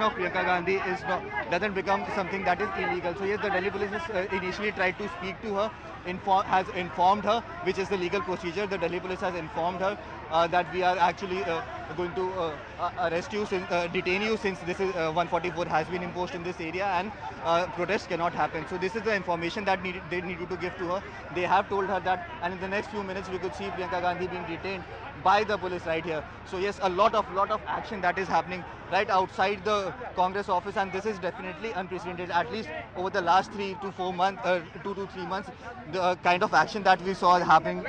of Priyanka Gandhi is doesn't become something that is illegal. So yes, the Delhi police has initially tried to speak to her, has informed her, which is the legal procedure. The Delhi police has informed her that we are actually going to arrest you, detain you, since this is 144 has been imposed in this area and protests cannot happen. So this is the information that they needed to give to her. They have told her that, and in the next few minutes we could see Priyanka Gandhi being detained by the police right here. So yes, a lot of action that is happening right outside the Congress office, and this is definitely unprecedented. At least over the last 3 to 4 months, 2 to 3 months, the kind of action that we saw happening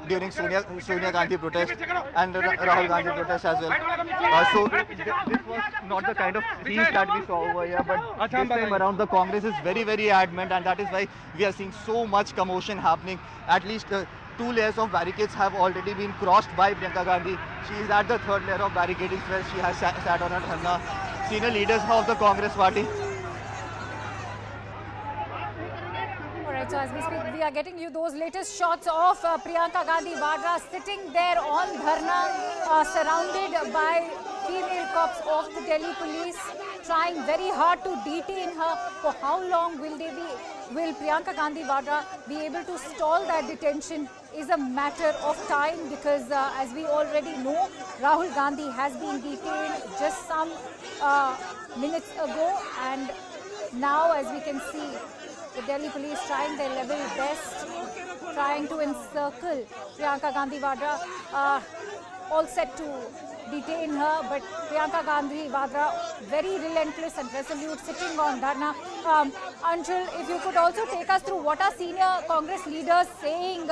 during Sonia Gandhi protest and Rahul Gandhi protest as well. So this was not the kind of peace that we saw over here, but this time around the Congress is very adamant, and that is why we are seeing so much commotion happening. At least 2 layers of barricades have already been crossed by Priyanka Gandhi. She is at the 3rd layer of barricading where she has sat on her dharna. Senior leaders of the Congress party. Alright, so as we speak, we are getting you those latest shots of Priyanka Gandhi Vadra sitting there on dharna, surrounded by female cops of the Delhi police, trying very hard to detain her. For how long will Priyanka Gandhi Vadra be able to stall that detention is a matter of time, because as we already know, Rahul Gandhi has been detained just some minutes ago, and now as we can see, the Delhi police trying their level best, trying to encircle Priyanka Gandhi Vadra, all set to detain her, but Priyanka Gandhi Vadra very relentless and resolute, sitting on dharna. Anshul, if you could also take us through what are senior Congress leaders saying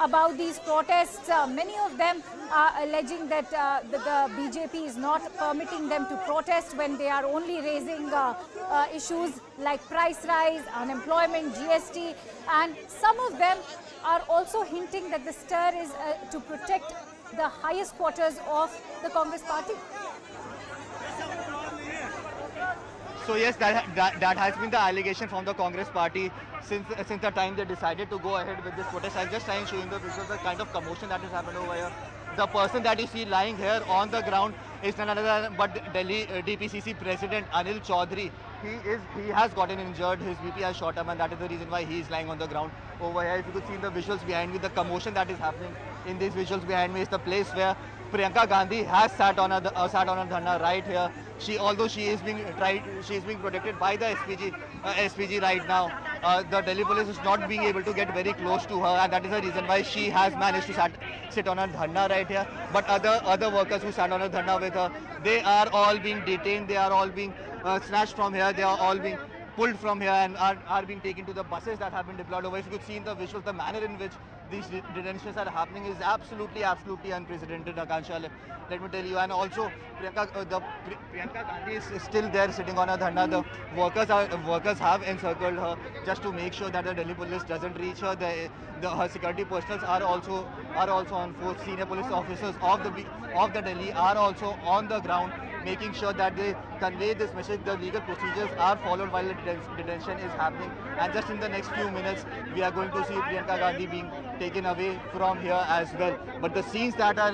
about these protests. Many of them are alleging that the BJP is not permitting them to protest when they are only raising issues like price rise, unemployment, GST, and some of them are also hinting that the stir is to protect the highest quarters of the Congress party. So yes, that has been the allegation from the Congress party since the time they decided to go ahead with this protest. I'm just trying to show you the visuals, the kind of commotion that has happened over here. The person that you see lying here on the ground is none other than but Delhi DPCC President Anil Chaudhary. He has gotten injured. His BP has shot him, and that is the reason why he is lying on the ground over here. If you could see in the visuals behind me, the commotion that is happening in these visuals behind me is the place where Priyanka Gandhi has sat on a dharna right here. Although she is being protected by the SPG right now. The Delhi police is not being able to get very close to her, and that is the reason why she has managed to sit on a dharna right here. But other workers who sat on a dharna with her, they are all being detained. They are all being snatched from here. They are all being pulled from here and are being taken to the buses that have been deployed over. If you could see in the visuals, the manner in which these detentions are happening is absolutely unprecedented, Akansha. Let me tell you. And also, Priyanka Gandhi is still there sitting on a dharna. The workers have encircled her just to make sure that the Delhi police doesn't reach her. Her security personnel are also on force. Senior police officers of the Delhi are also on the ground, making sure that they convey this message. The legal procedures are followed while the detention is happening. And just in the next few minutes, we are going to see Priyanka Gandhi being taken away from here as well. But the scenes that are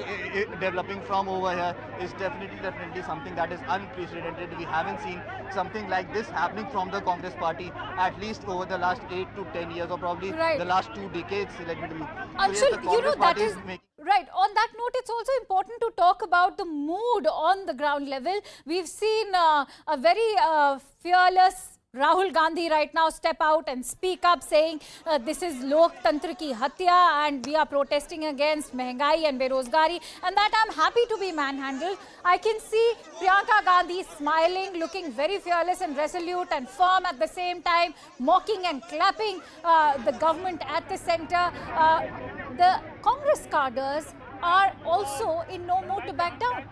developing from over here is definitely something that is unprecedented. We haven't seen something like this happening from the Congress party at least over the last 8 to 10 years, or probably the last 2 decades. Let me tell you. Anshul, you know, that is right. On that note, it's also important to talk about the mood on the ground level. We've seen a very fearless Rahul Gandhi right now step out and speak up, saying this is Loktantra ki hatya and we are protesting against mehengai and berozgari, and that I'm happy to be manhandled. I can see Priyanka Gandhi smiling, looking very fearless and resolute and firm at the same time, mocking and clapping the government at the center. The Congress cadres are also in no mood to back down.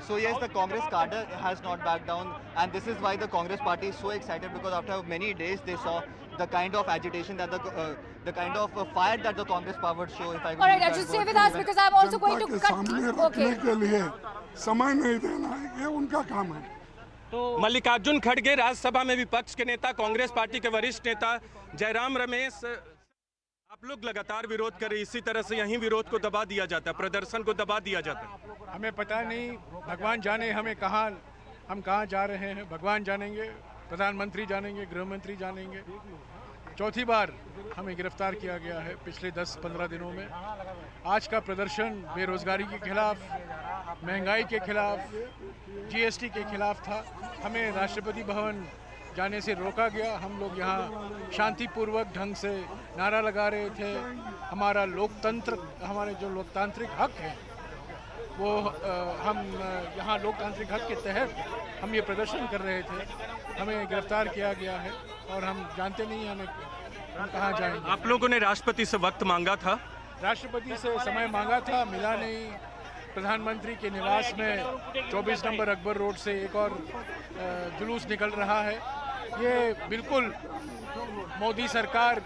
So yes, the Congress cadre has not backed down, and this is why the Congress party is so excited, because after many days they saw the kind of agitation that the kind of fire that the Congress power would show. If I could all right, I should stay with us because I'm also going to cut. Okay. समय नहीं देना है, ये उनका काम है। तो मल्लिकार्जुन खड़गे राज्यसभा में विपक्ष के नेता, कांग्रेस पार्टी के वरिष्ठ नेता जयराम रमेश आप लोग लगातार विरोध कर रहे, इसी तरह से यहीं विरोध को दबा दिया जाता है, प्रदर्शन को दबा दिया जाता है। हमें पता नहीं, भगवान जाने हम कहाँ जा रहे हैं, भगवान जानेंगे, प्रधानमंत्री जानेंगे, गृह मंत्री जानेंगे। चौथी बार हमें गिरफ्तार किया गया है पिछले 10-15 दिनों में। आज का प्रदर्शन बेरोजगारी के खिलाफ, महंगाई के खिलाफ, जीएसटी के खिलाफ था। हमें राष्ट्रपति भवन जाने से रोका गया। हम लोग यहाँ शांतिपूर्वक ढंग से नारा लगा रहे थे। हमारे जो लोकतांत्रिक हक हैं वो हम यहाँ लोकतांत्रिक हक के तहत हम ये प्रदर्शन कर रहे थे। हमें गिरफ्तार किया गया है और हम जानते नहीं हम कहाँ जाएंगे। आप लोगों ने राष्ट्रपति से वक्त मांगा था? राष्ट्रपति से समय मांगा था, मिला नहीं। प्रधानमंत्री के निवास में 24 नंबर अकबर रोड से एक और जुलूस निकल रहा है। ये बिल्कुल मोदी सरकार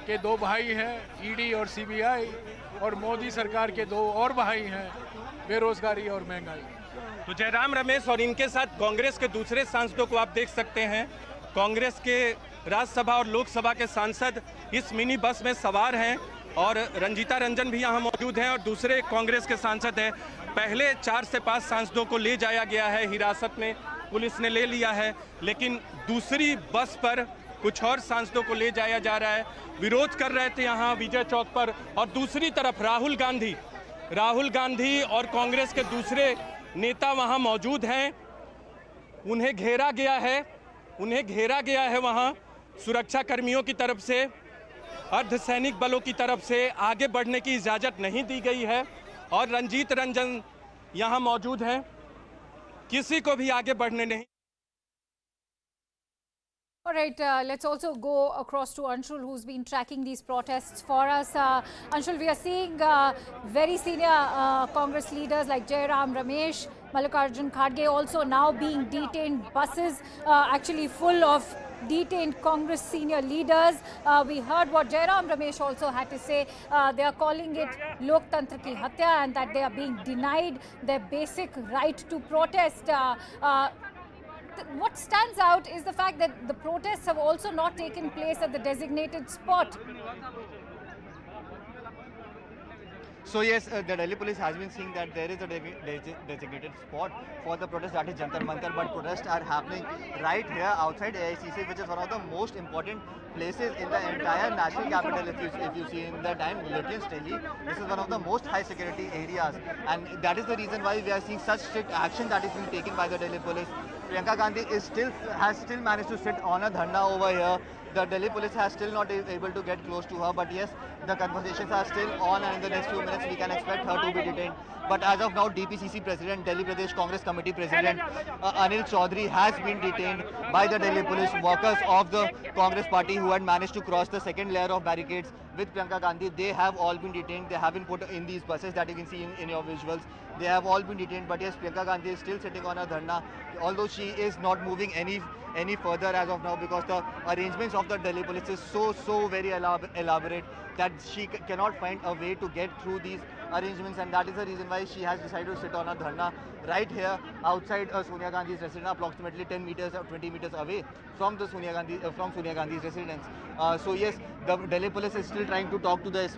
के दो भाई हैं, ईडी और सीबीआई, और मोदी सरकार के दो और भाई हैं, बेरोजगारी और महंगाई। तो जयराम रमेश और इनके साथ कांग्रेस के दूसरे सांसदों को आप देख सकते हैं। कांग्रेस के राज्यसभा और लोकसभा के सांसद इस मिनी बस में सवार हैं और रंजीता रंजन भी यहाँ मौजूद हैं और दूसरे कांग्रेस के सांसद हैं। पहले 4 से 5 सांसदों को ले जाया गया है, हिरासत में पुलिस ने ले लिया है, लेकिन दूसरी बस पर कुछ और सांसदों को ले जाया जा रहा है। विरोध कर रहे थे यहाँ विजय चौक पर। और दूसरी तरफ राहुल गांधी और कांग्रेस के दूसरे नेता वहाँ मौजूद हैं। उन्हें घेरा गया है वहाँ सुरक्षा कर्मियों की तरफ से, अर्धसैनिक बलों की तरफ से आगे बढ़ने की इजाज़त नहीं दी गई है। और रंजीत रंजन यहाँ मौजूद हैं, किसी को भी आगे बढ़ने नहीं। All right, let's also go across to Anshul, who's been tracking these protests for us. Anshul, we are seeing very senior Congress leaders like Jairam Ramesh, Mallikarjun Kharge also now being detained. Buses actually full of detained Congress senior leaders. We heard what Jairam Ramesh also had to say. They are calling it Loktantra ki Hatya and that they are being denied their basic right to protest. What stands out is the fact that the protests have also not taken place at the designated spot. So yes, the Delhi police has been saying that there is a designated spot for the protest, that is Jantar Mantar, but protests are happening right here outside AICC, which is one of the most important places in the entire national capital. If you see in the time Lutyens Delhi, this is one of the most high security areas, and that is the reason why we are seeing such strict action that is being taken by the Delhi police. Priyanka Gandhi has still managed to sit on a dharna over here. The Delhi police has still not able to get close to her, but yes, the conversations are still on, and in the next few minutes we can expect her to be detained. But as of now, DPCC President, Delhi Pradesh Congress Committee President Anil Chaudhary has been detained by the Delhi police. Workers of the Congress party who had managed to cross the second layer of barricades with Priyanka Gandhi, they have all been detained. They have been put in these buses that you can see in your visuals. They have all been detained, but yes, Priyanka Gandhi is still sitting on a dharna, although she is not moving any further as of now, because the arrangements of the Delhi police is so very elaborate that she cannot find a way to get through these arrangements, and that is the reason why she has decided to sit on a dharna right here outside Sonia Gandhi's residence, approximately 10 meters or 20 meters away from the Sonia Gandhi's residence. So yes, the Delhi police is still trying to talk to the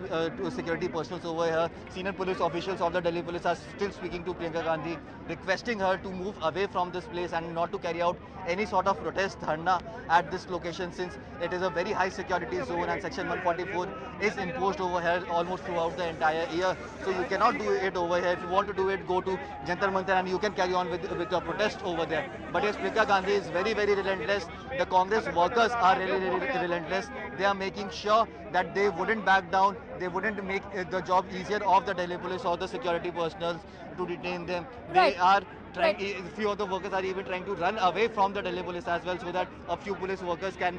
security personnel over here. Senior police officials of the Delhi police are still speaking to Priyanka Gandhi, requesting her to move away from this place and not to carry out any sort of protest dharna at this location, since it is a very high security zone and section 144 is imposed over here almost throughout the entire year. So you cannot do it over here. If you want to do it, go to Jantar Mantar and you can carry on with the protest over there. But yes, Priyanka Gandhi is very relentless. The Congress workers are really relentless. They are making sure that they wouldn't back down. They wouldn't make the job easier of the Delhi police or the security personnel to detain them. Right. They are trying, few of the workers are even trying to run away from the Delhi police as well, so that a few police workers can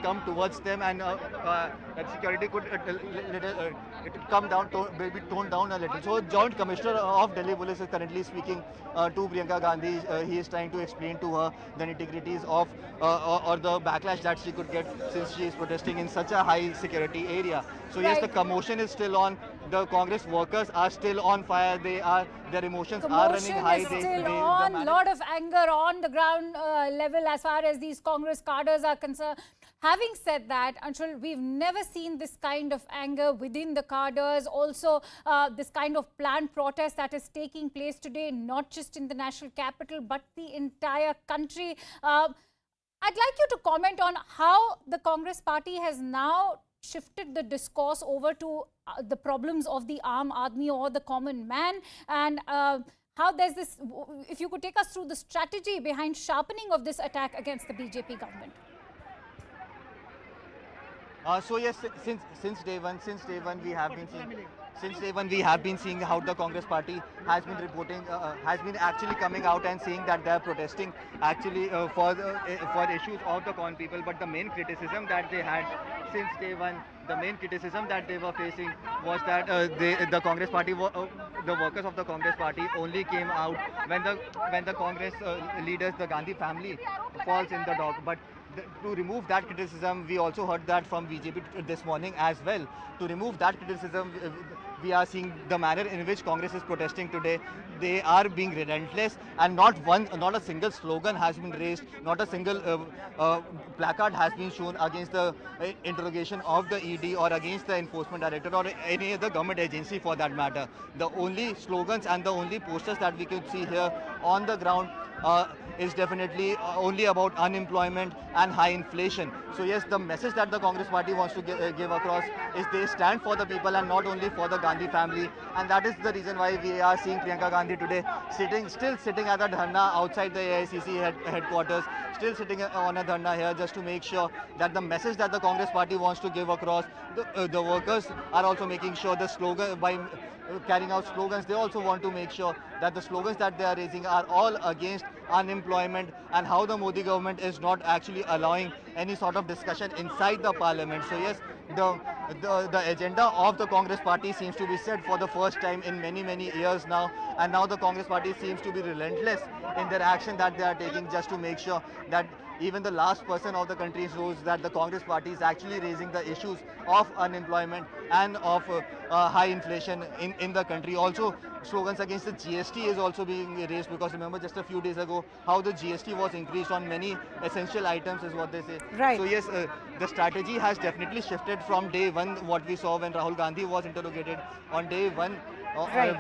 come towards them, and that security could come down, maybe toned down a little. So Joint Commissioner of Delhi police is currently speaking to Priyanka Gandhi. He is trying to explain to her the nitty-gritties of or the backlash that she could get since she is protesting in such a high security area. So yes, the commotion is still on. The Congress workers are still on fire. Their emotions are running high. Commotion is still on. Lot of anger on the ground level as far as these Congress cadres are concerned. Having said that, Anshul, we've never seen this kind of anger within the cadres. Also, this kind of planned protest that is taking place today, not just in the national capital, but the entire country. I'd like you to comment on how the Congress party has now shifted the discourse over to the problems of the Aam Aadmi or the common man, and how there's this, if you could take us through the strategy behind sharpening of this attack against the BJP government. So yes, since day one we have been seeing. Since day one, we have been seeing how the Congress party has been reporting, has been actually coming out and saying that they are protesting actually for issues of the common people. But the main criticism that they had since day one, the main criticism that they were facing was that the Congress party, the workers of the Congress party, only came out when the Congress leaders, the Gandhi family, falls in the dock. But to remove that criticism, we also heard that from BJP this morning as well. To remove that criticism, we are seeing the manner in which Congress is protesting today. They are being relentless, and not a single slogan has been raised, not a single placard has been shown against the interrogation of the ED or against the enforcement director or any other government agency for that matter. The only slogans and the only posters that we can see here on the ground is definitely only about unemployment and high inflation. So yes, the message that the Congress party wants to give across is they stand for the people and not only for the Gandhi family, and that is the reason why we are seeing Priyanka Gandhi today still sitting at a dharna outside the AICC headquarters, still sitting on a dharna here just to make sure that the message that the Congress party wants to give across, the workers are also making sure the slogan, by carrying out slogans, they also want to make sure that the slogans that they are raising are all against unemployment and how the Modi government is not actually allowing any sort of discussion inside the parliament. So yes, the agenda of the Congress party seems to be set for the first time in many years now, and now the Congress party seems to be relentless in their action that they are taking just to make sure that even the last person of the country knows that the Congress party is actually raising the issues of unemployment and of high inflation in the country. Also, slogans against the GST is also being raised, because remember just a few days ago how the GST was increased on many essential items is what they say. Right. So yes, the strategy has definitely shifted from day one. What we saw when Rahul Gandhi was interrogated on day one,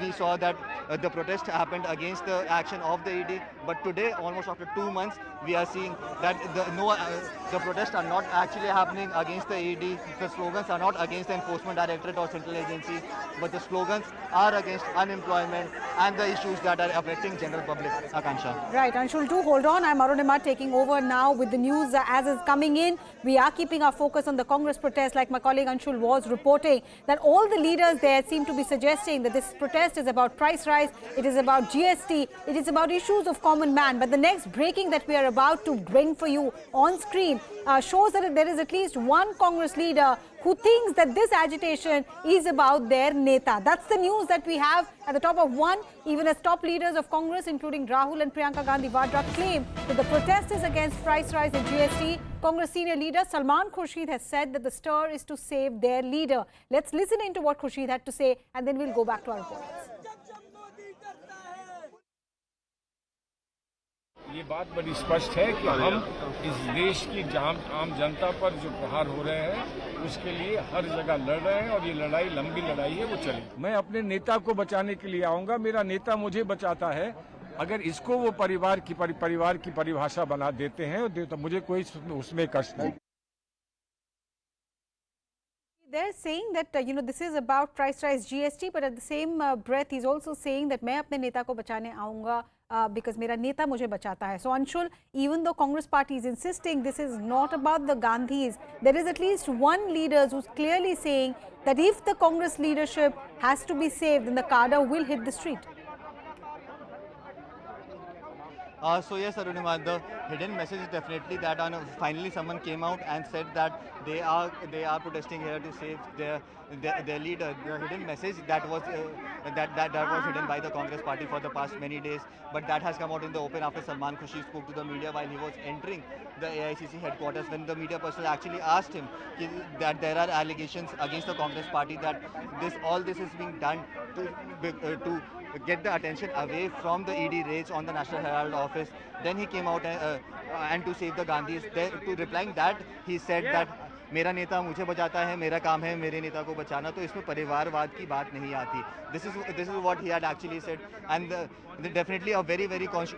we saw that the protest happened against the action of the ED, but today, almost after 2 months, we are seeing that the protests are not actually happening against the ED, the slogans are not against the enforcement directorate or central agencies, but the slogans are against unemployment and the issues that are affecting general public. Akansha. Right, Anshul, do hold on. I'm Arunima taking over now with the news as is coming in. We are keeping our focus on the Congress protest, like my colleague Anshul was reporting, that all the leaders there seem to be suggesting that this protest is about price rise, it is about GST, it is about issues of common man. But the next breaking that we are about to bring for you on screen shows that there is at least one Congress leader who thinks that this agitation is about their neta. That's the news that we have at the top of one. Even as top leaders of Congress, including Rahul and Priyanka Gandhi Vadra, claim that the protest is against price rise and GST. Congress senior leader Salman Khurshid has said that the stir is to save their leader. Let's listen into what Khurshid had to say, and then we'll go back to our reports. ये बात बड़ी स्पष्ट है कि हम इस देश की आम जनता पर जो प्रहार हो रहे हैं उसके लिए हर जगह लड़ रहे हैं, और ये लड़ाई लंबी लड़ाई है, वो चलेगी। मैं अपने नेता को बचाने के लिए आऊंगा, मेरा नेता मुझे बचाता है। अगर इसको वो परिवार की परिभाषा बना देते हैं तो मुझे कोई उसमें कष्ट नहीं। They're saying that this is about price rise GST, but at the same breath he's also saying that मैं अपने नेता को बचाने आऊंगा because मेरा नेता मुझे बचाता है. So Anshul, even though Congress party is insisting this is not about the Gandhis, there is at least one leader who's clearly saying that if the Congress leadership has to be saved, then the cadre will hit the street. So yes, Arunima, the hidden message is definitely that finally someone came out and said that they are protesting here to save their leader. The hidden message that was hidden by the Congress party for the past many days, but that has come out in the open after Salman Khurshid spoke to the media while he was entering the AICC headquarters, when the media person actually asked him that there are allegations against the Congress party that all this is being done to get the attention away from the ED raids on the National Herald office. Then he came out and to save the Gandhis. Then, to replying that, he said that मेरा नेता मुझे बचाता है, मेरा काम है मेरे नेता को बचाना, तो इसमें परिवारवाद की बात नहीं आती. This is what he had actually said, and definitely a very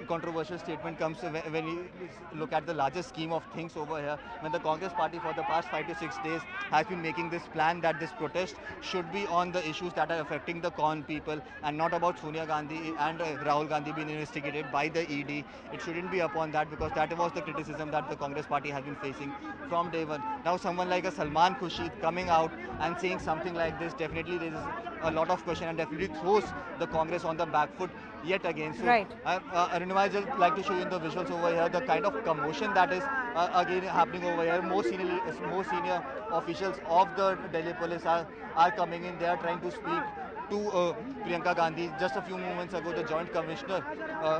controversial statement comes when you look at the larger scheme of things over here. When the Congress party for the past 5 to 6 days has been making this plan that this protest should be on the issues that are affecting the con people and not about Sonia Gandhi and Rahul Gandhi being investigated by the ED. It shouldn't be upon that, because that was the criticism that the Congress party has been facing from day one. Now someone like a Salman Khurshid coming out and saying something like this definitely raises a lot of question and definitely throws the Congress on the back foot yet again. So, right. Arunima, I just like to show you in the visuals over here the kind of commotion that is again happening over here. More senior officials of the Delhi police are coming in. They are trying to speak to Priyanka Gandhi. Just a few moments ago, the Joint Commissioner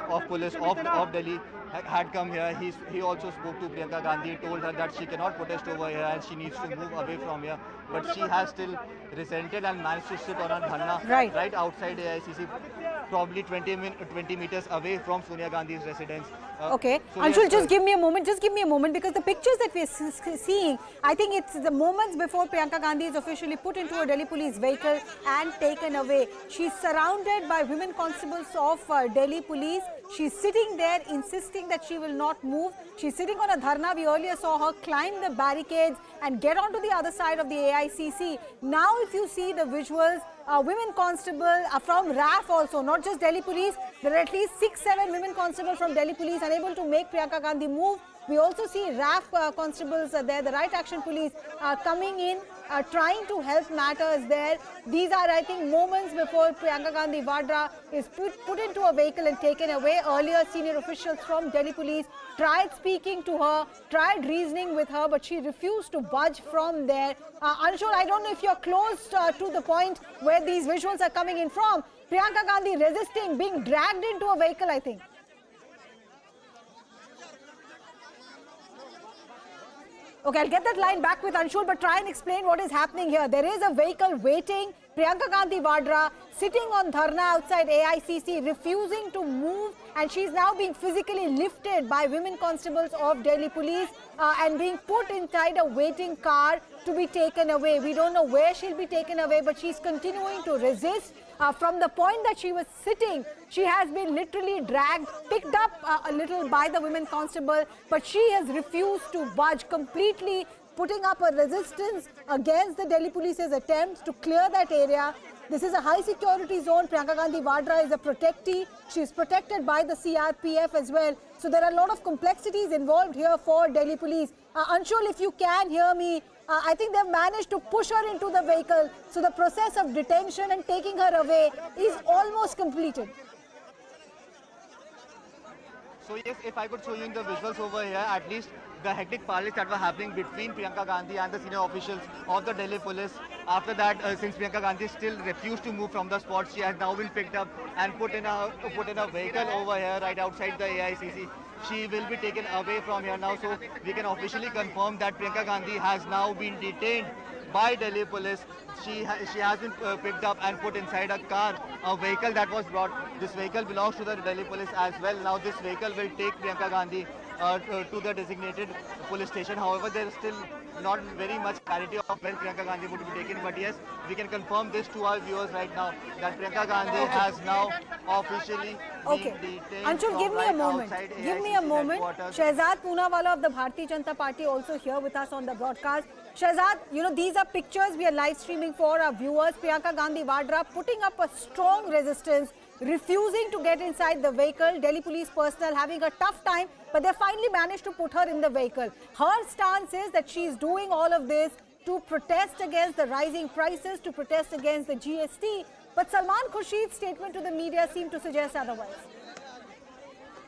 of Police of Delhi had come here. He also spoke to Priyanka Gandhi, told her that she cannot protest over here and she needs to move away from here. But she has still resented and managed to sit on a dharna right outside AICC, probably 20 meters away from Sonia Gandhi's residence. Okay, so Anshul, yes, just give me a moment, because the pictures that we are seeing, I think it's the moments before Priyanka Gandhi is officially put into a Delhi police vehicle and taken away. She's surrounded by women constables of Delhi police. She's sitting there insisting that she will not move. She's sitting on a dharna. We earlier saw her climb the barricades and get onto the other side of the AICC. Now if you see the visuals, women constable from RAF also, not just Delhi police. There are at least 6-7 women constables from Delhi police unable to make Priyanka Gandhi move. We also see RAF constables there, the Right Action Police coming in, trying to help matters there. These are, I think, moments before Priyanka Gandhi Vadra is put into a vehicle and taken away. Earlier, senior officials from Delhi police tried speaking to her, tried reasoning with her, but she refused to budge from there. Anshul, I don't know if you're close to the point where these visuals are coming in from. Priyanka Gandhi resisting, being dragged into a vehicle, I think. Okay, I'll get that line back with Anshul, but try and explain what is happening here. There is a vehicle waiting, Priyanka Gandhi Vadra sitting on dharna outside AICC, refusing to move, and she's now being physically lifted by women constables of Delhi police and being put inside a waiting car to be taken away. We don't know where she'll be taken away, but she's continuing to resist. From the point that she was sitting, she has been literally dragged, picked up a little by the women constable, but she has refused to budge, completely putting up a resistance against the Delhi police's attempts to clear that area. This is a high security zone. Priyanka Gandhi Vadra is a protectee. She is protected by the CRPF as well. So there are a lot of complexities involved here for Delhi police. Anshul, if you can hear me, I think they've managed to push her into the vehicle. So the process of detention and taking her away is almost completed. So yes, if I could show you in the visuals over here, at least the hectic parleys that were happening between Priyanka Gandhi and the senior officials of the Delhi police. After that, since Priyanka Gandhi still refused to move from the spot, she has now been picked up and put in a vehicle over here right outside the AICC. She will be taken away from here now, so we can officially confirm that Priyanka Gandhi has now been detained by Delhi police. She has been picked up and put inside a car, a vehicle that was brought. This vehicle belongs to the Delhi police as well. Now this vehicle will take Priyanka Gandhi to the designated police station. However, there is still not very much clarity of when Priyanka Gandhi would be taken. But yes, we can confirm this to our viewers right now that Priyanka Gandhi has now officially been detained. Anshul, give me a moment. Give me a moment. Shehzad Poonawala of the Bharatiya Janata Party also here with us on the broadcast. Shehzad, you know, these are pictures we are live streaming for our viewers. Priyanka Gandhi Vadra putting up a strong resistance, refusing to get inside the vehicle. Delhi police personnel having a tough time, but they finally managed to put her in the vehicle. Her stance is that she is doing all of this to protest against the rising prices, to protest against the GST. But Salman Khurshid's statement to the media seemed to suggest otherwise.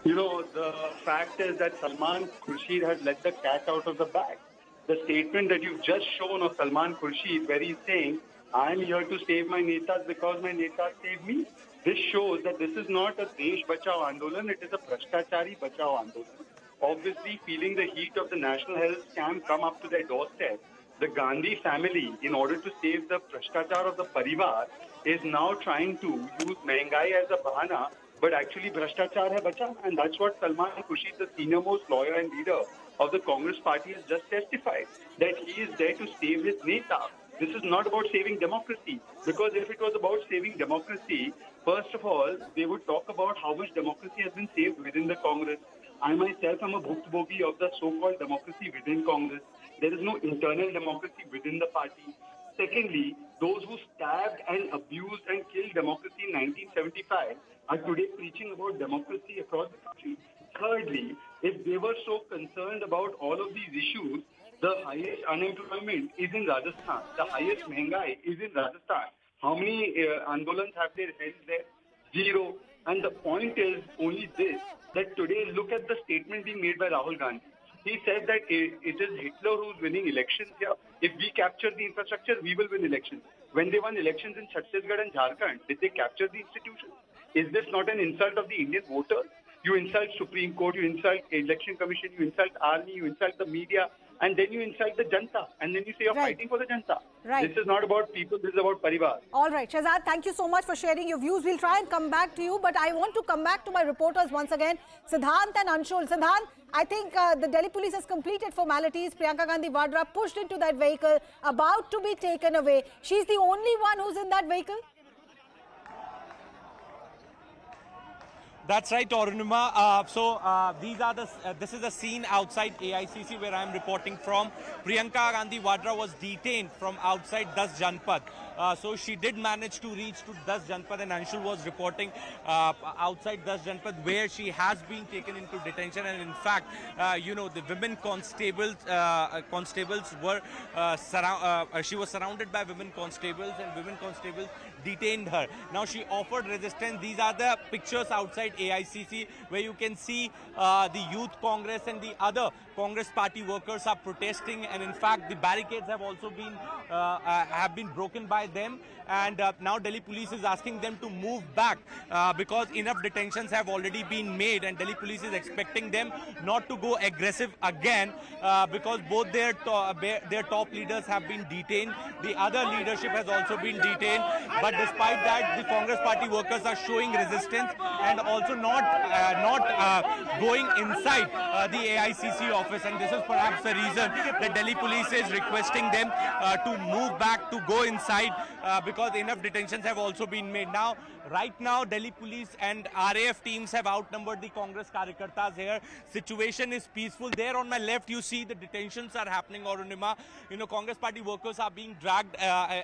You know, the fact is that Salman Khurshid has let the cat out of the bag. The statement that you've just shown of Salman Khurshid, where he's saying, I'm here to save my netas because my netas saved me. This shows that this is not a Desh Bachao Andolan, it is a Bhrashtachari Bachao Andolan. Obviously, feeling the heat of the national health scam come up to their doorstep, the Gandhi family, in order to save the Bhrashtachar of the Parivar, is now trying to use Mehengai as a bahana, but actually Bhrashtachar hai bacha. And that's what Salman Khurshid, the senior most lawyer and leader of the Congress party, has just testified, that he is there to save his neta. This is not about saving democracy, because if it was about saving democracy, first of all, they would talk about how much democracy has been saved within the Congress. I myself am a bhuktabogi of the so-called democracy within Congress. There is no internal democracy within the party. Secondly, those who stabbed and abused and killed democracy in 1975 are today preaching about democracy across the country. Thirdly, if they were so concerned about all of these issues, the highest unemployment is in Rajasthan. The highest Mehengai is in Rajasthan. How many Andolans have they held there? Zero. And the point is only this, that today look at the statement being made by Rahul Gandhi. He said that it is Hitler who's winning elections here. If we capture the infrastructure, we will win elections. When they won elections in Chhattisgarh and Jharkhand, did they capture the institutions? Is this not an insult of the Indian voters? You insult Supreme Court, you insult Election Commission, you insult Army, you insult the media, and then you insult the Janta. And then you say you're fighting for the Janta. Right. This is not about people, this is about Parivar. All right, Shahzad, thank you so much for sharing your views. We'll try and come back to you, but I want to come back to my reporters once again, Siddhant and Anshul. Siddhant, I think the Delhi police has completed formalities. Priyanka Gandhi Vadra pushed into that vehicle, about to be taken away. She's the only one who's in that vehicle? That's right, Arunima. This is the scene outside AICC where I am reporting from. Priyanka Gandhi Vadra was detained from outside 10 Janpad. So she did manage to reach to 10 Janpad, and Anshul was reporting outside 10 Janpad where she has been taken into detention. And in fact, the women constables were she was surrounded by women constables, and women constables detained her. Now she offered resistance. These are the pictures outside AICC where you can see the Youth Congress and the other Congress party workers are protesting, and in fact the barricades have also been broken by them, and now Delhi police is asking them to move back because enough detentions have already been made, and Delhi police is expecting them not to go aggressive again because both their top leaders have been detained. The other leadership has also been detained, but despite that the Congress party workers are showing resistance and also not going inside the AICC office, and this is perhaps the reason that Delhi police is requesting them to move back, to go inside because enough detentions have also been made. Now, right now, Delhi police and RAF teams have outnumbered the Congress Karyakartas here. Situation is peaceful. There on my left, you see the detentions are happening, Arunima. Congress party workers are being dragged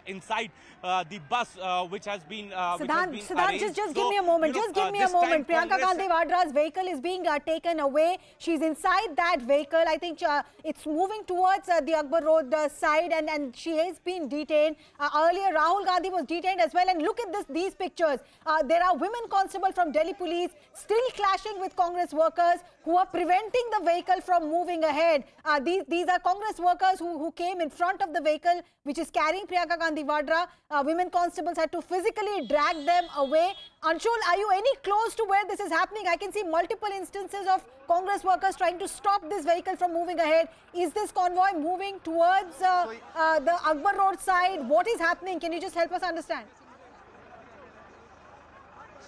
inside the bus, which has been Siddhant, just give me a moment. Just give me a moment. Priyanka Gandhi Vadra's vehicle is being taken away. She's inside that vehicle. I think it's moving towards the Akbar Road side, and she has been detained. Earlier, Rahul Gandhi was detained as well. And look at these pictures. There are women constables from Delhi police still clashing with Congress workers who are preventing the vehicle from moving ahead. These are Congress workers who came in front of the vehicle which is carrying Priyanka Gandhi Vadra. Women constables had to physically drag them away. Anshul, are you any close to where this is happening? I can see multiple instances of Congress workers trying to stop this vehicle from moving ahead. Is this convoy moving towards the Akbar Road side? What is happening? Can you just help us understand?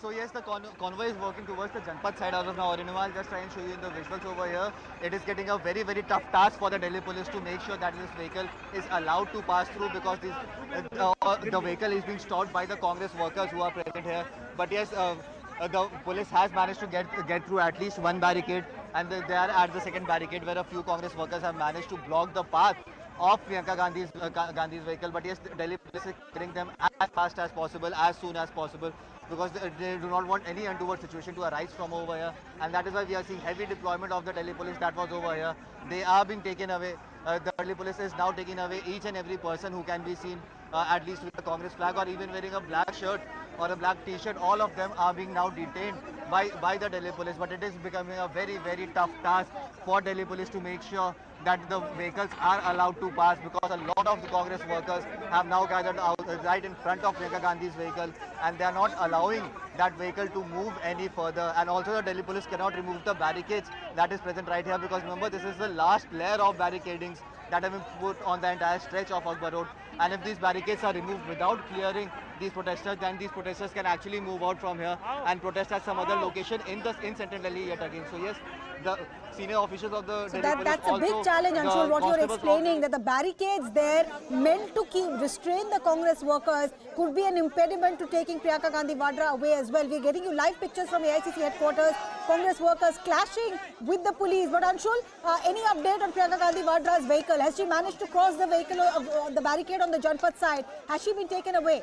So yes, the convoy is working towards the Janpad side as of now. I'll just try and show you in the visuals over here. It is getting a very, very tough task for the Delhi police to make sure that this vehicle is allowed to pass through, because the vehicle is being stopped by the Congress workers who are present here. But yes, the police has managed to get through at least one barricade, and they are at the second barricade where a few Congress workers have managed to block the path of Priyanka Gandhi's vehicle. But yes, Delhi police is clearing them as fast as possible, as soon as possible, because they do not want any untoward situation to arise from over here, and that is why we are seeing heavy deployment of the Delhi police that was over here. They are being taken away. The Delhi police is now taking away each and every person who can be seen at least with the Congress flag or even wearing a black shirt or a black t-shirt, all of them are being now detained by the Delhi police. But it is becoming a very, very tough task for Delhi police to make sure that the vehicles are allowed to pass, because a lot of the Congress workers have now gathered out right in front of Priyanka Gandhi's vehicle, and they are not allowing that vehicle to move any further. And also the Delhi police cannot remove the barricades that is present right here, because remember, this is the last layer of barricadings that have been put on the entire stretch of Akbar Road. And if these barricades are removed without clearing these protesters, then these protesters can actually move out from here and protest at some other location in central Delhi yet again. So yes, the senior officials of the Delhi police that's a big challenge, Anshul, what you're explaining, that the barricades there meant to restrain the Congress workers could be an impediment to taking Priyanka Gandhi Vadra away as well. We're getting you live pictures from AICC headquarters, Congress workers clashing with the police. But Anshul, any update on Priyanka Gandhi Vadra's vehicle? Has she managed to cross the vehicle, the barricade on the Janpath side? Has she been taken away?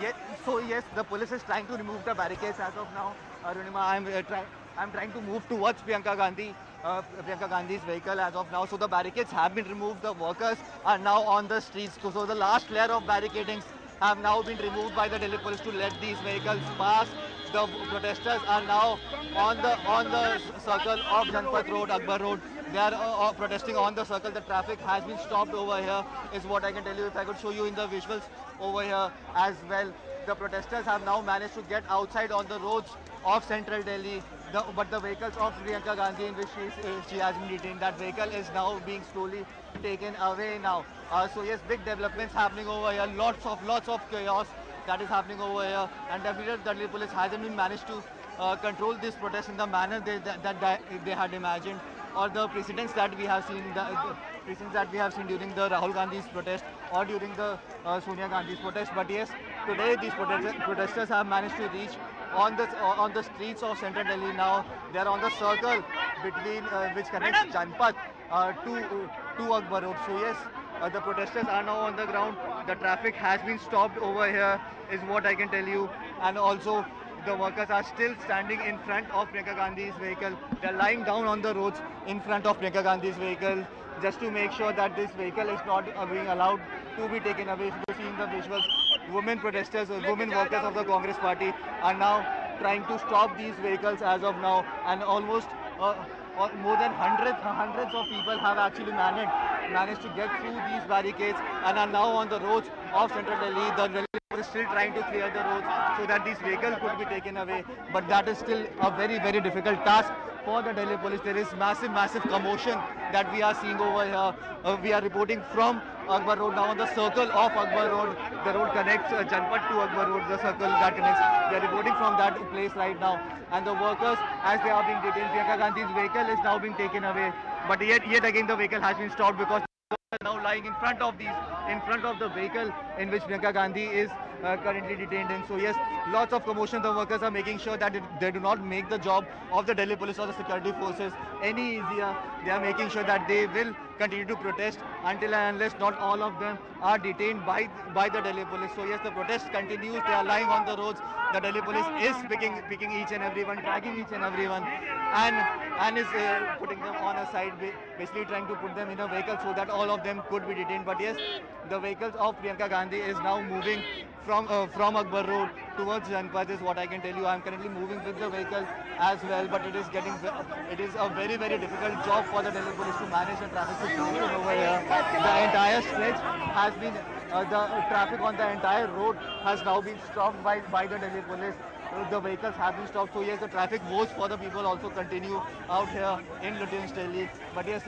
Yes, the police is trying to remove the barricades as of now. Arunima, I'm trying to move towards Priyanka Gandhi's vehicle as of now. So the barricades have been removed. The workers are now on the streets. So the last layer of barricadings have now been removed by the Delhi police to let these vehicles pass. The protesters are now on the circle of Janpath Road, Akbar Road. They are protesting on the circle. The traffic has been stopped over here, is what I can tell you. If I could show you in the visuals over here as well. The protesters have now managed to get outside on the roads of central Delhi. But the vehicles of Priyanka Gandhi, in which she has been detained, that vehicle is now being slowly taken away now. So yes, big developments happening over here. Lots of chaos that is happening over here, and definitely the Delhi police hasn't been managed to control this protest in the manner that they had imagined, or the precedents that we have seen, during the Rahul Gandhi's protest or during the Sonia Gandhi's protest. But yes, today these protesters have managed to reach on the streets of central Delhi now. They are on the circle between which connects Janpath to Akbar Road. So yes, the protesters are now on the ground. The traffic has been stopped over here, is what I can tell you. And also the workers are still standing in front of Priyanka Gandhi's vehicle. They are lying down on the roads in front of Priyanka Gandhi's vehicle, just to make sure that this vehicle is not being allowed to be taken away. If you see in the visuals, women protesters, women workers of the Congress party are now trying to stop these vehicles as of now, and almost more than hundreds of people have actually managed to get through these barricades and are now on the roads of central Delhi. The Delhi is still trying to clear the roads so that these vehicles could be taken away, but that is still a very, very difficult task for the Delhi police. There is massive commotion that we are seeing over here. We are reporting from Akbar Road now on the circle of Akbar Road. The road connects Janpath to Akbar Road, the circle that connects. We are reporting from that place right now. And the workers, as they are being detained, Priyanka Gandhi's vehicle is now being taken away. But yet again the vehicle has been stopped, because now lying in front of the vehicle in which Priyanka Gandhi is currently detained in. So yes, lots of commotion. The workers are making sure that they do not make the job of the Delhi police or the security forces any easier. They are making sure that they will continue to protest until and unless not all of them are detained by the Delhi police. So yes, the protest continues. They are lying on the roads. The Delhi police is picking each and everyone, tracking each and everyone, and is putting them on a side, basically trying to put them in a vehicle so that all of them could be detained. But yes, the vehicles of Priyanka Gandhi is now moving from Akbar Road towards Janpath, is what I can tell you. I am currently moving with the vehicle as well, but it is a very, very difficult job for the Delhi police to manage the traffic situation over here. The entire stretch has been, the traffic on the entire road has now been stopped by the Delhi police. The vehicles have been stopped. So yes, the traffic woes for the people also continue out here in Lutyens Delhi. But yes,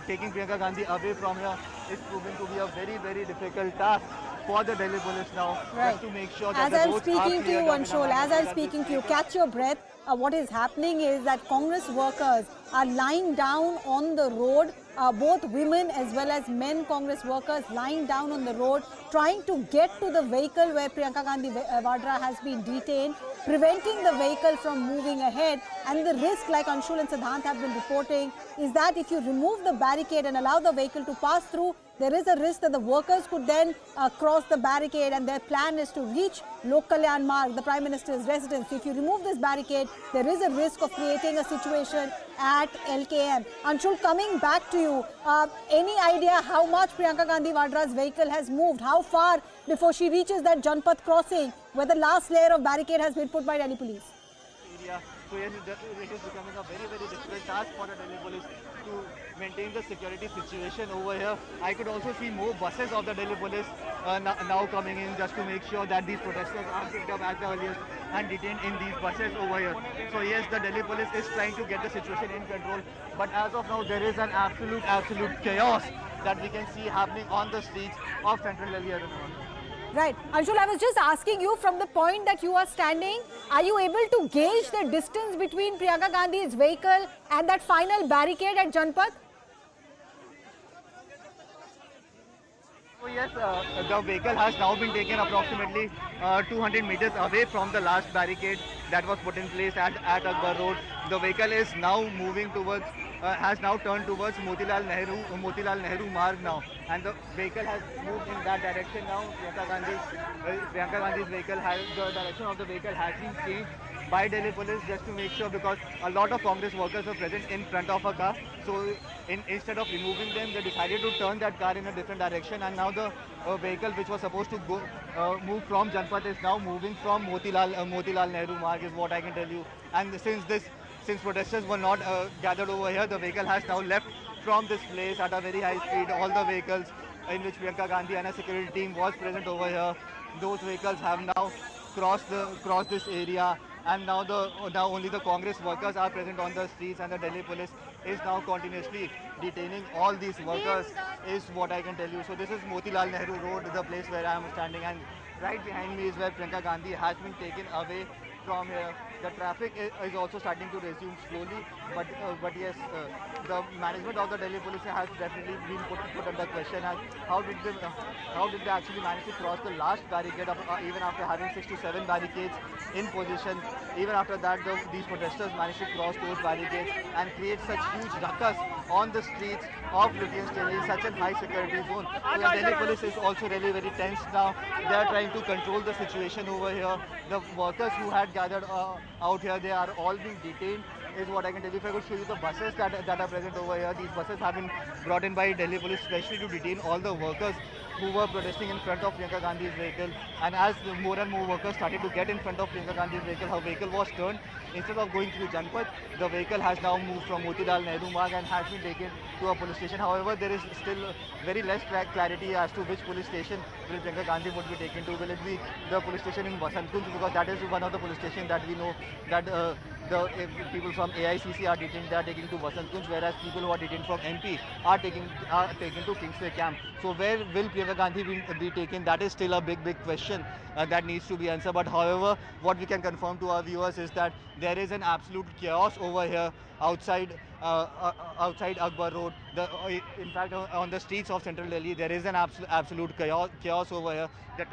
taking Priyanka Gandhi away from here is proving to be a very, very difficult task for the Delhi police now. Right. Just to make sure that as I'm speaking to you, Anshul, as I'm speaking to you, catch your breath. What is happening is that Congress workers are lying down on the road, both women as well as men Congress workers lying down on the road, trying to get to the vehicle where Priyanka Gandhi Vadra has been detained, preventing the vehicle from moving ahead. And the risk, like Anshul and Siddhant have been reporting, is that if you remove the barricade and allow the vehicle to pass through, there is a risk that the workers could then cross the barricade, and their plan is to reach Lok Kalyan Marg, the Prime Minister's residence. If you remove this barricade, there is a risk of creating a situation at LKM. Anshul, coming back to you, any idea how much Priyanka Gandhi Vadra's vehicle has moved? How far before she reaches that Janpath crossing where the last layer of barricade has been put by Delhi police? So yes, it is becoming a very, very difficult task for the Delhi police to maintain the security situation over here. I could also see more buses of the Delhi police now coming in just to make sure that these protesters are picked up at the earliest and detained in these buses over here. So yes, the Delhi police is trying to get the situation in control. But as of now, there is an absolute chaos that we can see happening on the streets of central Delhi. Right. Anshul, I was just asking you, from the point that you are standing, are you able to gauge the distance between Priyanka Gandhi's vehicle and that final barricade at Janpath? So yes, the vehicle has now been taken approximately 200 meters away from the last barricade that was put in place at Akbar Road. The vehicle is now moving towards, has now turned towards Motilal Nehru Marg now, and the vehicle has moved in that direction now. Priyanka Gandhi's vehicle has, the direction of the vehicle has been changed by Delhi police just to make sure, because a lot of Congress workers were present in front of a car. So instead of removing them, they decided to turn that car in a different direction, and now the vehicle which was supposed to go move from Janpath is now moving from Motilal Nehru Marg, is what I can tell you. And since protesters were not gathered over here, the vehicle has now left from this place at a very high speed. All the vehicles in which Priyanka Gandhi and a security team was present over here, those vehicles have now crossed this area, and now only the Congress workers are present on the streets, and the Delhi police is now continuously detaining all these workers, is what I can tell you. So this is Motilal Nehru Road, the place where I am standing, and right behind me is where Priyanka Gandhi has been taken away from here. The traffic is also starting to resume slowly, but yes, the management of the Delhi police has definitely been put under question as how did they actually manage to cross the last barricade even after having 6 to 7 barricades in position. Even after that, these protesters managed to cross those barricades and create such huge ruckus on the streets of Lutyens Delhi, such a high security zone. So the Delhi police is also really very tense now. They are trying to control the situation over here. The workers who had gathered out here, they are all being detained, is what I can tell you. If I could show you the buses that are present over here, these buses have been brought in by Delhi police especially to detain all the workers who were protesting in front of Priyanka Gandhi's vehicle. And as more and more workers started to get in front of Priyanka Gandhi's vehicle, her vehicle was turned. Instead of going through Janpath, the vehicle has now moved from Motilal Nehru Marg and has been taken to a police station. However, there is still very less clarity as to which police station will Priyanka Gandhi would be taken to. Will it be the police station in Vasant Kunj, because that is one of the police stations that we know that the people from AICC are detained, they are taken to Vasant Kunj, whereas people who are detained from MP are taken to Kingsway camp. So where will Priyanka Gandhi be taken? That is still a big question that needs to be answered. But however, what we can confirm to our viewers is that there is an absolute chaos over here outside Akbar Road. In fact, on the streets of central Delhi, there is an absolute chaos over here. The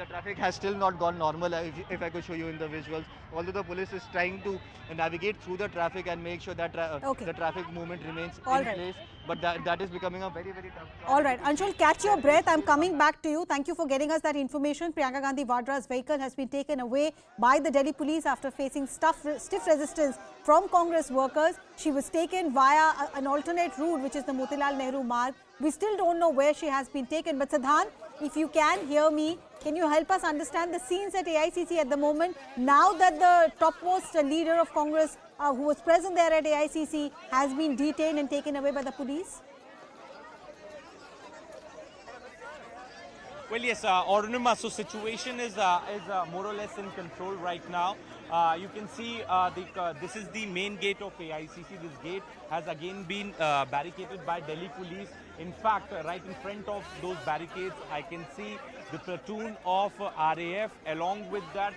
traffic has still not gone normal, if I could show you in the visuals. Although the police is trying to navigate through the traffic and make sure that the traffic movement remains in place. But that is becoming a very, very tough job. All right. Anshul, catch your breath. I'm coming back to you. Thank you for getting us that information. Priyanka Gandhi Vadra's vehicle has been taken away by the Delhi police after facing stiff resistance from Congress workers. She was taken via an alternate route, which is the Motilal Nehru Marg. We still don't know where she has been taken. But Sadhan, if you can hear me, can you help us understand the scenes at AICC at the moment, now that the topmost leader of Congress who was present there at AICC has been detained and taken away by the police? Well, yes, Arunima, so situation is more or less in control right now. You can see this is the main gate of AICC. This gate has again been barricaded by Delhi police. In fact, right in front of those barricades, I can see the platoon of RAF. Along with that,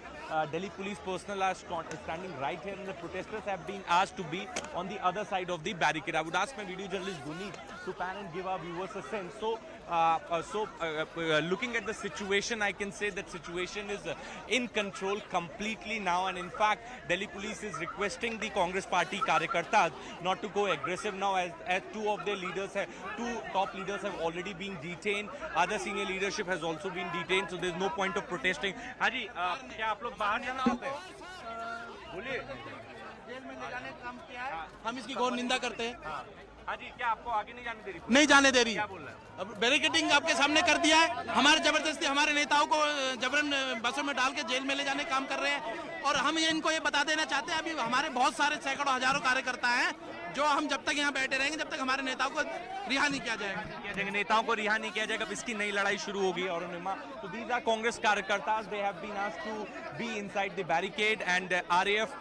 Delhi police personnel are standing right here, and the protesters have been asked to be on the other side of the barricade. I would ask my video journalist Guni to pan and give our viewers a sense. So Looking at the situation, I can say that situation is in control completely now, and in fact, Delhi police is requesting the Congress party Karyakartas not to go aggressive now, as two of their leaders, two top leaders have already been detained. Other senior leadership has also been detained, so there's no point of protesting. Haji, क्या आप लोग बाहर जाना चाहते हैं? बोलिए. Jail में ले जाने का काम किया है. हम इसकी घोर निंदा करते हैं. हाजी, क्या आपको आगे नहीं जाने दे रही? नहीं जाने दे रही. क्या बोल रहे हैं? अब बैरिकेडिंग आपके सामने कर दिया है. हमारे जबरदस्ती हमारे नेताओं को जबरन बसों में डाल के जेल में ले जाने का काम कर रहे हैं. और हम इनको ये बता देना चाहते हैं, अभी हमारे बहुत सारे सैकड़ों हजारों कार्यकर्ता हैं जो हम जब तक यहाँ बैठे रहेंगे, जब तक हमारे नेताओं को रिहा नहीं किया जाएगा. नेताओं को रिहा नहीं किया जाएगा, इसकी नई लड़ाई शुरू होगी. और so these are Congress कार्यकर्तास. They have been asked to be inside the barricade, and RAF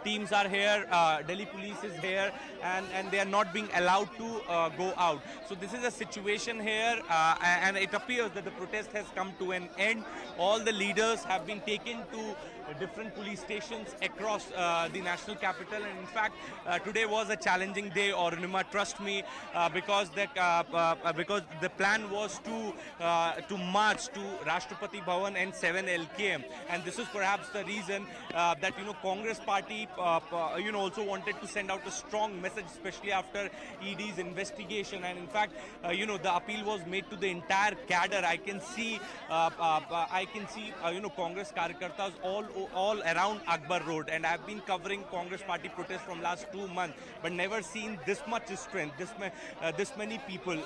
teams are here. Delhi police is here, and they are not being allowed to go out. So this is a situation here, and it appears that the protest has come to an end. All the leaders have been taken to different police stations across the national capital, and in fact today was a challenging day, or trust me, because the plan was to march to Rashtrapati Bhavan and 7 LKM, and this is perhaps the reason that Congress party also wanted to send out a strong message, especially after ED's investigation. And in fact the appeal was made to the entire cadre. I can see Congress Karyakartas all around Akbar Road, and I've been covering Congress party protests from last 2 months, but never seen this much strength, this many people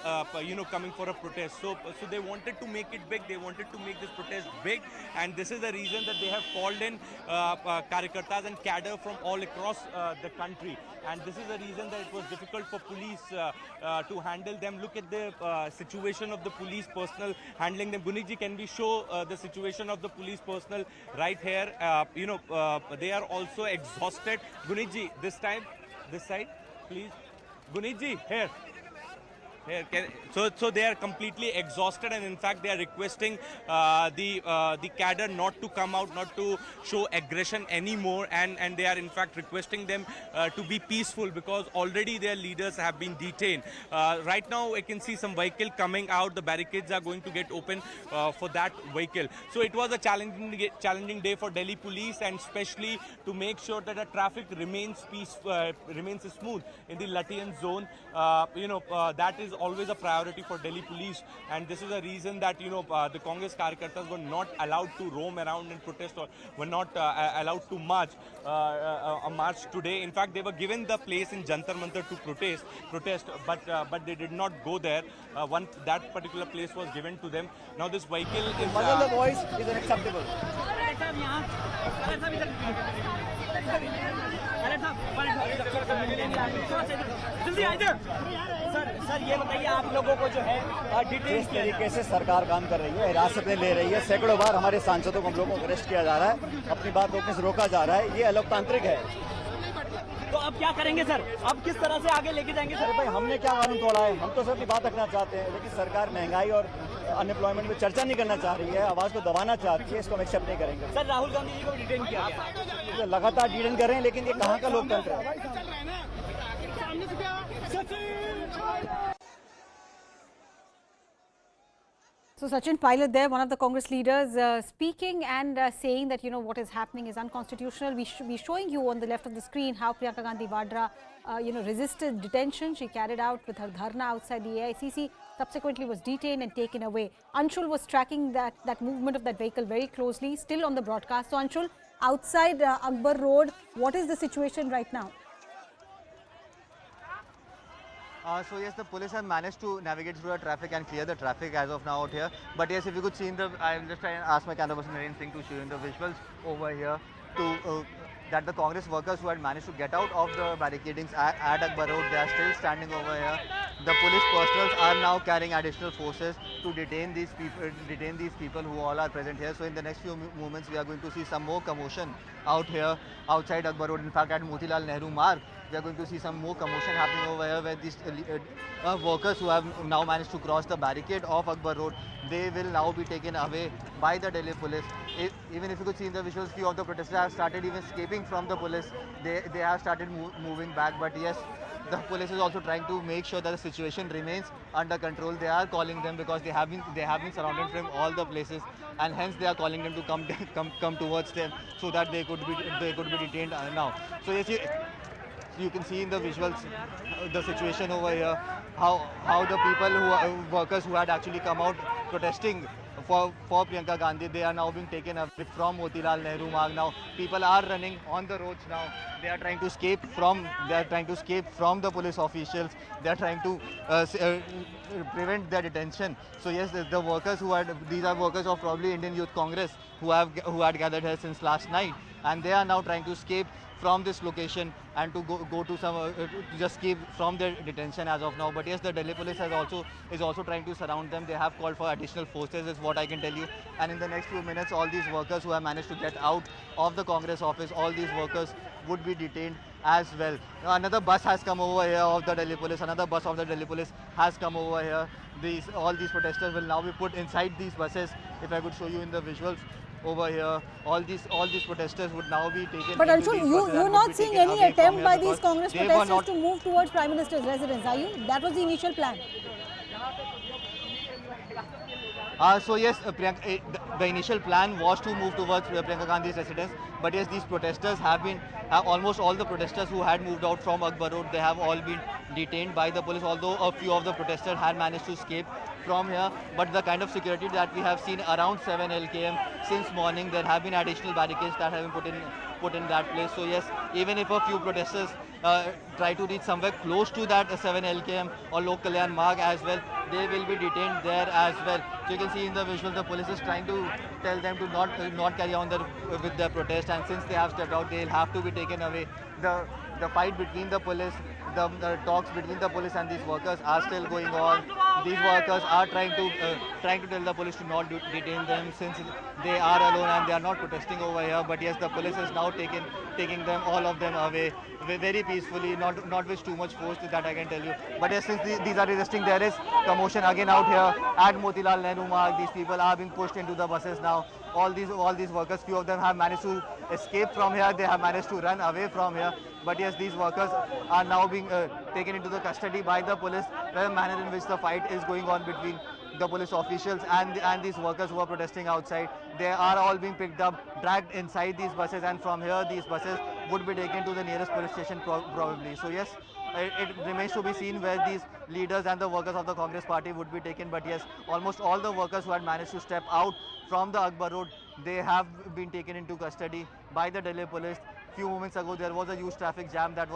coming for a protest. So they wanted to make it big, they wanted to make this protest big, and this is the reason that they have called in Karyakartas and cadre from all across the country. And this is the reason that it was difficult for police to handle them. Look at the situation of the police personnel handling them. Guniji, can we show the situation of the police personnel right here? They are also exhausted. Guniji, this side, please. Guniji, here. So they are completely exhausted, and in fact they are requesting the cadre not to come out, not to show aggression anymore, and they are in fact requesting them to be peaceful, because already their leaders have been detained. Right now I can see some vehicle coming out. The barricades are going to get open for that vehicle. So it was a challenging day for Delhi police, and especially to make sure that the traffic remains smooth in the Latian zone. That is always a priority for Delhi police, and this is a reason that the Congress Karyakartas were not allowed to roam around and protest, or were not allowed to march today. In fact, they were given the place in Jantar Mantar to protest, but they did not go there once that particular place was given to them. Now this vehicle is the voice is unacceptable. Sir ये बताइए, आप लोगों को जो है जिस तरीके से सरकार काम कर रही है, हिरासत में ले रही है, सैकड़ों बार हमारे सांसदों को, हम लोगों को अरेस्ट किया जा रहा है, अपनी बात रोकने से रोका जा रहा है, ये अलोकतांत्रिक है. तो अब क्या करेंगे सर? अब किस तरह से आगे लेके जाएंगे सर? भाई हमने क्या कानून तोड़ा है? हम तो सिर्फ अपनी बात रखना चाहते हैं, लेकिन सरकार महंगाई और अनएम्प्लॉयमेंट में चर्चा नहीं करना चाह रही है, आवाज को दबाना चाहती है, इसको हम एक्सेप्ट नहीं करेंगे. सर राहुल गांधी जी को डिटेन किया गया, लगातार डिटेन कर रहे हैं, लेकिन ये कहाँ का लोकतंत्र है? So Sachin Pilot there, one of the Congress leaders, speaking and saying that what is happening is unconstitutional. We should be showing you on the left of the screen how Priyanka Gandhi Vadra resisted detention. She carried out with her dharna outside the AICC, subsequently was detained and taken away. Anshul was tracking that movement of that vehicle very closely, still on the broadcast. So Anshul, outside Akbar Road, what is the situation right now? So yes, the police have managed to navigate through the traffic and clear the traffic as of now out here. But yes, if you could see I'm just trying to ask my camera person Naren Singh to show you the visuals over here that the Congress workers who had managed to get out of the barricadings at Akbar Road, they are still standing over here. The police personnel are now carrying additional forces to detain these people who all are present here. So in the next few moments, we are going to see some more commotion out here outside Akbar Road. In fact, at Motilal Nehru Marg, we are going to see some more commotion happening over here, where these workers who have now managed to cross the barricade of Akbar Road, they will now be taken away by the Delhi police. Even if you could see in the visuals, few of the protesters have started even escaping from the police. They have started moving back, but yes, the police is also trying to make sure that the situation remains under control. They are calling them because they have been surrounded from all the places, and hence they are calling them to come towards them so that they could be detained now. So yes, you can see in the visuals the situation over here, how the people workers who had actually come out protesting for Priyanka Gandhi, they are now being taken away from Motilal Nehru Marg. Now people are running on the roads now. They are trying to escape from the police officials. They are trying to prevent their detention. So yes, the workers these are workers of probably Indian Youth Congress who had gathered here since last night, and they are now trying to escape from this location and to go to some to just escape from their detention as of now. But yes, the Delhi police is also trying to surround them. They have called for additional forces, is what I can tell you. And in the next few minutes, all these workers who have managed to get out of the Congress office, all these workers would be detained as well. Another bus has come over here of the Delhi police. Another bus of the Delhi police has come over here. All these protesters will now be put inside these buses. If I could show you in the visuals over here, all these protesters would now be taken. But Anshul, you're not seeing any attempt by these Congress protesters to move towards Prime Minister's residence, are you? That was the initial plan. So yes, the initial plan was to move towards Priyanka Gandhi's residence. But yes, these protesters have been, almost all the protesters who had moved out from Akbar Road, they have all been detained by the police, although a few of the protesters had managed to escape from here. But the kind of security that we have seen around 7 LKM since morning, there have been additional barricades that have been put in that place. So yes, even if a few protesters try to reach somewhere close to that 7 LKM or Lok Kalyan Marg as well, they will be detained there as well. So you can see in the visuals, the police is trying to tell them to not carry on with their protest, and since they have stepped out, they'll have to be taken away. The fight between the police, the talks between the police and these workers are still going on. These workers are trying to tell the police to not detain them, since they are alone and they are not protesting over here. But yes, the police is now taking them, all of them, away very peacefully, not with too much force, that I can tell you. But yes, since these are resisting, there is commotion again out here at Motilal Nehru Marg. These people are being pushed into the buses now. All these workers, few of them have managed to escape from here. They have managed to run away from here. But yes, these workers are now being taken into the custody by the police. The manner in which the fight is going on between the police officials and these workers who are protesting outside, they are all being picked up, dragged inside these buses, and from here these buses would be taken to the nearest police station probably. So yes, it remains to be seen where these leaders and the workers of the Congress party would be taken. But yes, almost all the workers who had managed to step out from the Akbar Road, they have been taken into custody by the Delhi police. Few moments ago, there was a huge traffic jam that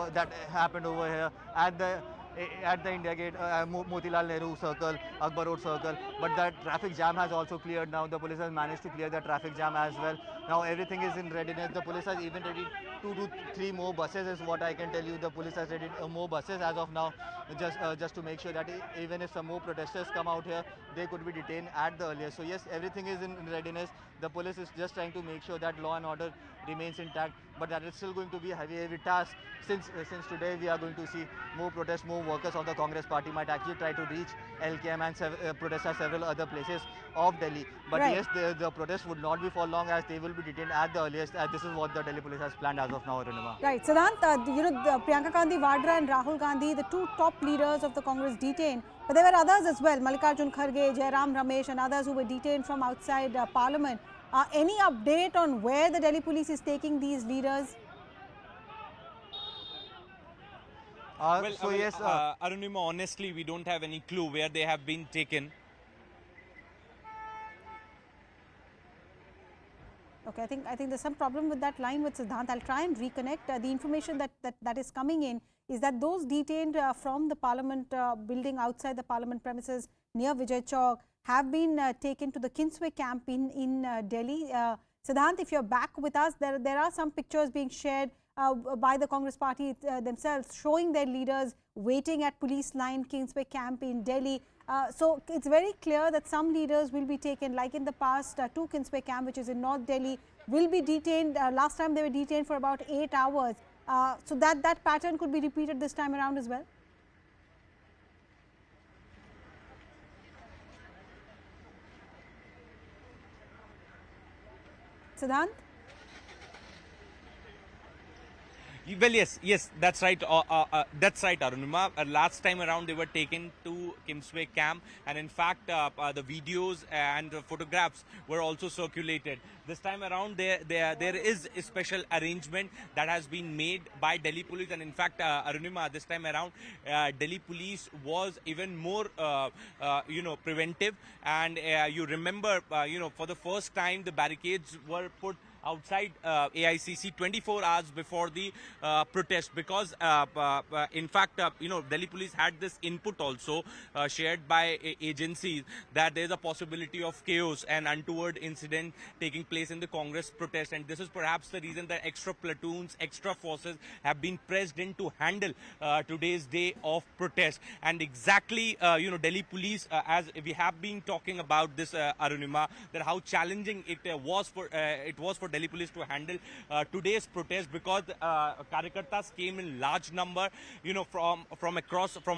happened over here at the India Gate, Motilal Nehru Circle, Akbar Road Circle. But that traffic jam has also cleared now. The police has managed to clear the traffic jam as well. Now everything is in readiness. The police has even ready 2 to 3 more buses, is what I can tell you. The police has ready more buses as of now, just to make sure that even if some more protesters come out here, they could be detained at the earliest. So yes, everything is in readiness. The police is just trying to make sure that law and order remains intact, but that is still going to be a heavy task, since today we are going to see more protests. More workers of the Congress party might actually try to reach LKM and protest at several other places of Delhi. But right. Yes, the protest would not be for long, as they will be detained at the earliest. This is what the Delhi police has planned as of now, Arunima. Right, Siddhant, Priyanka Gandhi Vadra and Rahul Gandhi, the 2 top leaders of the Congress, detained. But there were others as well, Mallikarjun Kharge, Jairam Ramesh and others who were detained from outside Parliament. Any update on where the Delhi police is taking these leaders? Arunima, honestly, we don't have any clue where they have been taken. Okay, I think there's some problem with that line with Siddhant. I'll try and reconnect. The information that is coming in is that those detained from the Parliament building outside the Parliament premises near Vijay Chowk have been taken to the Kingsway camp in Delhi. Siddhant, if you're back with us, there are some pictures being shared by the Congress party themselves, showing their leaders waiting at police line Kingsway camp in Delhi. So it's very clear that some leaders will be taken, like in the past, to Kingsway camp, which is in North Delhi, will be detained. Last time they were detained for about 8 hours. So that pattern could be repeated this time around as well. Siddhant? Well, yes, that's right. That's right, Arunima. Last time around, they were taken to Kimsway camp, and in fact, the videos and the photographs were also circulated. This time around, there is a special arrangement that has been made by Delhi Police, and in fact, Arunima, this time around, Delhi Police was even more, preventive. And you remember, for the first time, the barricades were put outside AICC 24 hours before the protest, because in fact Delhi Police had this input also shared by agencies that there is a possibility of chaos and untoward incident taking place in the Congress protest, and this is perhaps the reason that extra platoons, extra forces have been pressed in to handle today's day of protest. And exactly Delhi Police, as we have been talking about this, Arunima, that how challenging it was for Delhi Police to handle today's protest, because Karyakartas came in large number, from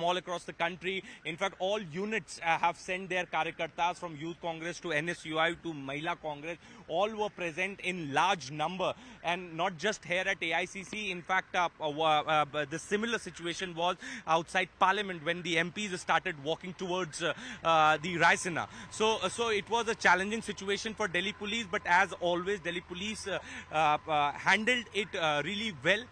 all across the country. In fact, all units have sent their Karyakartas, from Youth Congress to NSUI to Mahila Congress. All were present in large number, and not just here at AICC. In fact, the similar situation was outside Parliament when the MPs started walking towards the Raisina. So it was a challenging situation for Delhi Police, but as always, Delhi Police handled it really well,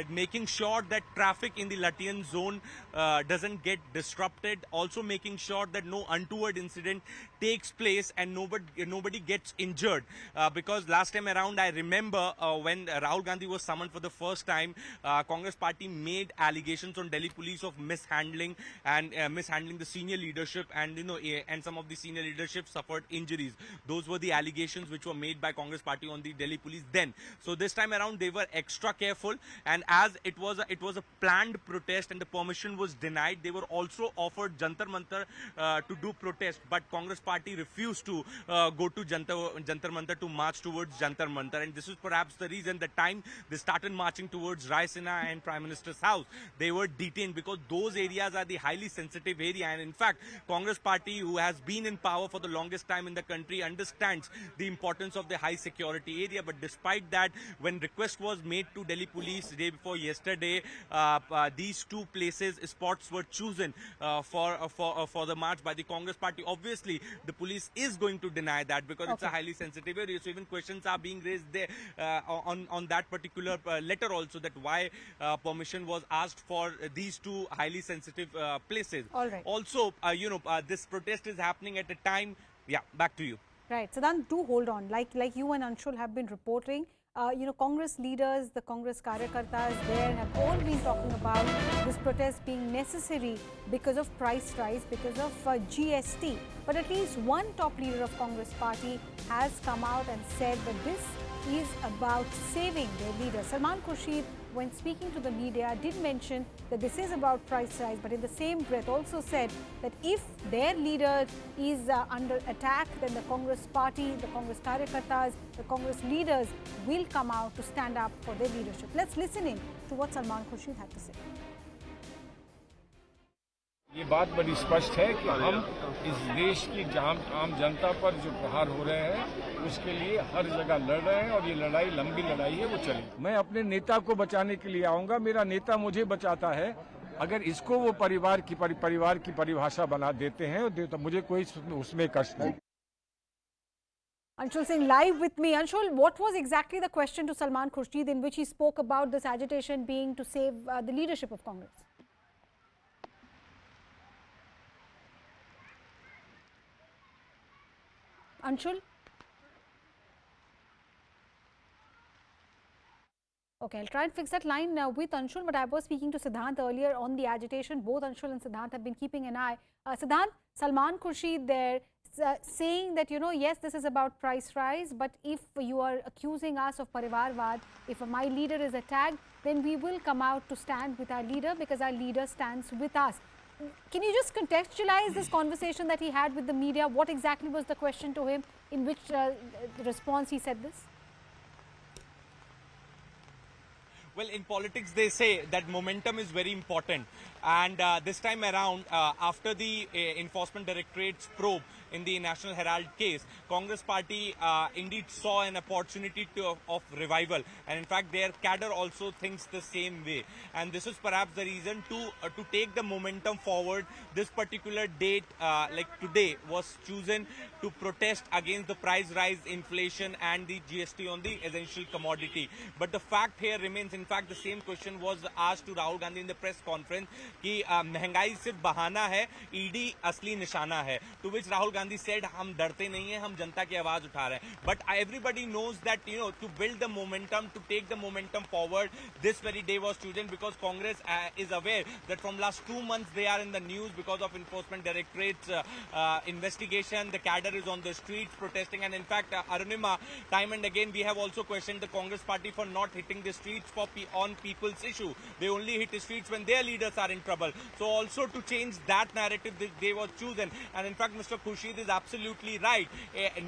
making sure that traffic in the Latian zone doesn't get disrupted, also making sure that no untoward incident takes place and nobody gets injured, because last time around, I remember when Rahul Gandhi was summoned for the first time, Congress party made allegations on Delhi Police of mishandling the senior leadership, and and some of the senior leadership suffered injuries. Those were the allegations which were made by Congress party on the Delhi Police then. So this time around, they were extra careful, and as it was a planned protest and the permission was denied, they were also offered Jantar Mantar to do protest, but Congress party refused to go to Jantar Mantar to march towards Jantar Mantar, and this is perhaps the reason the time they started marching towards Raisina and Prime Minister's house, they were detained, because those areas are the highly sensitive area, and in fact, Congress party, who has been in power for the longest time in the country, understands the importance of the high security area. But despite that, when request was made to Delhi Police day before yesterday, these two spots were chosen for the march by the Congress party. Obviously, the police is going to deny that, because it's a highly sensitive area. So even questions are being raised there on that particular letter also, that why permission was asked for these two highly sensitive places. All right. Also, this protest is happening at a time. Yeah, back to you. Right. Siddhant, do hold on. Like you and Anshul have been reporting, Congress leaders, the Congress Karyakartas there have all been talking about this protest being necessary because of price rise, because of GST. But at least one top leader of Congress party has come out and said that this is about saving their leader. Salman Khurshid, when speaking to the media, did mention that this is about price rise, but in the same breath also said that if their leader is under attack, then the Congress party, the Congress Karyakartas, the Congress leaders will come out to stand up for their leadership. Let's listen in to what Salman Khurshid had to say. ये बात बड़ी स्पष्ट है कि हम इस देश की आम जनता पर जो प्रहार हो रहे हैं उसके लिए हर जगह लड़ रहे हैं, और ये लड़ाई लंबी लड़ाई है, वो चलेगी। मैं अपने नेता को बचाने के लिए आऊंगा, मेरा नेता मुझे बचाता है। अगर इसको वो परिवार की परिभाषा बना देते हैं तो मुझे कोई उसमें कष्ट नहीं। Anshul Singh live with me. Anshul, what was exactly the question to Salman Khurshid in which he spoke about this agitation being to save the leadership of Congress? Anshul? Okay, I'll try and fix that line with Anshul, but I was speaking to Siddhant earlier on the agitation. Both Anshul and Siddhant have been keeping an eye. Siddhant, Salman Khurshid there saying that, yes, this is about price rise, but if you are accusing us of Parivarvad, if my leader is attacked, then we will come out to stand with our leader because our leader stands with us. Can you just contextualize this conversation that he had with the media? What exactly was the question to him? In which response he said this? Well, in politics, they say that momentum is very important. And this time around, after the Enforcement Directorate's probe in the National Herald case, Congress party indeed saw an opportunity of revival, and in fact their cadre also thinks the same way, and this is perhaps the reason to take the momentum forward. This particular date, like today, was chosen to protest against the price rise, inflation and the GST on the essential commodity. But the fact here remains, in fact the same question was asked to Rahul Gandhi in the press conference कि महंगाई सिर्फ बहाना है, ED असली निशाना है, to which Rahul Gandhi said हम डरते नहीं हैं, हम जनता की आवाज उठा रहे हैं. But everybody knows that, you know, to build the momentum, to take the momentum forward, this very day was chosen because Congress is aware that from last 2 months they are in the news because of Enforcement Directorate's investigation. The cadre is on the streets protesting, and in fact Arunima, time and again we have also questioned the Congress party for not hitting the streets on people's issue. They only hit the streets when their leaders are in trouble. So also to change that narrative, they were chosen. And in fact Mr. Khurshid is absolutely right.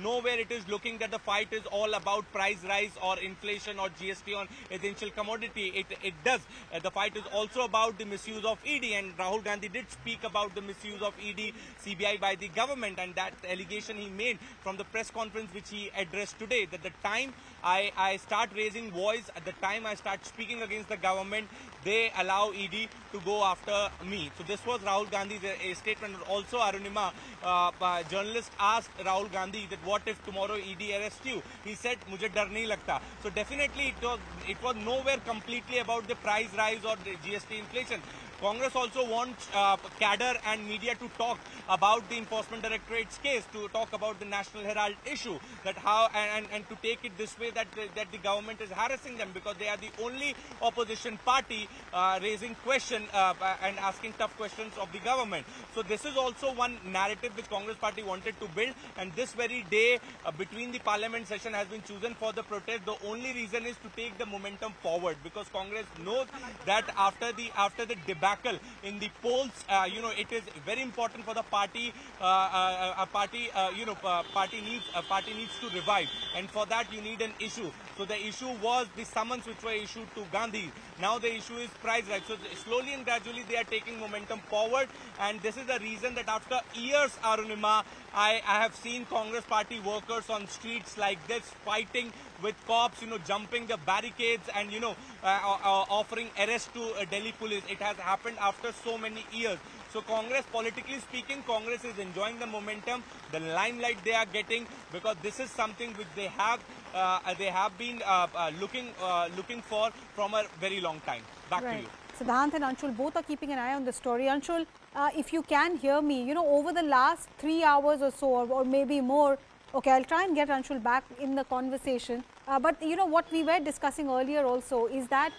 Nowhere it is looking that the fight is all about price rise or inflation or GST on essential commodity. It does. The fight is also about the misuse of ED, and Rahul Gandhi did speak about the misuse of ED, CBI by the government, and that allegation he made from the press conference which he addressed today, that the time I start raising voice, at the time I start speaking against the government, they allow ED to go after me. So this was Rahul Gandhi's statement. Also Arunima, journalist asked Rahul Gandhi that what if tomorrow ED arrests you? He said, "Mujhe dar nahi lagta." So definitely it was nowhere completely about the price rise or the GST inflation. Congress also wants cadre and media to talk about the Enforcement Directorate's case, to talk about the National Herald issue, that how and to take it this way that the government is harassing them because they are the only opposition party raising question and asking tough questions of the government. So this is also one narrative which Congress party wanted to build, and this very day between the parliament session has been chosen for the protest. The only reason is to take the momentum forward, because Congress knows that after the debacle in the polls, it is very important for the party. Party needs to revive, and for that you need an issue. So the issue was the summons which were issued to Gandhi. Now the issue is price rise. So slowly and gradually they are taking momentum forward, and this is the reason that after years, Arunima, I have seen Congress party workers on streets like this fighting with cops, jumping the barricades and, offering arrest to Delhi police. It has happened after so many years. So Congress, politically speaking, Congress is enjoying the momentum, the limelight they are getting, because this is something which they have been looking for from a very long time. Back to you. Siddhant and Anshul both are keeping an eye on the story. Anshul, if you can hear me, over the last 3 hours or so, or maybe more, okay, I'll try and get Anshul back in the conversation. But, what we were discussing earlier also is that,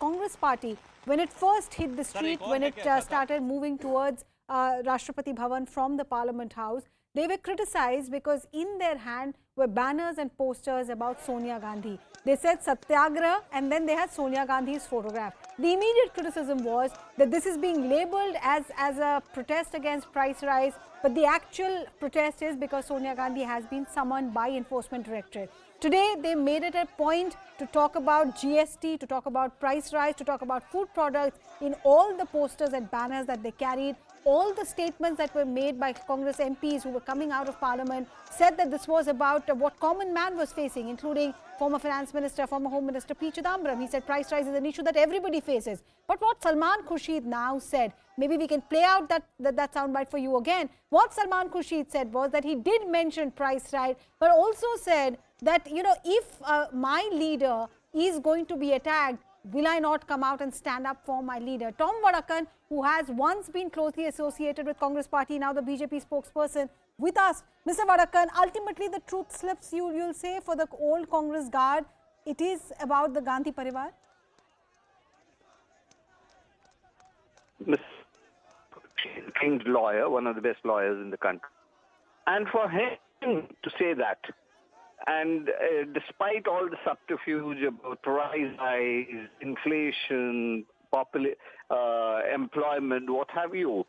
Congress party, when it first hit the street, when it started moving towards Rashtrapati Bhavan from the Parliament House, they were criticized because in their hand were banners and posters about Sonia Gandhi. They said Satyagraha, and then they had Sonia Gandhi's photograph. The immediate criticism was that this is being labelled as a protest against price rise, but the actual protest is because Sonia Gandhi has been summoned by Enforcement Directorate. Today, they made it a point to talk about GST, to talk about price rise, to talk about food products in all the posters and banners that they carried. All the statements that were made by Congress MPs who were coming out of Parliament said that this was about what common man was facing, including former Finance Minister, former Home Minister P. Chidambaram. He said price rise is an issue that everybody faces. But what Salman Khurshid now said, maybe we can play out that soundbite for you again. What Salman Khurshid said was that he did mention price rise, but also said that, if my leader is going to be attacked, will I not come out and stand up for my leader? Tom Vadakan, who has once been closely associated with Congress party, now the BJP spokesperson, with us. Mr. Vadakan, ultimately the truth slips, you'll say, for the old Congress guard. It is about the Gandhi Parivar? Mr. King's lawyer, one of the best lawyers in the country. And for him to say that, and despite all the subterfuge about price rise, inflation, employment, what have you,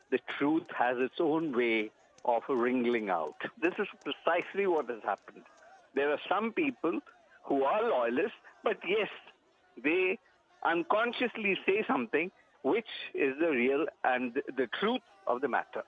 the truth has its own way of wringing out. This is precisely what has happened. There are some people who are loyalists, but yes, they unconsciously say something which is the real and the truth of the matter.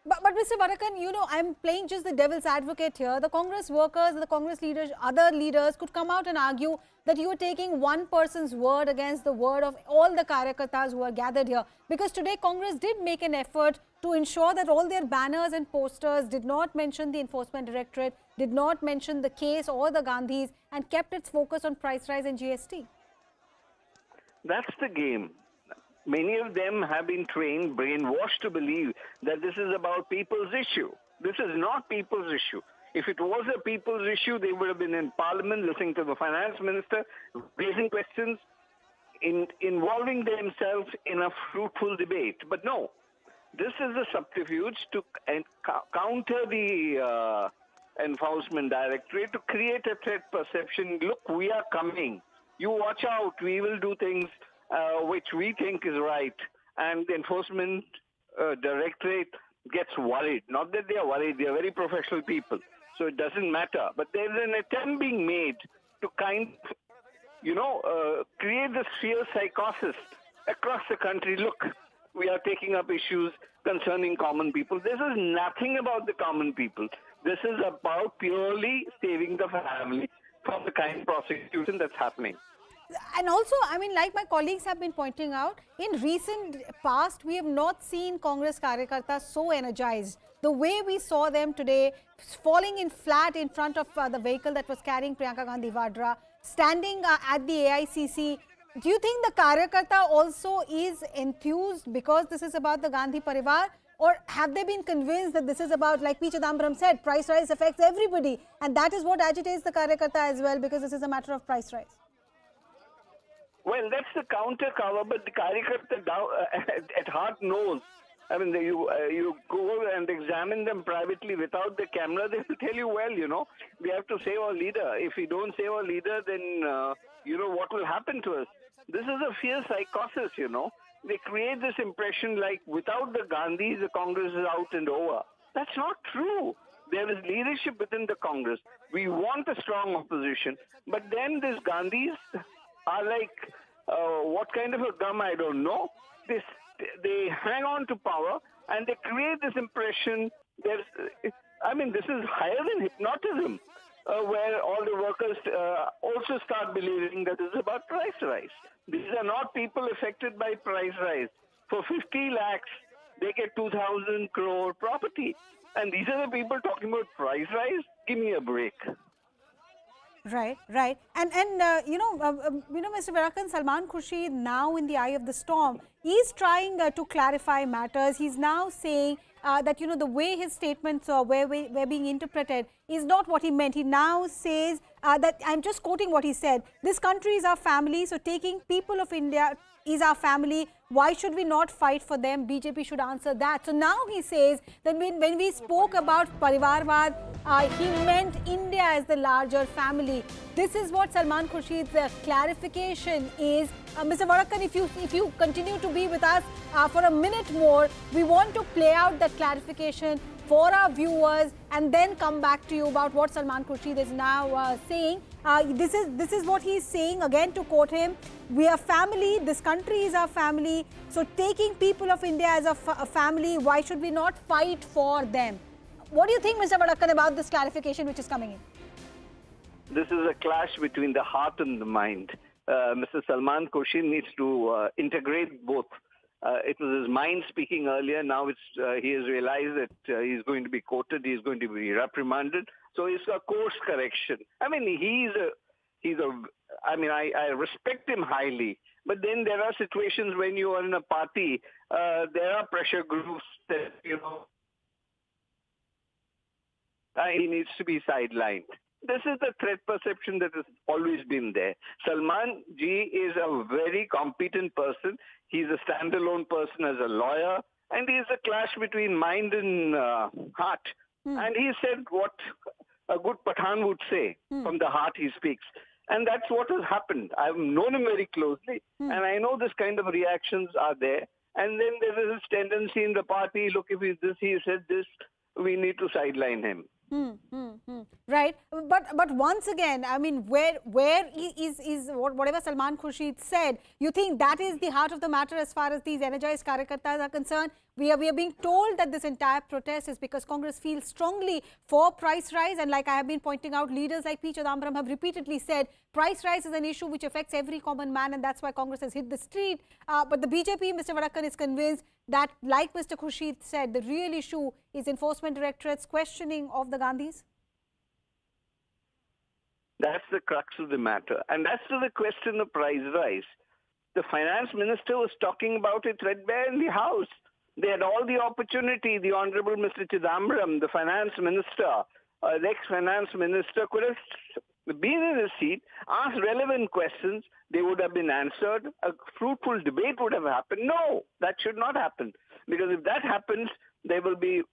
But Mr. Varakan, you know, I'm playing just the devil's advocate here. The Congress workers, the Congress leaders, other leaders could come out and argue that you are taking one person's word against the word of all the Karyakartas who are gathered here. Because today Congress did make an effort to ensure that all their banners and posters did not mention the Enforcement Directorate, did not mention the case or the Gandhis, and kept its focus on price rise and GST. That's the game. Many of them have been trained, brainwashed to believe that this is about people's issue. This is not people's issue. If it was a people's issue, they would have been in Parliament listening to the Finance Minister, raising questions, involving themselves in a fruitful debate. But no, this is a subterfuge to counter the Enforcement Directorate, to create a threat perception. Look, we are coming. You watch out. We will do things which we think is right, and the Enforcement Directorate gets worried. Not that they are worried, they are very professional people, so it doesn't matter. But there's an attempt being made to create this fear psychosis across the country. Look, we are taking up issues concerning common people. This is nothing about the common people. This is about purely saving the family from the kind of prosecution that's happening. And also, I mean, like my colleagues have been pointing out, in recent past, we have not seen Congress Karyakartas so energized. The way we saw them today, falling in flat in front of the vehicle that was carrying Priyanka Gandhi Vadra, standing at the AICC. Do you think the Karyakarta also is enthused because this is about the Gandhi Parivar? Or have they been convinced that this is about, like P. Chidambaram said, price rise affects everybody? And that is what agitates the Karyakarta as well, because this is a matter of price rise. Well, that's the counter cover, but the Karyakarta at heart knows. I mean, you go and examine them privately without the camera, they will tell you, well, you know, we have to save our leader. If we don't save our leader, then, you know, what will happen to us? This is a fear psychosis, you know. They create this impression like without the Gandhis, the Congress is out and over. That's not true. There is leadership within the Congress. We want a strong opposition. But then these Gandhis are like, what kind of a gum, I don't know. They hang on to power and they create this impression. I mean, this is higher than hypnotism, where all the workers also start believing that this is about price rise. These are not people affected by price rise. For 50 lakhs, they get 2,000 crore property. And these are the people talking about price rise? Give me a break. Right, right. And Mr. Varakan, Salman Khurshid, now in the eye of the storm, he's trying to clarify matters. He's now saying that, you know, the way his statements were being interpreted is not what he meant. He now says that, I'm just quoting what he said, this country is our family, so taking people of India is our family. Why should we not fight for them? BJP should answer that. So now he says that when we spoke about Parivarvad, he meant India as the larger family. This is what Salman Khurshid's clarification is. Mr. Varakan, if you continue to be with us for a minute more, we want to play out that clarification for our viewers and then come back to you about what Salman Khurshid is now saying. This is what he's saying, again to quote him, we are family, this country is our family, so taking people of India as a family, why should we not fight for them? What do you think, Mr. Varakan, about this clarification which is coming in? This is a clash between the heart and the mind. Mr. Salman Khurshid needs to integrate both. It was his mind speaking earlier. Now he has realized that he's going to be quoted, he's going to be reprimanded. So it's a course correction. I mean, I respect him highly. But then there are situations when you are in a party, there are pressure groups that, you know, he needs to be sidelined. This is the threat perception that has always been there. Salman ji is a very competent person. He's a standalone person as a lawyer. And he's a clash between mind and heart. And he said what a good Pathan would say. From the heart he speaks. And that's what has happened. I've known him very closely. And I know this kind of reactions are there. And then there is this tendency in the party, look, if he said this, we need to sideline him. Right, but once again, I mean, where is whatever Salman Khurshid said, you think that is the heart of the matter as far as these energized Karyakartas are concerned? We are being told that this entire protest is because Congress feels strongly for price rise, and like I have been pointing out, leaders like P. Chidambaram have repeatedly said price rise is an issue which affects every common man, and that's why Congress has hit the street. But the BJP, Mr. Vadakkan, is convinced that, like Mr. Khurshid said, the real issue is Enforcement Directorate's questioning of the Gandhis. That's the crux of the matter. And that's to the question of price rise. The finance minister was talking about it threadbare in the House. They had all the opportunity. The Honorable Mr. Chidambaram, the finance minister, the ex-finance minister, could have been in his seat, asked relevant questions. They would have been answered. A fruitful debate would have happened. No, that should not happen. Because if that happens, there would be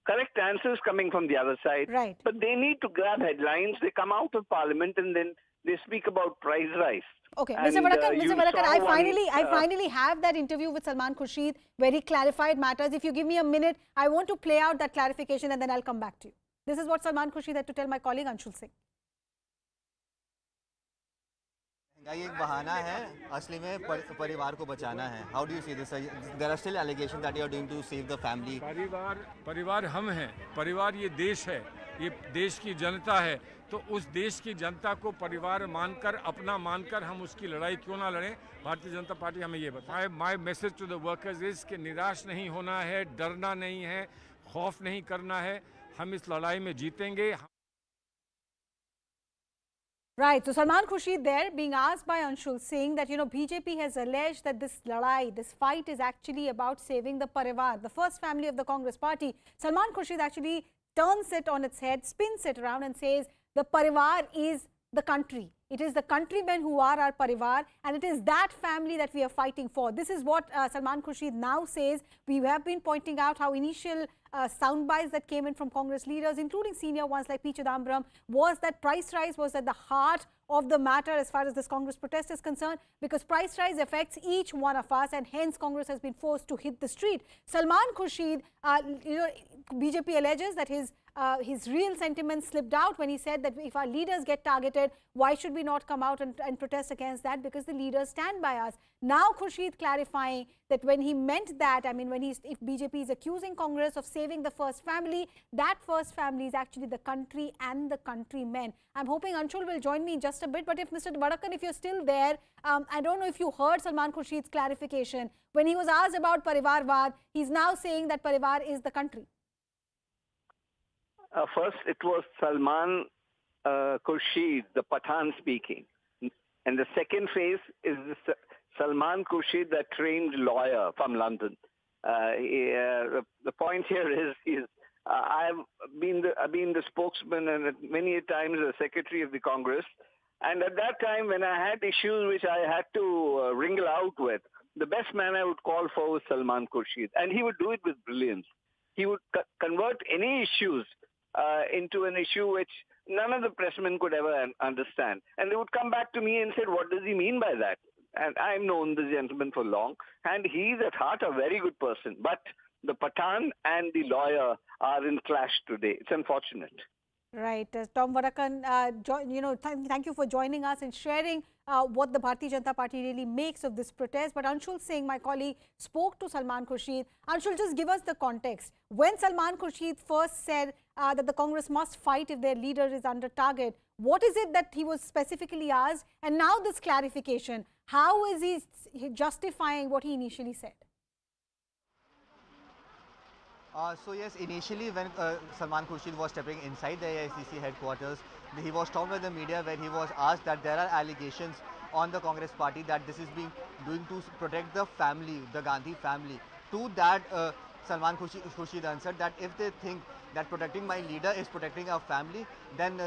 correct answers coming from the other side. Right. But they need to grab headlines. They come out of parliament and then they speak about price rise. Okay, And, Mr. Vadakkan, I finally have that interview with Salman Khurshid, very clarified matters. If you give me a minute, I want to play out that clarification and then I'll come back to you. This is what Salman Khurshid had to tell my colleague Anshul Singh. महंगाई एक बहाना है, असली में परिवार को बचाना है. How do you see this? There are still allegations that you are doing to save the family. परिवार हम हैं, परिवार ये देश है, ये देश की जनता है, तो उस देश की जनता को परिवार मानकर, अपना मानकर हम उसकी लड़ाई क्यों ना लड़ें. भारतीय जनता पार्टी हमें ये बताए. My message to the workers is कि निराश नहीं होना है, डरना नहीं है, खौफ नहीं करना है. हम इस लड़ाई में जीतेंगे. Right. So Salman Khurshid there being asked by Anshul Singh that, BJP has alleged that this ladai, this fight is actually about saving the parivar, the first family of the Congress party. Salman Khurshid actually turns it on its head, spins it around and says the parivar is the country. It is the countrymen who are our parivar, and it is that family that we are fighting for. This is what Salman Khurshid now says. We have been pointing out how initial sound bites that came in from Congress leaders, including senior ones like P. Chidambaram, was that price rise was at the heart of the matter as far as this Congress protest is concerned, because price rise affects each one of us, and hence Congress has been forced to hit the street. Salman Khurshid, BJP alleges that his real sentiments slipped out when he said that if our leaders get targeted, why should we not come out and protest against that, because the leaders stand by us. Now Khurshid clarifying that when he meant that, if BJP is accusing Congress of saving the first family, that first family is actually the country and the countrymen. I'm hoping Anshul will join me in just a bit, but if Mr. Vadakkan, if you're still there, I don't know if you heard Salman Khurshid's clarification. When he was asked about Parivarvad, he's now saying that Parivar is the country. First, it was Salman Khurshid, the Pathan speaking. And the second phase is Salman Khurshid, the trained lawyer from London. The point here is I've been the spokesman and many times the secretary of the Congress. And at that time, when I had issues which I had to wrangle out with, the best man I would call for was Salman Khurshid. And he would do it with brilliance. He would convert any issues into an issue which none of the pressmen could ever understand. And they would come back to me and said, what does he mean by that? And I've known the gentleman for long, and he's at heart a very good person. But the Pathan and the lawyer are in clash today. It's unfortunate. Right. Tom Vadakkan, thank you for joining us and sharing what the Bharatiya Janata Party really makes of this protest. But Anshul Singh, my colleague, spoke to Salman Khurshid. Anshul, just give us the context. When Salman Khurshid first said that the Congress must fight if their leader is under target, what is it that he was specifically asked? And now this clarification, how is he justifying what he initially said? So yes, initially when Salman Khurshid was stepping inside the AICC headquarters, he was talked by the media where he was asked that there are allegations on the Congress party that this is being doing to protect the family, the Gandhi family. To that, Salman Khurshid answered that if they think that protecting my leader is protecting our family, then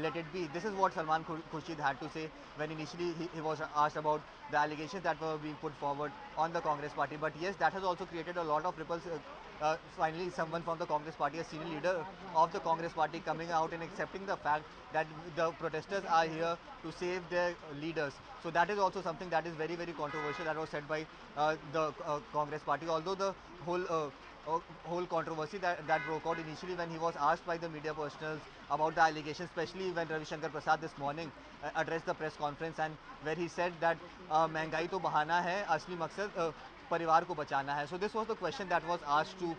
let it be. This is what Salman Khurshid had to say when initially he was asked about the allegations that were being put forward on the Congress party. But yes, that has also created a lot of ripples. Finally, someone from the Congress party, a senior leader of the Congress party, coming out and accepting the fact that the protesters are here to save their leaders. So that is also something that is very, very controversial, that was said by the Congress party. Although the whole controversy that broke out initially when he was asked by the media personals about the allegations, especially when Ravi Shankar Prasad this morning addressed the press conference, and where he said that महंगाई तो बहाना है, असली मकसद परिवार को बचाना है. So this was the question that was asked to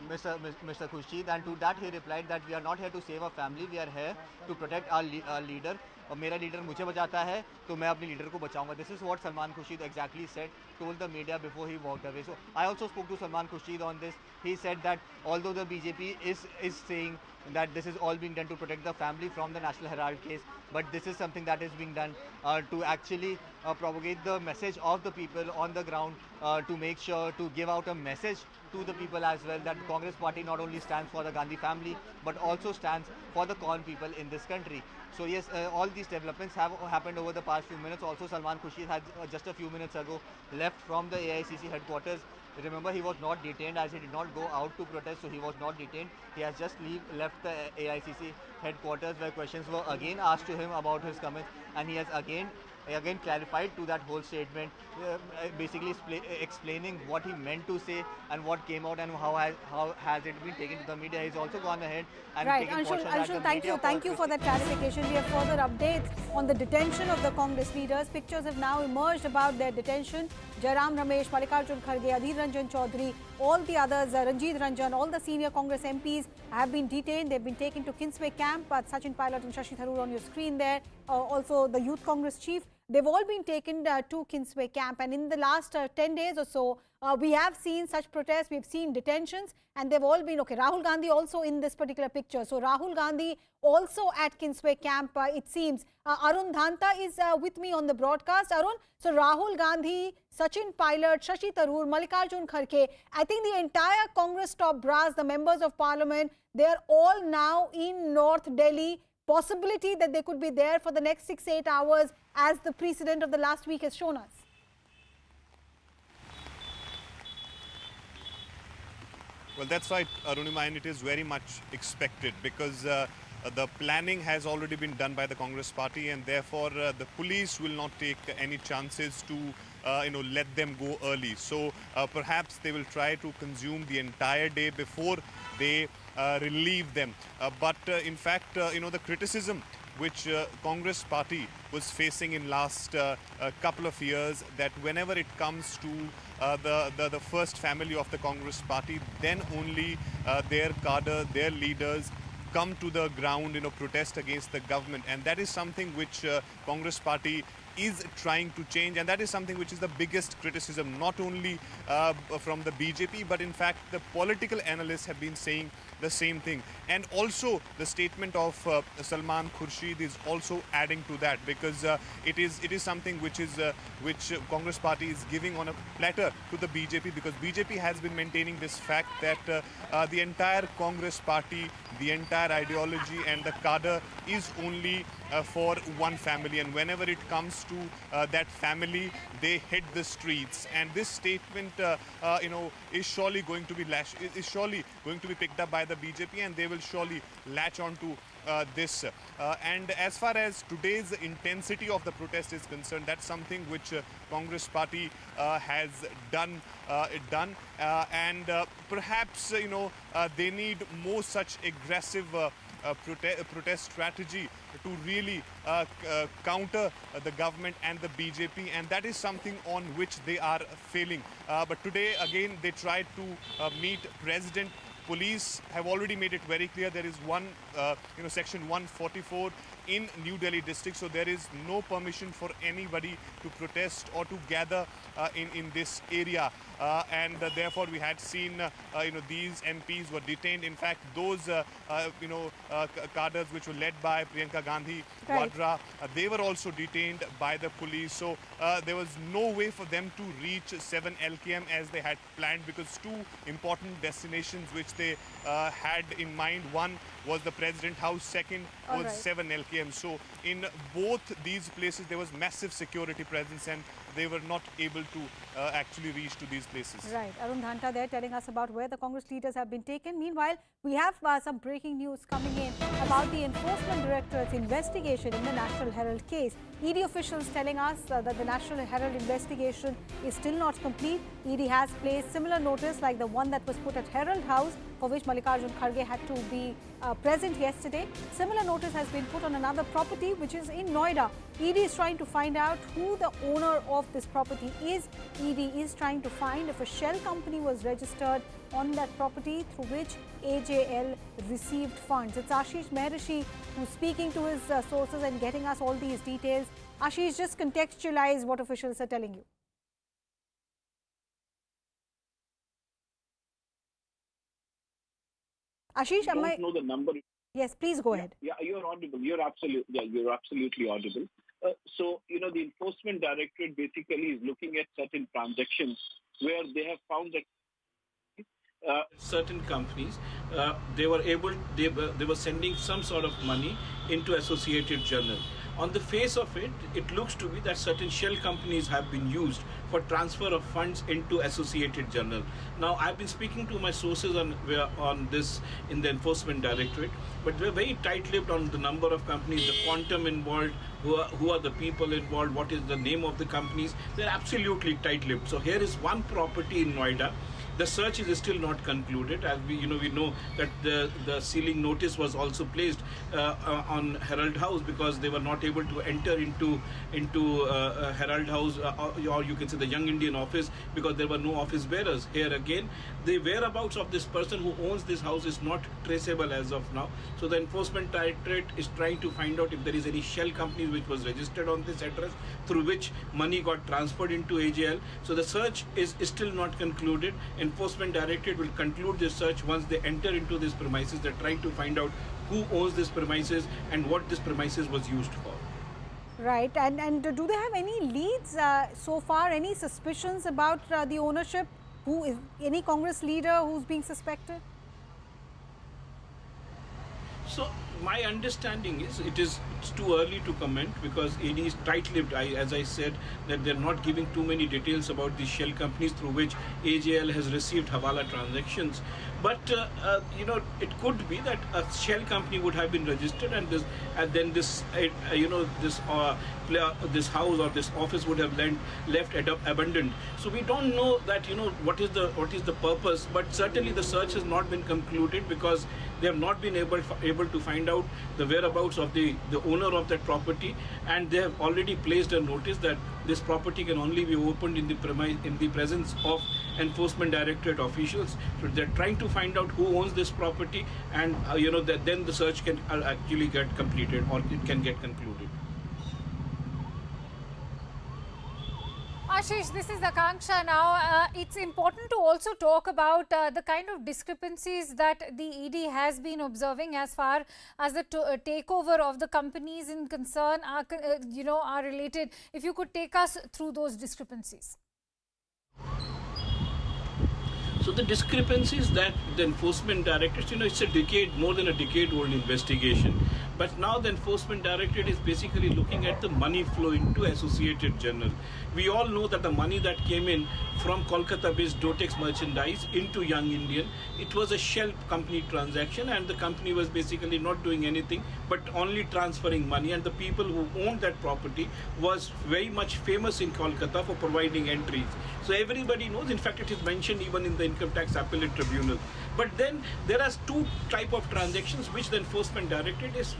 Mr. Khurshid, and to that he replied that we are not here to save our family, we are here to protect our leader. और मेरा leader मुझे बचाता है तो मैं अपने leader को बचाऊंगा. This is what Salman Khurshid exactly said, told the media before he walked away. So I also spoke to Salman Khurshid on this. He said that although the BJP is saying that this is all being done to protect the family from the National Herald case, but this is something that is being done to actually propagate the message of the people on the ground, to make sure to give out a message to the people as well, that the Congress party not only stands for the Gandhi family but also stands for the common people in this country. So yes, all these developments have happened over the past few minutes. Also, Salman Khurshid had just a few minutes ago left from the AICC headquarters. Remember, he was not detained as he did not go out to protest, so he was not detained. He has just left the AICC headquarters, where questions were again asked to him about his comments, and he has again clarified to that whole statement, basically explaining what he meant to say and what came out and how has it been taken to the media. He's also gone ahead and taken portions at the media. Thank you for that clarification. We have further updates on the detention of the Congress leaders. Pictures have now emerged about their detention. Jairam Ramesh, Mallikarjun Kharge, Adhir Ranjan Chaudhary, all the others, Ranjit Ranjan, all the senior Congress MPs have been detained. They've been taken to Kingsway camp. Sachin Pilot and Shashi Tharoor on your screen there. Also the Youth Congress chief. They've all been taken to Kingsway camp, and in the last 10 days or so, we have seen such protests, we've seen detentions, and they've all been, okay, Rahul Gandhi also in this particular picture. So Rahul Gandhi also at Kingsway camp, it seems. Arun Dhanta is with me on the broadcast. Arun, so Rahul Gandhi, Sachin Pilot, Shashi Tharoor, Mallikarjun Kharge, I think the entire Congress top brass, the members of parliament, they are all now in North Delhi. Possibility that they could be there for the next 6-8 hours, as the precedent of the last week has shown us. Well, that's right, Arunima, and it is very much expected, because the planning has already been done by the Congress party, and therefore the police will not take any chances to let them go early. So perhaps they will try to consume the entire day before they relieve them. But in fact, the criticism which Congress party was facing in last couple of years, that whenever it comes to the first family of the Congress party, then only their cadre, their leaders come to the ground, protest against the government. And that is something which Congress party is trying to change, and that is something which is the biggest criticism, not only from the BJP, but in fact the political analysts have been saying the same thing. And also the statement of Salman Khurshid is also adding to that, because it is something which Congress party is giving on a platter to the BJP, because BJP has been maintaining this fact that the entire Congress party, the entire ideology and the cadre is only for one family, and whenever it comes to that family, they hit the streets. And this statement is surely going to be picked up by the BJP, and they will surely latch on to this. And as far as today's intensity of the protest is concerned, that's something which Congress party has done, and perhaps they need more such aggressive protest strategy to really counter the government and the BJP, and that is something on which they are failing. But today again they tried to meet President. Police have already made it very clear there is section 144 in New Delhi district, so there is no permission for anybody to protest or to gather in this area, and therefore we had seen these MPs were detained. In fact, those cadres which were led by Priyanka Gandhi Vadra, they were also detained by the police. So there was no way for them to reach 7 LKM as they had planned, because two important destinations which they had in mind, one was the President House, second was 7 LKM. So in both these places there was massive security presence, and they were not able to actually reach to these places. Right. Arun Dhanta there telling us about where the Congress leaders have been taken. Meanwhile, we have some breaking news coming in about the Enforcement Directorate's investigation in the National Herald case. ED officials telling us that the National Herald investigation is still not complete. ED has placed similar notice like the one that was put at Herald House, for which Mallikarjun Kharge had to be present yesterday. Similar notice has been put on another property property which is in Noida. ED is trying to find out who the owner of this property is. ED is trying to find if a shell company was registered on that property through which AJL received funds. It's Ashish Maharishi who's speaking to his sources and getting us all these details. Ashish, just contextualize what officials are telling you. Ashish, I don't know the number. Yes, please go ahead. Yeah, you're audible. You're absolutely audible. So, the Enforcement Directorate basically is looking at certain transactions where they have found that certain companies, they were sending some sort of money into Associated Journal. On the face of it, it looks to be that certain shell companies have been used for transfer of funds into Associated Journal. Now, I've been speaking to my sources on this in the Enforcement Directorate, but we're very tight-lipped on the number of companies, the quantum involved, who are the people involved, what is the name of the companies. They're absolutely tight-lipped. So here is one property in Noida. The search is still not concluded, as we know that the sealing notice was also placed on Herald House because they were not able to enter into Herald House or you can say the Young Indian office because there were no office bearers. Here again, the whereabouts of this person who owns this house is not traceable as of now. So the Enforcement Directorate is trying to find out if there is any shell company which was registered on this address through which money got transferred into AJL. So the search is still not concluded. Enforcement Directorate will conclude this search once they enter into these premises. They're trying to find out who owns this premises and what this premises was used for. Right, and do they have any leads so far, any suspicions about the ownership? Who is any Congress leader who's being suspected? So my understanding is it's too early to comment because AD is tight-lipped. As I said, that they're not giving too many details about the shell companies through which AJL has received Hawala transactions. But it could be that a shell company would have been registered, and this house or this office would have left abandoned. So we don't know that what is the purpose. But certainly the search has not been concluded because they have not been able to find out the whereabouts of the owner of that property, and they have already placed a notice that this property can only be opened in the presence of Enforcement Directorate officials. So they're trying to find out who owns this property, and then the search can actually get completed or it can get concluded. Ashish, this is Akanksha now. It's important to also talk about the kind of discrepancies that the ED has been observing as far as the takeover of the companies in concern are related. If you could take us through those discrepancies. So the discrepancies that the Enforcement Directorate, it's more than a decade old investigation. But now the Enforcement Directorate is basically looking at the money flow into Associated Journal. We all know that the money that came in from Kolkata-based Dotex merchandise into Young Indian, it was a shell company transaction, and the company was basically not doing anything but only transferring money, and the people who owned that property was very much famous in Kolkata for providing entries. So everybody knows, in fact it is mentioned even in the Income Tax Appellate Tribunal. But then there are two types of transactions which the Enforcement Directorate is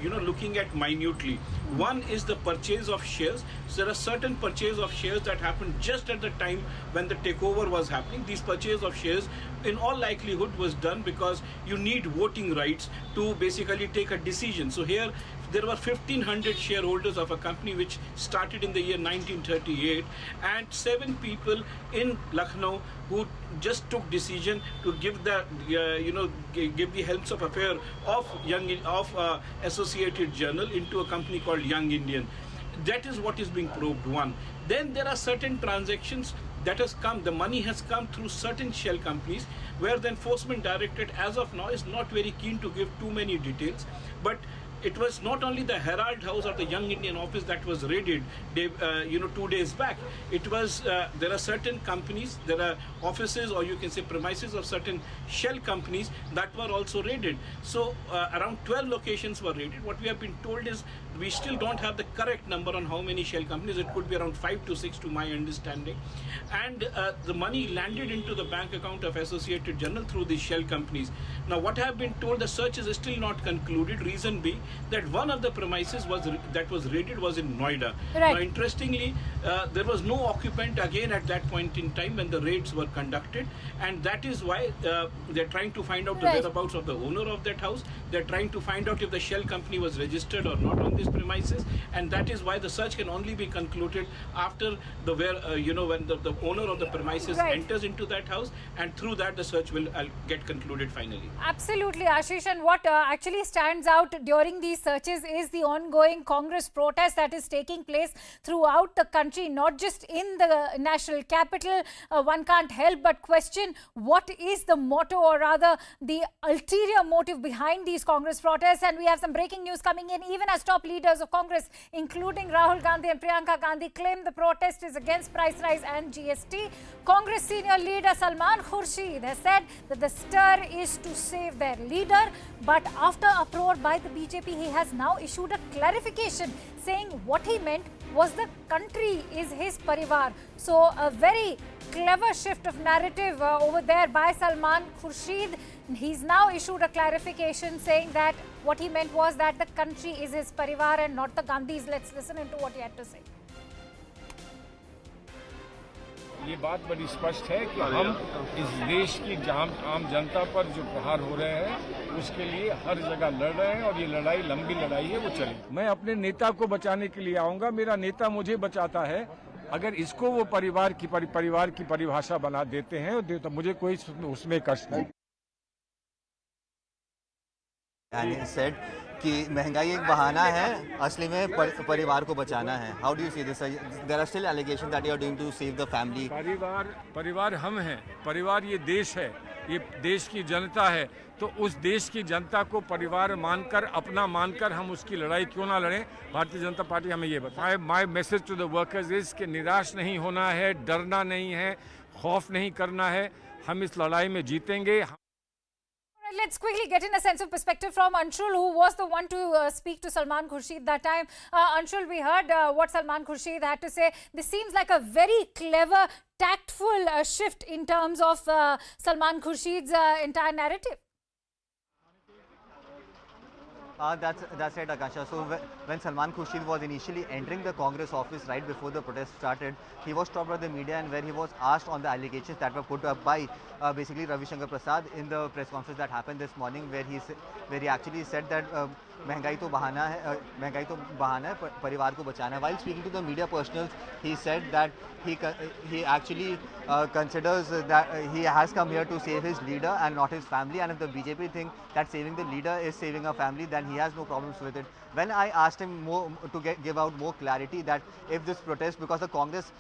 looking at minutely. One is the purchase of shares. So there are certain purchase of shares that happened just at the time when the takeover was happening. These purchase of shares in all likelihood was done because you need voting rights to basically take a decision. So here there were 1,500 shareholders of a company which started in the year 1938, and 7 people in Lucknow who just took decision to give the give the helms of affair of Associated Journal into a company called Young Indian. That is what is being probed. One. Then there are certain transactions that has come, the money has come through certain shell companies where the Enforcement Directorate as of now is not very keen to give too many details, but it was not only the Herald House or the Young Indian office that was raided 2 days back. It was there are certain companies, there are offices or you can say premises of certain shell companies that were also raided. So around 12 locations were raided. What we have been told is we still don't have the correct number on how many shell companies. It could be around 5 to 6 to my understanding. And the money landed into the bank account of Associated General through these shell companies. Now, what I have been told, the search is still not concluded. Reason being that one of the premises that was raided was in Noida. Right. Now, interestingly, there was no occupant again at that point in time when the raids were conducted, and that is why they're trying to find out the whereabouts of the owner of that house. They're trying to find out if the shell company was registered or not on these premises, and that is why the search can only be concluded after the when the owner of the premises enters into that house, and through that the search will get concluded finally. Absolutely, Ashish. And what actually stands out during these searches is the ongoing Congress protest that is taking place throughout the country, not just in the national capital. One can't help but question what is the motto, or rather the ulterior motive behind these Congress protests. And we have some breaking news coming in, even as top leaders of Congress, including Rahul Gandhi and Priyanka Gandhi, claim the protest is against price rise and GST. Congress senior leader Salman Khurshid has said that the stir is to save their leader, but after uproar by the BJP, he has now issued a clarification saying what he meant was the country is his parivar. So a very clever shift of narrative over there by Salman Khurshid. He's now issued a clarification saying that what he meant was that the country is his parivar and not the Gandhis. Let's listen into what he had to say. ये बात बड़ी स्पष्ट है कि हम इस देश की आम जनता पर जो प्रहार हो रहे हैं उसके लिए हर जगह लड़ रहे हैं, और ये लड़ाई लंबी लड़ाई है, वो चलेगी। मैं अपने नेता को बचाने के लिए आऊंगा, मेरा नेता मुझे बचाता है। अगर इसको वो परिवार की परिभाषा बना देते हैं तो मुझे कोई उसमें कष्ट नहीं। And he said कि महंगाई एक बहाना है, असली में परिवार को बचाना है. How do you see this? There are still allegations that you are doing to save the family. परिवार हम हैं, परिवार ये देश है, ये देश की जनता है, तो उस देश की जनता को परिवार मानकर, अपना मानकर हम उसकी लड़ाई क्यों ना लड़ें? भारतीय जनता पार्टी हमें ये बताए. My message to the workers is कि निराश नहीं होना है, डरना नहीं है, खौफ नहीं करना है, हम इस लड़ाई में जीतेंगे. Let's quickly get in a sense of perspective from Anshul, who was the one to speak to Salman Khurshid that time. Anshul, we heard what Salman Khurshid had to say. This seems like a very clever, tactful shift in terms of Salman Khurshid's entire narrative. That's right, Akansha. So when Salman Khurshid was initially entering the Congress office right before the protest started, he was stopped by the media, and where he was asked on the allegations that were put up by basically Ravi Shankar Prasad in the press conference that happened this morning, where he actually said that महंगाई तो बहाना है, परिवार को बचाना है. While speaking to the media personals, he said that he actually considers that he has come here to save his leader and not his family, and if the BJP think that saving the leader is saving a family, then he has no problems with it. When I asked him to give out more clarity that if this protest, because the Congress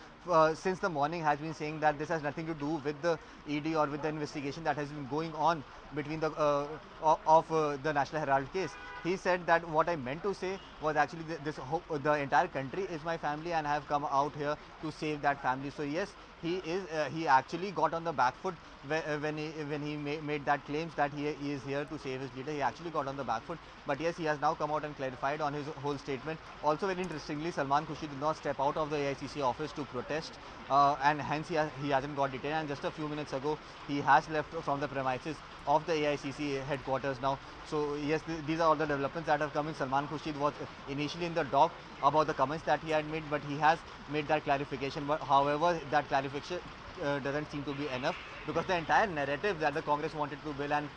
since the morning has been saying that this has nothing to do with the ED or with the investigation that has been going on between the the National Herald case, he said that what I meant to say was actually the entire country is my family, and I have come out here to save that family. So yes, he actually got on the back foot when he made that claims that he is here to save his leader. He actually got on the back foot, but yes, he has now come out and clarified on his whole statement. Also, very interestingly, Salman Khurshid did not step out of the AICC office to protest, and hence he hasn't got detained. And just a few minutes ago, he has left from the premises of the AICC headquarters now. So yes, these are all the developments that have come in. Salman Khurshid was initially in the dock about the comments that he had made, but he has made that clarification. But however, that clarification doesn't seem to be enough, because the entire narrative that the Congress wanted to build, and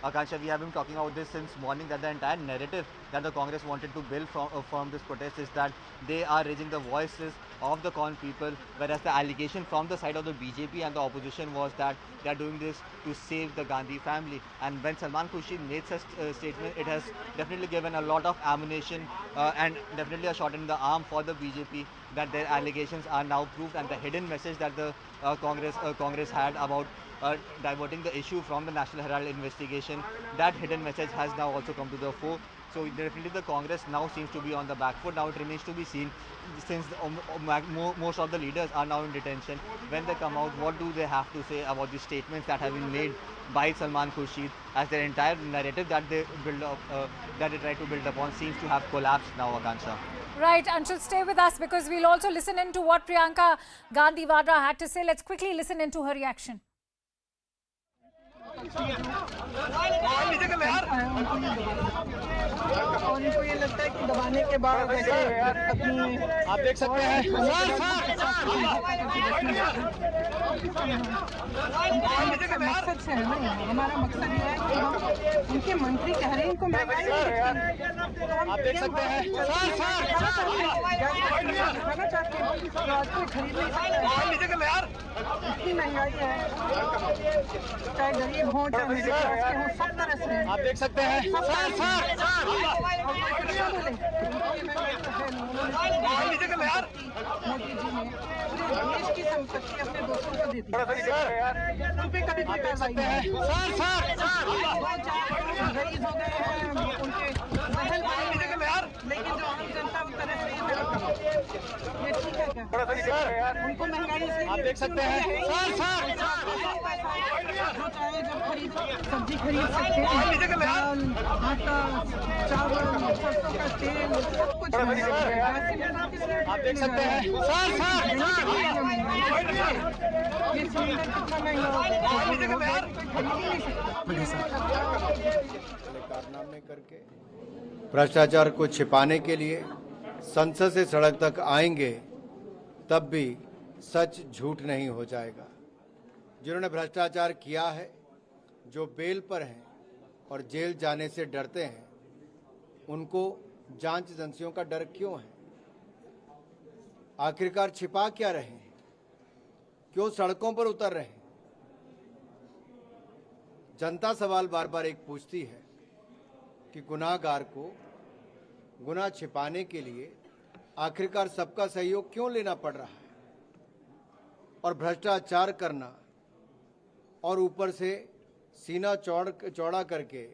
Akansha, we have been talking about this since morning, that the entire narrative that the Congress wanted to build from this protest is that they are raising the voices of the common people, whereas the allegation from the side of the BJP and the opposition was that they are doing this to save the Gandhi family. And when Salman Khurshid made such a statement, it has definitely given a lot of ammunition and definitely a shot in the arm for the BJP that their allegations are now proved, and the hidden message that the Congress had about diverting the issue from the National Herald investigation, that hidden message has now also come to the fore. So definitely the Congress now seems to be on the back foot. Now it remains to be seen, since most of the leaders are now in detention. When they come out, what do they have to say about the statements that have been made by Salman Khurshid, as their entire narrative that they try to build upon seems to have collapsed now, Akansha. Right, Anshul, stay with us because we'll also listen into what Priyanka Gandhi Vadra had to say. Let's quickly listen into her reaction. और इनको ये लगता है कि दबाने के बाद जैसे अपनी आप देख सकते हैं मकसद से है ना, हमारा मकसद ये है कि हम उनके मंत्री कह रहे हैं इनको महंगाई आप देख सकते हैं खरीद नहीं सकते, इतनी महंगाई है, चाहे गरीब हो चाहे मिडिल क्लास के हो, सब तरह से आप देख सकते हैं मोदी जी ने देश की संपत्ति अपने दोस्तों को दे दी, उन पे कभी कोई कार्रवाई नहीं, रईस हो गए हैं उनके महल बने, लेकिन जो आम जनता उस तरह से ये ठीक है क्या? उनको महंगाई इसलिए आप देख सकते हैं जो चाहे जब खरीद सब्जी खरीद सकते हैं, दाल, आटा, चावल, सरसों का तेल, सब कुछ आप देख सकते हैं ये सिलेंडर कितना महंगा कारनामे करके भ्रष्टाचार को छिपाने के लिए संसद से सड़क तक आएंगे, तब भी सच झूठ नहीं हो जाएगा। जिन्होंने भ्रष्टाचार किया है, जो बेल पर हैं और जेल जाने से डरते हैं, उनको जांच एजेंसियों का डर क्यों है? आखिरकार छिपा क्या रहे हैं? क्यों सड़कों पर उतर रहे हैं? जनता सवाल बार बार एक पूछती है कि गुनाहगार को गुनाह छिपाने के लिए आखिरकार सबका सहयोग क्यों लेना पड़ रहा है? और भ्रष्टाचार करना और ऊपर से सीना चौड़ा करके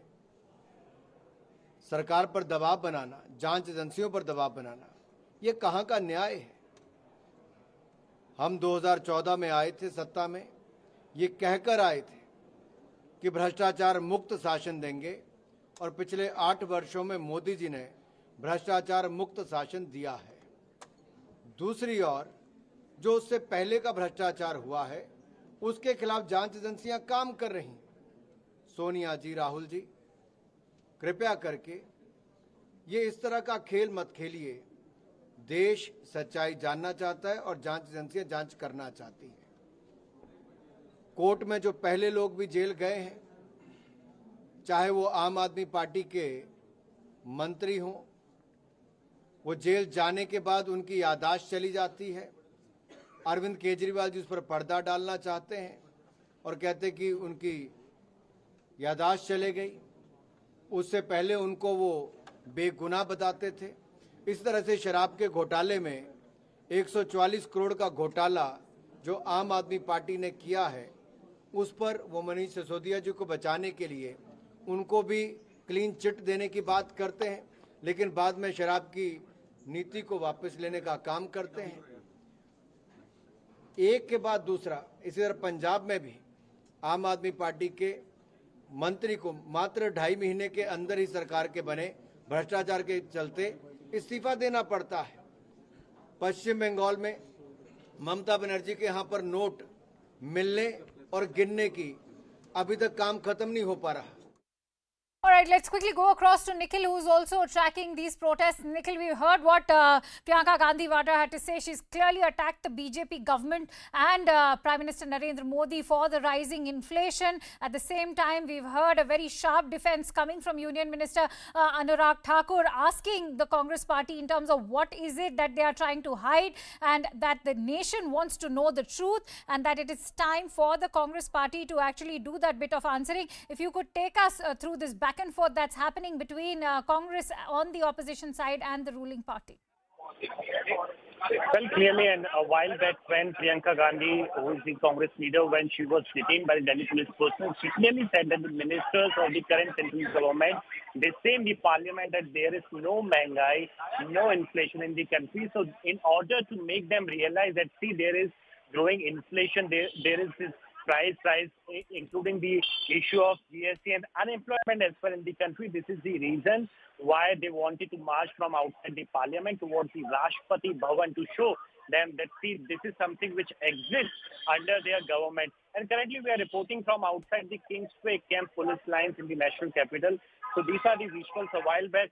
सरकार पर दबाव बनाना, जांच एजेंसियों पर दबाव बनाना, ये कहाँ का न्याय है? हम 2014 में आए थे सत्ता में, ये कहकर आए थे कि भ्रष्टाचार मुक्त शासन देंगे, और पिछले 8 वर्षों में मोदी जी ने भ्रष्टाचार मुक्त शासन दिया है। दूसरी ओर जो उससे पहले का भ्रष्टाचार हुआ है, उसके खिलाफ जांच एजेंसियां काम कर रही हैं। सोनिया जी, राहुल जी, कृपया करके ये इस तरह का खेल मत खेलिए। देश सच्चाई जानना चाहता है और जांच एजेंसियां जांच करना चाहती हैं। कोर्ट में जो पहले लोग भी जेल गए हैं, चाहे वो आम आदमी पार्टी के मंत्री हों, वो जेल जाने के बाद उनकी याददाश्त चली जाती है। अरविंद केजरीवाल जी उस पर पर्दा डालना चाहते हैं और कहते कि उनकी याददाश्त चले गई, उससे पहले उनको वो बेगुनाह बताते थे। इस तरह से शराब के घोटाले में 144 करोड़ का घोटाला जो आम आदमी पार्टी ने किया है, उस पर वो मनीष सिसोदिया जी को बचाने के लिए उनको भी क्लीन चिट देने की बात करते हैं, लेकिन बाद में शराब की नीति को वापस लेने का काम करते हैं। एक के बाद दूसरा, इसी तरह पंजाब में भी आम आदमी पार्टी के मंत्री को मात्र 2.5 महीने के अंदर ही सरकार के बने भ्रष्टाचार के चलते इस्तीफा देना पड़ता है। पश्चिम बंगाल में ममता बनर्जी के यहाँ पर नोट मिलने और गिनने की अभी तक काम खत्म नहीं हो पा रहा। All right, let's quickly go across to Nikhil, who's also tracking these protests. Nikhil, we heard what Priyanka Gandhi Vadra had to say. She's clearly attacked the BJP government and Prime Minister Narendra Modi for the rising inflation. At the same time, we've heard a very sharp defense coming from Union Minister Anurag Thakur, asking the Congress party in terms of what is it that they are trying to hide, and that the nation wants to know the truth, and that it is time for the Congress party to actually do that bit of answering. If you could take us through this back and forth that's happening between Congress on the opposition side and the ruling party. Well, clearly, and a while back when Priyanka Gandhi, who is the Congress leader, when she was detained by the Delhi police personnel, she clearly said that the ministers of the current central government, they say in the parliament that there is no Mehngai, no inflation in the country. So in order to make them realize that, see, there is growing inflation, there is this price rise, including the issue of GST and unemployment as well in the country. This is the reason why they wanted to march from outside the parliament towards the Rashtrapati Bhavan to show them that, see, this is something which exists under their government. And currently we are reporting from outside the Kingsway Camp police lines in the national capital. So these are the visuals. A while back,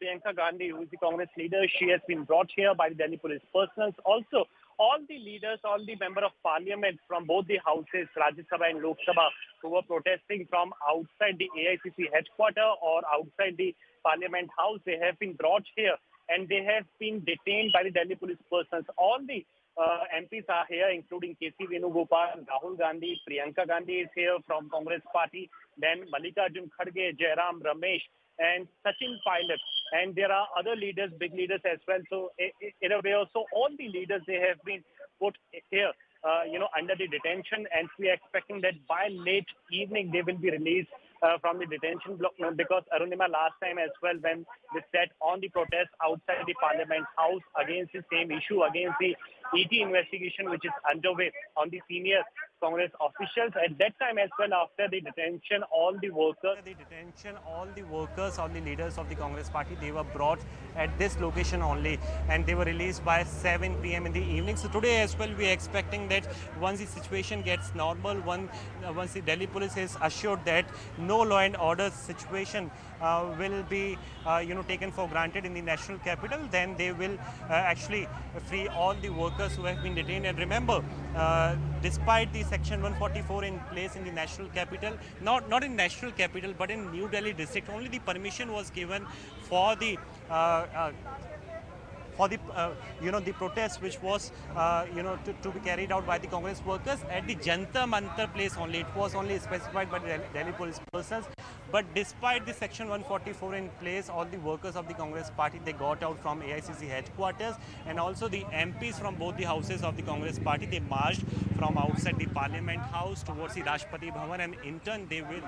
Priyanka Gandhi, who is the Congress leader, she has been brought here by the Delhi police personnel. Also, all the leaders, all the member of parliament from both the houses, Rajya Sabha and Lok Sabha, who were protesting from outside the AICC headquarters or outside the parliament house, they have been brought here and they have been detained by the Delhi police personnel. All the MPs are here, including KC Venugopal, Rahul Gandhi, Priyanka Gandhi is here from Congress party, then Mallikarjun Kharge, Jairam Ramesh, and Sachin Pilot. And there are other leaders, big leaders as well. So in a way also, all the leaders, they have been put here, under the detention. And we are expecting that by late evening, they will be released from the detention block, because Arunima last time as well, when they sat on the protest outside the Parliament House against the same issue, against the ET investigation which is underway on the senior Congress officials. At that time as well, after the detention, all the workers, all the leaders of the Congress party, they were brought at this location only, and they were released by 7 p.m. in the evening. So today as well, we are expecting that once the situation gets normal, once the Delhi police is assured that no law and order situation will be taken for granted in the national capital, then they will actually free all the workers who have been detained. And remember, despite the Section 144 in place in the national capital, not in national capital but in New Delhi district, only the permission was given for the the protest which was to be carried out by the Congress workers at the Jantar Mantar place only. It was only specified by the Delhi police persons. But despite the Section 144 in place, all the workers of the Congress party, they got out from AICC headquarters, and also the MPs from both the houses of the Congress party, they marched from outside the Parliament House towards the Rashtrapati Bhavan, and in turn they will,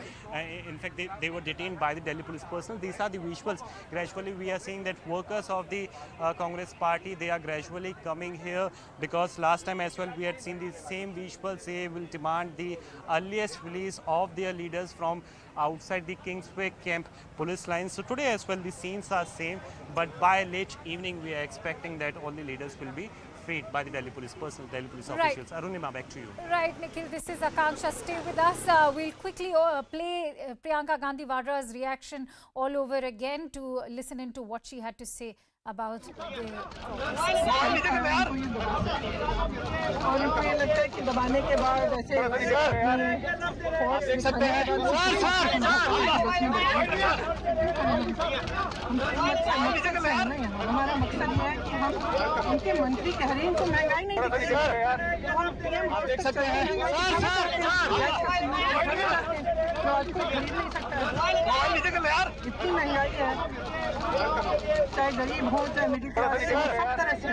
in fact, they were detained by the Delhi police personnel. These are the visuals. Gradually we are seeing that workers of the Congress party, they are gradually coming here, because last time as well we had seen the same visuals. They will demand the earliest release of their leaders from outside the Kingsway Camp police lines. So today as well the scenes are same, but by late evening we are expecting that all the leaders will be freed by the Delhi police personnel, Delhi police officials. Arunima, back to you. Right, Nikhil, this is Akanksha. Stay with us. We'll quickly play Priyanka Gandhi Vadra's reaction all over again to listen into what she had to say about the और इनको ये लगता है कि दबाने के बाद ऐसे देख सकते हैं हमारा मकसद ये है कि हम उनके मंत्री कह रहे हैं इनको महंगाई नहीं दिख रही तो हम आप देख सकते हैं तो आज कोई खरीद नहीं सकता इतनी महंगाई है चाहे गरीब हो चाहे मिडिल क्लास सब तरह से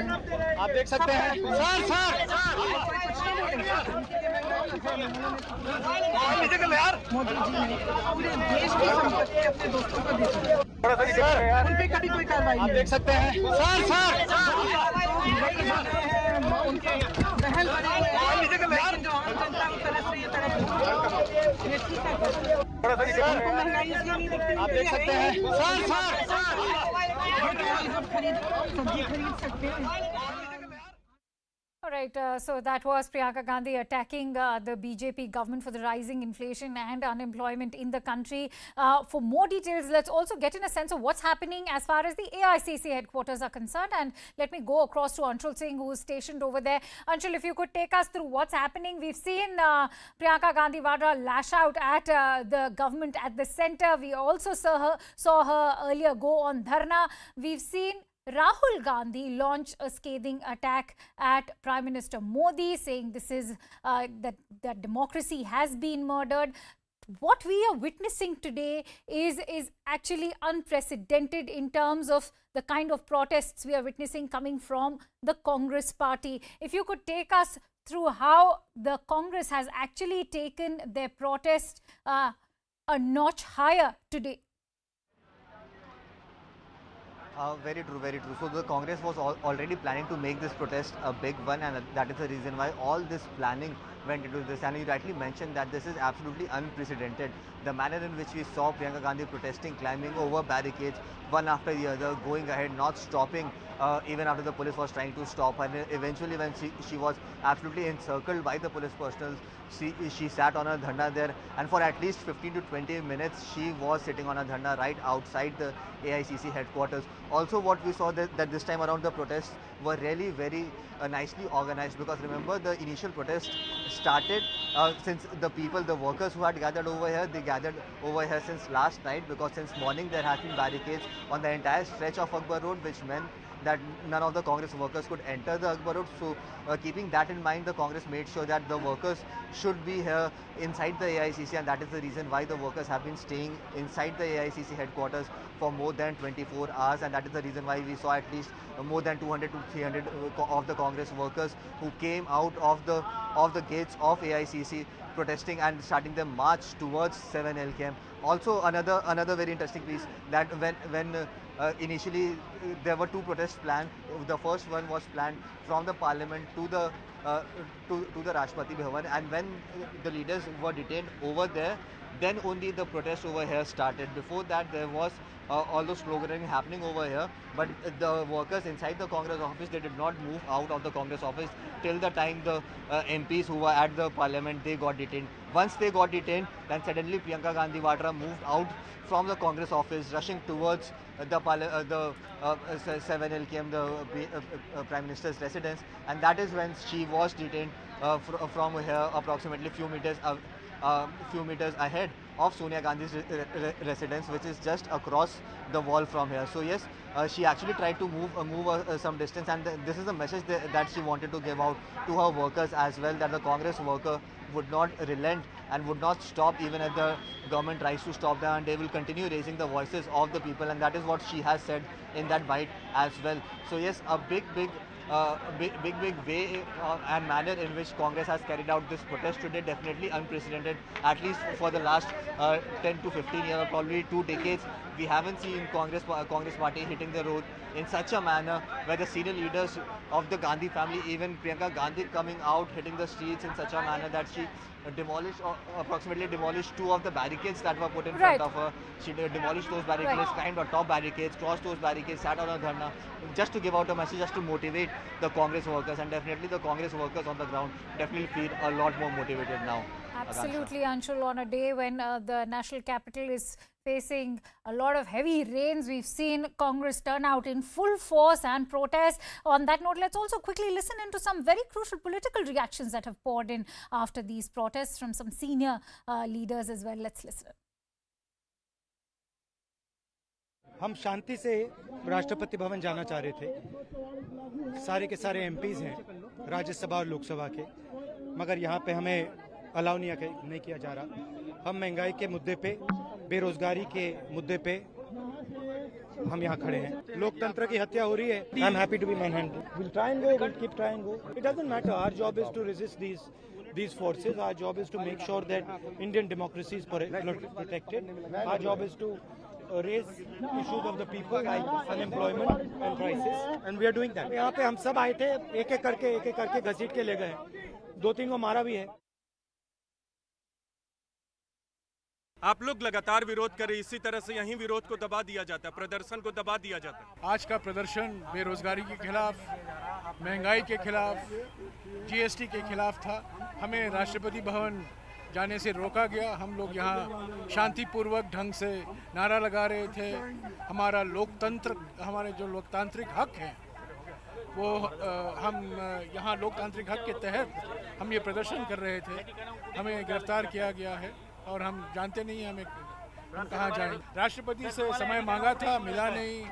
आप देख सकते हैं मोदी जी ने पूरे देश की संपत्ति अपने दोस्तों को दी उन पे कभी कोई कार्रवाई आप देख सकते हैं उनके बहल बने हुए लेकिन जो आम जनता को तरस रही है ये ठीक है उनको महंगाई इसलिए नहीं दिखती आप देख सकते हैं सब्जी खरीद सकते हैं। All right, so that was Priyanka Gandhi attacking the BJP government for the rising inflation and unemployment in the country. For more details, let's also get in a sense of what's happening as far as the AICC headquarters are concerned. And let me go across to Anshul Singh, who is stationed over there. Anshul, if you could take us through what's happening. We've seen Priyanka Gandhi Vadra lash out at the government at the centre. We also saw her earlier go on dharna. We've seen Rahul Gandhi launch a scathing attack at Prime Minister Modi, saying this is that democracy has been murdered. What we are witnessing today is actually unprecedented in terms of the kind of protests we are witnessing coming from the Congress party. If you could take us through how the Congress has actually taken their protest a notch higher today. Very true, very true. So the Congress was already planning to make this protest a big one, and that is the reason why all this planning went into this. And you rightly mentioned that this is absolutely unprecedented. The manner in which we saw Priyanka Gandhi protesting, climbing over barricades, one after the other, going ahead, not stopping, even after the police was trying to stop her. And eventually, when she was absolutely encircled by the police personnel, she sat on her dharna there, and for at least 15 to 20 minutes, she was sitting on a dharna right outside the AICC headquarters. Also, what we saw that this time around, the protests were really very nicely organized, because remember, the initial protest started since the workers who had gathered over here, they gathered over here since last night, because since morning there has been barricades on the entire stretch of Akbar Road, which meant that none of the Congress workers could enter the Akbar Road. So keeping that in mind, the Congress made sure that the workers should be here inside the AICC, and that is the reason why the workers have been staying inside the AICC headquarters for more than 24 hours, and that is the reason why we saw at least more than 200 to 300 of the Congress workers who came out of the gates of AICC protesting and starting their march towards 7 LKM. Also, another very interesting piece, that when initially there were two protests planned. The first one was planned from the parliament to the Rashtrapati Bhavan, and when the leaders were detained over there, then only the protest over here started. Before that, there was all the sloganeering happening over here, but the workers inside the Congress office, they did not move out of the Congress office till the time the MPs who were at the parliament, they got detained. Once they got detained, then suddenly Priyanka Gandhi Vadra moved out from the Congress office, rushing towards the 7 LKM, the Prime Minister's residence, and that is when she was detained from here, approximately few meters ahead of Sonia Gandhi's residence, which is just across the wall from here. So yes, she actually tried to move some distance, and this is the message that she wanted to give out to her workers as well, that the Congress worker would not relent and would not stop even if the government tries to stop them, and they will continue raising the voices of the people, and that is what she has said in that bite as well. So yes, a big way and manner in which Congress has carried out this protest today, definitely unprecedented, at least for the last 10 to 15 years, or probably 2 decades. We haven't seen Congress party hitting the road in such a manner, where the senior leaders of the Gandhi family, even Priyanka Gandhi, coming out, hitting the streets in such a manner that she approximately demolished 2 of the barricades that were put in front of her. She demolished those barricades, climbed on top barricades, crossed those barricades, sat on a dharna, just to give out a message, just to motivate the Congress workers, and definitely the Congress workers on the ground definitely feel a lot more motivated now. Absolutely, Anshul. On a day when the national capital is facing a lot of heavy rains, we've seen Congress turn out in full force and protest. On that note, let's also quickly listen into some very crucial political reactions that have poured in after these protests from some senior leaders as well. Let's listen. हम शांति से राष्ट्रपति भवन जाना चाह रहे थे। सारे के सारे MPs हैं, राज्यसभा और लोकसभा के, मगर यहाँ पे हमें अलाउ नहीं किया जा रहा। हम महंगाई के मुद्दे पे, बेरोजगारी के मुद्दे पे हम यहाँ खड़े हैं। लोकतंत्र की हत्या हो रही है। I am happy to be man hand. Will try and go, will keep try and go. It doesn't matter, our job is to resist these forces. Our job is to make sure that Indian democracy is protected. Our job is to raise issues of the people like unemployment and crisis, and we are doing that. यहाँ पे हम सब आए थे, एक एक करके घसीट के ले गए, 2-3 को मारा भी है। आप लोग लगातार विरोध कर रहे हैं, इसी तरह से यहीं विरोध को दबा दिया जाता है, प्रदर्शन को दबा दिया जाता है। आज का प्रदर्शन बेरोजगारी के खिलाफ, महंगाई के खिलाफ, जीएसटी के खिलाफ था। हमें राष्ट्रपति भवन जाने से रोका गया। हम लोग यहाँ शांतिपूर्वक ढंग से नारा लगा रहे थे। हमारा लोकतंत्र, हमारे जो लोकतांत्रिक हक हैं, वो हम यहाँ लोकतांत्रिक हक के तहत हम ये प्रदर्शन कर रहे थे। हमें गिरफ्तार किया गया है और हम जानते नहीं हैं हम कहाँ जाएं। राष्ट्रपति से समय मांगा था, मिला नहीं।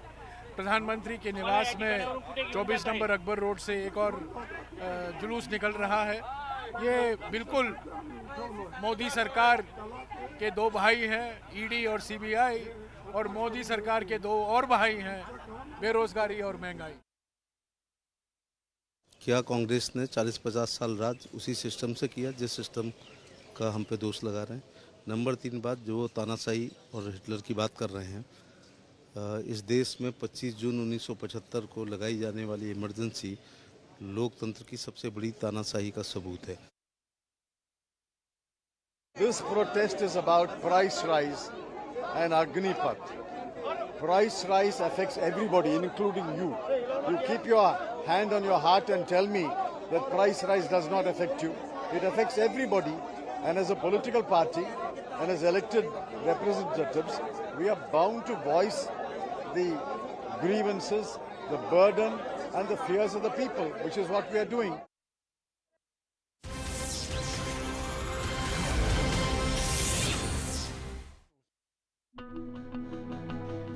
प्रधानमंत्री के निवास में 24 नंबर अकबर रोड से एक और जुलूस निकल रहा है। ये बिल्कुल मोदी सरकार के 2 भाई हैं, ईडी और सीबीआई, और मोदी सरकार के 2 और भाई हैं बेरोजगारी और महंगाई। क्या कांग्रेस ने 40-50 साल राज उसी सिस्टम से किया जिस सिस्टम का हम पे दोष लगा रहे हैं? नंबर 3 बात, जो तानाशाही और हिटलर की बात कर रहे हैं, इस देश में 25 जून 1975 को लगाई जाने वाली इमरजेंसी लोकतंत्र की सबसे बड़ी तानाशाही का सबूत है। This protest is about price rise and Agnipat. Price rise affects everybody, including you. You keep your hand on your heart and tell me that price rise does not affect you. It affects everybody, and as a political party and as elected representatives, we are bound to voice the grievances, the burden and the fears of the people, which is what we are doing.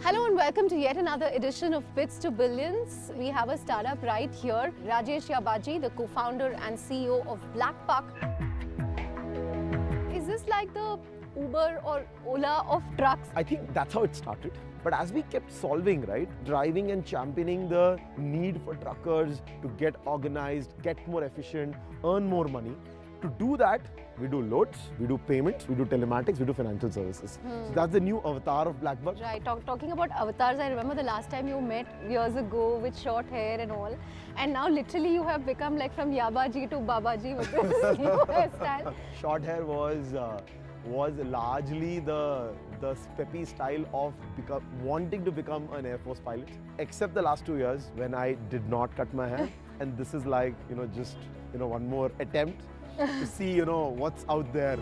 Hello and welcome to yet another edition of Bits to Billions. We have a startup right here, Rajesh Yabaji, the co-founder and CEO of Blackbuck. Is this like the Uber or Ola of trucks? I think that's how it started. But as we kept solving, right, driving and championing the need for truckers to get organized, get more efficient, earn more money, to do that, we do loads, we do payments, we do telematics, we do financial services. So that's the new avatar of Blackbuck. Right, talking about avatars, I remember the last time you met years ago with short hair and all. And now literally you have become like from Yabaji to Babaji with this new hairstyle. Short hair was largely the peppy style of wanting to become an Air Force pilot. Except the last 2 years when I did not cut my hair. And this is like, just, one more attempt to see, what's out there.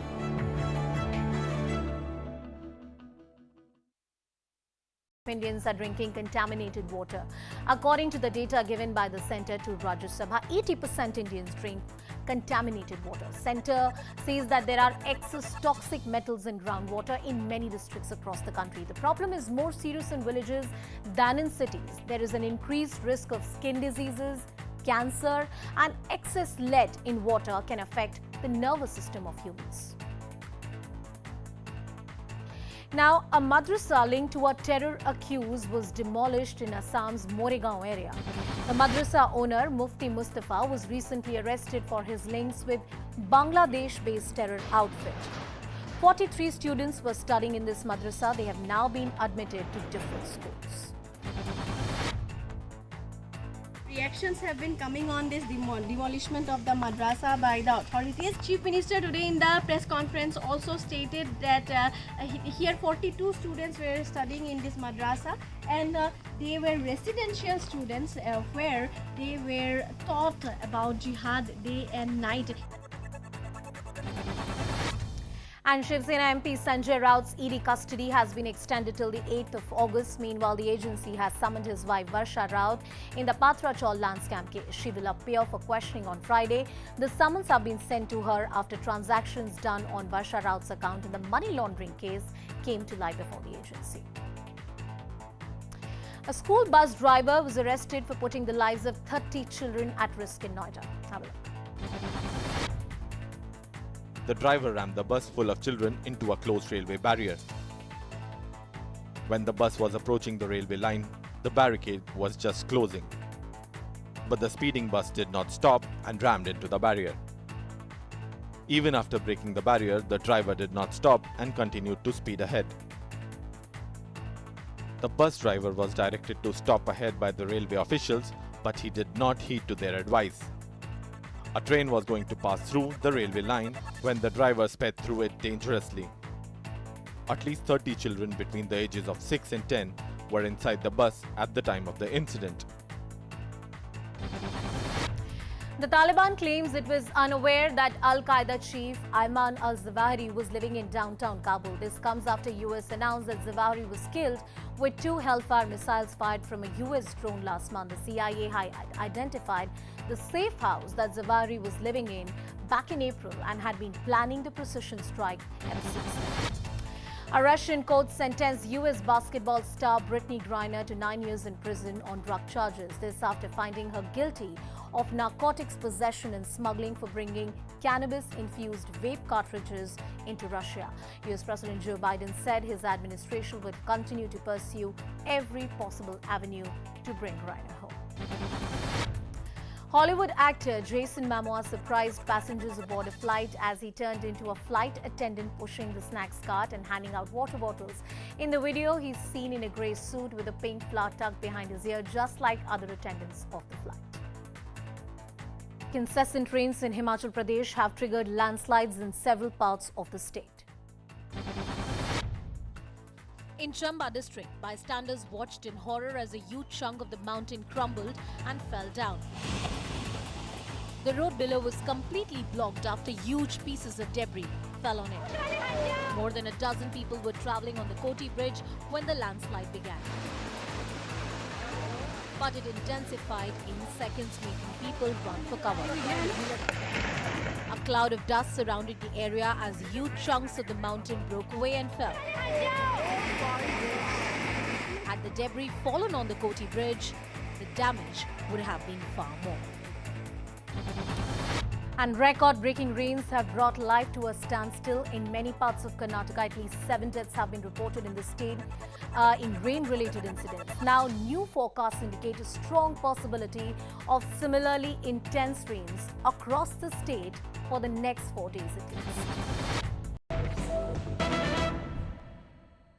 Indians are drinking contaminated water. According to the data given by the Centre to Rajya Sabha, 80% Indians drink contaminated water. Centre says that there are excess toxic metals in groundwater in many districts across the country. The problem is more serious in villages than in cities. There is an increased risk of skin diseases, cancer, and excess lead in water can affect the nervous system of humans. Now, a madrasa linked to a terror accused was demolished in Assam's Moregaon area. The madrasa owner, Mufti Mustafa, was recently arrested for his links with Bangladesh-based terror outfit. 43 students were studying in this madrasa. They have now been admitted to different schools. Reactions have been coming on this demolishment of the madrasa by the authorities. Chief Minister today in the press conference also stated that here 42 students were studying in this madrasa, and they were residential students where they were taught about jihad day and night. And Shiv Sena MP Sanjay Raut's ED custody has been extended till the 8th of August. Meanwhile, the agency has summoned his wife Varsha Raut in the Patra Chaul land scam case. She will appear for questioning on Friday. The summons have been sent to her after transactions done on Varsha Raut's account in the money laundering case came to light before the agency. A school bus driver was arrested for putting the lives of 30 children at risk in Noida. Have a look. The driver rammed the bus full of children into a closed railway barrier. When the bus was approaching the railway line, the barricade was just closing. But the speeding bus did not stop and rammed into the barrier. Even after breaking the barrier, the driver did not stop and continued to speed ahead. The bus driver was directed to stop ahead by the railway officials, but he did not heed to their advice. A train was going to pass through the railway line when the driver sped through it dangerously. At least 30 children between the ages of 6 and 10 were inside the bus at the time of the incident. The Taliban claims it was unaware that Al-Qaeda chief Ayman al-Zawahiri was living in downtown Kabul. This comes after US announced that Zawahiri was killed with 2 Hellfire missiles fired from a US drone last month. The CIA had identified the safe house that Zawahiri was living in back in April and had been planning the precision strike ever since then. A Russian court sentenced U.S. basketball star Brittany Griner to 9 years in prison on drug charges. This after finding her guilty of narcotics possession and smuggling for bringing cannabis-infused vape cartridges into Russia. U.S. President Joe Biden said his administration would continue to pursue every possible avenue to bring Griner home. Hollywood actor Jason Momoa surprised passengers aboard a flight as he turned into a flight attendant pushing the snacks cart and handing out water bottles. In the video, he's seen in a grey suit with a pink flower tucked behind his ear, just like other attendants of the flight. Incessant rains in Himachal Pradesh have triggered landslides in several parts of the state. In Chamba district, bystanders watched in horror as a huge chunk of the mountain crumbled and fell down. The road below was completely blocked after huge pieces of debris fell on it. More than a dozen people were travelling on the Koti Bridge when the landslide began. But it intensified in seconds, making people run for cover. A cloud of dust surrounded the area as huge chunks of the mountain broke away and fell. Had the debris fallen on the Koti Bridge, the damage would have been far more. And record-breaking rains have brought life to a standstill in many parts of Karnataka. At least 7 deaths have been reported in the state in rain-related incidents. Now, new forecasts indicate a strong possibility of similarly intense rains across the state for the next 4 days at least.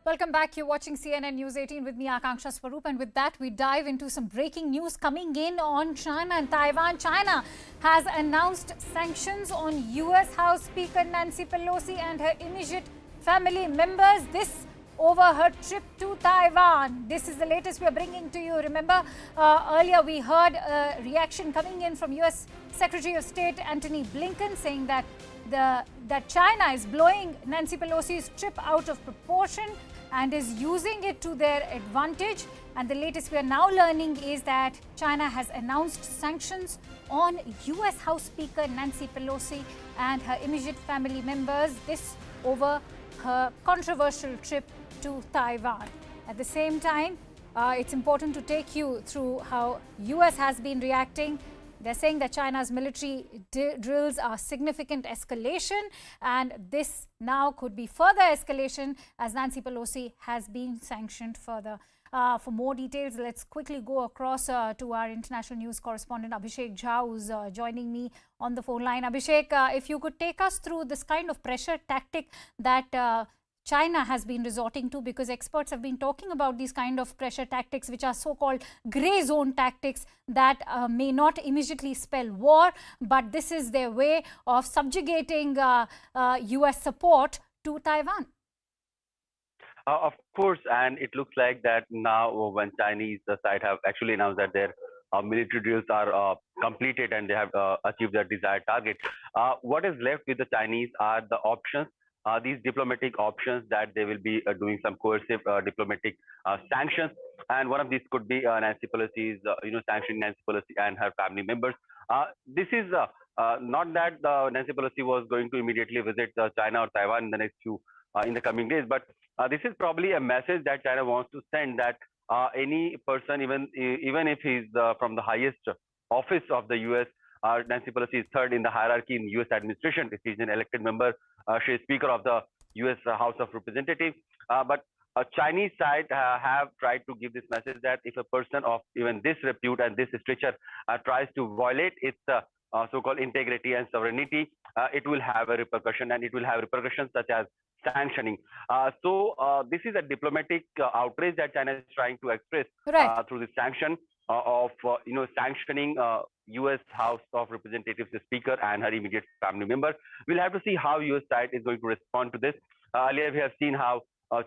Welcome back. You're watching CNN News 18 with me, Akanksha Swaroop. And with that, we dive into some breaking news coming in on China and Taiwan. China has announced sanctions on U.S. House Speaker Nancy Pelosi and her immediate family members. This over her trip to Taiwan. This is the latest we are bringing to you. Remember, earlier we heard a reaction coming in from U.S. Secretary of State Antony Blinken saying that China is blowing Nancy Pelosi's trip out of proportion and is using it to their advantage. And the latest we are now learning is that China has announced sanctions on U.S. House Speaker Nancy Pelosi and her immediate family members. This over her controversial trip to Taiwan. At the same time, it's important to take you through how U.S. has been reacting. They're saying that China's military drills are significant escalation, and this now could be further escalation as Nancy Pelosi has been sanctioned further. For more details, let's quickly go across to our international news correspondent Abhishek Jha, who's joining me on the phone line. Abhishek, if you could take us through this kind of pressure tactic that China has been resorting to, because experts have been talking about these kind of pressure tactics, which are so-called grey zone tactics that may not immediately spell war, but this is their way of subjugating US support to Taiwan. Of course, and it looks like that now when Chinese side have actually announced that their military drills are completed and they have achieved their desired target. What is left with the Chinese are the options. These diplomatic options that they will be doing some coercive diplomatic sanctions, and one of these could be Nancy Pelosi's, sanctioning Nancy Pelosi and her family members. This is not that Nancy Pelosi was going to immediately visit China or Taiwan in the next in the coming days, but this is probably a message that China wants to send that any person, even if he's from the highest office of the U.S. Nancy Pelosi is third in the hierarchy in U.S. administration. She's an elected member. She is Speaker of the U.S. House of Representatives. But Chinese side have tried to give this message that if a person of even this repute and this stature tries to violate its so-called integrity and sovereignty, it will have a repercussion, and it will have repercussions such as sanctioning. So this is a diplomatic outrage that China is trying to express through this sanction of sanctioning U.S. House of Representatives Speaker and her immediate family member. We'll have to see how U.S. side is going to respond to this. Earlier, we have seen how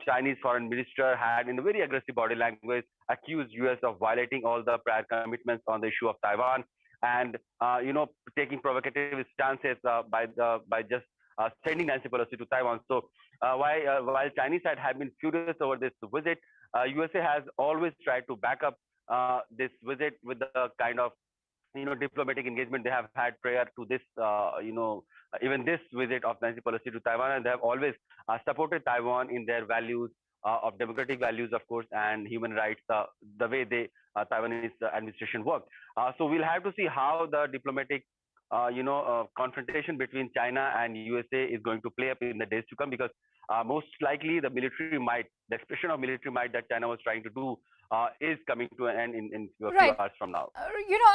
Chinese foreign minister had, in a very aggressive body language, accused U.S. of violating all the prior commitments on the issue of Taiwan, and taking provocative stances by just sending Nancy Pelosi to Taiwan. So while Chinese side have been furious over this visit, USA has always tried to back up this visit with the kind of diplomatic engagement they have had prior to this, even this visit of Nancy Pelosi to Taiwan, and they have always supported Taiwan in their values of democratic values, of course, and human rights, the way they Taiwanese administration worked. So we'll have to see how the diplomatic confrontation between China and USA is going to play up in the days to come, because most likely the military might, the expression of military might that China was trying to do is coming to an end in a few Right. hours from now.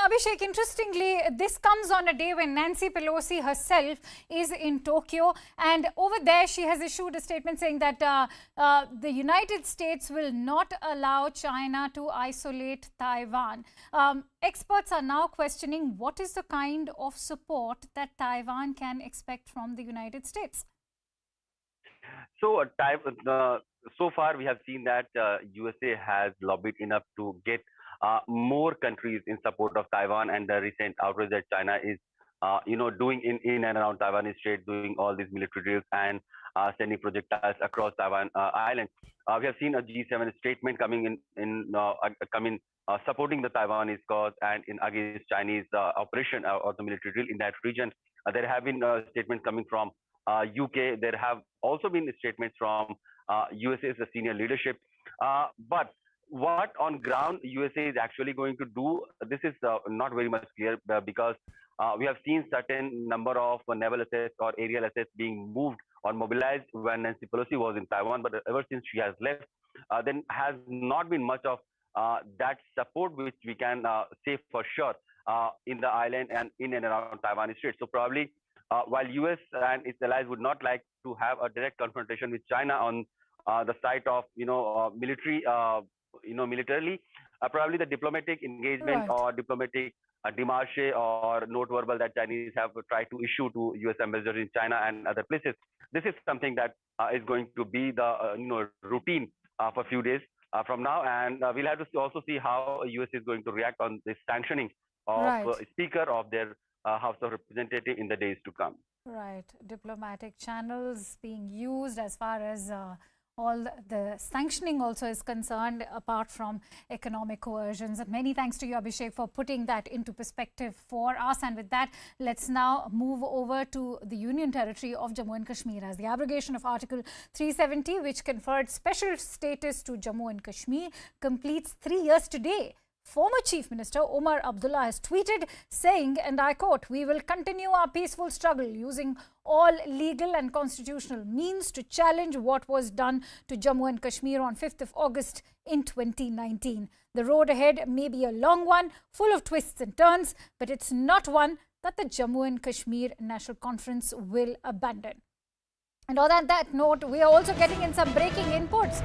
Abhishek, interestingly, this comes on a day when Nancy Pelosi herself is in Tokyo, and over there she has issued a statement saying that the United States will not allow China to isolate Taiwan. Experts are now questioning what is the kind of support that Taiwan can expect from the United States. So, so far we have seen that USA has lobbied enough to get more countries in support of Taiwan, and the recent outrage that China is, doing in and around Taiwan Strait, doing all these military drills and sending projectiles across Taiwan island. We have seen a G7 statement coming supporting the Taiwanese cause and in against Chinese operation or the military drill in that region. There have been statements coming from UK. There have also been statements from USA's senior leadership. But what on ground USA is actually going to do, this is not very much clear, because we have seen certain number of naval assets or aerial assets being moved or mobilized when Nancy Pelosi was in Taiwan. But ever since she has left, then has not been much of that support, which we can say for sure in the island and in and around Taiwan Strait. So probably while US and its allies would not like to have a direct confrontation with China on the site of militarily, probably the diplomatic engagement or diplomatic démarche or note verbal that Chinese have tried to issue to US ambassadors in China and other places. This is something that is going to be the routine for a few days from now, and we'll have to also see how US is going to react on this sanctioning of Speaker of their House of Representatives in the days to come. Right, diplomatic channels being used as far as all the sanctioning also is concerned, apart from economic coercions. And many thanks to you, Abhishek, for putting that into perspective for us. And with that, let's now move over to the Union Territory of Jammu and Kashmir, as the abrogation of Article 370, which conferred special status to Jammu and Kashmir, completes 3 years today. Former Chief Minister Omar Abdullah has tweeted saying, and I quote, "We will continue our peaceful struggle using all legal and constitutional means to challenge what was done to Jammu and Kashmir on 5th of August in 2019. The road ahead may be a long one, full of twists and turns, but it's not one that the Jammu and Kashmir National Conference will abandon." And on that note, we are also getting in some breaking inputs.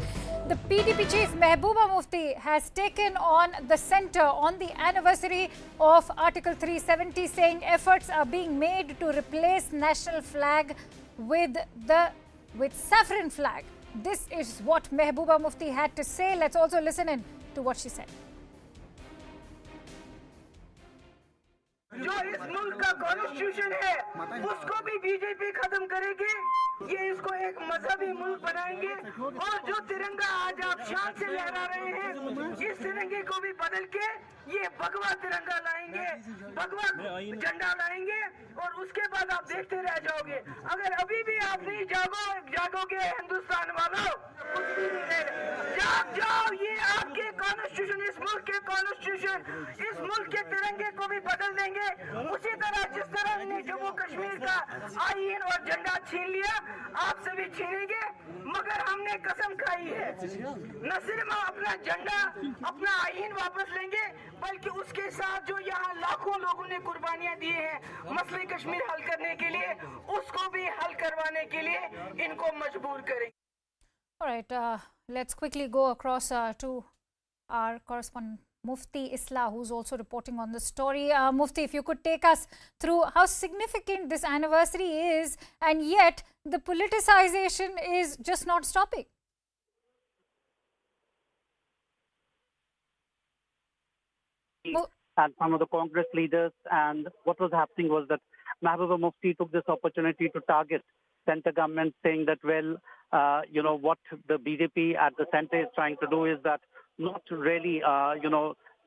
The PDP chief Mehbooba Mufti has taken on the centre on the anniversary of Article 370, saying efforts are being made to replace national flag with saffron flag. This is what Mehbooba Mufti had to say. Let's also listen in to what she said. जो इस मुल्क का constitution है उसको भी BJP खत्म करेगी। ये इसको एक मजहबी मुल्क बनाएंगे, और जो तिरंगा आज आप शान से लहरा रहे हैं, इस तिरंगे को भी बदल के ये भगवा तिरंगा लाएंगे, भगवा झंडा लाएंगे, और उसके बाद आप देखते रह जाओगे। अगर अभी भी आप नहीं जागोगे हिंदुस्तान वालों, कुछ भी नहीं रहेगा। जाग जाओ, ये आपके कॉन्स्टिट्यूशन, इस मुल्क के कॉन्स्टिट्यूशन, इस मुल्क के तिरंगे को भी बदल देंगे। उसी तरह जिस तरह ने जम्मू कश्मीर का आईन और झंडा छीन लिया, आपसे भी छीनेंगे, मगर हमने कसम खाई है, न सिर्फ अपना झंडा, अपना आईन वापस लेंगे, बल्कि उसके साथ जो यहाँ लाखों लोगों ने कुर्बानियां दी हैं मसले कश्मीर हल करने के लिए, उसको भी हल करवाने के लिए इनको मजबूर करेंगे। All right, let's quickly go across to our correspondent Mufti Islah, who's also reporting on the story. Mufti, if you could take us through how significant this anniversary is, and yet the politicization is just not stopping. And some of the Congress leaders, and what was happening was that Mehbooba Mufti took this opportunity to target center government, saying that, well, what the BJP at the center is trying to do is that not really,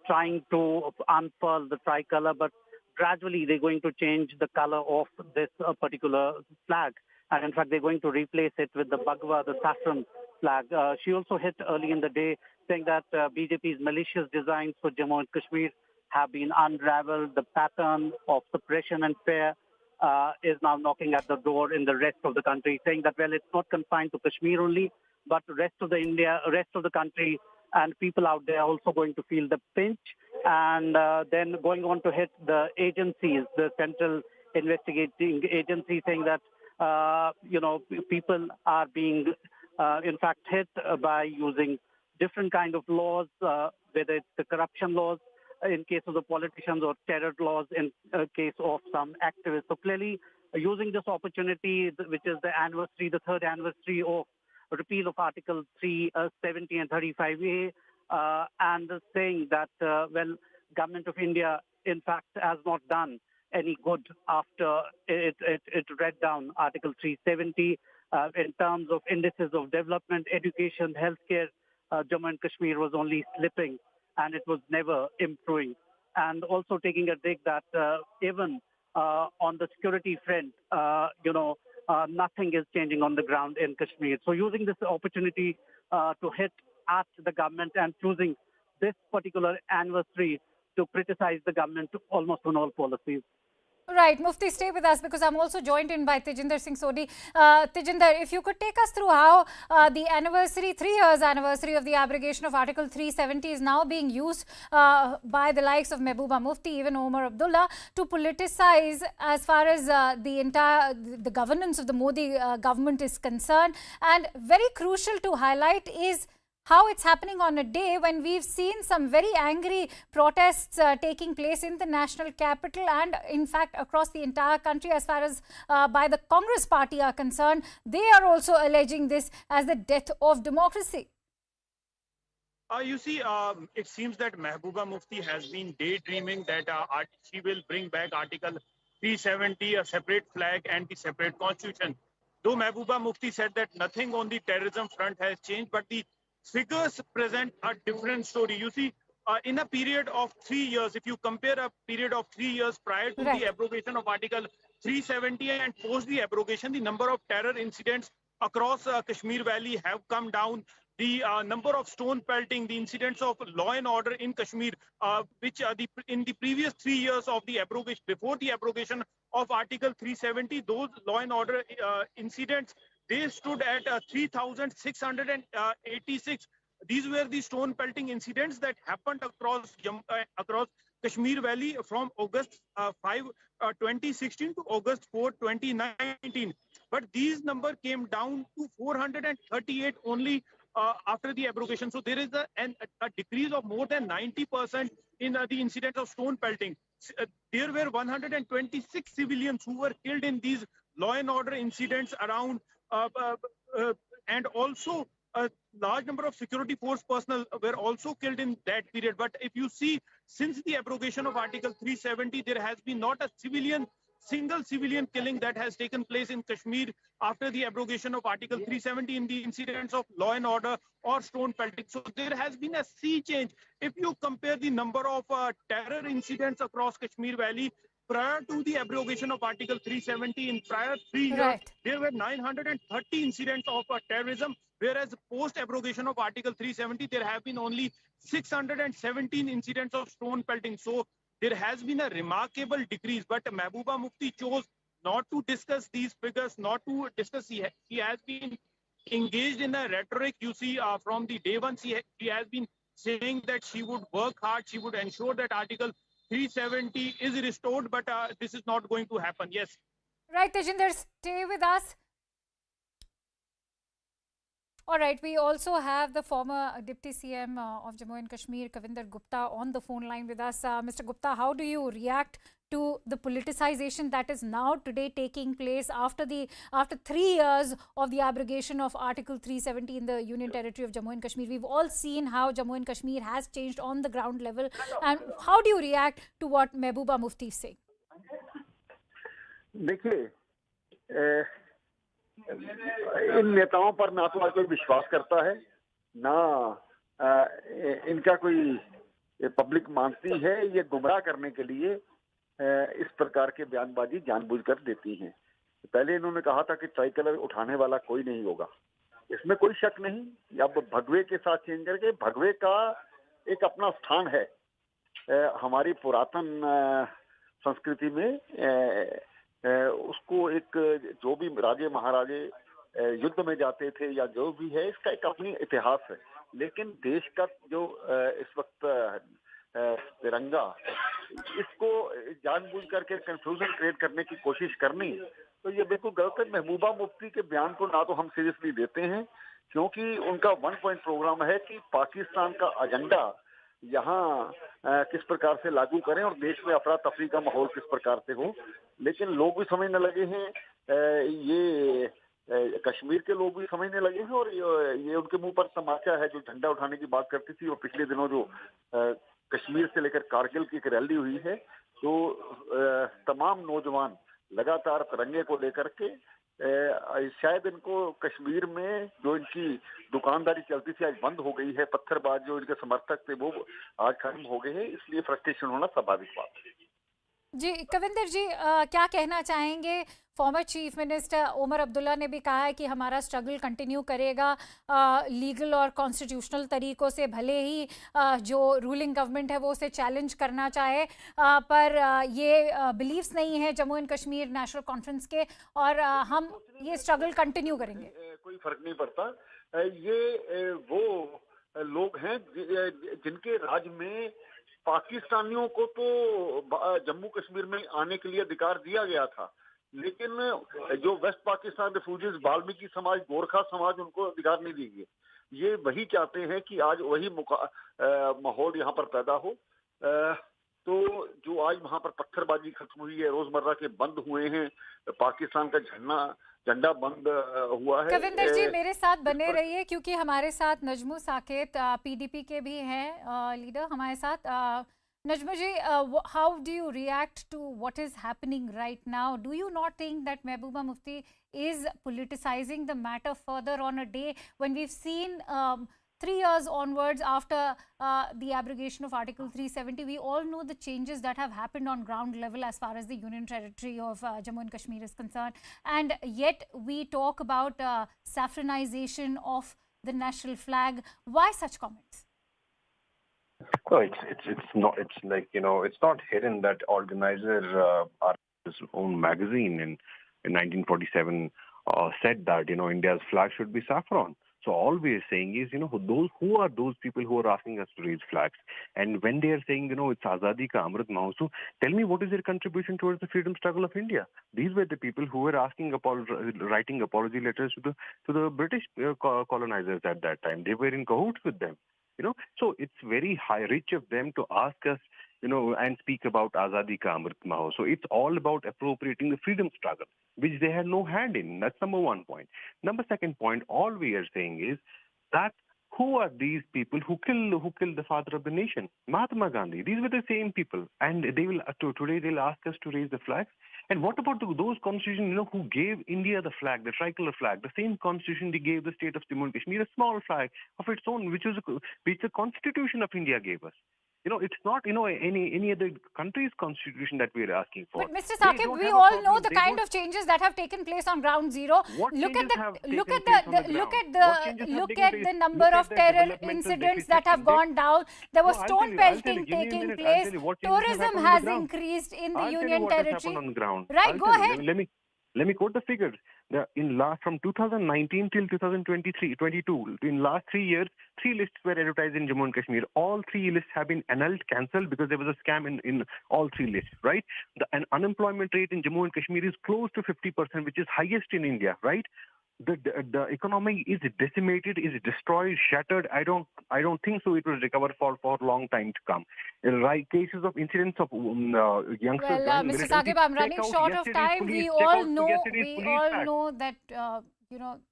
trying to unfurl the tricolor, but gradually they're going to change the color of this particular flag. And in fact, they're going to replace it with the Bhagwa, the saffron flag. She also hit early in the day saying that BJP's malicious designs for Jammu and Kashmir have been unraveled. The pattern of suppression and fear is now knocking at the door in the rest of the country, saying that, well, it's not confined to Kashmir only, but the rest of the country and people out there are also going to feel the pinch. And then going on to hit the agencies, the central investigating agency, saying that, people are being, in fact, hit by using different kind of laws, whether it's the corruption laws in case of the politicians or terror laws in case of some activists. So clearly using this opportunity, which is the third anniversary of repeal of Article 370 and 35A, and saying that, Government of India, in fact, has not done any good after it read down Article 370 in terms of indices of development, education, healthcare. Jammu and Kashmir was only slipping, and it was never improving. And also taking a dig that even on the security front, nothing is changing on the ground in Kashmir. So using this opportunity to hit at the government and choosing this particular anniversary to criticize the government almost on all policies. Right, Mufti, stay with us because I'm also joined in by Tejinder Singh Sodhi. Tejinder, if you could take us through how the 3 years anniversary of the abrogation of Article 370 is now being used by the likes of Mehbooba Mufti, even Omar Abdullah, to politicize as far as the governance of the Modi government is concerned. And very crucial to highlight is how it's happening on a day when we've seen some very angry protests taking place in the national capital and in fact across the entire country as far as by the Congress party are concerned. They are also alleging this as the death of democracy. It seems that Mehbooba Mufti has been daydreaming that she will bring back Article 370, a separate flag and the separate constitution. Though Mehbooba Mufti said that nothing on the terrorism front has changed, but the figures present a different story. In a period of 3 years, if you compare a period of 3 years prior to the abrogation of Article 370 and post the abrogation, the number of terror incidents across Kashmir Valley have come down. The number of stone pelting, the incidents of law and order in Kashmir, which in the previous 3 years of the abrogation, before the abrogation of Article 370, those law and order incidents, they stood at 3,686. These were the stone pelting incidents that happened across Kashmir Valley from August 5, 2016 to August 4, 2019. But these numbers came down to 438 only after the abrogation. So there is a decrease of more than 90% in the incidents of stone pelting. There were 126 civilians who were killed in these law and order incidents around, and also a large number of security force personnel were also killed in that period. But if you see, since the abrogation of Article 370, there has been not a single civilian killing that has taken place in Kashmir after the abrogation of Article 370 in the incidents of law and order or stone pelting. So there has been a sea change. If you compare the number of terror incidents across Kashmir Valley prior to the abrogation of Article 370 in prior 3 years, there were 930 incidents of terrorism, whereas post abrogation of Article 370, there have been only 617 incidents of stone pelting. So there has been a remarkable decrease, but Mehbooba Mufti chose not to discuss these figures, not to discuss. He has been engaged in a rhetoric. From the day one, she has been saying that she would work hard, she would ensure that Article 370 is restored, but this is not going to happen. Yes. Right, Tejinder, stay with us. All right, we also have the former Deputy CM of Jammu and Kashmir, Kavinder Gupta, on the phone line with us. Mr. Gupta, how do you react to the politicization that is now today taking place after 3 years of the abrogation of Article 370 in the Union Territory of Jammu and Kashmir? We've all seen how Jammu and Kashmir has changed on the ground level. And how do you react to what Mehbooba Mufti is saying? देखिए, इन नेताओं पर ना तो कोई विश्वास करता है, ना इनका कोई ये पब्लिक मानती है, ये गुमराह करने के लिए इस प्रकार के बयानबाजी जानबूझकर देती हैं। पहले इन्होंने कहा था कि ट्राई कलर उठाने वाला कोई नहीं होगा, इसमें कोई शक नहीं। अब भगवे के साथ चेंज करके, भगवे का एक अपना स्थान है हमारी पुरातन संस्कृति में। उसको एक, जो भी राजे महाराजे युद्ध में जाते थे या जो भी है, इसका एक अपनी इतिहास है। लेकिन देश का जो इस वक्त तिरंगा, इसको जानबूझ करके कंफ्यूजन क्रिएट करने की कोशिश करनी, तो ये बिल्कुल गलत है। महबूबा मुफ्ती के बयान को ना तो हम सीरियसली लेते हैं, क्योंकि उनका 1 पॉइंट प्रोग्राम है कि पाकिस्तान का एजेंडा यहाँ किस प्रकार से लागू करें और देश में अफरा तफरी का माहौल किस प्रकार से हो। लेकिन लोग भी समझने लगे हैं, ये कश्मीर के लोग भी समझने लगे हैं, और ये उनके मुंह पर तमाचा है। जो झंडा उठाने की बात करती थी, और पिछले दिनों जो कश्मीर से लेकर कारगिल की एक रैली हुई है, तो तमाम नौजवान लगातार तिरंगे को लेकर के, शायद इनको कश्मीर में जो इनकी दुकानदारी चलती थी आज बंद हो गई है, पत्थरबाज जो इनके समर्थक थे वो आज खत्म हो गए हैं, इसलिए फ्रस्ट्रेशन होना स्वाभाविक बात है। जी कविंदर जी, क्या कहना चाहेंगे? Former chief minister Omar Abdullah ने भी कहा है कि हमारा स्ट्रगल कंटिन्यू करेगा लीगल और कॉन्स्टिट्यूशनल तरीकों से, भले ही जो रूलिंग गवर्नमेंट है वो उसे चैलेंज करना चाहे, पर ये बिलीव्स नहीं है Jammu and Kashmir national conference के, और हम ये स्ट्रगल कंटिन्यू करेंगे। कोई फर्क नहीं पड़ता। ये वो लोग हैं जिनके राज में पाकिस्तानियों को तो जम्मू कश्मीर में आने के लिए अधिकार दिया गया था, लेकिन जो वेस्ट पाकिस्तान रिफ्यूजीज, वाल्मीकि समाज, गोरखा समाज, उनको अधिकार नहीं दिए गए। ये वही चाहते हैं कि आज वही माहौल यहाँ पर पैदा हो। तो जो आज वहाँ पर पत्थरबाजी खत्म हुई है, रोजमर्रा के बंद हुए हैं, पाकिस्तान का झंडा बंद हुआ है। कविंदर जी मेरे साथ बने रहिए, क्योंकि हमारे साथ नजमू साकेत पीडीपी के भी हैं लीडर हमारे साथ। Najma ji, how do you react to what is happening right now? Do you not think that Mehbooba Mufti is politicizing the matter further on a day when we've seen 3 years onwards after the abrogation of Article 370, we all know the changes that have happened on ground level as far as the Union Territory of Jammu and Kashmir is concerned, and yet we talk about saffronization of the national flag. Why such comments? Well, it's not. It's like, it's not hidden that organizer his own magazine in 1947 said that India's flag should be saffron. So all we are saying is, who are those people who are asking us to raise flags? And when they are saying, it's Azadi ka Amrit Mahotsav, tell me what is their contribution towards the freedom struggle of India? These were the people who were writing apology letters to the British colonizers at that time. They were in cahoots with them. So it's very rich of them to ask us, and speak about Azadi ka Amrit Mahotsav. So it's all about appropriating the freedom struggle, which they had no hand in. That's number one point. Second point, all we are saying is that who are these people who killed the father of the nation? Mahatma Gandhi. These were the same people, and they will today they'll ask us to raise the flags. And what about those constitutions, who gave India the flag, the tricolor flag, the same constitution they gave the state of Jammu and Kashmir, a small flag of its own, which the constitution of India gave us. It's not, any other country's constitution that we are asking for. But Mr. Saqib, we all know the kind of changes that have taken place on ground zero. Look at the number of terror incidents that have gone down. There was stone pelting taking place. Tourism has increased in the Union Territory. Right, go ahead. Let me quote the figures. From 2019 till 2022, in last 3 years, 3 lists were advertised in Jammu and Kashmir. All 3 lists have been annulled, cancelled, because there was a scam in all 3 lists, right? The unemployment rate in Jammu and Kashmir is close to 50%, which is highest in India, right? The economy is decimated, is destroyed, shattered. I don't think so it will recover for a long time to come. In cases of incidents of youngsters. Well, Mr. Saqib, I'm running short of time. We all know that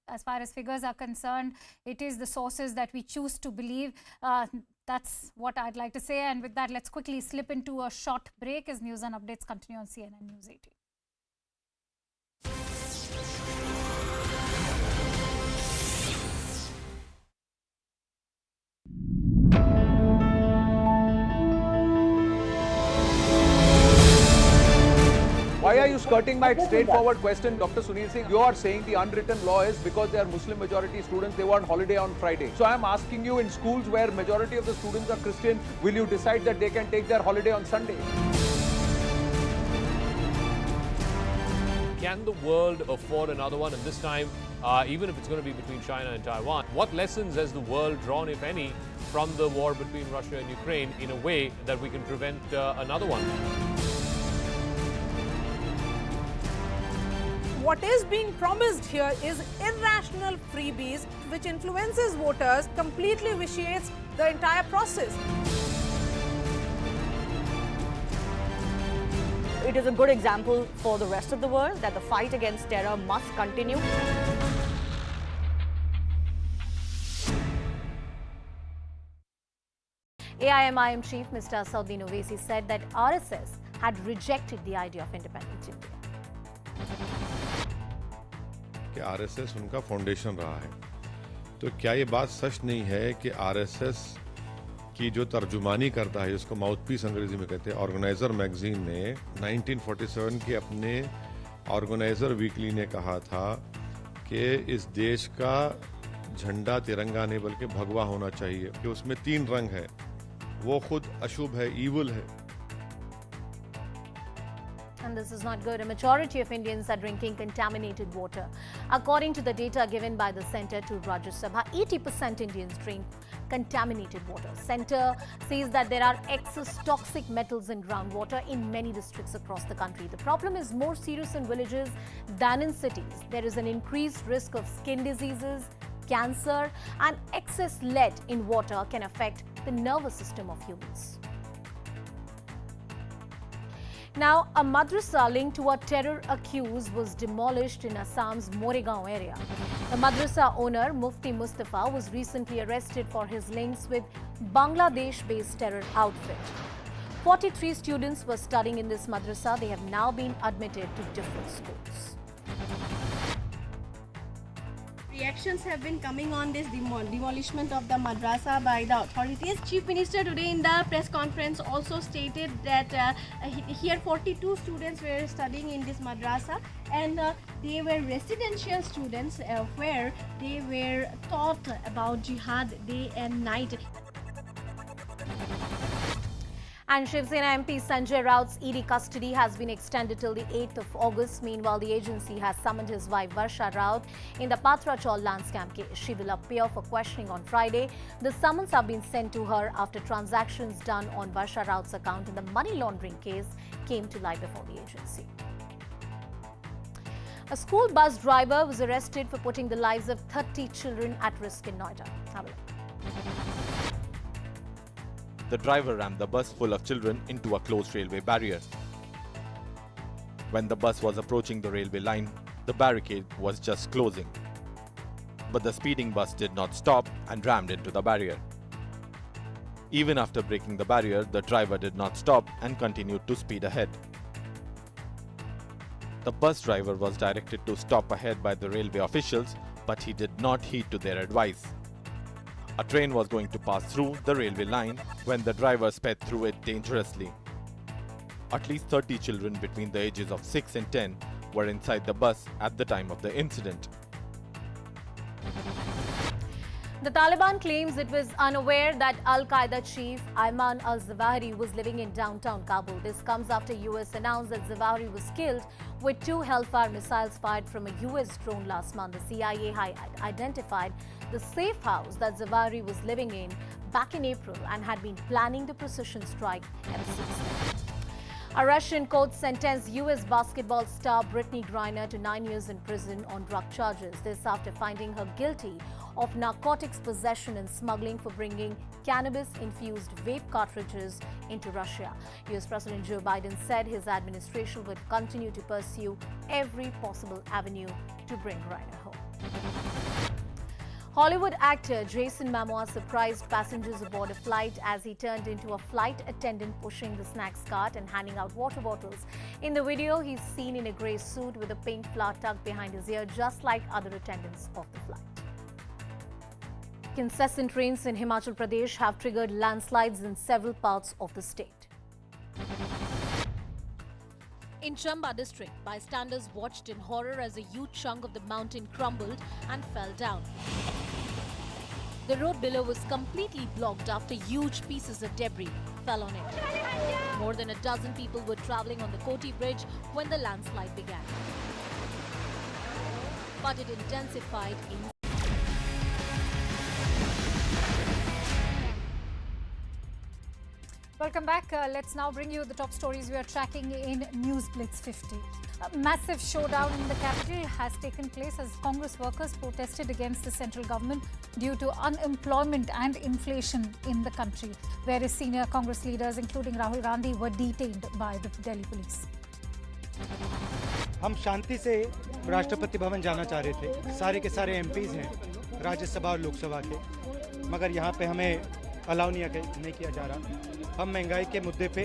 as far as figures are concerned, it is the sources that we choose to believe. That's what I'd like to say. And with that, let's quickly slip into a short break as news and updates continue on CNN News 18. Why are you skirting my straightforward question, Dr. Sunil Singh? You are saying the unwritten law is because they are Muslim majority students, they want holiday on Friday. So I am asking you, in schools where majority of the students are Christian, will you decide that they can take their holiday on Sunday? Can the world afford another one? And this time, even if it's going to be between China and Taiwan, what lessons has the world drawn, if any, from the war between Russia and Ukraine in a way that we can prevent another one? What is being promised here is irrational freebies, which influences voters, completely vitiates the entire process. It is a good example for the rest of the world that the fight against terror must continue. AIMIM chief Mr. Asauddin Owaisi said that RSS had rejected the idea of independent India. कि RSS उनका foundation रहा है, तो क्या ये बात सच नहीं है कि आरएसएस की जो तर्जुमानी करता है, उसको माउथपीस अंग्रेजी में कहते हैं, ऑर्गेनाइजर मैगजीन ने 1947 के अपने ऑर्गेनाइजर वीकली ने कहा था कि इस देश का झंडा तिरंगा नहीं बल्कि भगवा होना चाहिए, कि उसमें 3 रंग है, वो खुद अशुभ है, ईविल है. And this is not good. A majority of Indians are drinking contaminated water. According to the data given by the Centre to Rajya Sabha, 80% Indians drink contaminated water. Centre says that there are excess toxic metals in groundwater in many districts across the country. The problem is more serious in villages than in cities. There is an increased risk of skin diseases, cancer, and excess lead in water can affect the nervous system of humans. Now, a madrasa linked to a terror accused was demolished in Assam's Moregaon area. The madrasa owner, Mufti Mustafa, was recently arrested for his links with Bangladesh-based terror outfit. 43 students were studying in this madrasa. They have now been admitted to different schools. Reactions have been coming on this demolishment of the madrasa by the authorities. Chief Minister today in the press conference also stated that here 42 students were studying in this madrasa, and they were residential students where they were taught about jihad day and night. And Shiv Sena MP Sanjay Raut's ED custody has been extended till the 8th of August. Meanwhile, the agency has summoned his wife Varsha Raut in the Patra Chaul land scam case. She will appear for questioning on Friday. The summons have been sent to her after transactions done on Varsha Raut's account in the money laundering case came to light before the agency. A school bus driver was arrested for putting the lives of 30 children at risk in Noida. Have a look. The driver rammed the bus full of children into a closed railway barrier. When the bus was approaching the railway line, the barricade was just closing. But the speeding bus did not stop and rammed into the barrier. Even after breaking the barrier, the driver did not stop and continued to speed ahead. The bus driver was directed to stop ahead by the railway officials, but he did not heed to their advice. A train was going to pass through the railway line when the driver sped through it dangerously. At least 30 children between the ages of 6 and 10 were inside the bus at the time of the incident. The Taliban claims it was unaware that Al-Qaeda chief Ayman al-Zawahiri was living in downtown Kabul. This comes after US announced that Zawahiri was killed with 2 Hellfire missiles fired from a US drone last month. The CIA had identified the safe house that Zawahiri was living in back in April and had been planning the precision strike ever since then. A Russian court sentenced US basketball star Brittany Griner to 9 years in prison on drug charges. This after finding her guilty of narcotics possession and smuggling for bringing cannabis-infused vape cartridges into Russia. US President Joe Biden said his administration would continue to pursue every possible avenue to bring Griner home. Hollywood actor Jason Momoa surprised passengers aboard a flight as he turned into a flight attendant pushing the snacks cart and handing out water bottles. In the video, he's seen in a grey suit with a pink flower tucked behind his ear, just like other attendants of the flight. Incessant rains in Himachal Pradesh have triggered landslides in several parts of the state. In Chamba district, bystanders watched in horror as a huge chunk of the mountain crumbled and fell down. The road below was completely blocked after huge pieces of debris fell on it. More than a dozen people were travelling on the Koti Bridge when the landslide began. But it intensified in Welcome back. Let's now bring you the top stories we are tracking in News Blitz 50. A massive showdown in the capital has taken place as Congress workers protested against the central government due to unemployment and inflation in the country. Various senior Congress leaders, including Rahul Gandhi, were detained by the Delhi police. हम शांति से राष्ट्रपति भवन जाना चाह रहे थे। सारे के सारे MPs हैं राज्यसभा और लोकसभा के, मगर यहाँ पे हमें अलाउ नहीं किया जा रहा। हम महंगाई के मुद्दे पे,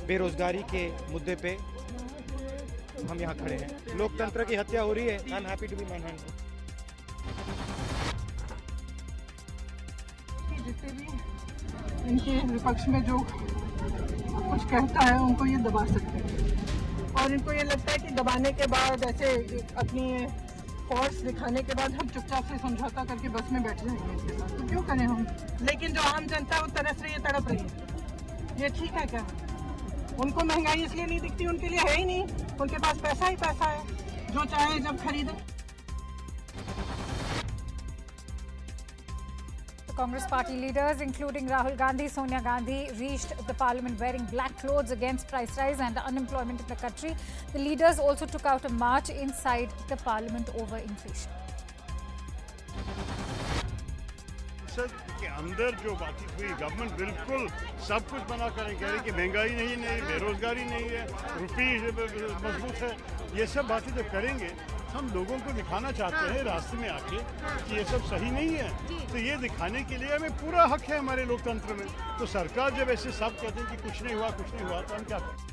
बेरोजगारी के मुद्दे पे हम यहाँ खड़े हैं। लोकतंत्र की हत्या हो रही है। I am happy to be manhand. जितने भी इनके विपक्ष में जो कुछ कहता है उनको ये दबा सकते हैं, और इनको ये लगता है कि दबाने के बाद ऐसे अपनी फोर्स दिखाने के बाद हम चुपचाप से समझौता करके बस में बैठ जाएंगे इसके साथ। तो क्यों करें हम? लेकिन जो आम जनता है वो तरस रही है, तड़प रही है। ये ठीक है क्या? उनको महंगाई इसलिए नहीं दिखती, उनके लिए है ही नहीं, उनके पास पैसा ही पैसा है, जो चाहे जब खरीदे। Congress party leaders, including Rahul Gandhi, Sonia Gandhi, reached the parliament wearing black clothes against price rise and unemployment in the country. The leaders also took out a march inside the parliament over inflation. के अंदर जो बातचीत हुई, government बिल्कुल सब कुछ बना कर कह रही कि महंगाई नहीं, बेरोजगारी नहीं है, रुपये मजबूत है। ये सब बातें जब करेंगे, हम लोगों को दिखाना चाहते हैं रास्ते में आके कि ये सब सही नहीं है। तो ये दिखाने के लिए हमें पूरा हक है हमारे लोकतंत्र में। तो सरकार जब ऐसे सब कहते हैं कि कुछ नहीं हुआ तो हम क्या करें?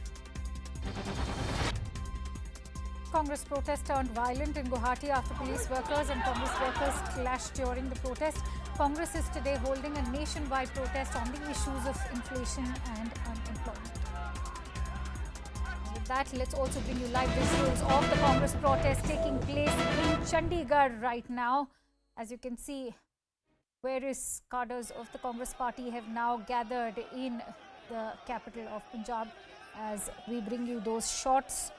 Congress protest turned violent in Guwahati after police workers and Congress workers clashed during the protest. Congress is today holding a nationwide protest on the issues of inflation and unemployment. With that, let's also bring you live visuals of the Congress protest taking place in Chandigarh right now. As you can see, various cadres of the Congress party have now gathered in the capital of Punjab. As we bring you those shots,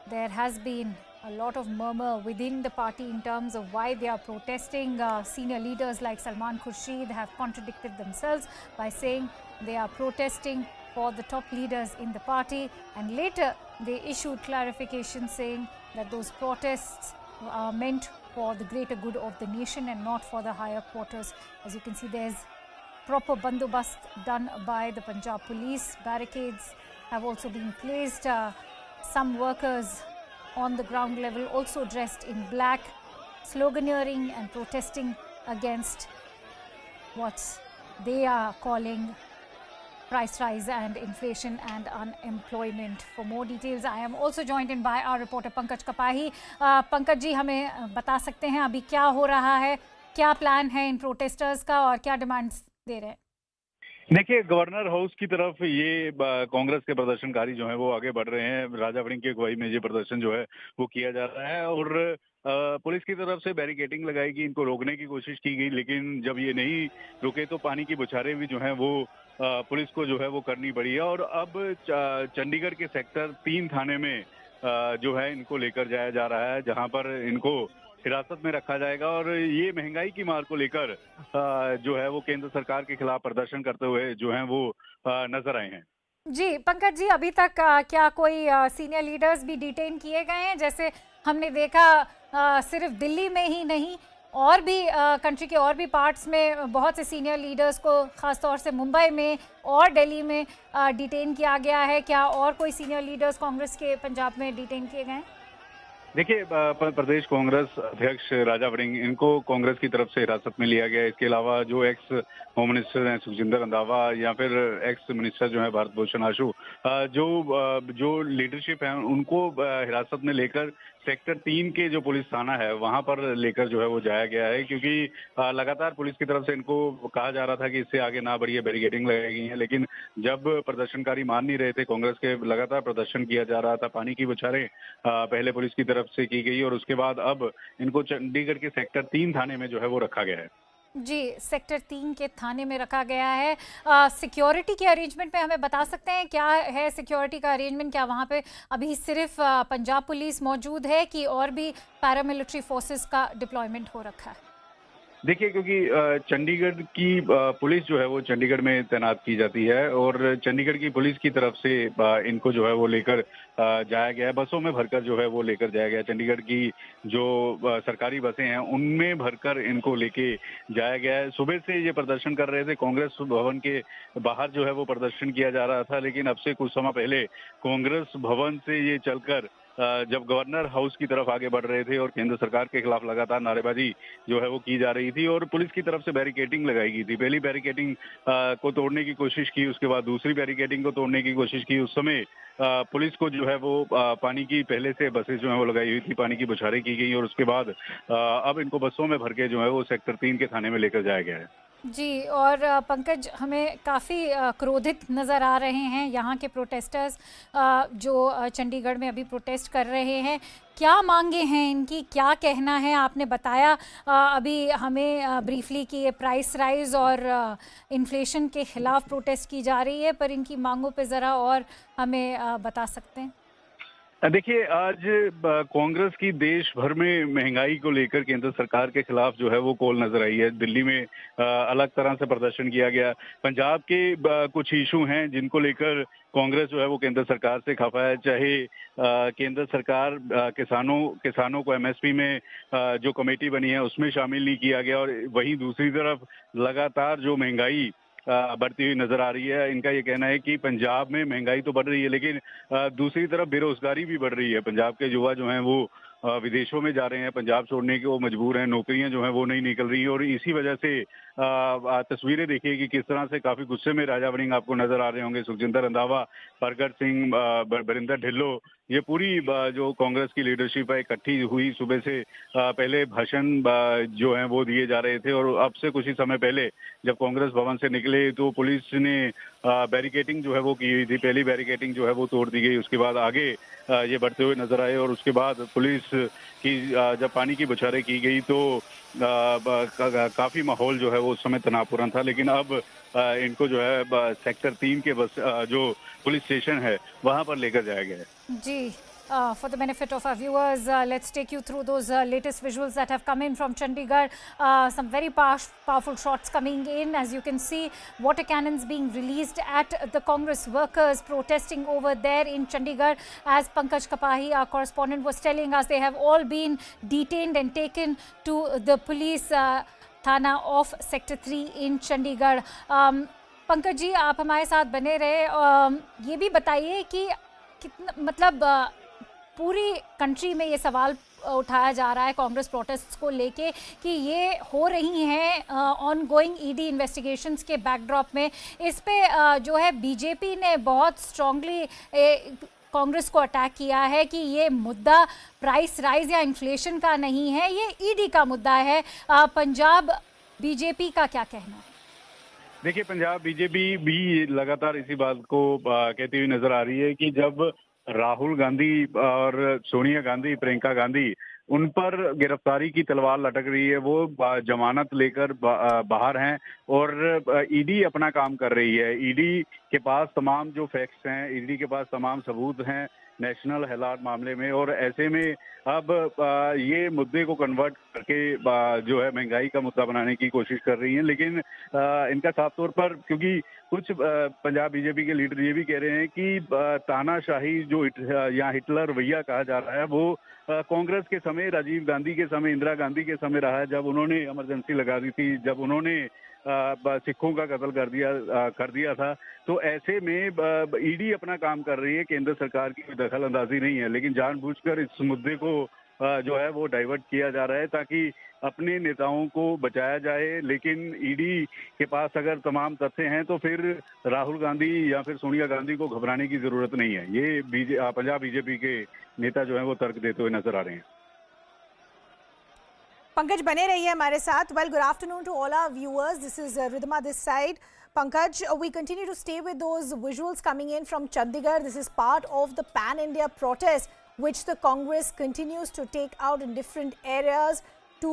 there has been a lot of murmur within the party in terms of why they are protesting. Senior leaders like Salman Khurshid have contradicted themselves by saying they are protesting for the top leaders in the party, and later they issued clarification saying that those protests are meant for the greater good of the nation and not for the higher quarters. As you can see, there's proper bandobast done by the Punjab police. Barricades have also been placed. Some workers on the ground level also dressed in black, sloganeering and protesting against what they are calling price rise and inflation and unemployment. For more details, I am also joined in by our reporter Pankaj Kapahi. Pankaj जी, हमें बता सकते हैं अभी क्या हो रहा है, क्या प्लान है इन प्रोटेस्टर्स का और क्या डिमांड्स दे रहे हैं? देखिए, गवर्नर हाउस की तरफ ये कांग्रेस के प्रदर्शनकारी जो हैं वो आगे बढ़ रहे हैं। राजा वड़िंग की अगुवाई में ये प्रदर्शन जो है वो किया जा रहा है, और पुलिस की तरफ से बैरिकेडिंग लगाई गई, इनको रोकने की कोशिश की गई, लेकिन जब ये नहीं रुके तो पानी की बौछारें भी जो हैं वो पुलिस को जो है वो करनी पड़ी है। और अब चंडीगढ़ के सेक्टर 3 थाने में जो है इनको लेकर जाया जा रहा है, जहाँ पर इनको हिरासत में रखा जाएगा। और ये महंगाई की मार को लेकर जो है वो केंद्र सरकार के खिलाफ प्रदर्शन करते हुए जो है वो नजर आए हैं। जी पंकज जी, अभी तक क्या कोई सीनियर लीडर्स भी डिटेन किए गए हैं? जैसे हमने देखा सिर्फ दिल्ली में ही नहीं, और भी कंट्री के और भी पार्ट्स में बहुत से सीनियर लीडर्स को खासतौर से मुंबई में और दिल्ली में डिटेन किया गया है। क्या और कोई सीनियर लीडर्स कांग्रेस के पंजाब में डिटेन किए गए हैं? देखिए, प्रदेश कांग्रेस अध्यक्ष राजा वड़िंग, इनको कांग्रेस की तरफ से हिरासत में लिया गया है। इसके अलावा जो एक्स होम मिनिस्टर हैं सुखजिंदर रंधावा या फिर एक्स मिनिस्टर जो है भारत भूषण आशु, जो लीडरशिप है उनको हिरासत में लेकर सेक्टर 3 के जो पुलिस थाना है वहां पर लेकर जो है वो जाया गया है, क्योंकि लगातार पुलिस की तरफ से इनको कहा जा रहा था कि इससे आगे ना बढ़िए, बैरिकेडिंग लगाई गई है। लेकिन जब प्रदर्शनकारी मान नहीं रहे थे, कांग्रेस के लगातार प्रदर्शन किया जा रहा था, पानी की बौछारें पहले पुलिस की तरफ से की गई और उसके बाद अब इनको चंडीगढ़ के सेक्टर 3 थाने में जो है वो रखा गया है। जी, सेक्टर 3 के थाने में रखा गया है। सिक्योरिटी के अरेंजमेंट में हमें बता सकते हैं क्या है सिक्योरिटी का अरेंजमेंट? क्या वहाँ पे अभी सिर्फ पंजाब पुलिस मौजूद है कि और भी पैरामिलिट्री फोर्सेस का डिप्लॉयमेंट हो रखा है? देखिए, क्योंकि चंडीगढ़ की पुलिस जो है वो चंडीगढ़ में तैनात की जाती है और चंडीगढ़ की पुलिस की तरफ से इनको जो है वो लेकर जाया गया है, बसों में भरकर जो है वो लेकर जाया गया है। चंडीगढ़ की जो सरकारी बसें हैं उनमें भरकर इनको लेके जाया गया है। सुबह से ये प्रदर्शन कर रहे थे, कांग्रेस भवन के बाहर जो है वो प्रदर्शन किया जा रहा था, लेकिन अब से कुछ समय पहले कांग्रेस भवन से ये चलकर जब गवर्नर हाउस की तरफ आगे बढ़ रहे थे और केंद्र सरकार के खिलाफ लगातार नारेबाजी जो है वो की जा रही थी और पुलिस की तरफ से बैरिकेडिंग लगाई गई थी। पहली बैरिकेडिंग को तोड़ने की कोशिश की, उसके बाद दूसरी बैरिकेडिंग को तोड़ने की कोशिश की। उस समय पुलिस को जो है वो पानी की पहले से बसें जो है वो लगाई हुई थी, पानी की बौछारें की गई और उसके बाद अब इनको बसों में भर के जो है वो सेक्टर 3 के थाने में लेकर जाया गया है। जी, और पंकज, हमें काफ़ी क्रोधित नज़र आ रहे हैं यहाँ के प्रोटेस्टर्स जो चंडीगढ़ में अभी प्रोटेस्ट कर रहे हैं। क्या मांगे हैं इनकी, क्या कहना है? आपने बताया अभी हमें ब्रीफली कि ये प्राइस राइज और इन्फ्लेशन के खिलाफ प्रोटेस्ट की जा रही है, पर इनकी मांगों पे ज़रा और हमें बता सकते हैं? देखिए, आज कांग्रेस की देश भर में महंगाई को लेकर केंद्र सरकार के खिलाफ जो है वो कॉल नजर आई है। दिल्ली में अलग तरह से प्रदर्शन किया गया। पंजाब के कुछ इशू हैं जिनको लेकर कांग्रेस जो है वो केंद्र सरकार से खफा है। चाहे केंद्र सरकार किसानों को एमएसपी में जो कमेटी बनी है उसमें शामिल नहीं किया गया और वहीं दूसरी तरफ लगातार जो महंगाई बढ़ती हुई नजर आ रही है। इनका ये कहना है कि पंजाब में महंगाई तो बढ़ रही है लेकिन दूसरी तरफ बेरोजगारी भी बढ़ रही है। पंजाब के युवा जो हैं वो विदेशों में जा रहे हैं, पंजाब छोड़ने के वो मजबूर हैं, नौकरियां जो हैं वो नहीं निकल रही हैं और इसी वजह से तस्वीरें देखिए कि किस तरह से काफी गुस्से में राजा वड़िंग आपको नजर आ रहे होंगे। सुखजिंदर रंधावा, परगट सिंह, बरिंदर ढिल्लो, ये पूरी जो कांग्रेस की लीडरशिप है इकट्ठी हुई। सुबह से पहले भाषण जो हैं वो दिए जा रहे थे और अब से कुछ ही समय पहले जब कांग्रेस भवन से निकले तो पुलिस ने बैरिकेडिंग जो है वो की हुई थी। पहली बैरिकेडिंग जो है वो तोड़ दी गई, उसके बाद आगे ये बढ़ते हुए नजर आए और उसके बाद पुलिस की जब पानी की बौछारें की गई तो काफी माहौल जो है वो उस समय तनावपूर्ण था। लेकिन अब इनको जो है सेक्टर 3 के जो पुलिस स्टेशन है वहां पर लेकर जाया गया है। जी, for the benefit of our viewers, let's take you through those latest visuals that have come in from Chandigarh. Some very powerful shots coming in. As you can see, water cannons being released at the Congress workers protesting over there in Chandigarh. As Pankaj Kapahi, our correspondent, was telling us, they have all been detained and taken to the police Thana of Sector 3 in Chandigarh. Pankaj ji, आप हमारे साथ बने रहे। ये भी बताइए कि कितना, मतलब पूरी कंट्री में ये सवाल उठाया जा रहा है कांग्रेस प्रोटेस्ट्स को लेके कि ये हो रही हैं ऑन गोइंग ईडी इन्वेस्टिगेशंस के बैकड्रॉप में। इस पे जो है बीजेपी ने बहुत स्ट्रांगली कांग्रेस को अटैक किया है कि ये मुद्दा प्राइस राइज या इन्फ्लेशन का नहीं है, ये ईडी का मुद्दा है। पंजाब बीजेपी का क्या कहना है? देखिए, पंजाब बीजेपी भी लगातार इसी बात को कहती हुई नजर आ रही है कि जब राहुल गांधी और सोनिया गांधी, प्रियंका गांधी, उन पर गिरफ्तारी की तलवार लटक रही है, वो जमानत लेकर बाहर हैं और ईडी अपना काम कर रही है। ईडी के पास तमाम जो फैक्ट्स हैं, ईडी के पास तमाम सबूत हैं नेशनल हेलाड मामले में और ऐसे में अब ये मुद्दे को कन्वर्ट करके जो है महंगाई का मुद्दा बनाने की कोशिश कर रही हैं। लेकिन इनका साफ तौर पर, क्योंकि कुछ पंजाब बीजेपी के लीडर ये भी कह रहे हैं कि तानाशाही जो यहाँ हिटलर रवैया कहा जा रहा है वो कांग्रेस के समय, राजीव गांधी के समय, इंदिरा गांधी के समय रहा है, जब उन्होंने इमरजेंसी लगा दी थी, जब उन्होंने सिखों का कत्ल कर दिया था। तो ऐसे में ईडी अपना काम कर रही है, केंद्र सरकार की कोई दखल अंदाजी नहीं है, लेकिन जानबूझकर इस मुद्दे को जो है वो डाइवर्ट किया जा रहा है ताकि अपने नेताओं को बचाया जाए। लेकिन ईडी के पास अगर तमाम तथ्य हैं तो फिर राहुल गांधी या फिर सोनिया गांधी को घबराने की जरूरत नहीं है। ये पंजाब बीजेपी के नेता जो है वो तर्क देते हुए नजर आ रहे हैं। पंकज बने रहिए हमारे साथ। Well, good afternoon to all our viewers, this is Ridhma this side. Pankaj, we continue to stay with those visuals coming in from Chandigarh. This is part of the Pan-India protest which the Congress continues to take out in different areas to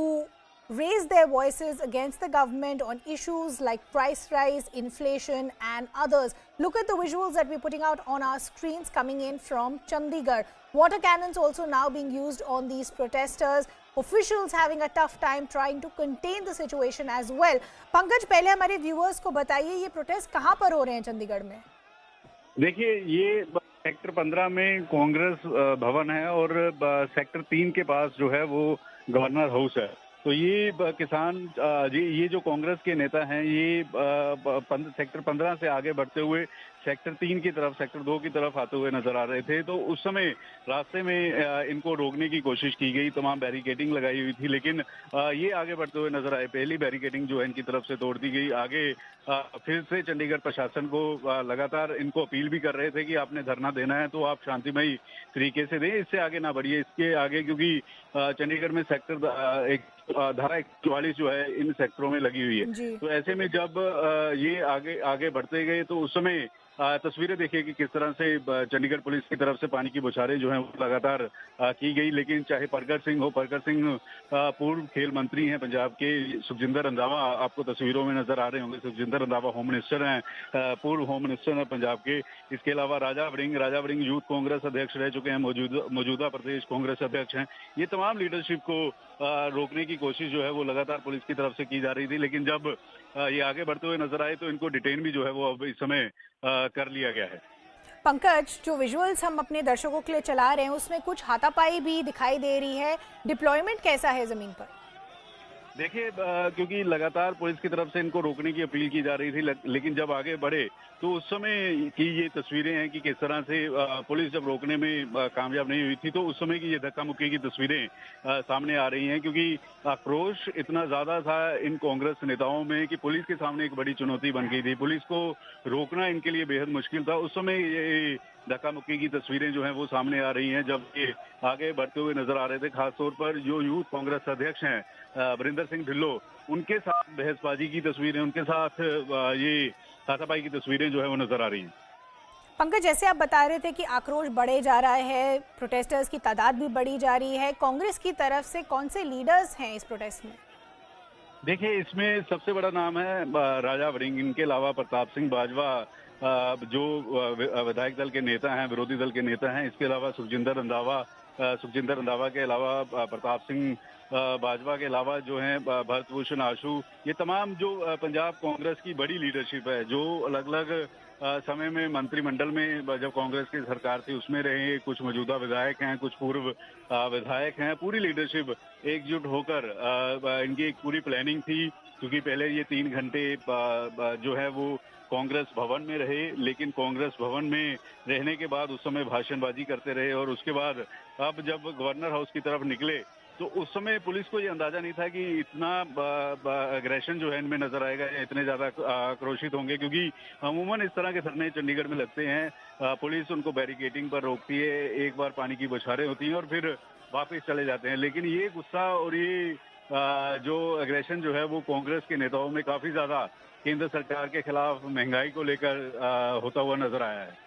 raise their voices against the government on issues like price rise, inflation and others. Look at the visuals that we're putting out on our screens coming in from Chandigarh. Water cannons also now being used on these protesters. Officials having a tough time trying to contain the situation as well. Pankaj, पहले हमारे viewers को बताइए ये protest कहाँ पर हो रहे हैं चंडीगढ़ में? देखिए, ये सेक्टर 15 में कांग्रेस भवन है और सेक्टर 3 के पास जो है वो गवर्नर हाउस है। तो ये किसान ये जो कांग्रेस के नेता हैं ये सेक्टर 15 से आगे बढ़ते हुए सेक्टर 3 की तरफ, सेक्टर 2 की तरफ आते हुए नजर आ रहे थे। तो उस समय रास्ते में इनको रोकने की कोशिश की गई, तमाम बैरिकेडिंग लगाई हुई थी, लेकिन ये आगे बढ़ते हुए नजर आए। पहली बैरिकेडिंग जो है इनकी तरफ से तोड़ दी गई। आगे फिर से चंडीगढ़ प्रशासन को लगातार इनको अपील भी कर रहे थे कि आपने धरना देना है तो आप शांतिमयी तरीके से दें, इससे आगे ना बढ़िए। इसके आगे क्योंकि चंडीगढ़ में सेक्टर धारा 144 जो है इन सेक्टरों में लगी हुई है। तो ऐसे में जब ये आगे बढ़ते गए तो उस समय तस्वीरें देखिए कि किस तरह से चंडीगढ़ पुलिस की तरफ से पानी की बौछारें जो हैं वो लगातार की गई। लेकिन चाहे परगट सिंह पूर्व खेल मंत्री हैं पंजाब के, सुखजिंदर रंधावा आपको तस्वीरों में नजर आ रहे होंगे, सुखजिंदर रंधावा होम मिनिस्टर हैं, पूर्व होम मिनिस्टर हैं पंजाब के। इसके अलावा राजा वड़िंग यूथ कांग्रेस अध्यक्ष रह चुके हैं, मौजूदा प्रदेश कांग्रेस अध्यक्ष हैं। ये तमाम लीडरशिप को रोकने की कोशिश जो है वो लगातार पुलिस की तरफ से की जा रही थी, लेकिन जब ये आगे बढ़ते हुए नजर आए तो इनको डिटेन भी जो है वो अब इस समय कर लिया गया है। पंकज, जो विजुअल्स हम अपने दर्शकों के लिए चला रहे हैं उसमें कुछ हाथापाई भी दिखाई दे रही है, डिप्लॉयमेंट कैसा है जमीन पर? देखिए, क्योंकि लगातार पुलिस की तरफ से इनको रोकने की अपील की जा रही थी, लेकिन जब आगे बढ़े तो उस समय की ये तस्वीरें हैं कि किस तरह से पुलिस जब रोकने में कामयाब नहीं हुई थी तो उस समय की ये धक्का मुक्की की तस्वीरें सामने आ रही हैं। क्योंकि आक्रोश इतना ज्यादा था इन कांग्रेस नेताओं में कि पुलिस के सामने एक बड़ी चुनौती बन गई थी, पुलिस को रोकना इनके लिए बेहद मुश्किल था। उस समय ये धक्का मुक्की की तस्वीरें जो हैं वो सामने आ रही हैं जब ये आगे बढ़ते हुए नजर आ रहे थे। खासतौर पर जो यूथ कांग्रेस अध्यक्ष हैं वरिंदर सिंह ढिल्लो, उनके साथ बहसबाजी की तस्वीरें, उनके साथ ये हाथापाई की तस्वीरें जो है वो नजर आ रही हैं। पंकज, जैसे आप बता रहे थे कि आक्रोश बढ़े जा रहा है, प्रोटेस्टर्स की तादाद भी बढ़ी जा रही है, कांग्रेस की तरफ से कौन से लीडर्स हैं इस प्रोटेस्ट में? देखिए, इसमें सबसे बड़ा नाम है राजा वड़िंग, इनके अलावा प्रताप सिंह बाजवा जो विधायक दल के नेता हैं, विरोधी दल के नेता हैं। इसके अलावा सुखजिंदर रंधावा के अलावा प्रताप सिंह बाजवा के अलावा जो हैं भरत भूषण आशु, ये तमाम जो पंजाब कांग्रेस की बड़ी लीडरशिप है, जो अलग अलग समय में मंत्रिमंडल में जब कांग्रेस की सरकार थी उसमें रहे, कुछ मौजूदा विधायक हैं, कुछ पूर्व विधायक हैं, पूरी लीडरशिप एकजुट होकर इनकी एक पूरी प्लानिंग थी। क्योंकि पहले ये 3 घंटे जो है वो कांग्रेस भवन में रहे, लेकिन कांग्रेस भवन में रहने के बाद उस समय भाषणबाजी करते रहे और उसके बाद अब जब गवर्नर हाउस की तरफ निकले तो उस समय पुलिस को ये अंदाजा नहीं था कि इतना एग्रेशन जो है इनमें नजर आएगा, इतने ज्यादा आक्रोशित होंगे। क्योंकि अमूमन इस तरह के धरने चंडीगढ़ में लगते हैं, पुलिस उनको बैरिकेडिंग पर रोकती है, एक बार पानी की बौछारें होती हैं और फिर वापस चले जाते हैं। लेकिन ये गुस्सा और ये जो एग्रेशन जो है वो कांग्रेस के नेताओं में काफी ज्यादा केंद्र सरकार के खिलाफ महंगाई को लेकर होता हुआ नजर आया है।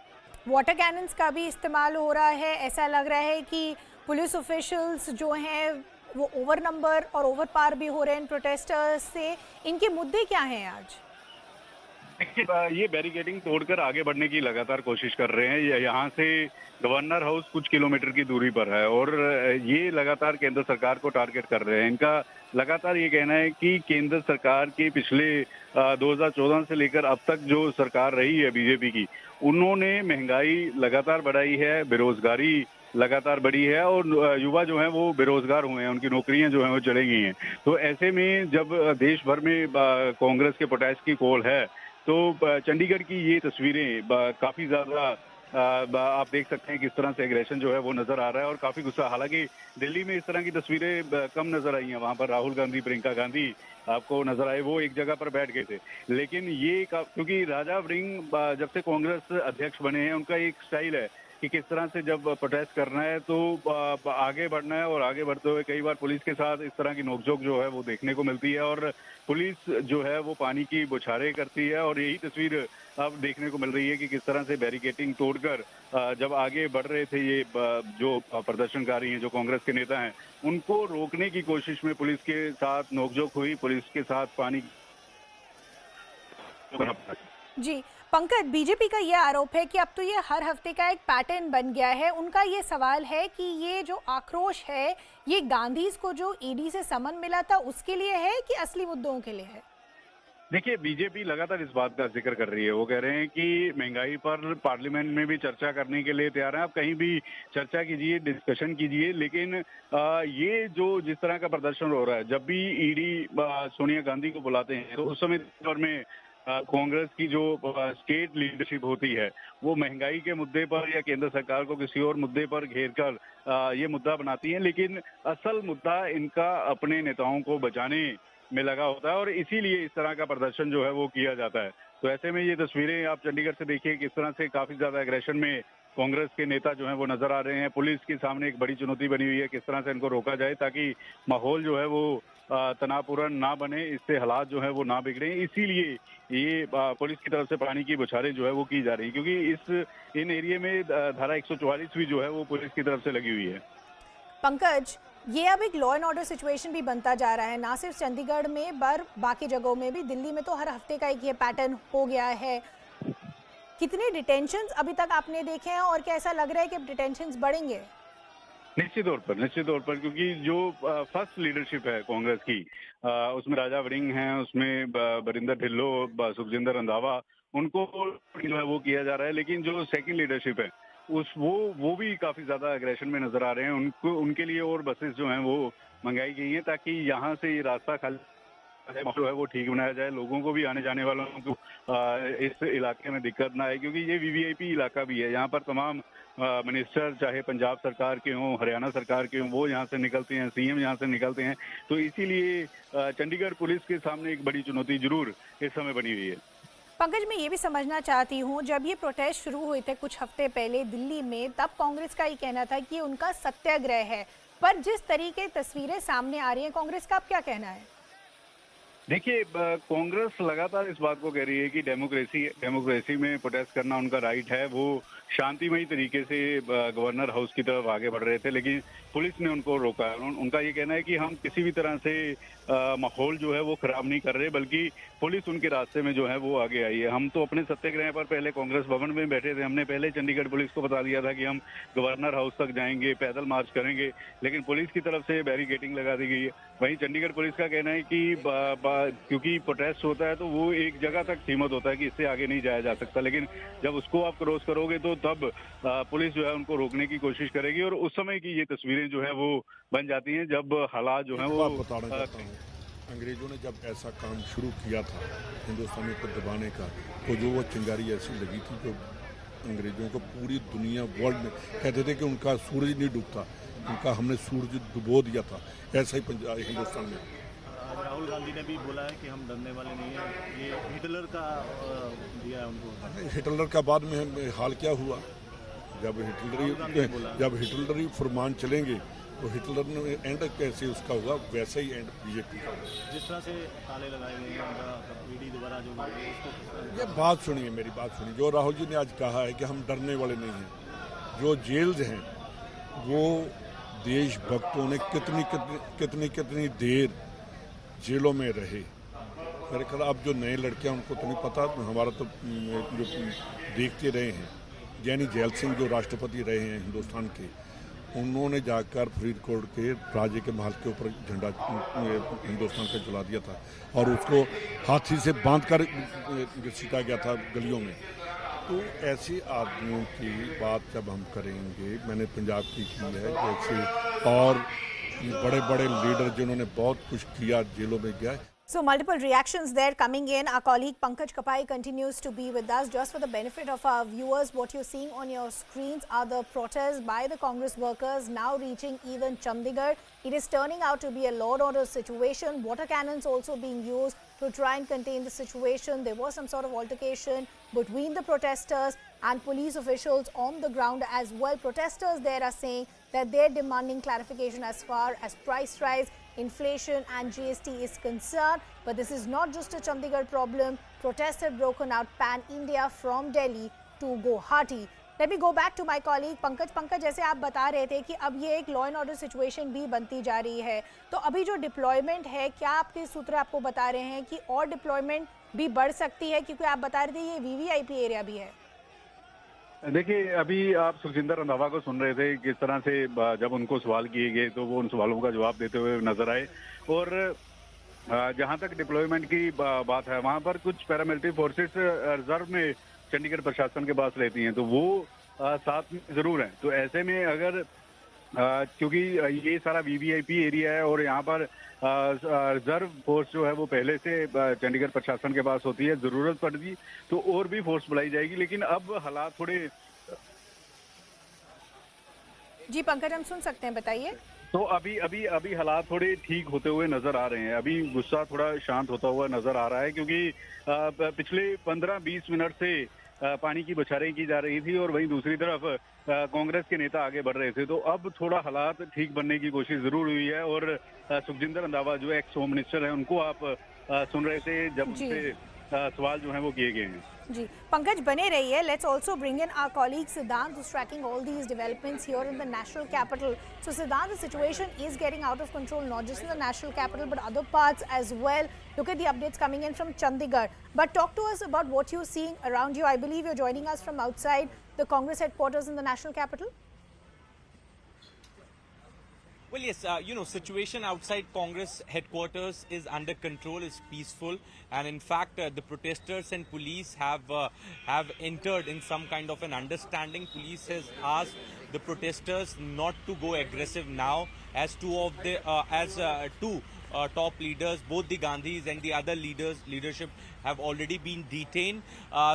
वाटर कैनन्स का भी इस्तेमाल हो रहा है, ऐसा लग रहा है कि पुलिस ऑफिशियल्स जो हैं वो ओवर नंबर और ओवर पार भी हो रहे हैं प्रोटेस्टर्स से। इनके मुद्दे क्या हैं आज? ये बैरिकेडिंग तोड़कर आगे बढ़ने की लगातार कोशिश कर रहे हैं। यहाँ से गवर्नर हाउस कुछ किलोमीटर की दूरी पर है और ये लगातार केंद्र सरकार को टारगेट कर रहे हैं। इनका लगातार ये कहना है कि केंद्र सरकार के पिछले 2014 से लेकर अब तक जो सरकार रही है बीजेपी की, उन्होंने महंगाई लगातार बढ़ाई है, बेरोजगारी लगातार बढ़ी है और युवा जो हैं वो बेरोजगार हुए हैं, उनकी नौकरियां जो हैं वो चली गई हैं। तो ऐसे में जब देश भर में कांग्रेस के प्रोटेस्ट की कॉल है तो चंडीगढ़ की ये तस्वीरें काफी ज्यादा आप देख सकते हैं किस तरह से एग्रेशन जो है वो नजर आ रहा है और काफी गुस्सा। हालांकि दिल्ली में इस तरह की तस्वीरें कम नजर आई हैं, वहां पर राहुल गांधी, प्रियंका गांधी आपको नजर आए, वो एक जगह पर बैठ गए थे। लेकिन ये क्योंकि राजा वड़िंग जब से कांग्रेस अध्यक्ष बने हैं, उनका एक स्टाइल है कि किस तरह से जब प्रोटेस्ट करना है तो आगे बढ़ना है और आगे बढ़ते हुए कई बार पुलिस के साथ इस तरह की नोकझोंक जो है वो देखने को मिलती है और पुलिस जो है वो पानी की बौछारें करती है। और यही तस्वीर अब देखने को मिल रही है कि किस तरह से बैरिकेडिंग तोड़कर जब आगे बढ़ रहे थे ये जो प्रदर्शनकारी हैं, जो कांग्रेस के नेता हैं, उनको रोकने की कोशिश में पुलिस के साथ नोकझोंक हुई, पुलिस के साथ पानी। जी पंकज, बीजेपी का ये आरोप है कि अब तो ये हर हफ्ते का एक पैटर्न बन गया है। उनका ये सवाल है कि ये जो आक्रोश है ये गांधीज को जो ईडी से समन मिला था उसके लिए है कि असली मुद्दों के लिए है? देखिए, बीजेपी लगातार इस बात का जिक्र कर रही है। वो कह रहे हैं कि महंगाई पर पार्लियामेंट में भी चर्चा करने के लिए तैयार है, आप कहीं भी चर्चा कीजिए, डिस्कशन कीजिए, लेकिन ये जो जिस तरह का प्रदर्शन हो रहा है, जब भी ईडी सोनिया गांधी को बुलाते हैं तो उस समय में कांग्रेस की जो स्टेट लीडरशिप होती है वो महंगाई के मुद्दे पर या केंद्र सरकार को किसी और मुद्दे पर घेर कर ये मुद्दा बनाती है, लेकिन असल मुद्दा इनका अपने नेताओं को बचाने में लगा होता है और इसीलिए इस तरह का प्रदर्शन जो है वो किया जाता है। तो ऐसे में ये तस्वीरें आप चंडीगढ़ से देखिए किस तरह से काफी ज्यादा एग्रेशन में कांग्रेस के नेता जो है वो नजर आ रहे हैं। पुलिस के सामने एक बड़ी चुनौती बनी हुई है, किस तरह से इनको रोका जाए ताकि माहौल जो है वो तनावपूर्ण ना बने, इससे हालात जो है वो ना बिगड़े। इसीलिए ये पुलिस की तरफ से पानी की बौछारें जो है वो की जा रही है, क्योंकि इन एरिया में धारा 144 भी जो है वो पुलिस की तरफ से लगी हुई है। पंकज, ये अब एक लॉ एंड ऑर्डर सिचुएशन भी बनता जा रहा है, ना सिर्फ चंडीगढ़ में पर बाकी जगहों में भी। दिल्ली में तो हर हफ्ते का एक ये पैटर्न हो गया है। कितने डिटेंशंस अभी तक आपने देखे हैं और क्या ऐसा लग रहा है कि अब डिटेंशंस बढ़ेंगे? निश्चित तौर पर क्योंकि जो फर्स्ट लीडरशिप है कांग्रेस की, उसमें राजा वड़िंग हैं, उसमें बरिंदर ढिल्लो, सुखजिंदर रंधावा, उनको जो है वो किया जा रहा है। लेकिन जो सेकंड लीडरशिप है वो भी काफी ज्यादा एग्रेशन में नजर आ रहे हैं। उनके लिए और बसेस जो हैं वो मंगाई गई हैं ताकि यहाँ से ये रास्ता खाली जो है वो ठीक बनाया जाए, लोगों को भी आने जाने वालों को इस इलाके में दिक्कत ना आए, क्योंकि ये वीवीआईपी इलाका भी है। यहाँ पर तमाम मिनिस्टर चाहे पंजाब सरकार के हों, हरियाणा सरकार के हों, वो यहाँ से निकलते हैं, सीएम यहाँ से निकलते हैं। तो इसीलिए चंडीगढ़ पुलिस के सामने एक बड़ी चुनौती जरूर इस समय बनी हुई है। पंकज, मैं ये भी समझना चाहती हूँ, जब ये प्रोटेस्ट शुरू हुए थे कुछ हफ्ते पहले दिल्ली में, तब कांग्रेस का ये कहना था कि उनका सत्याग्रह है, पर जिस तरीके तस्वीरें सामने आ रही हैं, कांग्रेस का अब क्या कहना है? देखिए, कांग्रेस लगातार इस बात को कह रही है कि डेमोक्रेसी में प्रोटेस्ट करना उनका राइट है। वो शांतिमयी तरीके से गवर्नर हाउस की तरफ आगे बढ़ रहे थे, लेकिन पुलिस ने उनको रोका। उनका ये कहना है कि हम किसी भी तरह से माहौल जो है वो खराब नहीं कर रहे, बल्कि पुलिस उनके रास्ते में जो है वो आगे आई है। हम तो अपने सत्याग्रह पर पहले कांग्रेस भवन में बैठे थे, हमने पहले चंडीगढ़ पुलिस को बता दिया था कि हम गवर्नर हाउस तक जाएंगे, पैदल मार्च करेंगे, लेकिन पुलिस की तरफ से बैरिकेडिंग लगा दी गई है। वहीं चंडीगढ़ पुलिस का कहना है कि क्योंकि प्रोटेस्ट होता है तो वो एक जगह तक सीमित होता है कि इससे आगे नहीं जाया जा सकता, लेकिन जब उसको आप क्रॉस करोगे तो तब पुलिस जो है उनको रोकने की कोशिश करेगी। और उस समय की ये तस्वीरें जो है वो बन जाती हैं जब हालात जो है वो बताना चाहता हूँ। अंग्रेजों ने जब ऐसा काम शुरू किया था हिंदुस्तानी को दबाने का, तो जो वो चिंगारी ऐसी लगी थी जो अंग्रेजों को पूरी दुनिया वर्ल्ड में कहते थे कि उनका सूरज नहीं डूबता, उनका हमने सूरज डुबो दिया था। ऐसा ही पंजाब हिंदुस्तान में राहुल गांधी ने भी बोला है कि हम डरने वाले नहीं हैं। ये हिटलर का दिया है उनको। हिटलर का बाद में हाल क्या हुआ, जब हिटलरी फरमान चलेंगे तो हिटलर ने एंड कैसे उसका हुआ, वैसे ही एंड बीजेपी का। जिस तरह से ताले लगाए गए हैं ईडी द्वारा जो ये बात सुनिए, मेरी बात सुनिए। जो राहुल जी ने आज कहा है कि हम डरने वाले नहीं हैं, जो जेल्स हैं वो देशभक्तों ने कितनी देर जेलों में रहे। मेरे ख्याल अब जो नए लड़के हैं उनको तो नहीं पता, हमारा तो जो देखते रहे हैं, यानी जैल सिंह जो राष्ट्रपति रहे हैं हिंदुस्तान के, उन्होंने जाकर फरीदकोट के राजे के महल के ऊपर झंडा हिंदुस्तान का जला दिया था और उसको हाथी से बांधकर घसीटा गया था गलियों में। तो ऐसे आदमियों की बात जब हम करेंगे, मैंने पंजाब की है, जैसे और बड़े बड़े लीडर जिन्होंने बहुत कुछ किया, जेलों में गया। So multiple reactions there coming in. Our colleague Pankaj Kapai continues to be with us. Just for the benefit of our viewers, what you're seeing on your screens are the protests by the Congress workers now reaching even Chandigarh. It is turning out to be a law and order situation. Water cannons also being used to try and contain the situation. There was some sort of altercation between the protesters and police officials on the ground as well. Protesters there are saying that they're demanding clarification as far as price rise, inflation and GST is concerned. But this is not just a Chandigarh problem. Protests have broken out pan-India from Delhi to Guwahati. Let me go back to my colleague Pankaj. Pankaj, जैसे आप बता रहे थे कि अब ये एक law and order situation भी बनती जा रही है, तो अभी जो डिप्लॉयमेंट है, क्या आपके सूत्र आपको बता रहे हैं कि और डिप्लॉयमेंट भी बढ़ सकती है, क्योंकि आप बता रहे थे ये वीवीआईपी एरिया भी है? देखिए, अभी आप सुखजिंदर रंधावा को सुन रहे थे, किस तरह से जब उनको सवाल किए गए तो वो उन सवालों का जवाब देते हुए नजर आए। और जहां तक डिप्लॉयमेंट की बात है, वहां पर कुछ पैरामिलिट्री फोर्सेस रिजर्व में चंडीगढ़ प्रशासन के पास रहती हैं, तो वो साथ में जरूर हैं। तो ऐसे में अगर क्योंकि ये सारा वीवीआईपी एरिया है और यहाँ पर रिजर्व फोर्स जो है वो पहले से चंडीगढ़ प्रशासन के पास होती है, जरूरत पड़ती तो और भी फोर्स बुलाई जाएगी। लेकिन अब हालात थोड़े, जी पंकज हम सुन सकते हैं, बताइए। तो अभी हालात थोड़े ठीक होते हुए नजर आ रहे हैं। अभी गुस्सा थोड़ा शांत होता हुआ नजर आ रहा है, क्योंकि पिछले 15-20 मिनट से पानी की बौछारें की जा रही थी और वहीं दूसरी तरफ कांग्रेस के नेता आगे बढ़ रहे थे। तो अब थोड़ा हालात ठीक बनने की कोशिश जरूर हुई है। और सुखजिंदर रंधावा जो एक्स होम मिनिस्टर है, उनको आप सुन रहे थे जब उनसे सवाल जो है वो किए गए हैं। जी पंकज बने रहिए. Let's also bring in our colleague Siddhant, who's tracking all these developments here in the national capital. So Siddhant, the situation is getting out of control, not just in the national capital but other parts as well. Look at the updates coming in from Chandigarh. But talk to us about what you're seeing around you. I believe you're joining us from outside the Congress headquarters in the national capital. Well, yes, situation outside Congress headquarters is under control, is peaceful, and in fact, the protesters and police have entered in some kind of an understanding. Police has asked the protesters not to go aggressive now, as two top leaders, both the Gandhis and the other leadership have already been detained.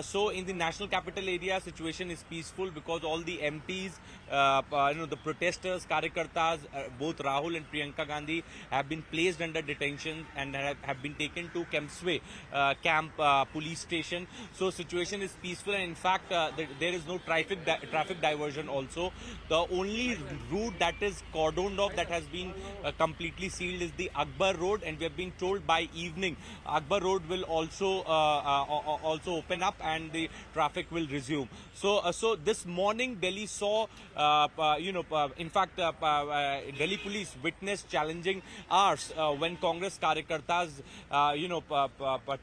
So in the national capital area, situation is peaceful because all the MPs, the protesters, Karyakartas, both Rahul and Priyanka Gandhi have been placed under detention and have been taken to Kemsway camp police station. So situation is peaceful, and in fact there is no traffic diversion also. The only route that is cordoned off, that has been completely sealed, is the Akbar Road, and we have been told by evening Akbar Road will also open up and the traffic will resume. So this morning Delhi saw, in fact, Delhi police witnessed challenging hours when Congress Karyakartas,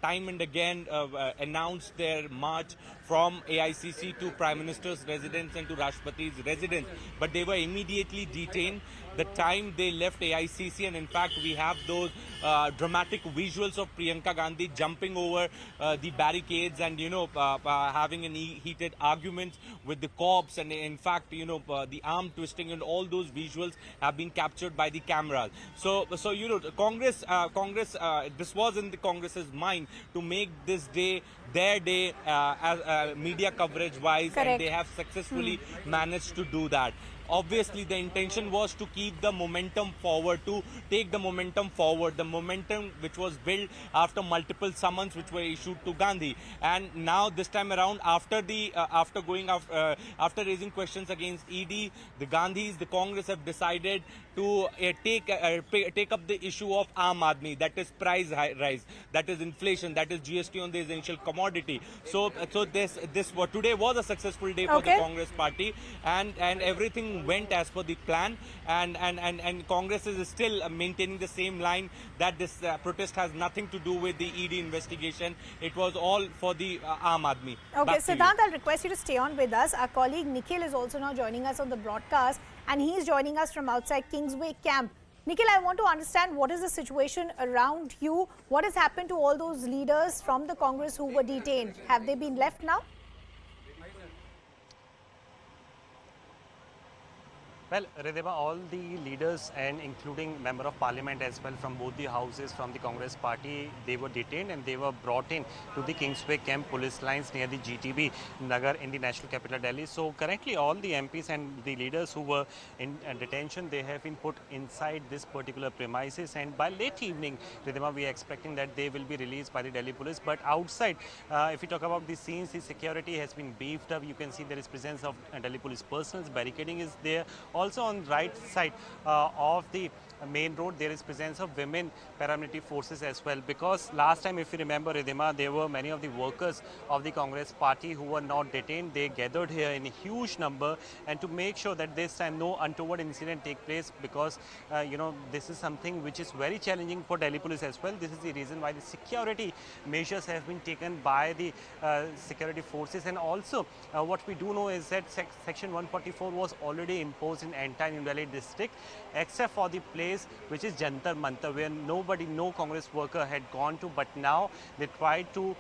time and again announced their march from AICC to Prime Minister's residence and to Rashtrapati's residence, but they were immediately detained the time they left AICC. And in fact, we have those dramatic visuals of Priyanka Gandhi jumping over the barricades and having an heated arguments with the cops, and in fact the arm twisting, and all those visuals have been captured by the cameras. So Congress, this was in the Congress's mind to make this day their day as media coverage wise. Correct. And they have successfully managed to do that. Obviously, the intention was to keep the momentum forward, to take the momentum forward, the momentum which was built after multiple summons which were issued to Gandhi. And now this time around, after raising questions against ED, the Gandhis, the Congress have decided to take up the issue of Aam Aadmi, that is price rise, that is inflation, that is GST on the essential commodity. So today was a successful day for the Congress party, and everything went as per the plan, and Congress is still maintaining the same line that this protest has nothing to do with the ED investigation. It was all for the Aam Aadmi. Okay, Siddhant, I'll request you to stay on with us. Our colleague Nikhil is also now joining us on the broadcast, and he is joining us from outside Kingsway camp. Nikhil, I want to understand what is the situation around you. What has happened to all those leaders from the Congress who were detained? Have they been left now? Well, Ridhima, all the leaders and including Member of Parliament as well from both the houses from the Congress party, they were detained and they were brought in to the Kingsway Camp police lines near the GTB Nagar in the national capital Delhi. So currently all the MPs and the leaders who were in detention, they have been put inside this particular premises, and by late evening, Ridhima, we are expecting that they will be released by the Delhi police. But outside, if we talk about the scenes, the security has been beefed up. You can see there is presence of Delhi police personnel, barricading is there. Also on right side of the main road, there is presence of women paramilitary forces as well, because last time, if you remember, Ridhima, there were many of the workers of the Congress party who were not detained. They gathered here in a huge number, and to make sure that this time no untoward incident take place, because this is something which is very challenging for Delhi police as well. This is the reason why the security measures have been taken by the security forces. And also what we do know is that section 144 was already imposed in entire New Delhi district, except for the place which is Jantar Mantar, where no Congress worker had gone to, but now they tried to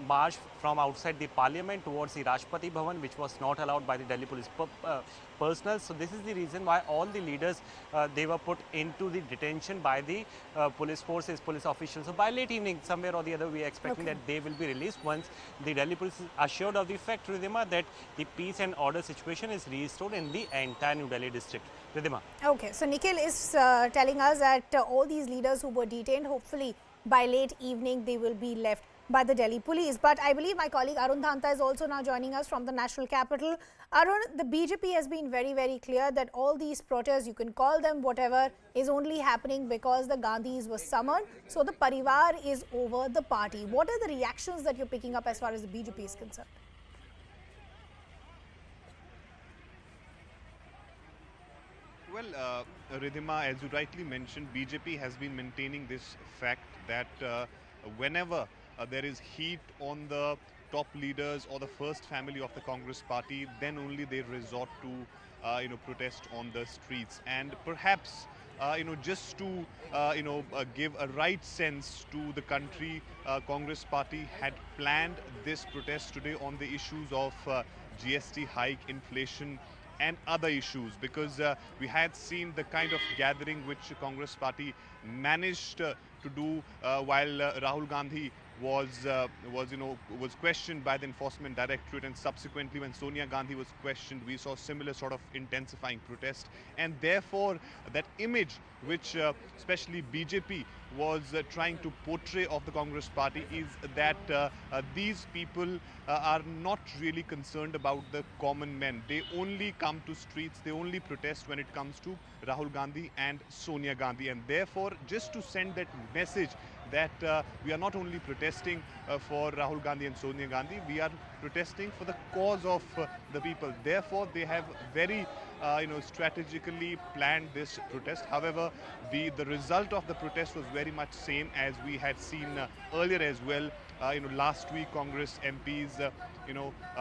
march from outside the parliament towards the Rashtrapati Bhavan, which was not allowed by the Delhi police personnel. So this is the reason why all the leaders they were put into the detention by the police forces, police officials. So by late evening, somewhere or the other, we are expecting that they will be released once the Delhi police is assured of the fact, Ridhima, that the peace and order situation is restored in the entire New Delhi district. Ridhima. Okay, so Nikhil is telling us that all these leaders who were detained, hopefully by late evening they will be left by the Delhi police. But I believe my colleague Arun Dhanta is also now joining us from the national capital. Arun, the BJP has been very, very clear that all these protests, you can call them whatever, is only happening because the Gandhis were summoned. So the parivar is over the party. What are the reactions that you're picking up as far as the BJP is concerned? Well, Ridhima, as you rightly mentioned, BJP has been maintaining this fact that whenever there is heat on the top leaders or the first family of the Congress party, then only they resort to protest on the streets. And perhaps just to give a right sense to the country, Congress party had planned this protest today on the issues of GST hike, inflation and other issues, because we had seen the kind of gathering which Congress party managed to do while Rahul Gandhi was questioned by the Enforcement Directorate, and subsequently when Sonia Gandhi was questioned, we saw similar sort of intensifying protest. And therefore that image which especially BJP was trying to portray of the Congress party is that these people are not really concerned about the common men. They only come to streets, they only protest when it comes to Rahul Gandhi and Sonia Gandhi. And therefore, just to send that message that we are not only protesting for Rahul Gandhi and Sonia Gandhi, we are protesting for the cause of the people. Therefore, they have very strategically planned this protest. However, the result of the protest was very much same as we had seen earlier as well. Last week Congress MPs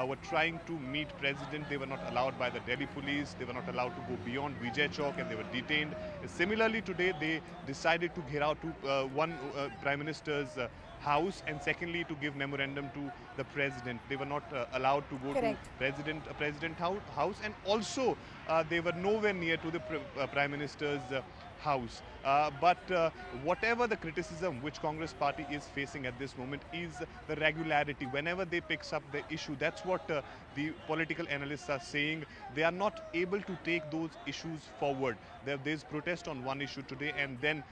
were trying to meet President. They were not allowed by the Delhi police. They were not allowed to go beyond Vijay Chowk, and they were detained. Similarly, today they decided to get out to one Prime Minister's house, and secondly to give memorandum to the President. They were not allowed to go to President house, and also they were nowhere near to the Prime Minister's house. But whatever the criticism which Congress party is facing at this moment is the regularity. Whenever they picks up the issue, that's what the political analysts are saying. They are not able to take those issues forward. There's protest on one issue today, and then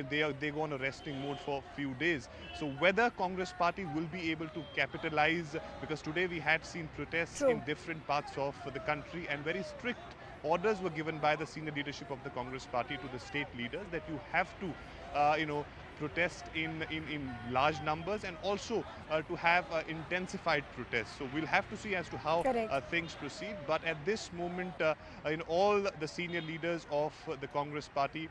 they go on a resting mode for a few days. So whether Congress party will be able to capitalize, because today we had seen protests in different parts of the country, and very strict orders were given by the senior leadership of the Congress party to the state leaders that you have to protest in large numbers, and also to have intensified protests. So we'll have to see as to how things proceed. But at this moment, all the senior leaders of the Congress party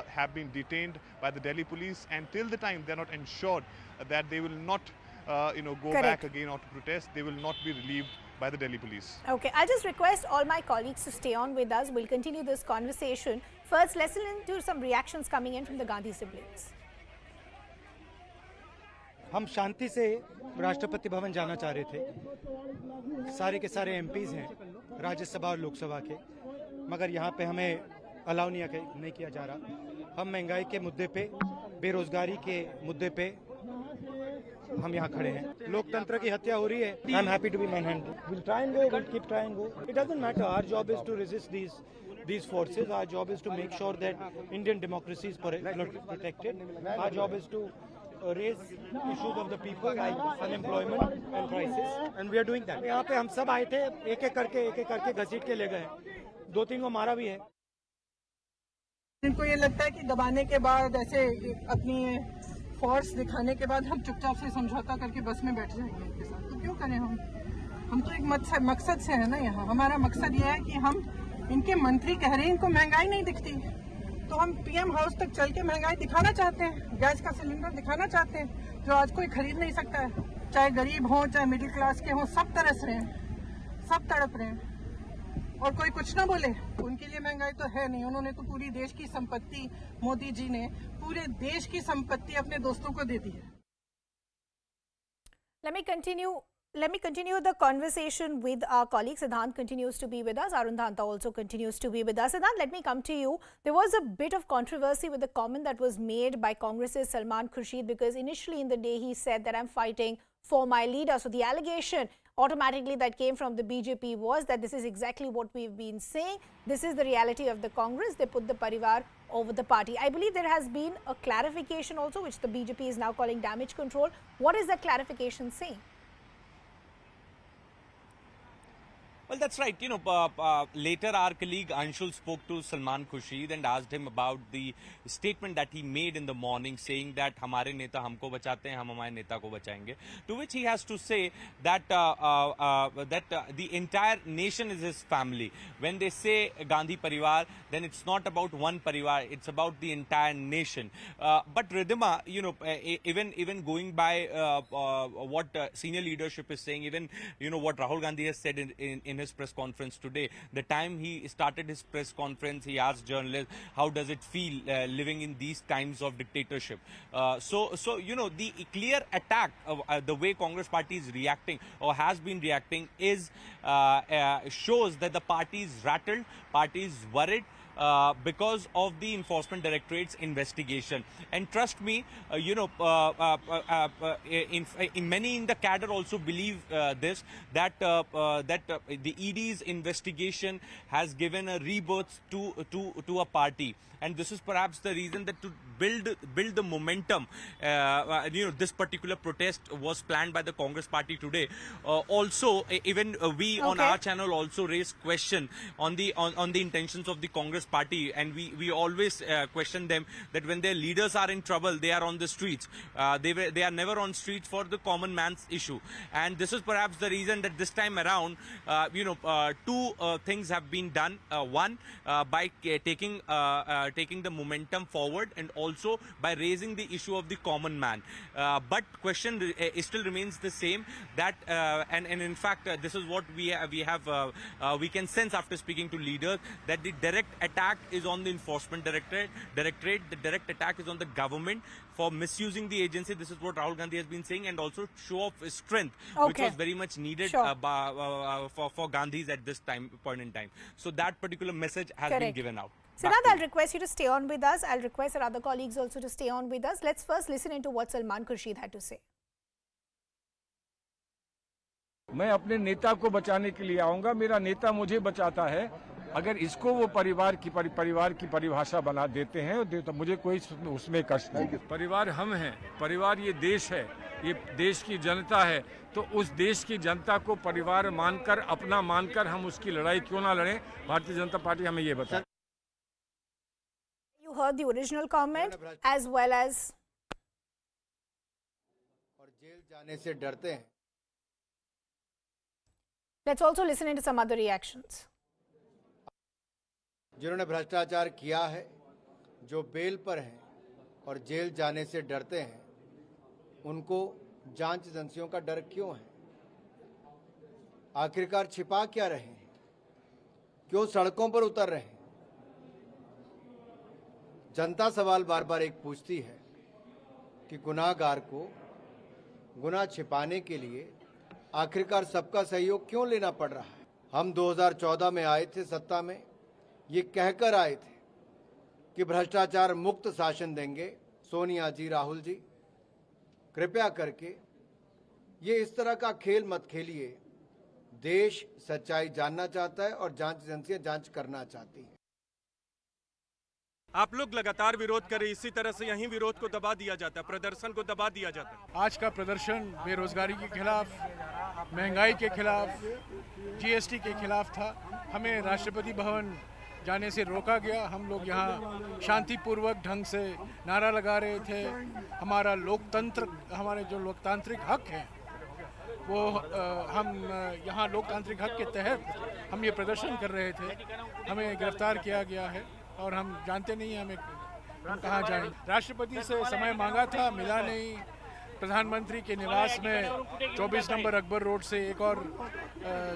have been detained by the Delhi police, and till the time they're not ensured that they will not go back again or to protest, they will not be relieved by the Delhi police. Okay, I'll just request all my colleagues to stay on with us. We'll continue this conversation. First, let's listen to some reactions coming in from the Gandhi siblings. हम शांति से राष्ट्रपति भवन जाना चाह रहे थे। सारे के सारे MPs हैं राज्यसभा और लोकसभा के, मगर यहाँ पे हमें अलाउ नहीं किया जा रहा। हम महंगाई के मुद्दे पे, बेरोजगारी के मुद्दे पे हम यहाँ खड़े हैं। लोकतंत्र की हत्या हो रही है। I am happy to be man hand. Will try and go, will keep try and go. It doesn't matter. Our job is to resist these forces. Our job is to make sure that Indian democracy is protected. Our job is to raise issues of the people like unemployment and crisis, and we are doing that. यहाँ पे हम सब आए थे, एक एक करके घसीट के ले गए। 2-3 को मारा भी है। इनको ये लगता है कि दबाने के बाद, ऐसे अपनी फोर्स दिखाने के बाद हम चुपचाप से समझौता करके बस में बैठ जाएंगे इनके साथ। तो क्यों करें हम तो एक मकसद से है ना यहाँ। हमारा मकसद ये है कि हम, इनके मंत्री कह रहे हैं इनको महंगाई नहीं दिखती, तो हम पीएम हाउस तक चल के महंगाई दिखाना चाहते हैं। गैस का सिलेंडर दिखाना चाहते हैं जो आज कोई खरीद नहीं सकता है। चाहे गरीब हो, चाहे मिडिल क्लास के हो, सब तरस रहे हैं, सब तड़प रहे हैं और कोई कुछ ना बोले। उनके लिए महंगाई तो है नहीं। उन्होंने तो पूरी देश की संपत्ति, मोदी जी ने पूरे देश की संपत्ति अपने दोस्तों को दे दी है। Let me continue the conversation with our colleague. Siddhant continues to be with us. Arun Dhanta also continues to be with us. Siddhant, let me come to you. There was a bit of controversy with the comment that was made by Congress's Salman Khurshid, because initially in the day he said that I'm fighting for my leader. So the allegation automatically that came from the BJP was that this is exactly what we've been saying. This is the reality of the Congress. They put the Parivar over the party. I believe there has been a clarification also, which the BJP is now calling damage control. What is that clarification saying? Well, that's right. Later our colleague Anshul spoke to Salman Khurshid and asked him about the statement that he made in the morning, saying that हमारे नेता हमको बचाते हैं, हम हमारे नेता को बचाएंगे. To which he has to say that the entire nation is his family. When they say Gandhi Parivar, then it's not about one Parivar, it's about the entire nation. But Ridhima, even going by what senior leadership is saying, even what Rahul Gandhi has said in his press conference today. The time he started his press conference, he asked journalists, how does it feel living in these times of dictatorship? So the clear attack, the way Congress party is reacting or has been reacting is shows that the party is rattled, party is worried, because of the Enforcement Directorate's investigation. And trust me, in many in the cadre also believe this, that the ED's investigation has given a rebirth to a party. And this is perhaps the reason that to build the momentum, this particular protest was planned by the Congress party today. Also, even we on our channel also raised question on the intentions of the Congress party, and we always question them that when their leaders are in trouble, they are on the streets. They are never on streets for the common man's issue. And this is perhaps the reason that this time around, two things have been done. One, by taking the momentum forward, and also by raising the issue of the common man. But question still remains the same, that and in fact this is what we can sense after speaking to leaders, that the direct attack is on the Enforcement Directorate. The direct attack is on the government for misusing the agency. This is what Rahul Gandhi has been saying, and also show off his strength, which was very much needed for Gandhis at this point in time. So that particular message has been given out. Siddhant, I'll request you to stay on with us. I'll request our other colleagues also to stay on with us. Let's first listen into what Salman Khurshid had to say. मैं अपने नेता को बचाने के लिए आऊंगा, मेरा नेता मुझे बचाता है। अगर इसको वो परिवार की परिभाषा बना देते हैं तो मुझे कोई उसमें कष्ट नहीं। परिवार हम हैं, परिवार ये देश है, ये देश की जनता है, तो उस देश की जनता को परिवार मानकर, अपना मानकर हम उसकी लड़ाई क्यों ना लड़ें? भारतीय जनता पार्टी हमें ये बताए। You heard the original comment as well as और जेल जाने से डरते हैं। Let's also listen into some other reactions. जिन्होंने भ्रष्टाचार किया है, जो बेल पर हैं और जेल जाने से डरते हैं, उनको जांच एजेंसियों का डर क्यों है? आखिरकार छिपा क्या रहे हैं? क्यों सड़कों पर उतर रहे हैं? जनता सवाल बार बार एक पूछती है कि गुनाहगार को गुनाह छिपाने के लिए आखिरकार सबका सहयोग क्यों लेना पड़ रहा है? हम 2014 में आए थे सत्ता में, ये कहकर आए थे कि भ्रष्टाचार मुक्त शासन देंगे। सोनिया जी, राहुल जी, कृपया करके ये इस तरह का खेल मत खेलिए। देश सच्चाई जानना चाहता है और जांच एजेंसियां जांच करना चाहती हैं। आप लोग लगातार विरोध करें, इसी तरह से यहीं विरोध को दबा दिया जाता है, प्रदर्शन को दबा दिया जाता है। आज का प्रदर्शन बेरोजगारी के खिलाफ, महंगाई के खिलाफ, जीएसटी के खिलाफ था। हमें राष्ट्रपति भवन जाने से रोका गया। हम लोग यहाँ शांतिपूर्वक ढंग से नारा लगा रहे थे। हमारा लोकतंत्र, हमारे जो लोकतांत्रिक हक हैं वो हम यहाँ लोकतांत्रिक हक के तहत हम ये प्रदर्शन कर रहे थे। हमें गिरफ्तार किया गया है और हम जानते नहीं हम कहाँ जाएं। राष्ट्रपति से समय मांगा था, मिला नहीं। प्रधानमंत्री के निवास में 24 नंबर अकबर रोड से एक और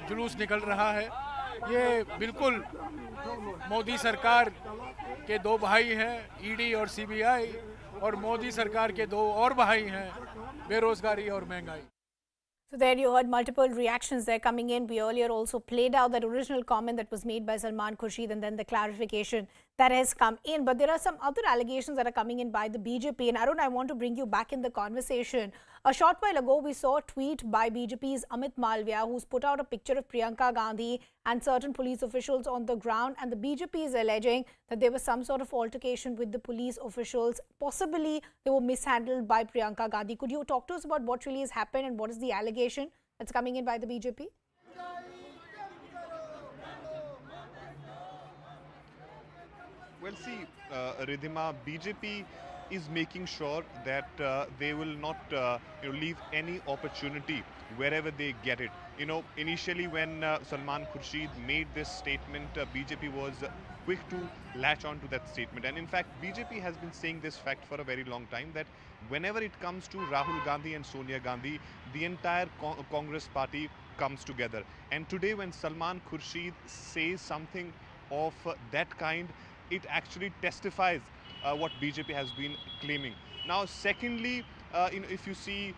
जुलूस निकल रहा है। ये बिल्कुल मोदी सरकार के दो भाई हैं, ईडी और सीबीआई, और मोदी सरकार के दो और भाई हैं, बेरोजगारी और महंगाई। So there you heard multiple reactions there coming in. We earlier also played out that original comment that was made by Salman Khurshid and then the clarification that has come in. But there are some other allegations that are coming in by the BJP. And Arun, I want to bring you back in the conversation. A short while ago, we saw a tweet by BJP's Amit Malviya, who's put out a picture of Priyanka Gandhi and certain police officials on the ground. And the BJP is alleging that there was some sort of altercation with the police officials. Possibly, they were mishandled by Priyanka Gandhi. Could you talk to us about what really has happened and what is the allegation that's coming in by the BJP? Well, see, Ridhima, BJP is making sure that they will not leave any opportunity wherever they get it. You know, initially when Salman Khurshid made this statement, BJP was quick to latch on to that statement. And in fact, BJP has been saying this fact for a very long time, that whenever it comes to Rahul Gandhi and Sonia Gandhi, the entire Congress party comes together. And today when Salman Khurshid says something of that kind, it actually testifies what BJP has been claiming. Now, secondly, if you see,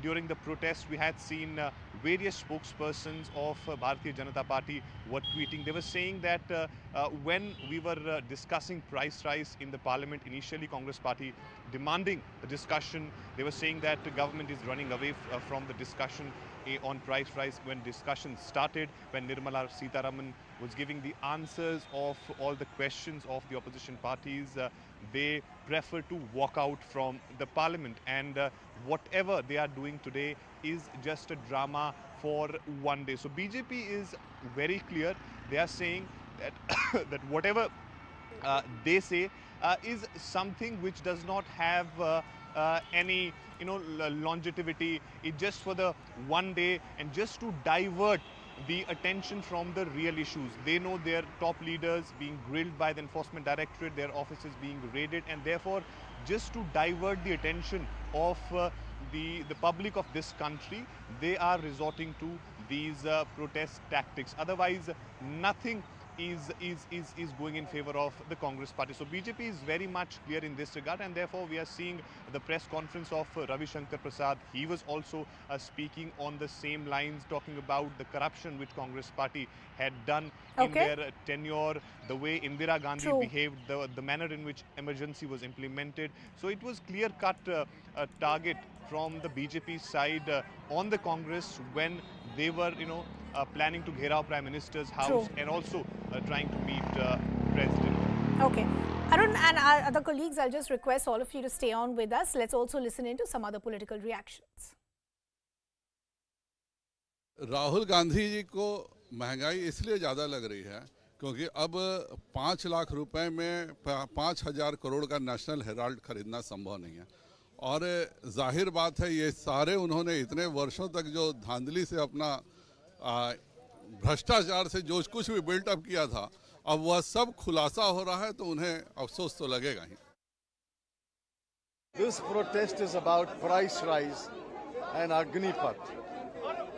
during the protest, we had seen various spokespersons of Bharatiya Janata Party were tweeting. They were saying that when we were discussing price rise in the parliament, initially Congress Party demanding a discussion, they were saying that the government is running away from the discussion on price rise. When discussion started, when Nirmala Sitharaman was giving the answers of all the questions of the opposition parties, they prefer to walk out from the parliament, and whatever they are doing today is just a drama for one day. So BJP is very clear. They are saying that that whatever they say is something which does not have any longevity. It's just for the one day and just to divert the attention from the real issues. They know their top leaders being grilled by the enforcement directorate, their offices being raided, and therefore just to divert the attention of the public of this country, they are resorting to these protest tactics. Otherwise, nothing is going in favor of the Congress party. So BJP is very much clear in this regard, and therefore we are seeing the press conference of Ravi Shankar Prasad. He was also speaking on the same lines, talking about the corruption which Congress party had done in their tenure, the way Indira Gandhi behaved, the manner in which emergency was implemented. So it was clear-cut target from the BJP side on the Congress when they were, planning to gherav Prime Minister's house and also trying to meet President. Okay. Arun and our other colleagues, I'll just request all of you to stay on with us. Let's also listen into some other political reactions. Rahul Gandhi ji को महंगाई इसलिए ज़्यादा लग रही है क्योंकि अब 5 लाख रुपए में 5,000 करोड़ का नेशनल हेराल्ड खरीदना संभव नहीं है। और जाहिर बात है ये सारे उन्होंने इतने वर्षों तक जो धांधली से अपना भ्रष्टाचार से जो कुछ भी बिल्टअप किया था, अब वह सब खुलासा हो रहा है तो उन्हें अफसोस तो लगेगा ही। This protest is about price rise and Agnipat.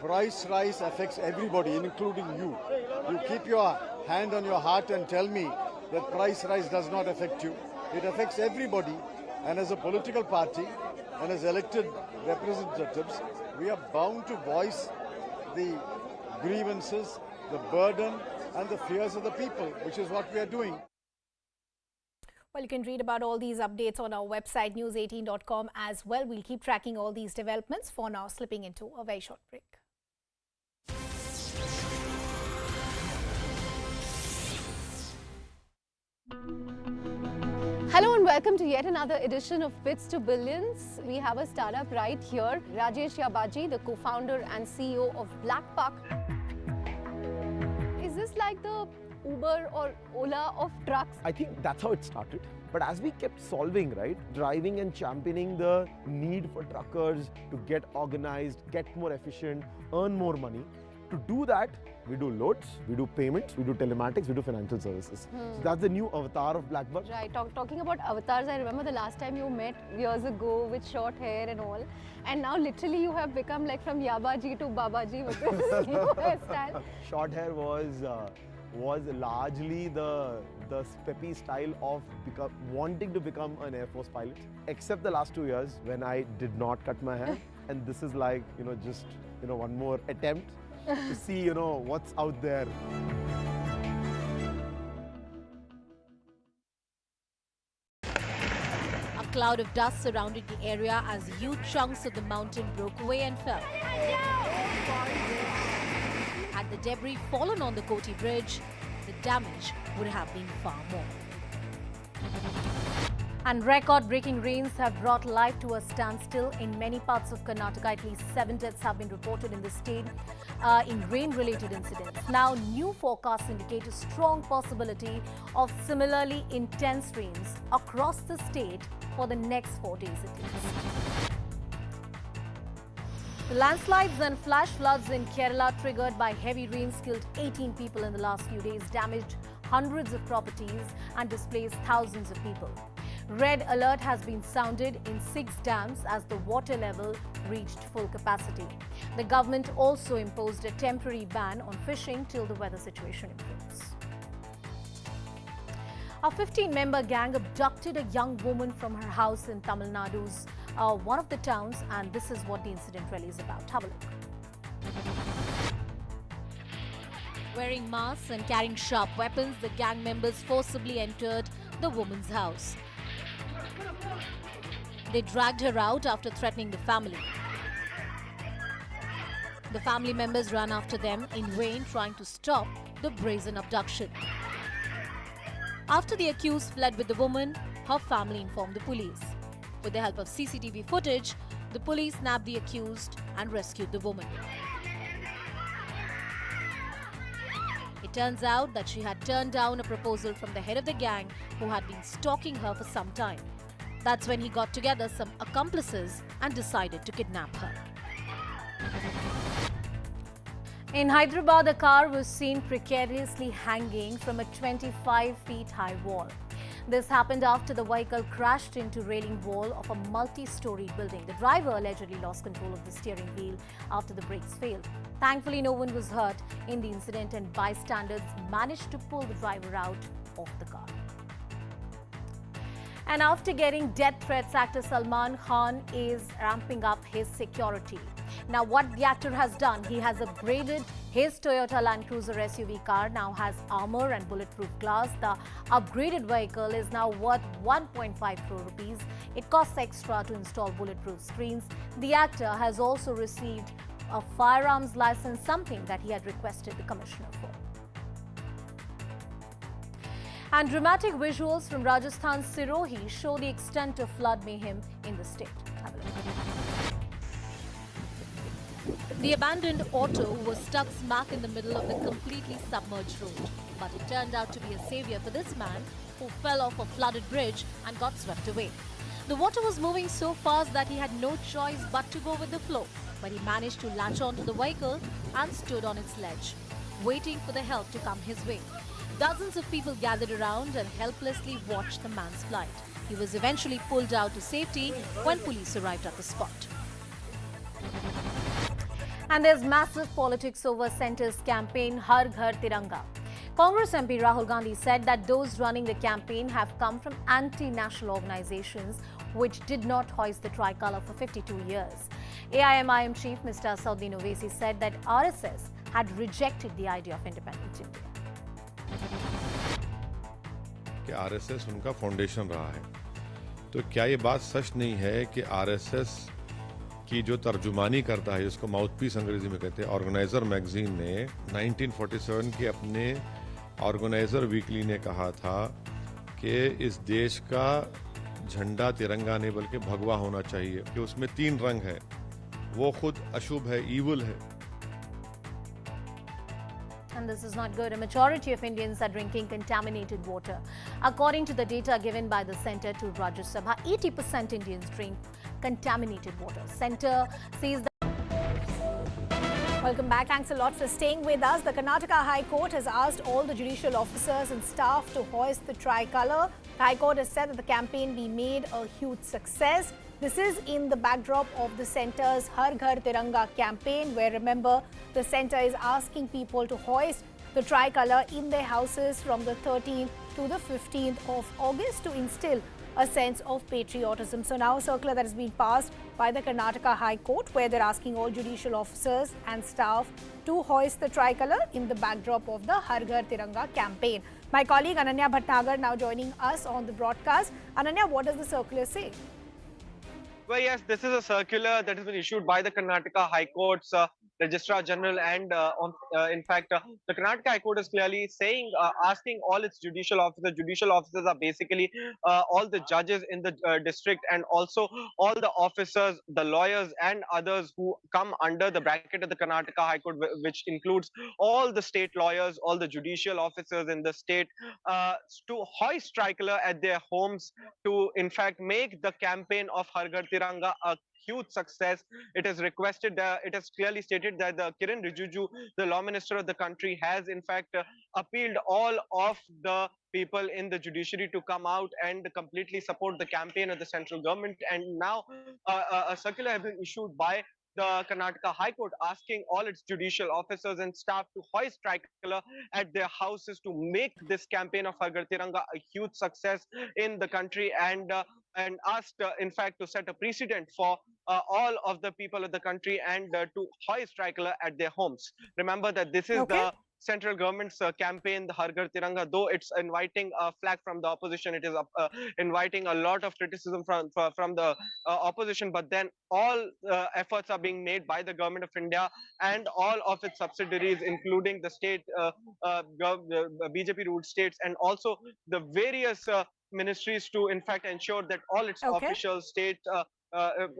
Price rise affects everybody, including you. You keep your hand on your heart and tell me that price rise does not affect you. It affects everybody, and as a political party and as elected representatives, we are bound to voice the grievances, the burden and the fears of the people, which is what we are doing. Well, you can read about all these updates on our website news18.com as well. We'll keep tracking all these developments. For now, slipping into a very short break. Hello and welcome to yet another edition of Bits to Billions. We have a startup right here, Rajesh Yabaji, the co-founder and CEO of Blackbuck. Is this like the Uber or Ola of trucks? I think that's how it started. But as we kept solving, right, driving and championing the need for truckers to get organized, get more efficient, earn more money, to do that, we do loads, we do payments, we do telematics, we do financial services. So that's the new avatar of Blackbuck. Right, talking about avatars, I remember the last time you met years ago with short hair and all. And now literally you have become like from Yabaji to Babaji with this new hairstyle. Short hair was largely the peppy style of wanting to become an Air Force pilot. Except the last 2 years when I did not cut my hair. And this is like, just, one more attempt to see, what's out there. A cloud of dust surrounded the area as huge chunks of the mountain broke away and fell. Had the debris fallen on the Koti Bridge, the damage would have been far more. And record-breaking rains have brought life to a standstill in many parts of Karnataka. At least 7 deaths have been reported in the state in rain-related incidents. Now, new forecasts indicate a strong possibility of similarly intense rains across the state for the next 4 days at least. The landslides and flash floods in Kerala triggered by heavy rains killed 18 people in the last few days, damaged hundreds of properties and displaced thousands of people. Red alert has been sounded in 6 dams as the water level reached full capacity. The government also imposed a temporary ban on fishing till the weather situation improves. A 15-member gang abducted a young woman from her house in Tamil Nadu's one of the towns, and this is what the incident really is about. Have a look. Wearing masks and carrying sharp weapons, the gang members forcibly entered the woman's house. They dragged her out after threatening the family. The family members ran after them in vain, trying to stop the brazen abduction. After the accused fled with the woman, her family informed the police. With the help of CCTV footage, the police nabbed the accused and rescued the woman. It turns out that she had turned down a proposal from the head of the gang who had been stalking her for some time. That's when he got together some accomplices and decided to kidnap her. In Hyderabad, a car was seen precariously hanging from a 25-feet-high wall. This happened after the vehicle crashed into railing wall of a multi-storied building. The driver allegedly lost control of the steering wheel after the brakes failed. Thankfully, no one was hurt in the incident and bystanders managed to pull the driver out of the car. And after getting death threats, actor Salman Khan is ramping up his security. Now, what the actor has done, he has upgraded his Toyota Land Cruiser SUV car, now has armor and bulletproof glass. The upgraded vehicle is now worth 1.5 crore rupees. It costs extra to install bulletproof screens. The actor has also received a firearms license, something that he had requested the commissioner for. And dramatic visuals from Rajasthan's Sirohi show the extent of flood mayhem in the state. Have a look. The abandoned auto was stuck smack in the middle of the completely submerged road. But it turned out to be a savior for this man who fell off a flooded bridge and got swept away. The water was moving so fast that he had no choice but to go with the flow. But he managed to latch onto the vehicle and stood on its ledge, waiting for the help to come his way. Dozens of people gathered around and helplessly watched the man's plight. He was eventually pulled out to safety when police arrived at the spot. And there's massive politics over Centre's campaign Har Ghar Tiranga. Congress MP Rahul Gandhi said that those running the campaign have come from anti-national organizations which did not hoist the tricolour for 52 years. AIMIM chief Mr. Sauddin Owaisi said that RSS had rejected the idea of independent India. कि RSS उनका foundation रहा है। तो क्या ये बात सच नहीं है कि आरएसएस की जो तर्जुमानी करता है, जिसको माउथपीस अंग्रेजी में कहते हैं, ऑर्गेनाइजर मैगजीन ने 1947 के अपने ऑर्गेनाइजर वीकली ने कहा था कि इस देश का झंडा तिरंगा नहीं बल्कि भगवा होना चाहिए, कि उसमें 3 रंग है, वो खुद अशुभ है, ईवल है। And this is not good. A majority of Indians are drinking contaminated water. According to the data given by the Centre to Rajya Sabha, 80% Indians drink contaminated water. Centre says that. Welcome back. Thanks a lot for staying with us. The Karnataka High Court has asked all the judicial officers and staff to hoist the tricolour. The High Court has said that the campaign be made a huge success. This is in the backdrop of the centre's Har Ghar Tiranga campaign, where, remember, the centre is asking people to hoist the tricolour in their houses from the 13th to the 15th of August to instill a sense of patriotism. So now a circular that has been passed by the Karnataka High Court, where they're asking all judicial officers and staff to hoist the tricolour in the backdrop of the Har Ghar Tiranga campaign. My colleague Ananya Bhatnagar now joining us on the broadcast. Ananya, what does the circular say? Well, yes, this is a circular that has been issued by the Karnataka High Court's Registrar General, and in fact, the Karnataka High Court is clearly saying, asking all its judicial officers are basically all the judges in the district, and also all the officers, the lawyers and others who come under the bracket of the Karnataka High Court, which includes all the state lawyers, all the judicial officers in the state, to hoist tricolour at their homes, to in fact make the campaign of Har Ghar Tiranga a huge success. It is requested, it has clearly stated that the Kiren Rijiju, the law minister of the country, has in fact appealed all of the people in the judiciary to come out and completely support the campaign of the central government. And now a circular has been issued by the Karnataka High Court asking all its judicial officers and staff to hoist tricolour at their houses to make this campaign of Har Ghar Tiranga a huge success in the country, and asked in fact to set a precedent for all of the people of the country, and to hoist tricolour at their homes. Remember that this is the central government's campaign, the Har Ghar Tiranga. Though it's inviting a flag from the opposition, it is inviting a lot of criticism from the opposition, but then all efforts are being made by the government of India and all of its subsidiaries, including the state BJP ruled states, and also the various ministries, to in fact ensure that all its official state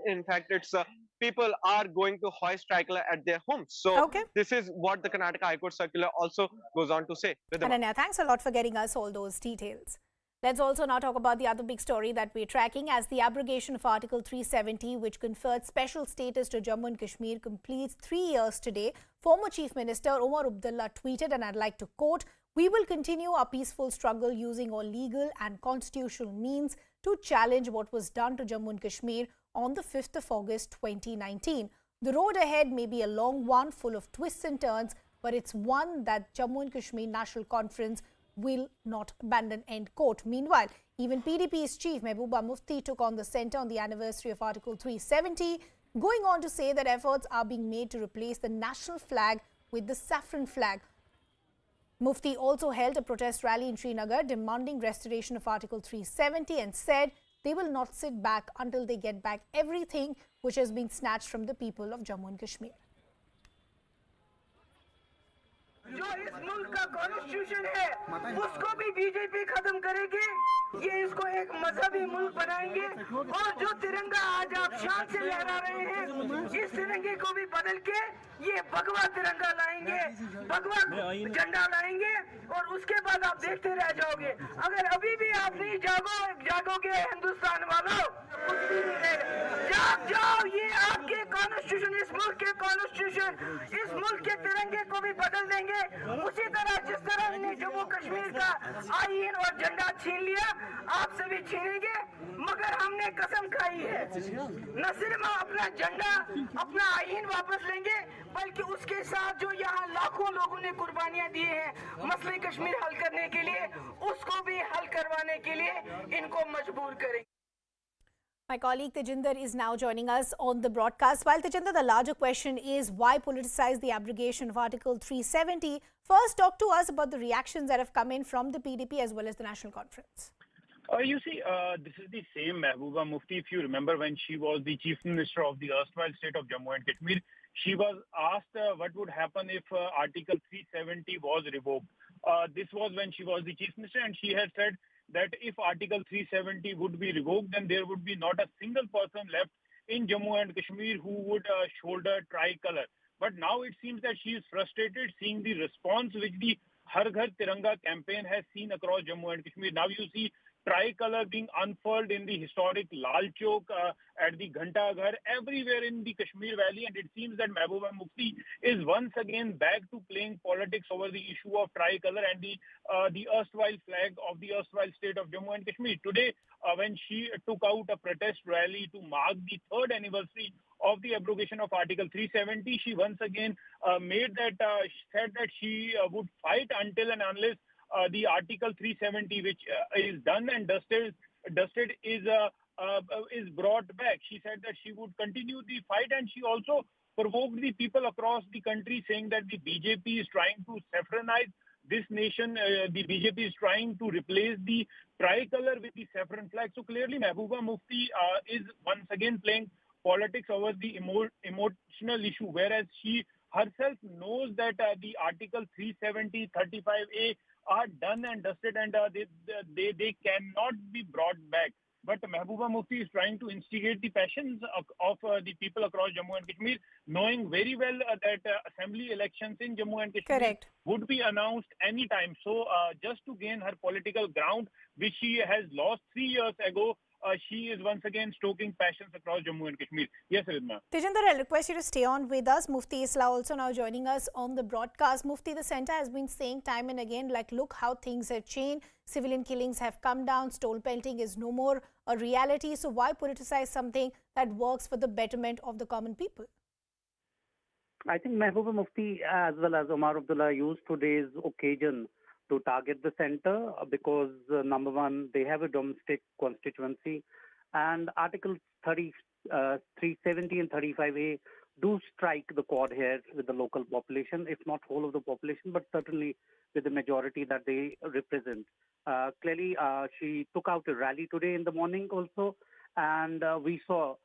in fact its people are going to hoist tricolour at their homes. So this is what the Karnataka High Court circular also goes on to say. Ananya, thanks a lot for getting us all those details. Let's also now talk about the other big story that we're tracking, as the abrogation of Article 370, which conferred special status to Jammu and Kashmir, completes 3 years today. Former Chief Minister Omar Abdullah tweeted, and I'd like to quote, "We will continue our peaceful struggle using all legal and constitutional means to challenge what was done to Jammu and Kashmir on the 5th of August 2019. The road ahead may be a long one, full of twists and turns, but it's one that Jammu and Kashmir National Conference will not abandon," end quote. Meanwhile, even PDP's chief Mehbooba Mufti took on the centre on the anniversary of Article 370, going on to say that efforts are being made to replace the national flag with the saffron flag. Mufti also held a protest rally in Srinagar demanding restoration of Article 370 and said they will not sit back until they get back everything which has been snatched from the people of Jammu and Kashmir. जो इस मुल्क का constitution है उसको भी BJP खत्म करेगी, ये इसको एक मजहबी मुल्क बनाएंगे, और जो तिरंगा आज आप शान से लहरा रहे हैं इस तिरंगे को भी बदल के ये भगवा तिरंगा लाएंगे, भगवा झंडा लाएंगे, और उसके बाद आप देखते रह जाओगे। अगर अभी भी आप नहीं जागोगे हिंदुस्तान वालों, कुछ भी नहीं रहेगा। जाग जाओ, ये आपके कॉन्स्टिट्यूशन, इस मुल्क के कॉन्स्टिट्यूशन, इस मुल्क के तिरंगे को भी बदल देंगे। उसी तरह जिस तरह इन्हें जम्मू कश्मीर का आईन और झंडा छीन लिया, आपसे भी छीनेंगे, मगर हमने कसम खाई है न सिर्फ अपना झंडा, अपना आईन वापस लेंगे, बल्कि उसके साथ जो यहाँ लाखों लोगों ने कुर्बानियां दी हैं मसले कश्मीर हल करने के लिए, उसको भी हल करवाने के लिए इनको मजबूर करेंगे। My colleague Tejinder is now joining us on the broadcast. While Tejinder, the larger question is why politicize the abrogation of Article 370? First, talk to us about the reactions that have come in from the PDP as well as the National Conference. You see, this is the same Mehbooba Mufti. If you remember, when she was the Chief Minister of the erstwhile state of Jammu and Kashmir, she was asked what would happen if Article 370 was revoked. This was when she was the Chief Minister, and she had said that if Article 370 would be revoked, then there would be not a single person left in Jammu and Kashmir who would shoulder tricolor. But now it seems that she is frustrated seeing the response which the Har Ghar Tiranga campaign has seen across Jammu and Kashmir. Now you see tricolor being unfurled in the historic Lal Chowk, at the Ghanta Ghar, everywhere in the Kashmir Valley, and it seems that Mehbooba Mufti is once again back to playing politics over the issue of tricolor and the erstwhile flag of the erstwhile state of Jammu and Kashmir. Today, when she took out a protest rally to mark the 3rd anniversary of the abrogation of Article 370, she once again said that she would fight until and unless the Article 370, which is done and dusted, is brought back. She said that she would continue the fight, and she also provoked the people across the country, saying that the BJP is trying to saffronize this nation. The BJP is trying to replace the tricolor with the saffron flag. So clearly, Mehbooba Mufti is once again playing politics over the emotional issue, whereas she herself knows that the Article 370, 35A are done and dusted, and they cannot be brought back. But Mehbooba Mufti is trying to instigate the passions of the people across Jammu and Kashmir, knowing very well that assembly elections in Jammu and Kashmir would be announced any time. So just to gain her political ground, which she has lost 3 years ago, she is once again stoking passions across Jammu and Kashmir. Yes, Ridma. Tejinder, I'll request you to stay on with us. Mufti Islah also now joining us on the broadcast. Mufti, the centre has been saying time and again, like, look how things have changed. Civilian killings have come down. Stone pelting is no more a reality. So why politicize something that works for the betterment of the common people? I think Mehbooba Mufti as well as Omar Abdullah used today's occasion to target the centre because, number one, they have a domestic constituency, and Articles 370 and 35A do strike the chord here with the local population, if not whole of the population, but certainly with the majority that they represent. Clearly, she took out a rally today in the morning also, and we saw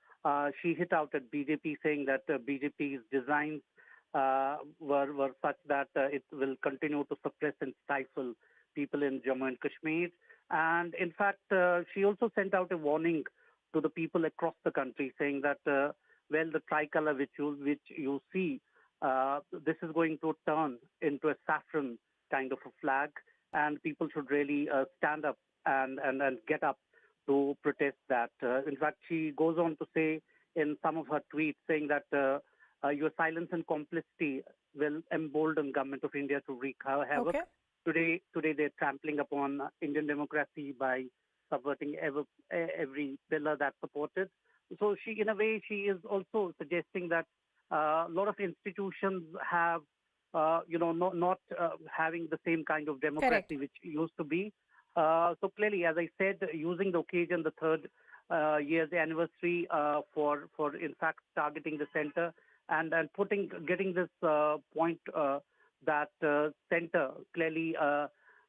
she hit out at BJP, saying that BJP's designs were such that it will continue to suppress and stifle people in Jammu and Kashmir. And in fact, she also sent out a warning to the people across the country, saying that, well, the tricolor which you see, this is going to turn into a saffron kind of a flag, and people should really stand up and get up to protest that. In fact, she goes on to say in some of her tweets, saying that your silence and complicity will embolden government of India to wreak havoc. Today they're trampling upon Indian democracy by subverting every pillar that supported. So she, in a way, she is also suggesting that a lot of institutions have, not having the same kind of democracy which used to be. So clearly, as I said, using the occasion, the 3rd year's anniversary for in fact targeting the centre and getting this point that centre clearly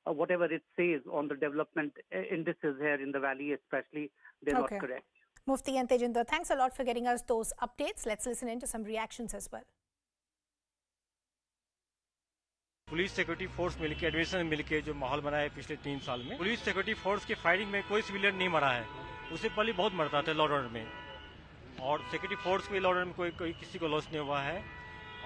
whatever it says on the development indices here in the valley especially, they're not correct. Mufti and Tejinder, thanks a lot for getting us those updates. Let's listen into some reactions as well. Police security force मिलकर admission मिलकर जो माहौल बना है पिछले 3 साल में, police security force की फायरिंग में कोई सिविलियन नहीं मरा है। उससे पहले बहुत मरता था लॉ ऑर्डर में, और सिक्योरिटी फोर्स के लॉ ऑर्डर में कोई किसी को लॉस नहीं हुआ है।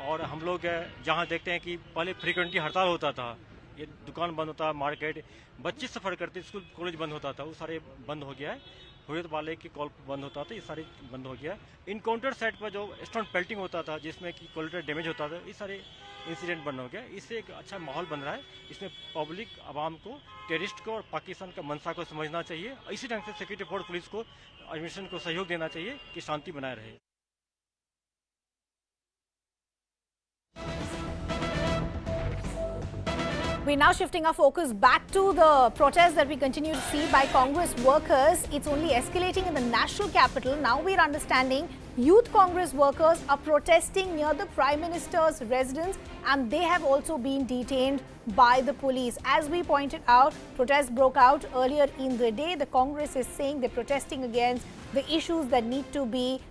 और हम लोग जहां देखते हैं कि पहले फ्रीक्वेंटली हड़ताल होता था, ये दुकान बंद होता, मार्केट, बच्चे सफर करते, स्कूल कॉलेज बंद होता था, वो सारे बंद हो गया है। हुरियत वाले की कॉल बंद होता था, ये सारे बंद हो गया। इनकाउंटर साइट पर जो स्टोन पेल्टिंग होता था, जिसमें कि कोलेटरल डैमेज होता था, ये सारे इंसिडेंट बंद हो गया। इससे एक अच्छा माहौल बन रहा है। इसमें पब्लिक आवाम को, टेररिस्ट को और पाकिस्तान का मंशा को समझना चाहिए। इसी ढंग से सिक्योरिटी फोर्स पुलिस को एडमिशन को सहयोग देना चाहिए कि शांति बनाए रहे। We're now shifting our focus back to the protests that we continue to see by Congress workers. It's only escalating in the national capital. Now we're understanding youth Congress workers are protesting near the Prime Minister's residence, and they have also been detained by the police. As we pointed out, protests broke out earlier in the day. The Congress is saying they're protesting against the issues that need to be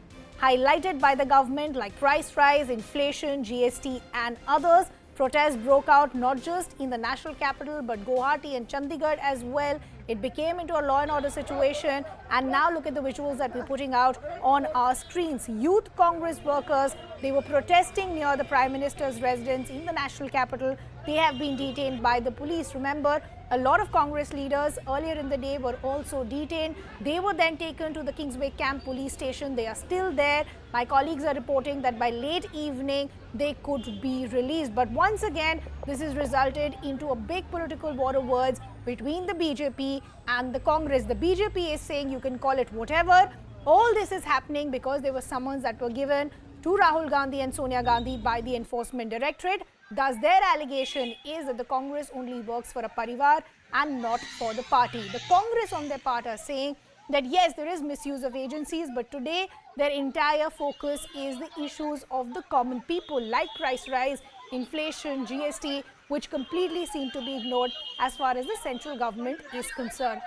highlighted by the government, like price rise, inflation, GST and others. Protests broke out not just in the national capital but Guwahati and Chandigarh as well. It became into a law and order situation, and now look at the visuals that we're putting out on our screens. Youth Congress workers, they were protesting near the Prime Minister's residence in the national capital. They have been detained by the police. Remember, a lot of Congress leaders earlier in the day were also detained. They were then taken to the Kingsway Camp police station. They are still there. My colleagues are reporting that by late evening, they could be released. But once again, this has resulted into a big political war of words between the BJP and the Congress. The BJP is saying you can call it whatever. All this is happening because there were summons that were given to Rahul Gandhi and Sonia Gandhi by the Enforcement Directorate. Thus, their allegation is that the Congress only works for a parivar and not for the party. The Congress on their part are saying that yes, there is misuse of agencies, but today their entire focus is the issues of the common people, like price rise, inflation, GST, which completely seem to be ignored as far as the central government is concerned.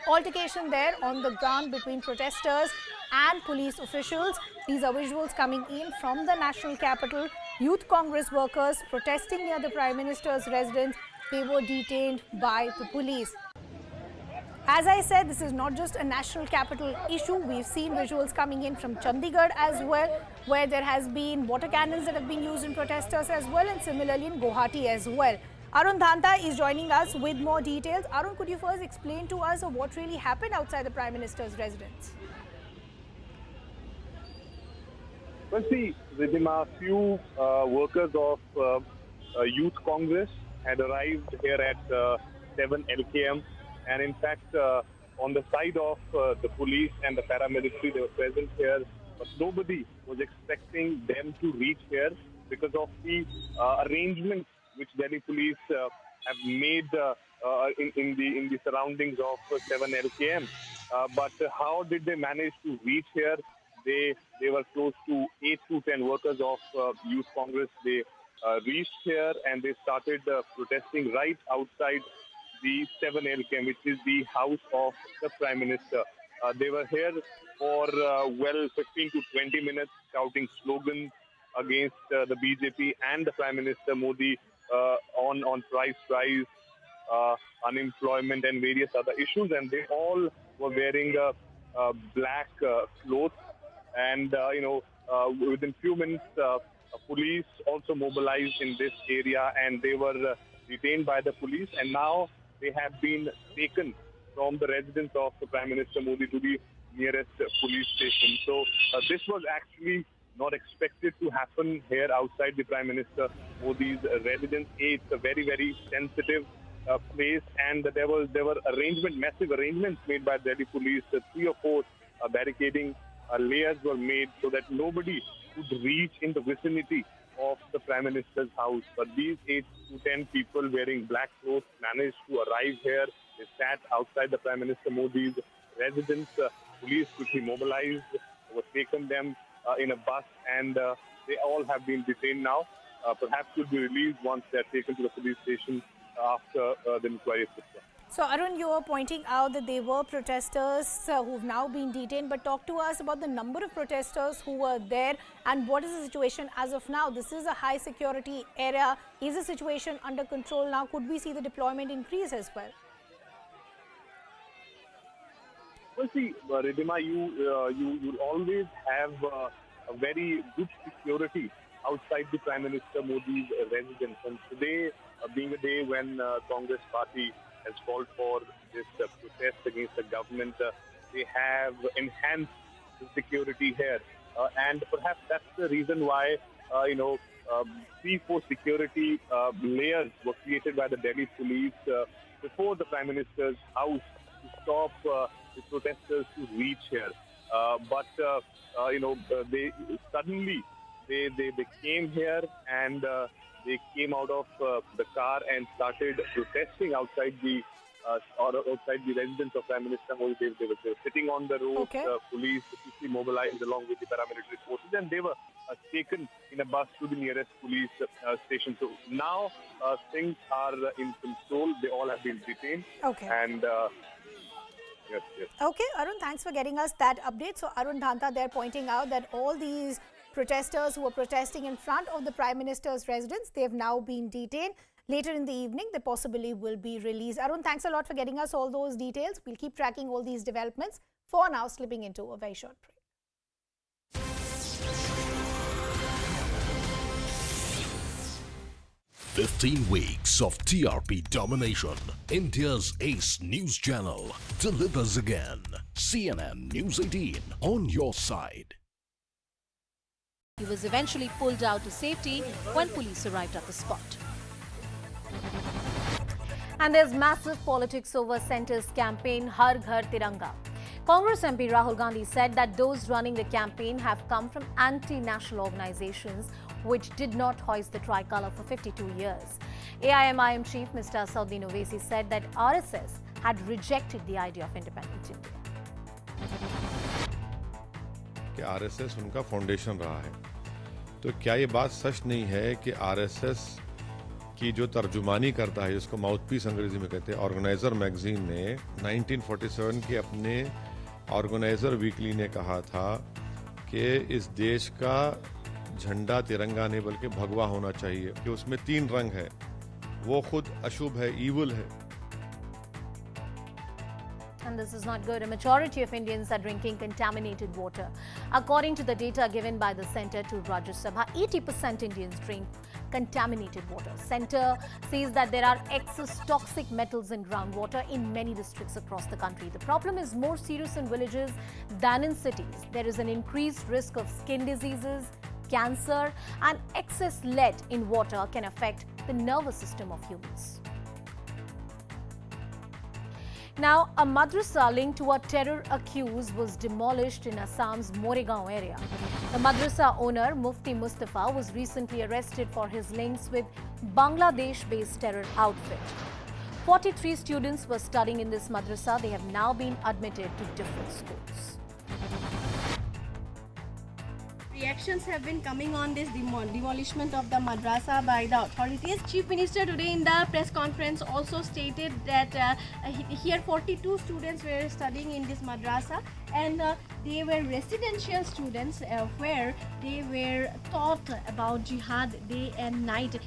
Altercation there on the ground between protesters and police officials. These are visuals coming in from the national capital. Youth Congress workers protesting near the Prime Minister's residence. They were detained by the police. As I said, this is not just a national capital issue. We've seen visuals coming in from Chandigarh as well, where there has been water cannons that have been used in protesters as well, and similarly in Guwahati as well. Arun Dhanta is joining us with more details. Arun, could you first explain to us what really happened outside the Prime Minister's residence? Well, see, Ridhima, a few workers of Youth Congress had arrived here at 7 LKM. And in fact, on the side of the police and the paramilitary, they were present here. But nobody was expecting them to reach here because of the arrangements which Delhi police have made in the surroundings of 7 LKM. But how did they manage to reach here? They were close to 8 to 10 workers of Youth Congress. They reached here and they started protesting right outside the 7 LKM, which is the house of the Prime Minister. They were here for 15 to 20 minutes, shouting slogans against the BJP and the Prime Minister Modi on price rise, unemployment and various other issues. And they all were wearing black clothes. And, within few minutes, police also mobilized in this area and they were detained by the police. And now they have been taken from the residence of the Prime Minister Modi to the nearest police station. So this was actually not expected to happen here outside the Prime Minister Modi's residence. It's a very, very sensitive place, and there were massive arrangements made by Delhi police. 3 or 4 barricading layers were made so that nobody could reach in the vicinity of the Prime Minister's house. But these 8 to 10 people wearing black clothes managed to arrive here. They sat outside the Prime Minister Modi's residence. Police quickly mobilized, was taken them in a bus, and they all have been detained now. Perhaps will be released once they're taken to the police station after the inquiry is over. So, Arun, you were pointing out that there were protesters who've now been detained, but talk to us about the number of protesters who were there and what is the situation as of now. This is a high security area. Is the situation under control now? Could we see the deployment increase as well? Well, see, Ridhima, you always have a very good security outside the Prime Minister Modi's residence. And today, being a day when Congress Party has called for this protest against the government, they have enhanced the security here. And perhaps that's the reason why, 3-4 security layers were created by the Delhi police before the Prime Minister's house to stop the protesters to reach here. But they suddenly They came here and they came out of the car and started protesting outside the outside the residence of Prime Minister Modi. They were sitting on the road. Okay. Police quickly mobilized along with the paramilitary forces, and they were taken in a bus to the nearest police station. So now things are in control. They all have been detained. Okay. And yes. Okay, Arun, thanks for getting us that update. So Arun Dhanta there pointing out that all these protesters who were protesting in front of the Prime Minister's residence, they have now been detained. Later in the evening, they possibly will be released. Arun, thanks a lot for getting us all those details. We'll keep tracking all these developments. For now, slipping into a very short break. 15 weeks of TRP domination. India's ace news channel delivers again. CNN News 18 on your side. He was eventually pulled out to safety when police arrived at the spot. And there's massive politics over Centre's campaign Har Ghar Tiranga. Congress MP Rahul Gandhi said that those running the campaign have come from anti-national organizations which did not hoist the tricolour for 52 years. AIMIM chief Mr. Asauddin Owaisi said that RSS had rejected the idea of independent India. कि RSS उनका foundation रहा है, तो क्या ये बात सच नहीं है कि आरएसएस की जो तर्जुमानी करता है, जिसको माउथपीस अंग्रेजी में कहते हैं, ऑर्गेनाइजर मैगजीन ने 1947 के अपने ऑर्गेनाइजर वीकली ने कहा था कि इस देश का झंडा तिरंगा नहीं बल्कि भगवा होना चाहिए, कि उसमें 3 रंग है, वो खुद अशुभ है, ईवल है. And this is not good. A majority of Indians are drinking contaminated water. According to the data given by the Centre to Rajya Sabha, 80% Indians drink contaminated water. Centre says that there are excess toxic metals in groundwater in many districts across the country. The problem is more serious in villages than in cities. There is an increased risk of skin diseases, cancer, and excess lead in water can affect the nervous system of humans. Now, a madrasa linked to a terror accused was demolished in Assam's Moregaon area. The madrasa owner, Mufti Mustafa, was recently arrested for his links with Bangladesh-based terror outfit. 43 students were studying in this madrasa. They have now been admitted to different schools. Reactions have been coming on this demolition of the madrasa by the authorities. Chief Minister today in the press conference also stated that here 42 students were studying in this madrasa, and they were residential students where they were taught about jihad day and night.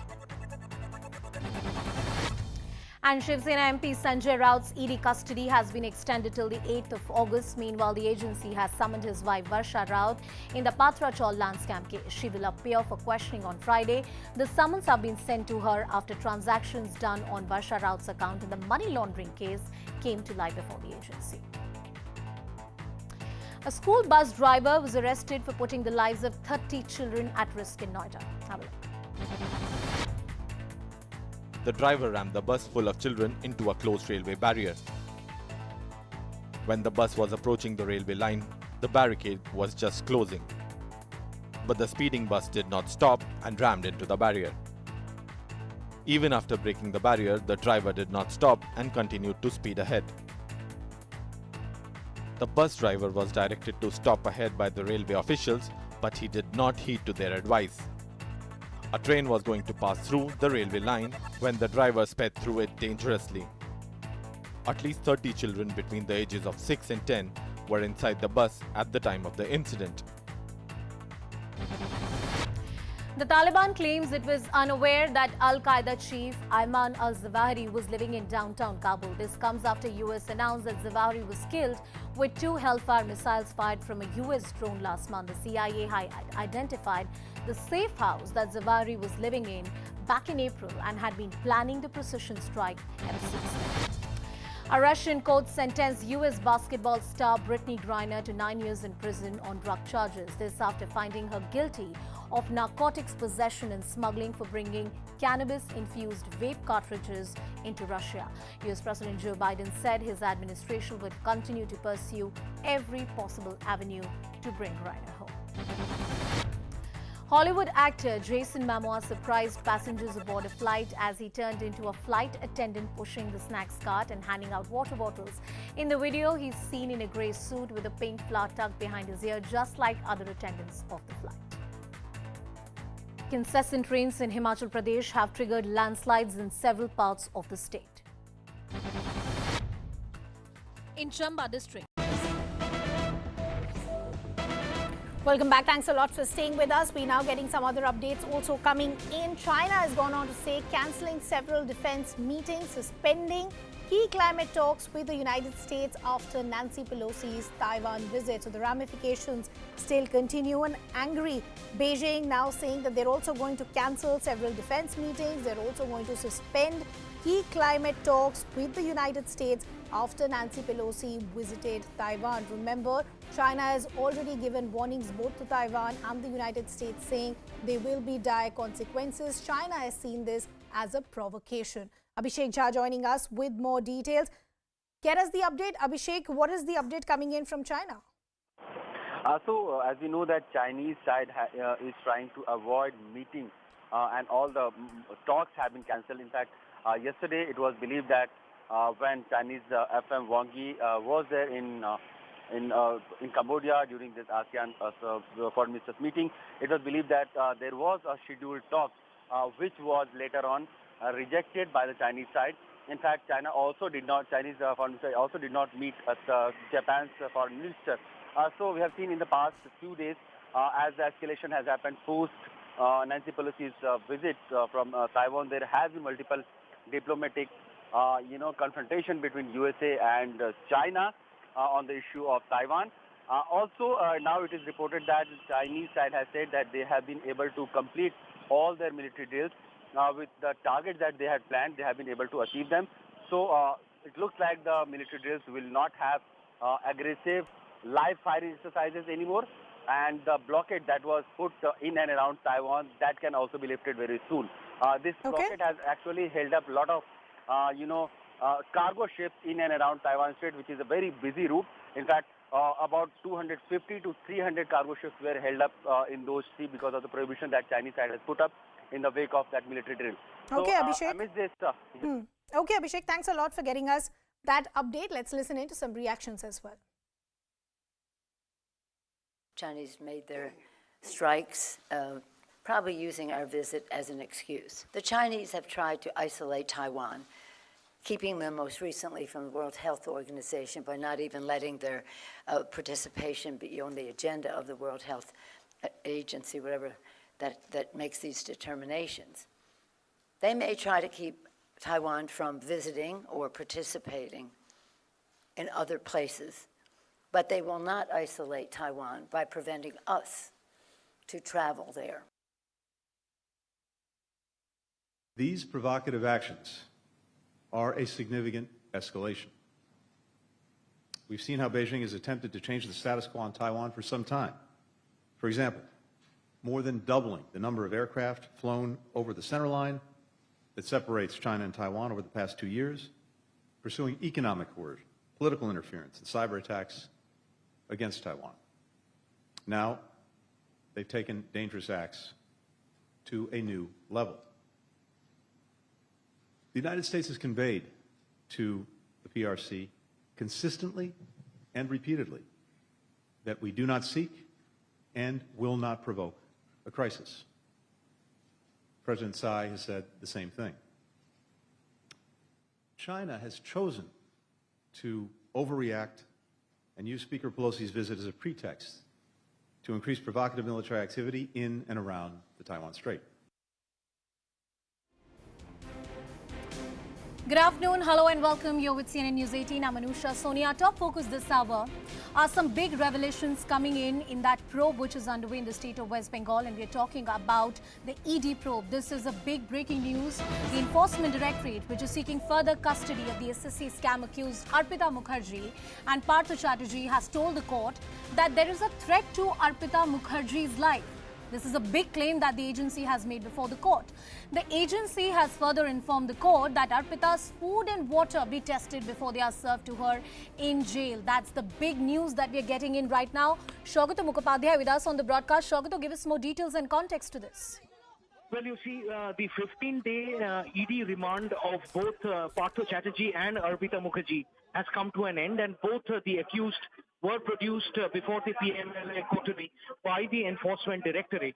And Shiv Sena MP Sanjay Raut's ED custody has been extended till the 8th of August. Meanwhile, the agency has summoned his wife Varsha Raut in the Pathrachal landscape case. She will appear for questioning on Friday. The summons have been sent to her after transactions done on Varsha Raut's account in the money laundering case came to light before the agency. A school bus driver was arrested for putting the lives of 30 children at risk in Noida. Have a look. The driver rammed the bus full of children into a closed railway barrier. When the bus was approaching the railway line, the barricade was just closing. But the speeding bus did not stop and rammed into the barrier. Even after breaking the barrier, the driver did not stop and continued to speed ahead. The bus driver was directed to stop ahead by the railway officials, but he did not heed to their advice. A train was going to pass through the railway line when the driver sped through it dangerously. At least 30 children between the ages of 6 and 10 were inside the bus at the time of the incident. The Taliban claims it was unaware that Al-Qaeda chief Ayman al-Zawahiri was living in downtown Kabul. This comes after US announced that Zawahiri was killed with 2 Hellfire missiles fired from a US drone last month. The CIA had identified the safe house that Zawahiri was living in back in April and had been planning the precision strike ever since then. A Russian court sentenced US basketball star Brittany Griner to 9 years in prison on drug charges. This after finding her guilty of narcotics possession and smuggling for bringing cannabis-infused vape cartridges into Russia. US President Joe Biden said his administration would continue to pursue every possible avenue to bring Griner home. Hollywood actor Jason Momoa surprised passengers aboard a flight as he turned into a flight attendant pushing the snacks cart and handing out water bottles. In the video, he's seen in a grey suit with a pink flower tucked behind his ear, just like other attendants of the flight. Incessant rains in Himachal Pradesh have triggered landslides in several parts of the state. In Chamba district. Welcome back. Thanks a lot for staying with us. We're now getting some other updates also coming in. China has gone on to say cancelling several defense meetings, suspending key climate talks with the United States after Nancy Pelosi's Taiwan visit. So the ramifications still continue. An angry Beijing now saying that they're also going to cancel several defense meetings. They're also going to suspend key climate talks with the United States after Nancy Pelosi visited Taiwan. Remember, China has already given warnings both to Taiwan and the United States, saying there will be dire consequences. China has seen this as a provocation. Abhishek Jha joining us with more details. Get us the update. Abhishek, what is the update coming in from China? As we know that Chinese side is trying to avoid meeting and all the talks have been cancelled. In fact, yesterday it was believed that when Chinese FM Wang Yi was there in Cambodia during this ASEAN foreign ministers meeting, it was believed that there was a scheduled talk which was later on rejected by the Chinese side. In fact, Chinese foreign minister also did not meet Japan's foreign minister. So we have seen in the past few days, as the escalation has happened post Nancy Pelosi's visit from Taiwan, there has been multiple diplomatic confrontation between USA and China on the issue of Taiwan. Now it is reported that the Chinese side has said that they have been able to complete all their military drills. With the targets that they had planned, they have been able to achieve them. So it looks like the military drills will not have aggressive live firing exercises anymore. And the blockade that was put in and around Taiwan, that can also be lifted very soon. This blockade has actually held up a lot of, cargo ships in and around Taiwan Strait, which is a very busy route. In fact, about 250 to 300 cargo ships were held up in those seas because of the prohibition that Chinese side has put up in the wake of that military drill. Okay, Abhishek. Amidst this, Okay, Abhishek, thanks a lot for getting us that update. Let's listen into some reactions as well. Chinese made their strikes, probably using our visit as an excuse. The Chinese have tried to isolate Taiwan, keeping them most recently from the World Health Organization by not even letting their participation be on the agenda of the World Health Agency, whatever that makes these determinations. They may try to keep Taiwan from visiting or participating in other places, but they will not isolate Taiwan by preventing us to travel there. These provocative actions are a significant escalation. We've seen how Beijing has attempted to change the status quo on Taiwan for some time. For example, more than doubling the number of aircraft flown over the center line that separates China and Taiwan over the past 2 years, pursuing economic coercion, political interference, and cyber attacks against Taiwan. Now, they've taken dangerous acts to a new level. The United States has conveyed to the PRC consistently and repeatedly that we do not seek and will not provoke a crisis. President Tsai has said the same thing. China has chosen to overreact and use Speaker Pelosi's visit as a pretext to increase provocative military activity in and around the Taiwan Strait. Good afternoon, hello and welcome. You're with CNN News 18. I'm Anusha. Sonia, top focus this hour are some big revelations coming in that probe which is underway in the state of West Bengal, and we're talking about the ED probe. This is a big breaking news. The Enforcement Directorate, which is seeking further custody of the SSC scam accused Arpita Mukherjee and Partha Chatterjee, has told the court that there is a threat to Arpita Mukherjee's life. This is a big claim that the agency has made before the court. The agency has further informed the court that Arpita's food and water be tested before they are served to her in jail. That's the big news that we are getting in right now. Shaugato Mukhopadhyay with us on the broadcast. Shaugato, give us more details and context to this. Well, you see, the 15-day ED remand of both Partho Chatterjee and Arpita Mukherjee has come to an end, and both the accused were produced before the PMLA court today by the Enforcement Directorate.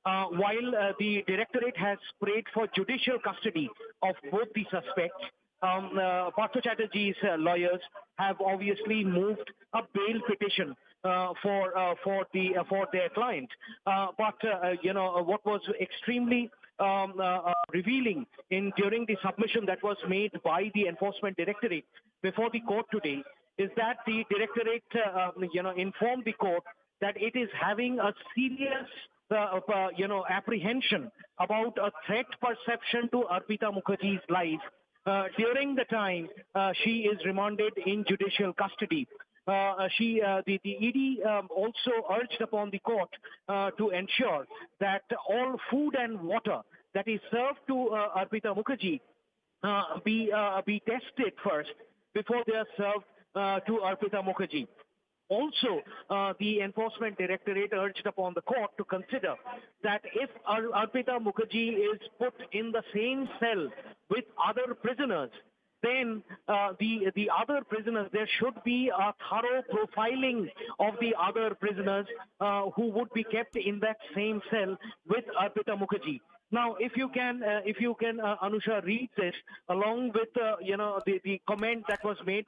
While the Directorate has prayed for judicial custody of both the suspects, Partho Chatterjee's lawyers have obviously moved a bail petition for their client. What was extremely revealing during the submission that was made by the Enforcement Directorate before the court today is that the Directorate informed the court that it is having a serious apprehension about a threat perception to Arpita Mukherjee's life during the time she is remanded in judicial custody. The ED also urged upon the court to ensure that all food and water that is served to Arpita Mukherjee be tested first before they are served to Arpita Mukherjee. Also, the Enforcement Directorate urged upon the court to consider that if Arpita Mukherjee is put in the same cell with other prisoners, then the other prisoners, there should be a thorough profiling of the other prisoners who would be kept in that same cell with Arpita Mukherjee. Now, if you can, Anusha, read this along with the comment that was made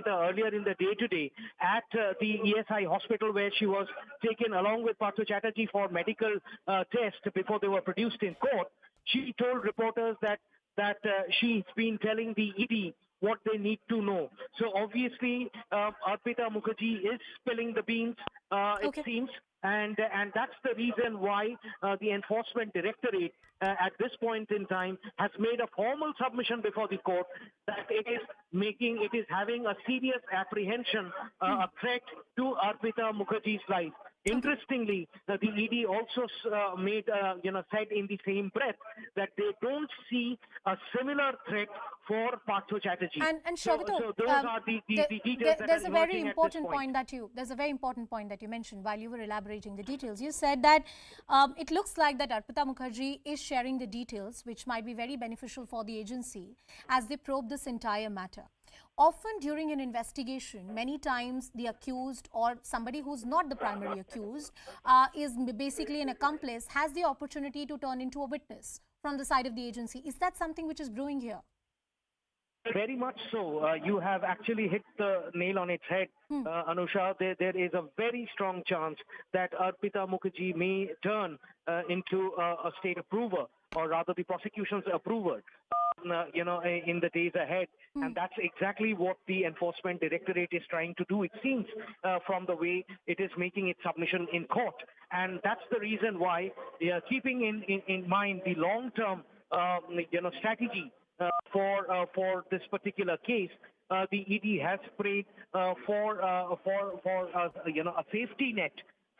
earlier in the day today at the ESI hospital where she was taken along with Partho Chatterjee for medical test before they were produced in court. She told reporters that she's been telling the ED what they need to know. So obviously, Arpita Mukherjee is spilling the beans, it seems. And that's the reason why the Enforcement Directorate at this point in time has made a formal submission before the court that it is having a serious apprehension, a threat to Arpita Mukherjee's life. Interestingly, the ED also said in the same breath that they don't see a similar threat for Partho Chatterjee. And Shaugato, so those are the details there's a very important point that you mentioned while you were elaborating the details. You said that it looks like that Arpita Mukherjee is sharing the details which might be very beneficial for the agency as they probe this entire matter. Often during an investigation, many times the accused or somebody who's not the primary accused is basically an accomplice, has the opportunity to turn into a witness from the side of the agency. Is that something which is brewing here? Very much so. You have actually hit the nail on its head, Anusha. There is a very strong chance that Arpita Mukherjee may turn into a state approver, or rather the prosecution's approver, in the days ahead. And that's exactly what the Enforcement Directorate is trying to do, it seems, from the way it is making its submission in court. And that's the reason why, keeping in mind the long-term, strategy for this particular case, the ED has prayed for a safety net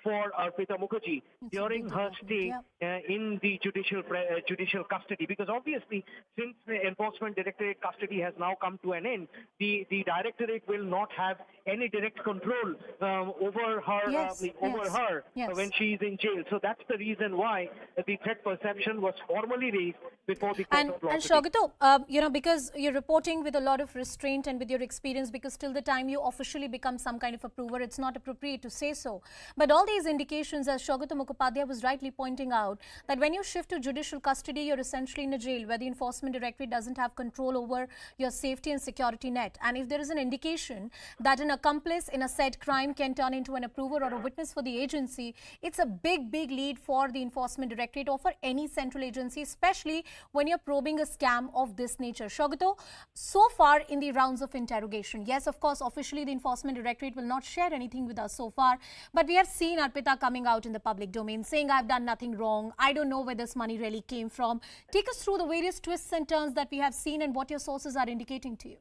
for Arpita Mukherjee during her stay in the judicial custody, because obviously since the Enforcement Directorate custody has now come to an end, the Directorate will not have any direct control over her when she is in jail. So that's the reason why the threat perception was formally raised before the court of law. And Shaugato, because you're reporting with a lot of restraint and with your experience, because till the time you officially become some kind of approver, it's not appropriate to say so. But all these indications, as Shaugato Mukhopadhyay was rightly pointing out, that when you shift to judicial custody, you're essentially in a jail where the Enforcement Directorate doesn't have control over your safety and security net. And if there is an indication that an accomplice in a said crime can turn into an approver or a witness for the agency, it's a big lead for the Enforcement Directorate or for any central agency, especially when you're probing a scam of this nature. Shaugato, so far in the rounds of interrogation, yes, of course, officially the Enforcement Directorate will not share anything with us so far, but we have seen Arpita coming out in the public domain saying, I've done nothing wrong, I don't know where this money really came from. Take us through the various twists and turns that we have seen and what your sources are indicating to you.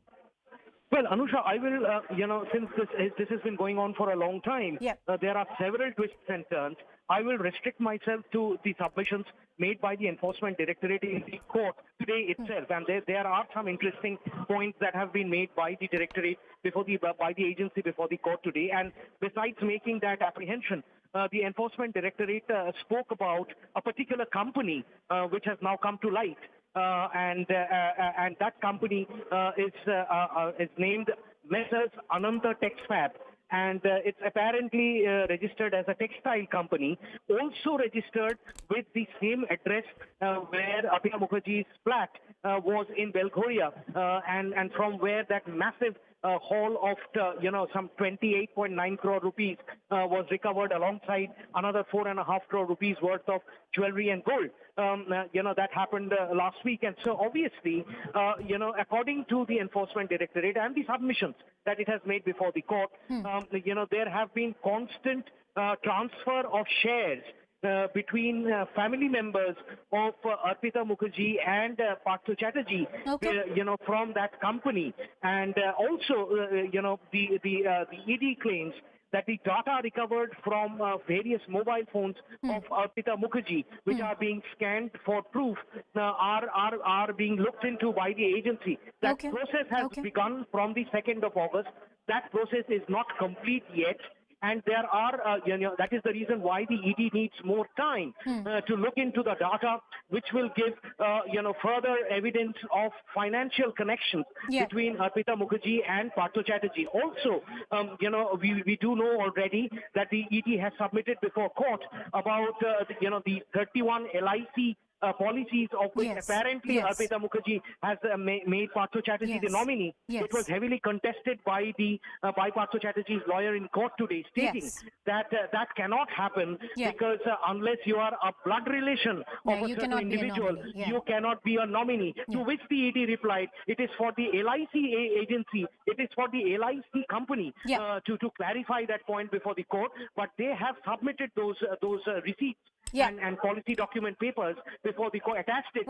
Well, Anusha, I will, since this has been going on for a long time, there are several twists and turns. I will restrict myself to the submissions made by the Enforcement Directorate in the court today itself. And there are some interesting points that have been made by the Directorate by the agency before the court today. And besides making that apprehension, the Enforcement Directorate spoke about a particular company which has now come to light. And that company is named Messrs. Ananta Texfab, and it's apparently registered as a textile company, also registered with the same address where Arpita Mukherjee's flat was in Belghoria, and from where that massive haul of some 28.9 crore rupees was recovered, alongside another 4.5 crore rupees worth of jewelry and gold. That happened last week, and so obviously, according to the Enforcement Directorate and the submissions that it has made before the court, there have been constant transfer of shares between family members of Arpita Mukherjee and Partha Chatterjee, from that company. And also, the ED claims that the data recovered from various mobile phones of Arpita Mukherjee, which are being scanned for proof, are being looked into by the agency. That process has begun from the 2nd of August. That process is not complete yet. And there are, that is the reason why the ED needs more time to look into the data, which will give, further evidence of financial connections between Arpita Mukherjee and Partha Chatterjee. Also, we do know already that the ED has submitted before court about, the 31 LIC policies of which apparently Arpita Mukherjee has made Partha Chatterjee the nominee. It was heavily contested by Partha Chatterjee's lawyer in court today, stating that that cannot happen because unless you are a blood relation of a certain individual, you cannot be a nominee. To which the ED replied, it is for the LIC agency, it is for the LIC company to clarify that point before the court, but they have submitted those receipts and policy document papers before the court, attached it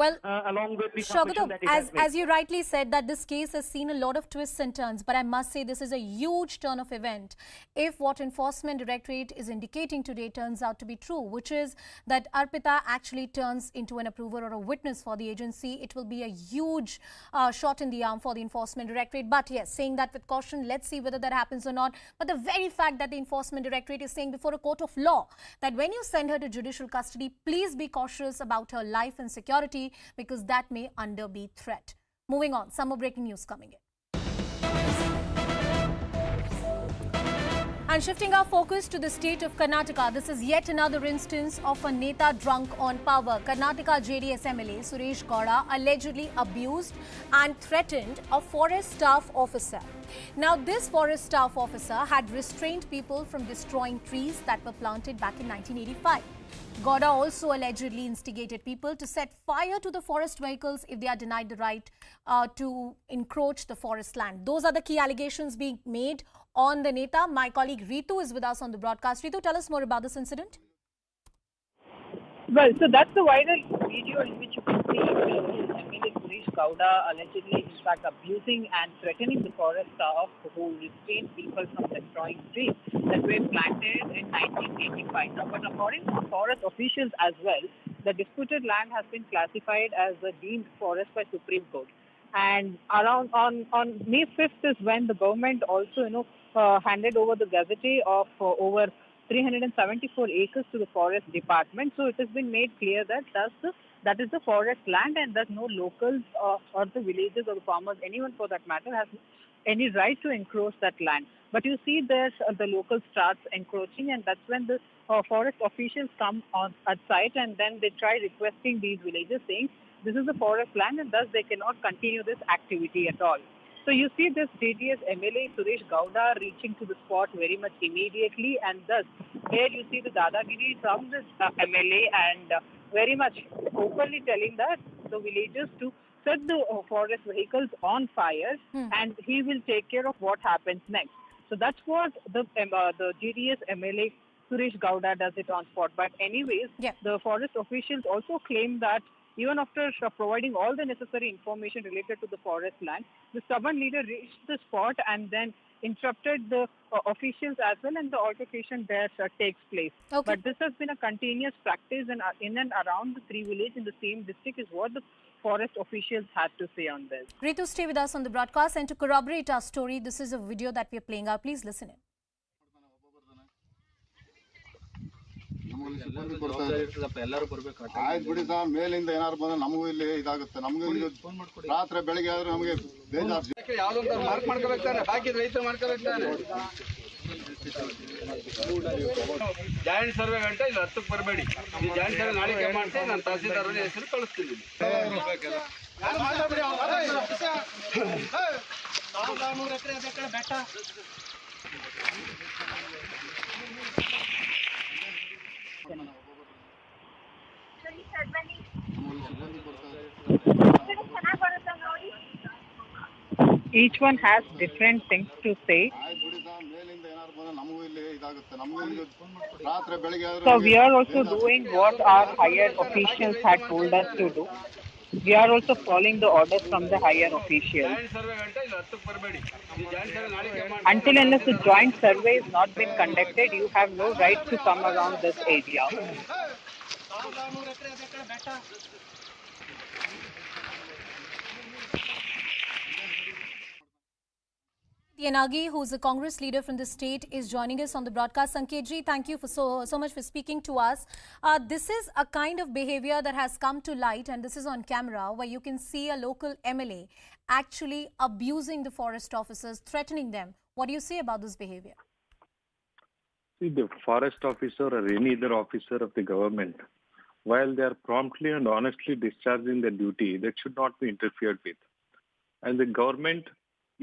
along with the submission that it has made. As you rightly said, that this case has seen a lot of twists and turns, but I must say this is a huge turn of event if what Enforcement Directorate is indicating today turns out to be true, which is that Arpita actually turns into an approver or a witness for the agency. It will be a huge shot in the arm for the Enforcement Directorate. But yes, saying that with caution, let's see whether that happens or not. But the very fact that the Enforcement Directorate is saying before a court of law that when you send her to judicial custody, please be cautious about her life and security, because that may be threat. Moving on, some more breaking news coming in. And shifting our focus to the state of Karnataka, this is yet another instance of a Neta drunk on power. Karnataka JDS MLA Suresh Gowda allegedly abused and threatened a forest staff officer. Now, this forest staff officer had restrained people from destroying trees that were planted back in 1985. Gowda also allegedly instigated people to set fire to the forest vehicles if they are denied the right to encroach the forest land. Those are the key allegations being made on the Neta. My colleague Ritu is with us on the broadcast. Ritu, tell us more about this incident. Well, so that's the viral video in which you can see MLA Suresh Gowda allegedly, in fact, abusing and threatening the forest staff who restrained people from destroying trees that were planted in 1985. Now, but according to forest officials as well, the disputed land has been classified as a deemed forest by Supreme Court. And around on May 5th is when the government also, handed over the gazette of over 374 acres to the forest department. So it has been made clear that that is the forest land, and that no locals or the villages or the farmers, anyone for that matter, has any right to encroach that land. But you see there's the locals starts encroaching, and that's when the forest officials come on at site, and then they try requesting these villages, saying this is the forest land and thus they cannot continue this activity at all. So you see this JDS MLA Suresh Gowda reaching to the spot very much immediately, and thus here you see the dadagiri from this MLA and very much openly telling that the villagers to set the forest vehicles on fire and he will take care of what happens next. So that's what the JDS MLA Suresh Gowda does it on spot. But anyways, the forest officials also claim that Even after providing all the necessary information related to the forest land, the stubborn leader reached the spot and then interrupted the officials as well, and the altercation there takes place. Okay. But this has been a continuous practice in and around the three villages in the same district is what the forest officials had to say on this. Ritu, stay with us on the broadcast, and to corroborate our story, this is a video that we are playing out. Please listen in. ಆಯ್ತು ಬಿಡಿ sir, ಮೇಲಿಂದ ಏನಾದ್ರು ಬಂದ್ರೆ ನಮಗೂ ಇಲ್ಲಿ ಇದಾಗುತ್ತೆ. ನಮಗೂ ರಾತ್ರಿ ಬೆಳಿಗ್ಗೆ ಆದ್ರೆ ನಮಗೆ ಬೇಜಾರು. ಯಾವ್ದೊಂದು ಮಾರ್ಕ್ ಮಾಡ್ಕೋಬೇಕಾನೆ, ಬಾಕಿ ರೈತರು ಮಾಡ್ಕೋಬೇಕಾನೆ. ಜಾಯಿಂಟ್ ಸರ್ವೆ ಗಂಟೆ ಇಲ್ಲಿ 10ಕ್ಕೆ ಬರಬೇಡಿ. ಈ ಜಾಯಿಂಟ್ ಸರ್ವೆ ನಾಳೆ ಮಾಡ್ತೀನಿ, ನಾನು ತಹಸೀಲ್ದಾರ್ ಹೆಸರು ಕಳಿಸ್ತೀನಿ. Each one has different things to say. So we are also doing what our higher officials had told us to do. We are also following the orders from the higher officials. Until unless the joint survey is not been conducted, you have no right to come around this area. Yanagi, who is a Congress leader from the state, is joining us on the broadcast. Sanketji, thank you for so much for speaking to us. This is a kind of behavior that has come to light, and this is on camera, where you can see a local MLA actually abusing the forest officers, threatening them. What do you say about this behavior? See, the forest officer or any other officer of the government, while they are promptly and honestly discharging their duty, that should not be interfered with. And the government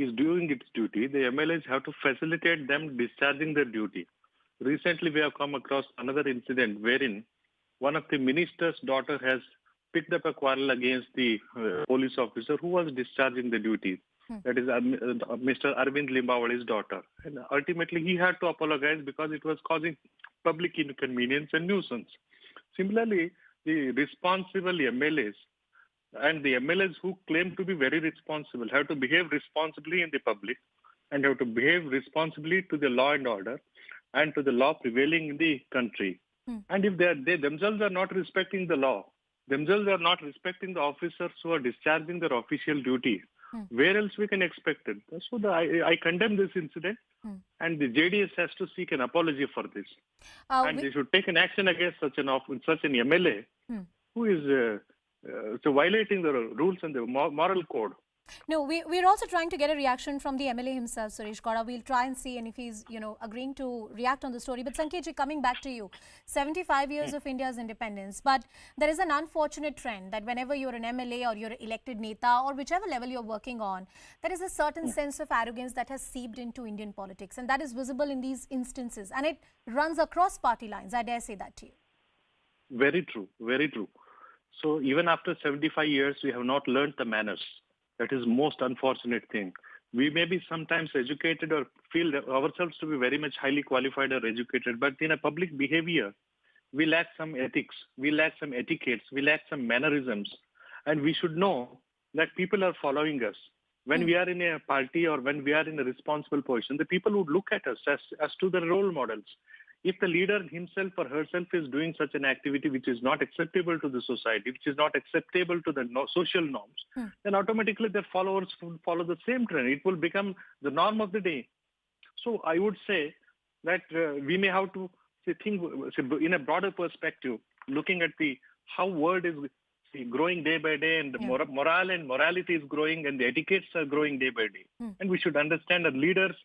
is doing its duty. The MLAs have to facilitate them discharging their duty. Recently, we have come across another incident wherein one of the minister's daughter has picked up a quarrel against the police officer who was discharging the duty. That is Mr. Arvind Limbawali's daughter. And ultimately, he had to apologize because it was causing public inconvenience and nuisance. Similarly, the responsible MLAs and the MLAs who claim to be very responsible have to behave responsibly in the public and have to behave responsibly to the law and order and to the law prevailing in the country. And if they themselves are not respecting the law, themselves are not respecting the officers who are discharging their official duty, where else we can expect it? So I condemn this incident, and the JDS has to seek an apology for this. And they should take an action against such an MLA who is violating the rules and the moral code. No, we're also trying to get a reaction from the MLA himself, Suresh Gowda. We'll try and see, and if he's agreeing to react on the story. But Sanketji, coming back to you, 75 years of India's independence, but there is an unfortunate trend that whenever you're an MLA or you're an elected neta or whichever level you're working on, there is a certain sense of arrogance that has seeped into Indian politics, and that is visible in these instances, and it runs across party lines. I dare say that to you. Very true, very true. So even after 75 years, we have not learned the manners. That is most unfortunate thing. We may be sometimes educated or feel ourselves to be very much highly qualified or educated, but in a public behavior, we lack some ethics, we lack some etiquettes, we lack some mannerisms. And we should know that people are following us. When we are in a party or when we are in a responsible position, the people would look at us as to the role models. If the leader himself or herself is doing such an activity which is not acceptable to the society, which is not acceptable to the social norms, then automatically their followers will follow the same trend. It will become the norm of the day. So I would say that we may have to think in a broader perspective, looking at how world is growing day by day, and the morale and morality is growing, and the etiquettes are growing day by day. And we should understand that leaders,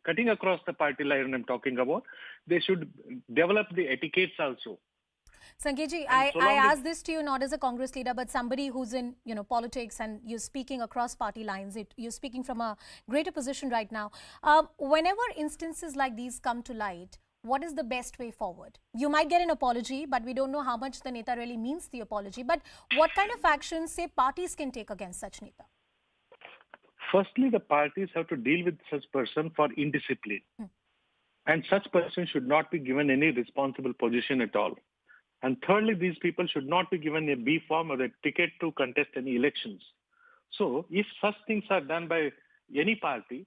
cutting across the party line I'm talking about, they should develop the etiquettes also. Sanketji, I ask this to you not as a Congress leader, but somebody who's in politics, and you're speaking across party lines. You're speaking from a greater position right now. Whenever instances like these come to light, what is the best way forward? You might get an apology, but we don't know how much the neta really means the apology. But what kind of actions, say, parties can take against such neta? Firstly, the parties have to deal with such person for indiscipline. And such person should not be given any responsible position at all. And thirdly, these people should not be given a B form or a ticket to contest any elections. So if such things are done by any party,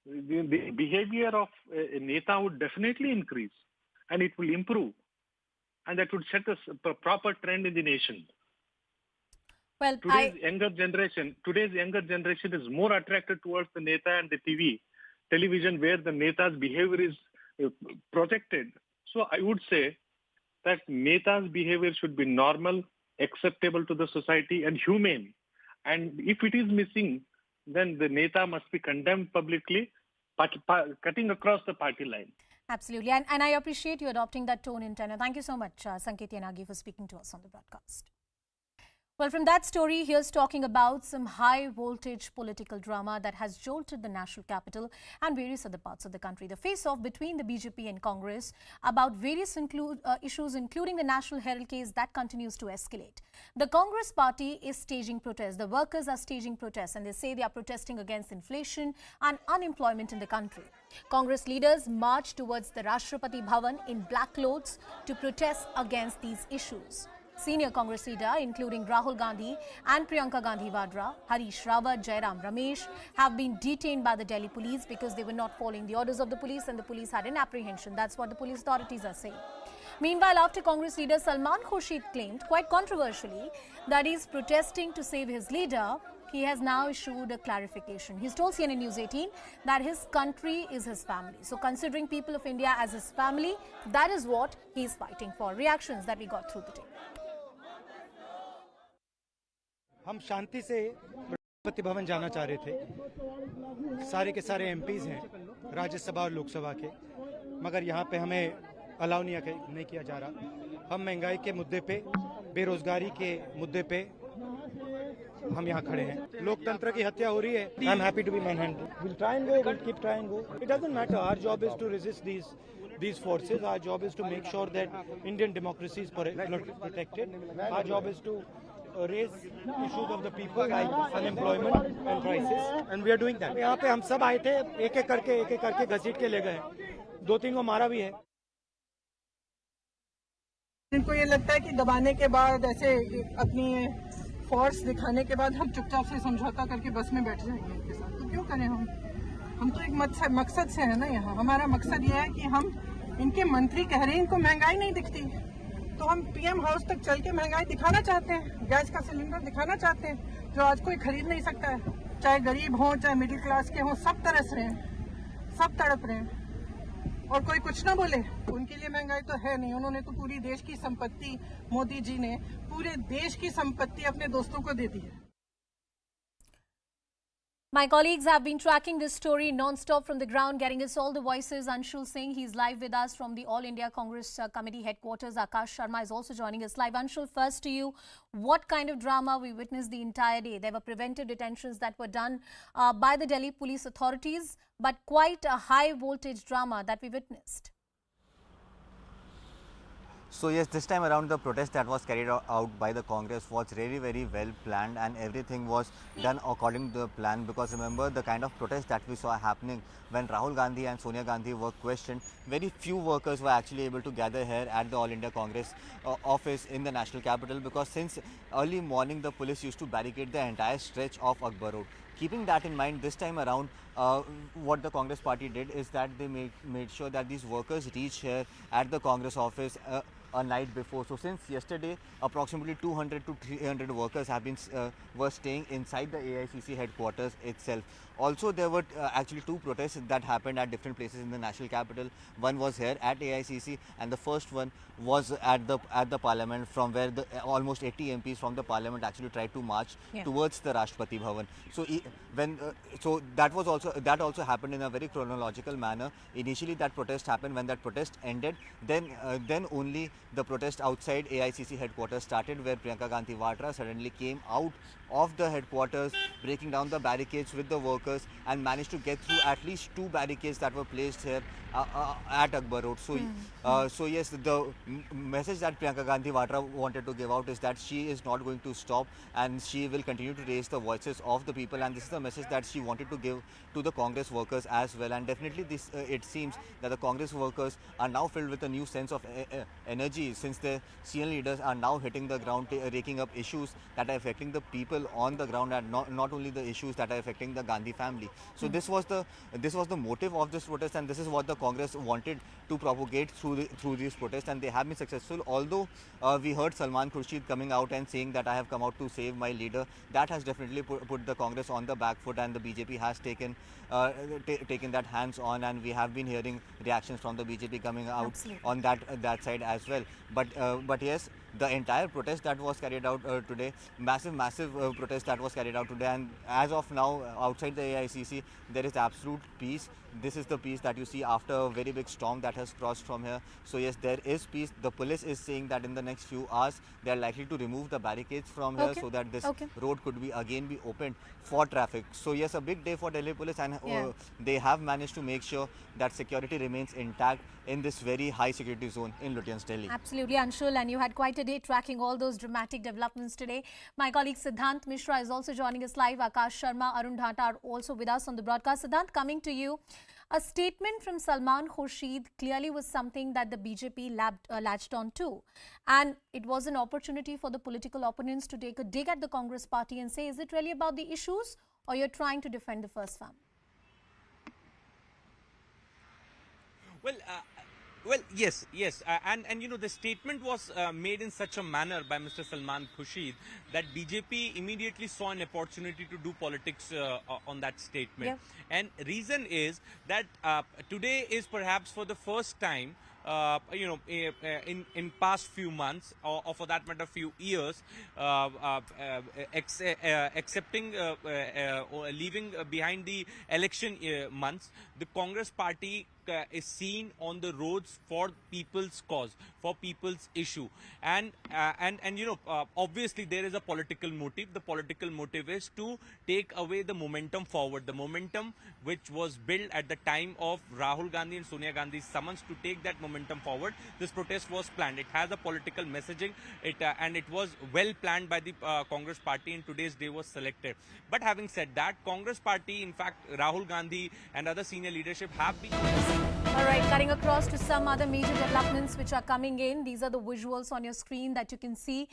the behavior of a Neta would definitely increase and it will improve. And that would set a proper trend in the nation. Well, today's younger generation is more attracted towards the Neta and the television where the Neta's behavior is projected. So I would say that Neta's behavior should be normal, acceptable to the society and humane. And if it is missing, then the Neta must be condemned publicly, cutting across the party line. Absolutely. And I appreciate you adopting that tone in tenor. Thank you so much, Sanket Yanagi, for speaking to us on the broadcast. Well, from that story, here's talking about some high-voltage political drama that has jolted the national capital and various other parts of the country. The face-off between the BJP and Congress about various issues, including the National Herald case, that continues to escalate. The Congress party is staging protests. The workers are staging protests, and they say they are protesting against inflation and unemployment in the country. Congress leaders march towards the Rashtrapati Bhavan in black clothes to protest against these issues. Senior Congress leader, including Rahul Gandhi and Priyanka Gandhi Vadra, Harish Rawat, Jairam Ramesh, have been detained by the Delhi police because they were not following the orders of the police and the police had an apprehension. That's what the police authorities are saying. Meanwhile, after Congress leader Salman Khurshid claimed, quite controversially, that he's protesting to save his leader, he has now issued a clarification. He's told CNN News 18 that his country is his family. So considering people of India as his family, that is what he's fighting for. Reactions that we got through the day. हम शांति से राष्ट्रपति भवन जाना चाह रहे थे। सारे के सारे MPs हैं राज्यसभा और लोकसभा के, मगर यहाँ पे हमें अलाउ नहीं किया जा रहा। हम महंगाई के मुद्दे पे, बेरोजगारी के मुद्दे पे हम यहाँ खड़े हैं। लोकतंत्र की हत्या हो रही है। I am happy to be man hand. We'll try and go. We'll keep trying go. It doesn't matter. Our job is to resist these forces. Our job is to make sure that Indian democracy is protected. Our job is to raise issues of the people like unemployment and crisis, and we are doing that. यहाँ पे हम सब आए थे, एक एक करके घसीट के ले गए, 2-3 को मारा भी है। इनको ये लगता है कि दबाने के बाद, ऐसे अपनी फोर्स दिखाने के बाद हम चुपचाप से समझौता करके बस में बैठ जाएंगे इनके साथ। तो क्यों करें हम तो एक मकसद से है ना यहाँ। हमारा मकसद ये है कि हम, इनके मंत्री कह रहे हैं इनको महंगाई नहीं दिखती, तो हम पीएम हाउस तक चल के महंगाई दिखाना चाहते हैं, गैस का सिलेंडर दिखाना चाहते हैं, जो आज कोई खरीद नहीं सकता है। चाहे गरीब हो, चाहे मिडिल क्लास के हो, सब तरस रहे हैं, सब तड़प रहे हैं और कोई कुछ ना बोले। उनके लिए महंगाई तो है नहीं। उन्होंने तो पूरी देश की संपत्ति, मोदी जी ने पूरे देश की संपत्ति अपने दोस्तों को दे दी है। My colleagues have been tracking this story non-stop from the ground, getting us all the voices. Anshul Singh, he's live with us from the All India Congress Committee headquarters. Akash Sharma is also joining us live. Anshul, first to you, what kind of drama we witnessed the entire day? There were preventive detentions that were done by the Delhi police authorities, but quite a high voltage drama that we witnessed. So yes, this time around the protest that was carried out by the Congress was really very well planned, and everything was done according to the plan, because remember the kind of protest that we saw happening when Rahul Gandhi and Sonia Gandhi were questioned, very few workers were actually able to gather here at the All India Congress office in the national capital, because since early morning the police used to barricade the entire stretch of Akbar Road. Keeping that in mind, this time around, what the Congress party did is that they made sure that these workers reach here at the Congress office a night before. So since yesterday, approximately 200 to 300 workers have been were staying inside the AICC headquarters itself. Also, there were actually two protests that happened at different places in the national capital. One was here at AICC, and the first one was at the Parliament, from where almost 80 MPs from the Parliament actually tried to march towards the Rashtrapati Bhavan. So so that also happened in a very chronological manner. Initially, that protest happened. When that protest ended, then only the protest outside AICC headquarters started, where Priyanka Gandhi Vadra suddenly came out of the headquarters, breaking down the barricades with the workers, and managed to get through at least two barricades that were placed here at Akbar Road. So yes, the message that Priyanka Gandhi Vadra wanted to give out is that she is not going to stop, and she will continue to raise the voices of the people, and this is the message that she wanted to give to the Congress workers as well. And definitely it seems that the Congress workers are now filled with a new sense of energy Mukherjee, since the senior leaders are now hitting the ground, raking up issues that are affecting the people on the ground, and not only the issues that are affecting the Gandhi family. So this was the motive of this protest, and this is what the Congress wanted to propagate through these protests, and they have been successful. Although we heard Salman Khurshid coming out and saying that I have come out to save my leader, that has definitely put the Congress on the back foot, and the BJP has taken that hands on, and we have been hearing reactions from the BJP coming out on that side as well. But yes, the entire protest that was carried out today, massive protest that was carried out today, and as of now outside the AICC there is absolute peace. This is the peace that you see after a very big storm that has crossed from here. So yes, there is peace. The police is saying that in the next few hours they are likely to remove the barricades from here so that this road could be opened for traffic. So yes, a big day for Delhi police, and they have managed to make sure that security remains intact in this very high security zone in Lutyens, Delhi. Absolutely, Anshul, and you had quite a day tracking all those dramatic developments today. My colleague Siddhant Mishra is also joining us live. Akash Sharma, Arun Dhata are also with us on the broadcast. Siddhant, coming to you. A statement from Salman Khurshid clearly was something that the BJP latched on to. And it was an opportunity for the political opponents to take a dig at the Congress party and say, is it really about the issues or you're trying to defend the first family? Well, yes, and you know, the statement was made in such a manner by Mr. Salman Khurshid that BJP immediately saw an opportunity to do politics on that statement. And reason is that today is perhaps for the first time, you know, in past few months, or for that matter few years, accepting or leaving behind the election months, the Congress party is seen on the roads for people's cause, for people's issue, and you know, obviously there is a political motive. The political motive is to take away the momentum forward, the momentum which was built at the time of Rahul Gandhi and Sonia Gandhi's summons, to take that momentum forward. This protest was planned. It has a political messaging. And it was well planned by the Congress party, and today's day was selected. But having said that, Congress party, in fact Rahul Gandhi and other senior leadership have been... All right, cutting across to some other major developments which are coming in. These are the visuals on your screen that you can see.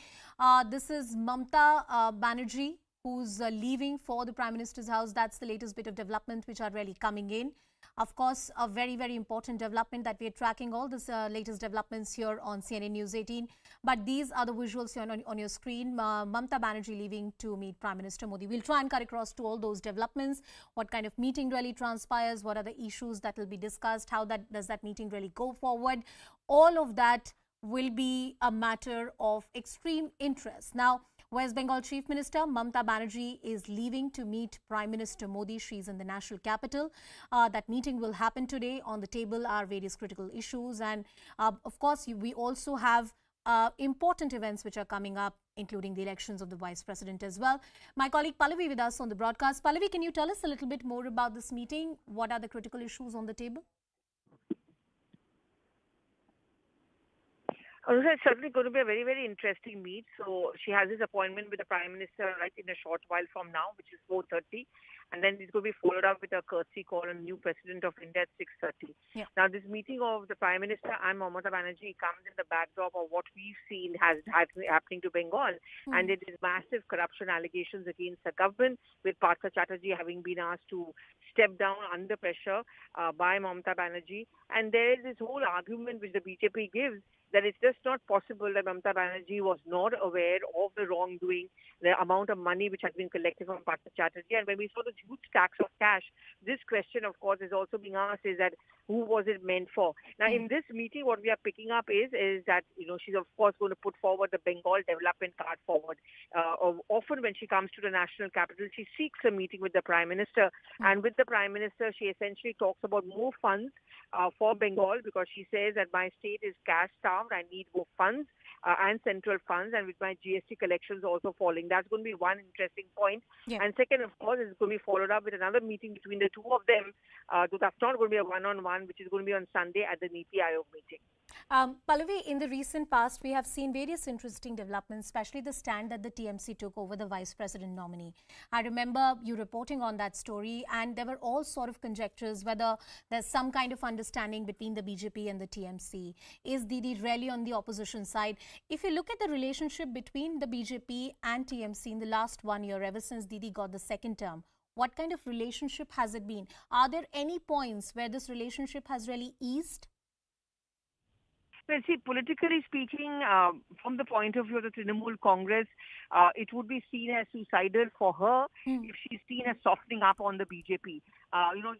This is Mamata Banerjee, who's leaving for the Prime Minister's house. That's the latest bit of development which are really coming in. Of course, a very, very important development that we are tracking all this latest developments here on CNN News 18. But these are the visuals here on your screen. Mamata Banerjee leaving to meet Prime Minister Modi. We'll try and cut across to all those developments. What kind of meeting really transpires? What are the issues that will be discussed? How does that meeting really go forward? All of that will be a matter of extreme interest. Now, West Bengal Chief Minister Mamata Banerjee is leaving to meet Prime Minister Modi. She's in the national capital. That meeting will happen today. On the table are various critical issues, and of course we also have important events which are coming up, including the elections of the Vice President as well. My colleague Pallavi with us on the broadcast. Pallavi, can you tell us a little bit more about this meeting? What are the critical issues on the table? It's certainly going to be a very, very interesting meet. So she has this appointment with the Prime Minister right in a short while from now, which is 4:30. And then it's going to be followed up with a courtesy call on new President of India at 6:30. Now, this meeting of the Prime Minister and Mamata Banerjee comes in the backdrop of what we've seen has happening to Bengal. And it is massive corruption allegations against the government, with Partha Chatterjee having been asked to step down under pressure by Mamata Banerjee. And there is this whole argument which the BJP gives that it's just not possible that Mamata Banerjee was not aware of the wrongdoing, the amount of money which had been collected from Partha Chatterjee. And when we saw the huge stacks of cash, this question, of course, is also being asked, is that who was it meant for? Now, in this meeting, what we are picking up is that, you know, she's, of course, going to put forward the Bengal development card forward. Often when she comes to the national capital, she seeks a meeting with the Prime Minister. And with the Prime Minister, she essentially talks about more funds for Bengal, because she says that my state is cash-starved, I need more funds and central funds, and with my GST collections also falling. That's going to be one interesting point. And second, of course, it's going to be followed up with another meeting between the two of them. So that's not going to be a one-on-one. one, which is going to be on Sunday at the Niti Aayog meeting. Pallavi, in the recent past, we have seen various interesting developments, especially the stand that the TMC took over the vice president nominee. I remember you reporting on that story, and there were all sort of conjectures whether there's some kind of understanding between the BJP and the TMC. Is Didi really on the opposition side? If you look at the relationship between the BJP and TMC in the last 1 year, ever since Didi got the second term, what kind of relationship has it been? Are there any points where this relationship has really eased? Well, see, politically speaking, from the point of view of the Trinamool Congress, it would be seen as suicidal for her if she's seen as softening up on the BJP.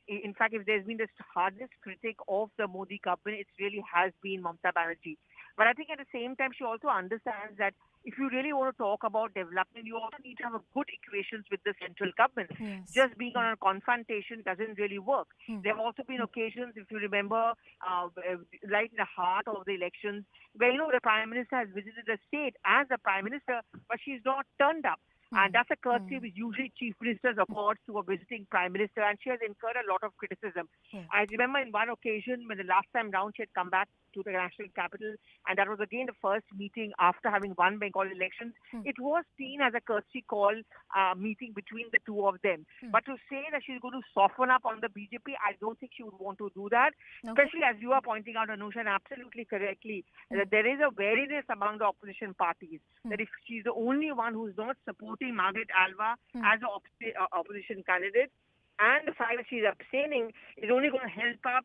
In fact, if there's been the hardest critic of the Modi government, it really has been Mamata Banerjee. But I think at the same time, she also understands that if you really want to talk about development, you also need to have a good equations with the central government. Yes. Just being on a confrontation doesn't really work. There have also been occasions, if you remember, right in the heart of the elections, where, the Prime Minister has visited the state as the Prime Minister, but she's not turned up. And that's a courtesy which usually Chief Ministers accord to a visiting Prime Minister, and she has incurred a lot of criticism. I remember in one occasion when the last time round she had come back to the national capital, and that was again the first meeting after having won Bengal elections. It was seen as a courtesy call meeting between the two of them. But to say that she's going to soften up on the BJP, I don't think she would want to do that, especially as you are pointing out, Anusha, and absolutely correctly, that there is a wariness among the opposition parties, that if she's the only one who's not supporting Margaret Alva as an opposition candidate, and the fact that she's abstaining is only going to help up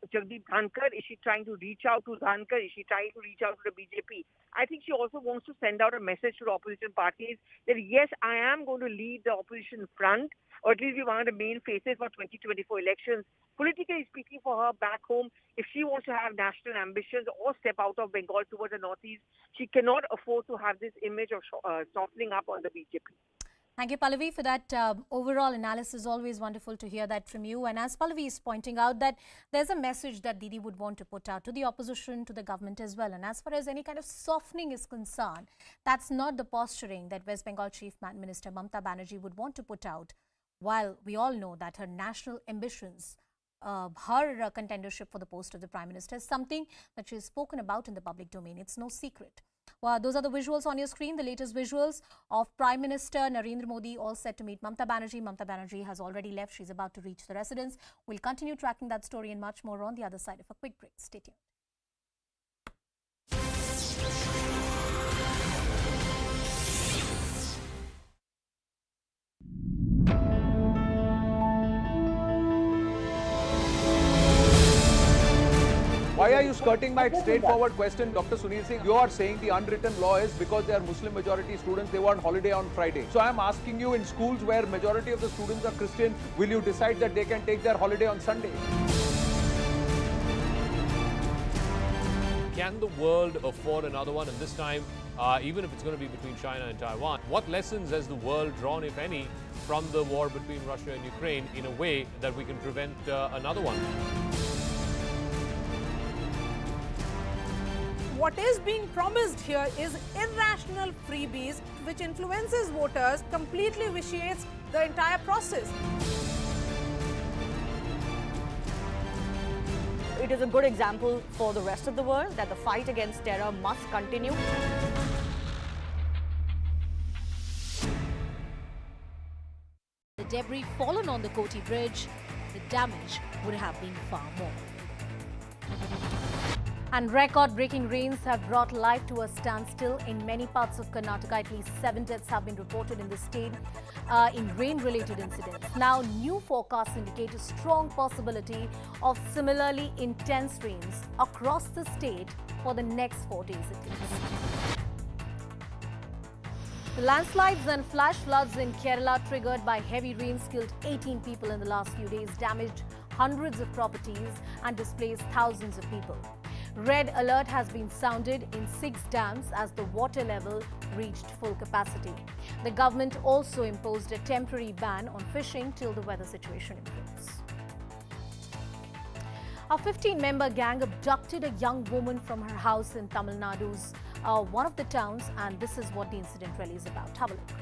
Jagdeep Dhankar. Is she trying to reach out to Dhankar? Is she trying to reach out to the BJP? I think she also wants to send out a message to the opposition parties that yes, I am going to lead the opposition front, or at least be one of the main faces for 2024 elections. Politically speaking, for her back home, if she wants to have national ambitions or step out of Bengal towards the northeast, she cannot afford to have this image of softening up on the BJP. Thank you, Pallavi, for that overall analysis. Always wonderful to hear that from you. And as Pallavi is pointing out, that there's a message that Didi would want to put out to the opposition, to the government as well. And as far as any kind of softening is concerned, that's not the posturing that West Bengal Chief Minister Mamata Banerjee would want to put out. While we all know that her national ambitions, her contendership for the post of the Prime Minister is something that she has spoken about in the public domain. It's no secret. Well, those are the visuals on your screen, the latest visuals of Prime Minister Narendra Modi all set to meet Mamata Banerjee. Mamata Banerjee has already left. She's about to reach the residence. We'll continue tracking that story and much more on the other side of a quick break. Stay tuned. Why are you skirting my straightforward question, Dr. Sunil Singh? You are saying the unwritten law is because they are Muslim majority students, they want holiday on Friday. So I am asking you, in schools where majority of the students are Christian, will you decide that they can take their holiday on Sunday? Can the world afford another one? And this time, even if it's going to be between China and Taiwan, what lessons has the world drawn, if any, from the war between Russia and Ukraine in a way that we can prevent another one? What is being promised here is irrational freebies which influences voters, completely vitiates the entire process. It is a good example for the rest of the world that the fight against terror must continue. The debris fallen on the Koti Bridge, the damage would have been far more. And record-breaking rains have brought life to a standstill in many parts of Karnataka. At least 7 deaths have been reported in the state in rain-related incidents. Now, new forecasts indicate a strong possibility of similarly intense rains across the state for the next 4 days at least. The landslides and flash floods in Kerala, triggered by heavy rains, killed 18 people in the last few days, damaged hundreds of properties and displaced thousands of people. Red alert has been sounded in 6 dams as the water level reached full capacity. The government also imposed a temporary ban on fishing till the weather situation improves. A 15-member gang abducted a young woman from her house in Tamil Nadu's one of the towns, and this is what the incident really is about. Have a look.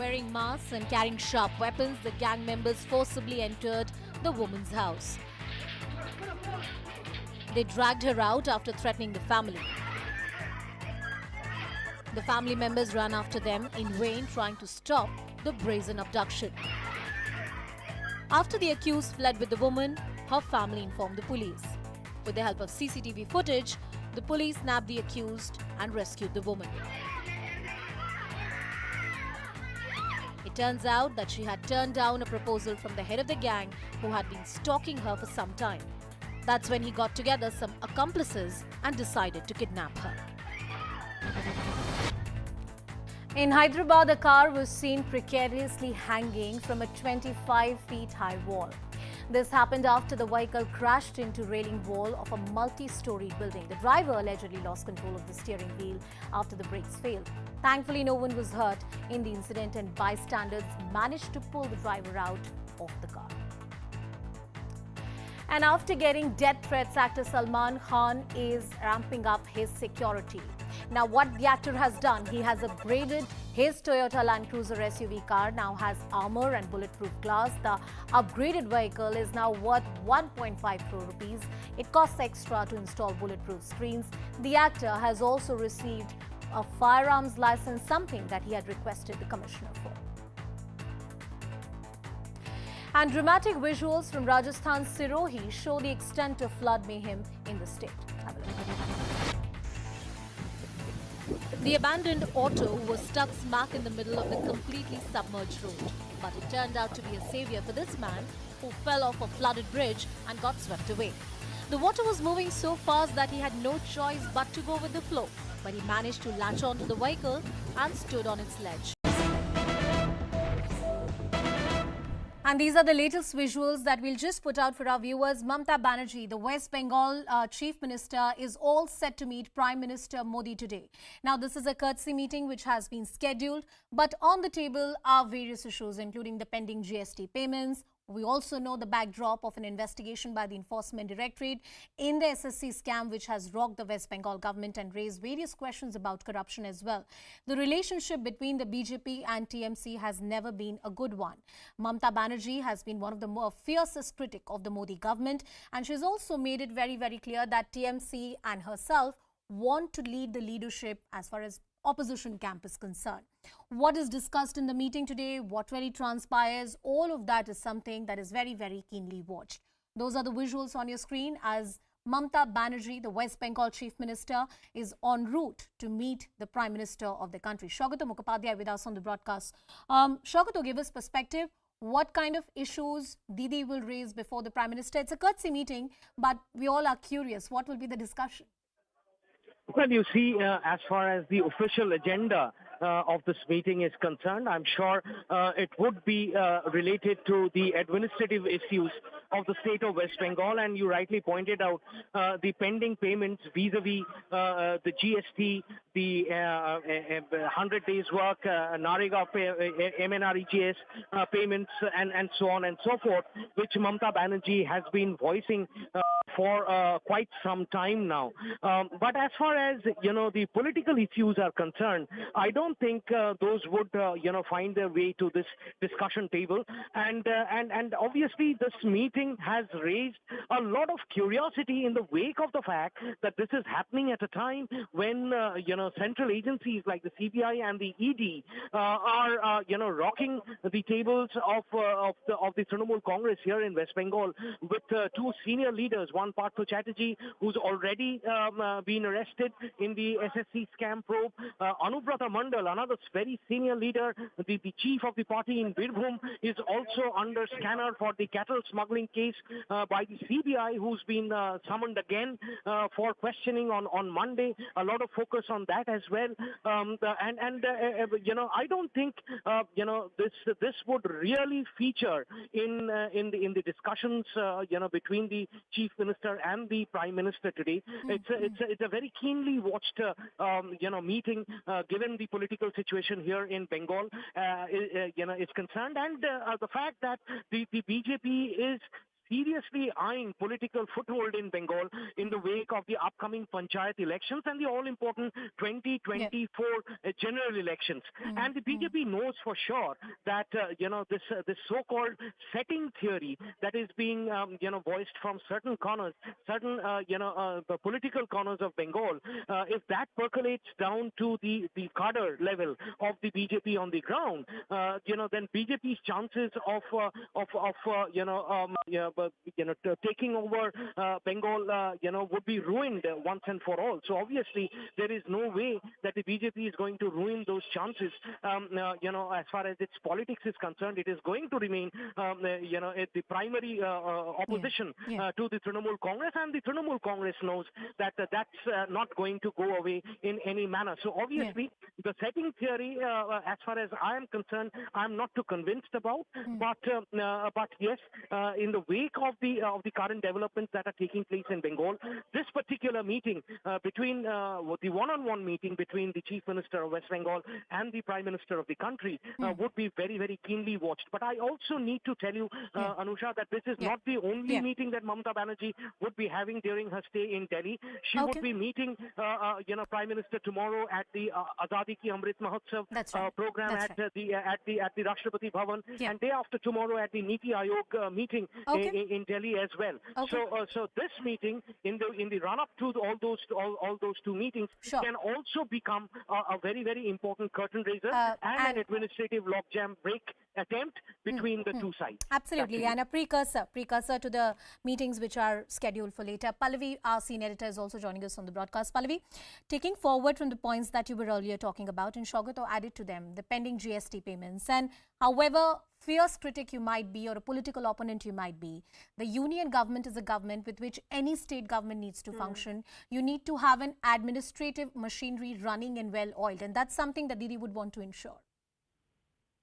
Wearing masks and carrying sharp weapons, the gang members forcibly entered the woman's house. They dragged her out after threatening the family. The family members ran after them in vain, trying to stop the brazen abduction. After the accused fled with the woman, her family informed the police. With the help of CCTV footage, the police nabbed the accused and rescued the woman. It turns out that she had turned down a proposal from the head of the gang who had been stalking her for some time. That's when he got together some accomplices and decided to kidnap her. In Hyderabad, a car was seen precariously hanging from a 25 feet high wall. This happened after the vehicle crashed into railing wall of a multi-story building. The driver allegedly lost control of the steering wheel after the brakes failed. Thankfully, no one was hurt in the incident and bystanders managed to pull the driver out of the car. And after getting death threats, actor Salman Khan is ramping up his security. Now, what the actor has done, he has upgraded his Toyota Land Cruiser SUV car, now has armor and bulletproof glass. The upgraded vehicle is now worth 1.5 crore rupees. It costs extra to install bulletproof screens. The actor has also received a firearms license, something that he had requested the commissioner for. And dramatic visuals from Rajasthan's Sirohi show the extent of flood mayhem in the state. Have a look. The abandoned auto was stuck smack in the middle of the completely submerged road. But it turned out to be a savior for this man who fell off a flooded bridge and got swept away. The water was moving so fast that he had no choice but to go with the flow. But he managed to latch onto the vehicle and stood on its ledge. And these are the latest visuals that we'll just put out for our viewers. Mamata Banerjee, the West Bengal Chief Minister, is all set to meet Prime Minister Modi today. Now, this is a courtesy meeting which has been scheduled, but on the table are various issues, including the pending GST payments. We also know the backdrop of an investigation by the Enforcement Directorate in the SSC scam, which has rocked the West Bengal government and raised various questions about corruption as well. The relationship between the BJP and TMC has never been a good one. Mamata Banerjee has been one of the more fiercest critics of the Modi government, and she's also made it very, very clear that TMC and herself want to lead the leadership as far as opposition camp is concerned. What is discussed in the meeting today, what really transpires, all of that is something that is very, very keenly watched. Those are the visuals on your screen as Mamata Banerjee, the West Bengal Chief Minister, is en route to meet the Prime Minister of the country. Shaukato Mukhopadhyay with us on the broadcast. Shaukato, give us perspective. What kind of issues Didi will raise before the Prime Minister? It's a courtesy meeting, but we all are curious. What will be the discussion? Well, you see, as far as the official agenda of this meeting is concerned, I'm sure it would be related to the administrative issues of the state of West Bengal. And you rightly pointed out the pending payments vis-a-vis the GST, the 100 days work, NAREGA, MNREGS payments, and so on and so forth, which Mamata Banerjee has been voicing for quite some time now. But as far as, the political issues are concerned, I don't think those would, find their way to this discussion table. And obviously this meeting has raised a lot of curiosity in the wake of the fact that this is happening at a time when, central agencies like the CBI and the ED are, rocking the tables of the Trinamool Congress here in West Bengal with two senior leaders, one Partho Chatterjee, who's already been arrested in the SSC scam probe, Anubrata Mandal, another very senior leader, the chief of the party in Birbhum, is also under scanner for the cattle smuggling case by the CBI, who's been summoned again for questioning on Monday. A lot of focus on that as well. I don't think this would really feature in the discussions between the chief minister and the prime minister today. It's a very keenly watched meeting given the political situation here in Bengal is concerned, and the fact that the BJP is seriously eyeing political foothold in Bengal in the wake of the upcoming panchayat elections and the all-important 2024 general elections. And the BJP knows for sure that, this so-called setting theory that is being, voiced from certain corners, certain, the political corners of Bengal, if that percolates down to the cadre level of the BJP on the ground, then BJP's chances of taking over Bengal, would be ruined once and for all. So obviously, there is no way that the BJP is going to ruin those chances. As far as its politics is concerned, it is going to remain, the primary opposition to the Trinamool Congress, and the Trinamool Congress knows that that's not going to go away in any manner. So obviously, the setting theory, as far as I am concerned, I'm not too convinced about. But yes, in the wake of the current developments that are taking place in Bengal, this particular meeting between the one-on-one meeting between the Chief Minister of West Bengal and the Prime Minister of the country would be very, very keenly watched. But I also need to tell you, Anusha, that this is not the only meeting that Mamata Banerjee would be having during her stay in Delhi. She would be meeting, Prime Minister tomorrow at the Azadi Ki Amrit Mahotsav program at the Rashtrapati Bhavan, and day after tomorrow at the Niti Aayog meeting in Delhi as well. So this meeting in the run-up to all those two meetings can also become a very, very important curtain raiser and an administrative logjam break attempt between the two sides. Absolutely, and a precursor to the meetings which are scheduled for later. Pallavi, our senior editor, is also joining us on the broadcast. Pallavi, taking forward from the points that you were earlier talking about, and Shaugato added to them, the pending GST payments, and however fierce critic you might be or a political opponent you might be, the union government is a government with which any state government needs to function. You need to have an administrative machinery running and well-oiled, and that's something that Didi would want to ensure.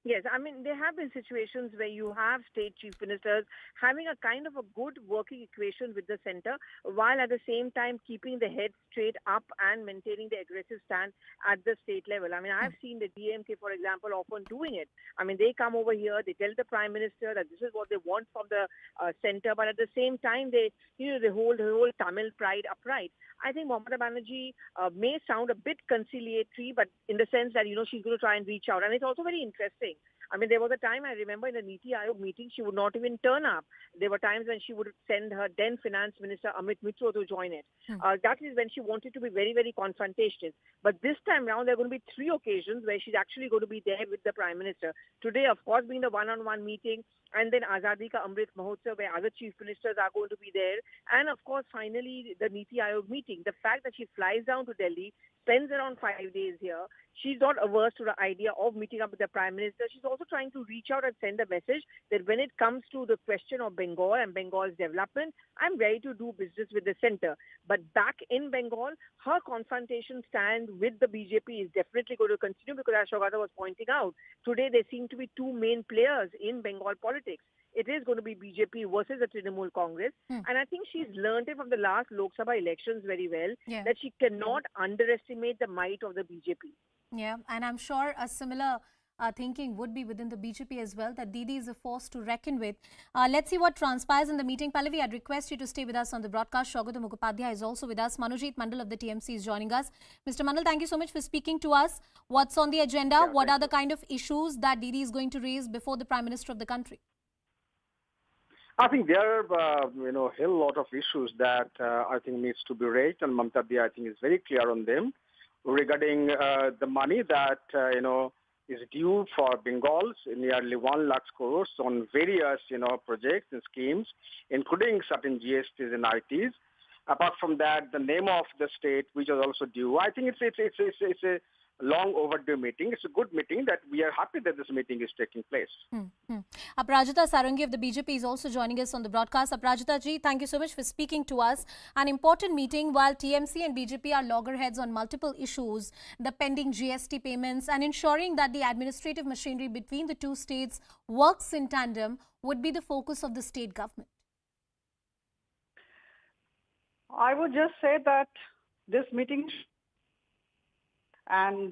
Yes, I mean, there have been situations where you have state chief ministers having a kind of a good working equation with the center, while at the same time keeping the head straight up and maintaining the aggressive stand at the state level. I mean, I've seen the DMK, for example, often doing it. I mean, they come over here, they tell the prime minister that this is what they want from the center, but at the same time, they hold the whole Tamil pride upright. I think Mamata Banerjee may sound a bit conciliatory, but in the sense that, she's going to try and reach out. And it's also very interesting. I mean, there was a time I remember in a Niti Aayog meeting, she would not even turn up. There were times when she would send her then Finance Minister Amit Mitra to join it. That is when she wanted to be very, very confrontational. But this time round, there are going to be 3 occasions where she's actually going to be there with the Prime Minister. Today, of course, being the one-on-one meeting, and then Azadi Ka Amrit Mahotsav, where other chief ministers are going to be there. And of course, finally, the Niti Aayog meeting. The fact that she flies down to Delhi, spends around 5 days here, she's not averse to the idea of meeting up with the Prime Minister. She's also trying to reach out and send a message that when it comes to the question of Bengal and Bengal's development, I'm ready to do business with the center. But back in Bengal, her confrontation stand with the BJP is definitely going to continue, because as Shogata was pointing out, today there seem to be 2 main players in Bengal politics. It is going to be BJP versus the Trinamool Congress. And I think she's learned it from the last Lok Sabha elections very well, that she cannot underestimate the might of the BJP. Yeah, and I'm sure a similar thinking would be within the BJP as well, that Didi is a force to reckon with. Let's see what transpires in the meeting. Pallavi, I'd request you to stay with us on the broadcast. Shaugato Mukhopadhyay is also with us. Manojit Mandal of the TMC is joining us. Mr. Mandal, thank you so much for speaking to us. What's on the agenda? What are the kind of issues that Didi is going to raise before the Prime Minister of the country? I think there are, a hell lot of issues that I think needs to be raised, and Mamata Banerjee, I think, is very clear on them regarding the money that, is due for Bengals, nearly 1 lakh crores on various, projects and schemes, including certain GSTs and ITs. Apart from that, the name of the state, which is also due. I think it's a long overdue meeting. It's a good meeting that we are happy that this meeting is taking place. Aprajita Sarangi of the BJP is also joining us on the broadcast. Aprajita ji, thank you so much for speaking to us. An important meeting while TMC and BJP are loggerheads on multiple issues, the pending GST payments and ensuring that the administrative machinery between the two states works in tandem would be the focus of the state government. I would just say that this meeting and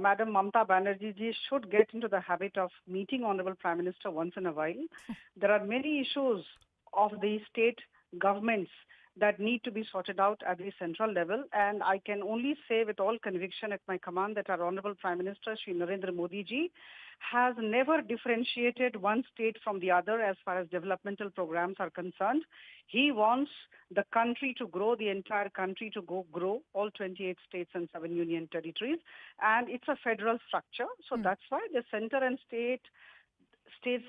Madam Mamata Banerjee ji should get into the habit of meeting Honorable Prime Minister once in a while. There are many issues of the state governments that need to be sorted out at the central level. And I can only say with all conviction at my command that our Honorable Prime Minister, Shri Narendra Modi ji, has never differentiated one state from the other as far as developmental programs are concerned. He wants the country to grow, the entire country to grow, all 28 states and 7 union territories. And it's a federal structure. So that's why the center and states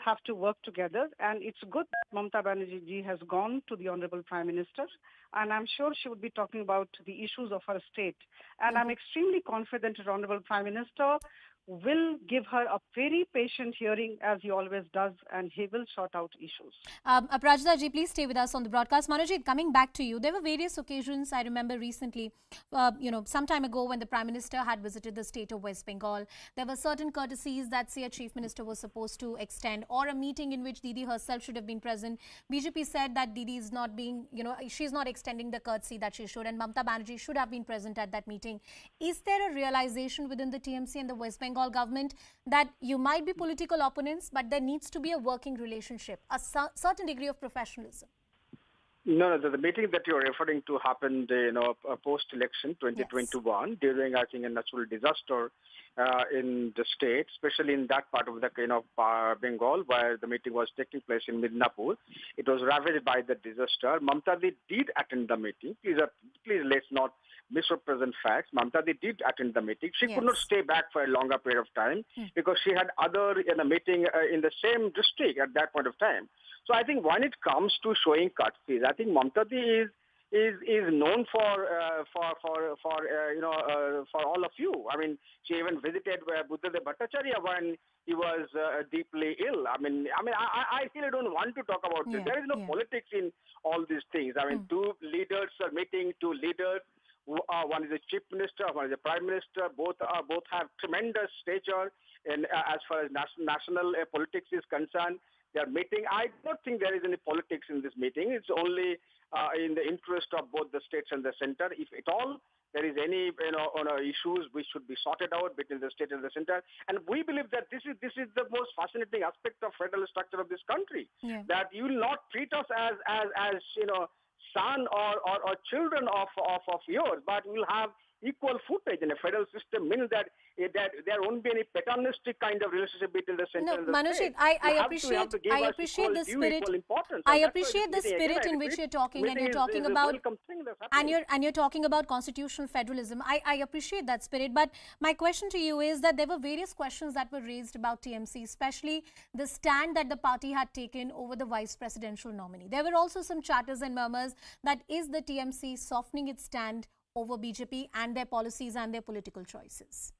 have to work together, and it's good that Mamata Banerjee ji has gone to the Honorable Prime Minister, and I'm sure she would be talking about the issues of her state. And I'm extremely confident that Honorable Prime Minister will give her a very patient hearing, as he always does, and he will sort out issues. Aprajita ji, please stay with us on the broadcast. Manojit, coming back to you, there were various occasions, I remember recently, some time ago when the Prime Minister had visited the state of West Bengal, there were certain courtesies that, say, a Chief Minister was supposed to extend, or a meeting in which Didi herself should have been present. BJP said that Didi is not being, she's not extending the courtesy that she should, and Mamata Banerjee should have been present at that meeting. Is there a realization within the TMC and the West Bengal government that you might be political opponents, but there needs to be a working relationship, a certain degree of professionalism? No, the meeting that you're referring to happened, post-election 2021 during, I think, a natural disaster in the state, especially in that part of the Bengal where the meeting was taking place in Midnapur. It was ravaged by the disaster. Mamata did attend the meeting. Please let's not misrepresent facts. Mamata did attend the meeting. She could not stay back for a longer period of time because she had other meeting in the same district at that point of time. So I think when it comes to showing courtesies, I think Mamata is known for all of you. I mean, she even visited Buddhadev Bhattacharya when he was deeply ill. I really don't want to talk about this. There is no politics in all these things. I mean, two leaders are meeting, two leaders. One is a chief minister, one is a prime minister. Both have tremendous stature in as far as national politics is concerned. They are meeting. I don't think there is any politics in this meeting. It's only in the interest of both the states and the center. If at all there is any issues which should be sorted out between the state and the center, and we believe that this is the most fascinating aspect of federal structure of this country. That you will not treat us as son or children of yours, but we'll have equal footage in a federal system, means that there won't be any paternalistic kind of relationship between the center and the Manojit, state. I appreciate the spirit. I appreciate the spirit in which you're talking, and you're talking about you're talking about constitutional federalism. I appreciate that spirit, but my question to you is that there were various questions that were raised about TMC, especially the stand that the party had taken over the vice presidential nominee. There were also some chatters and murmurs that is the TMC softening its stand over BJP and their policies and their political choices.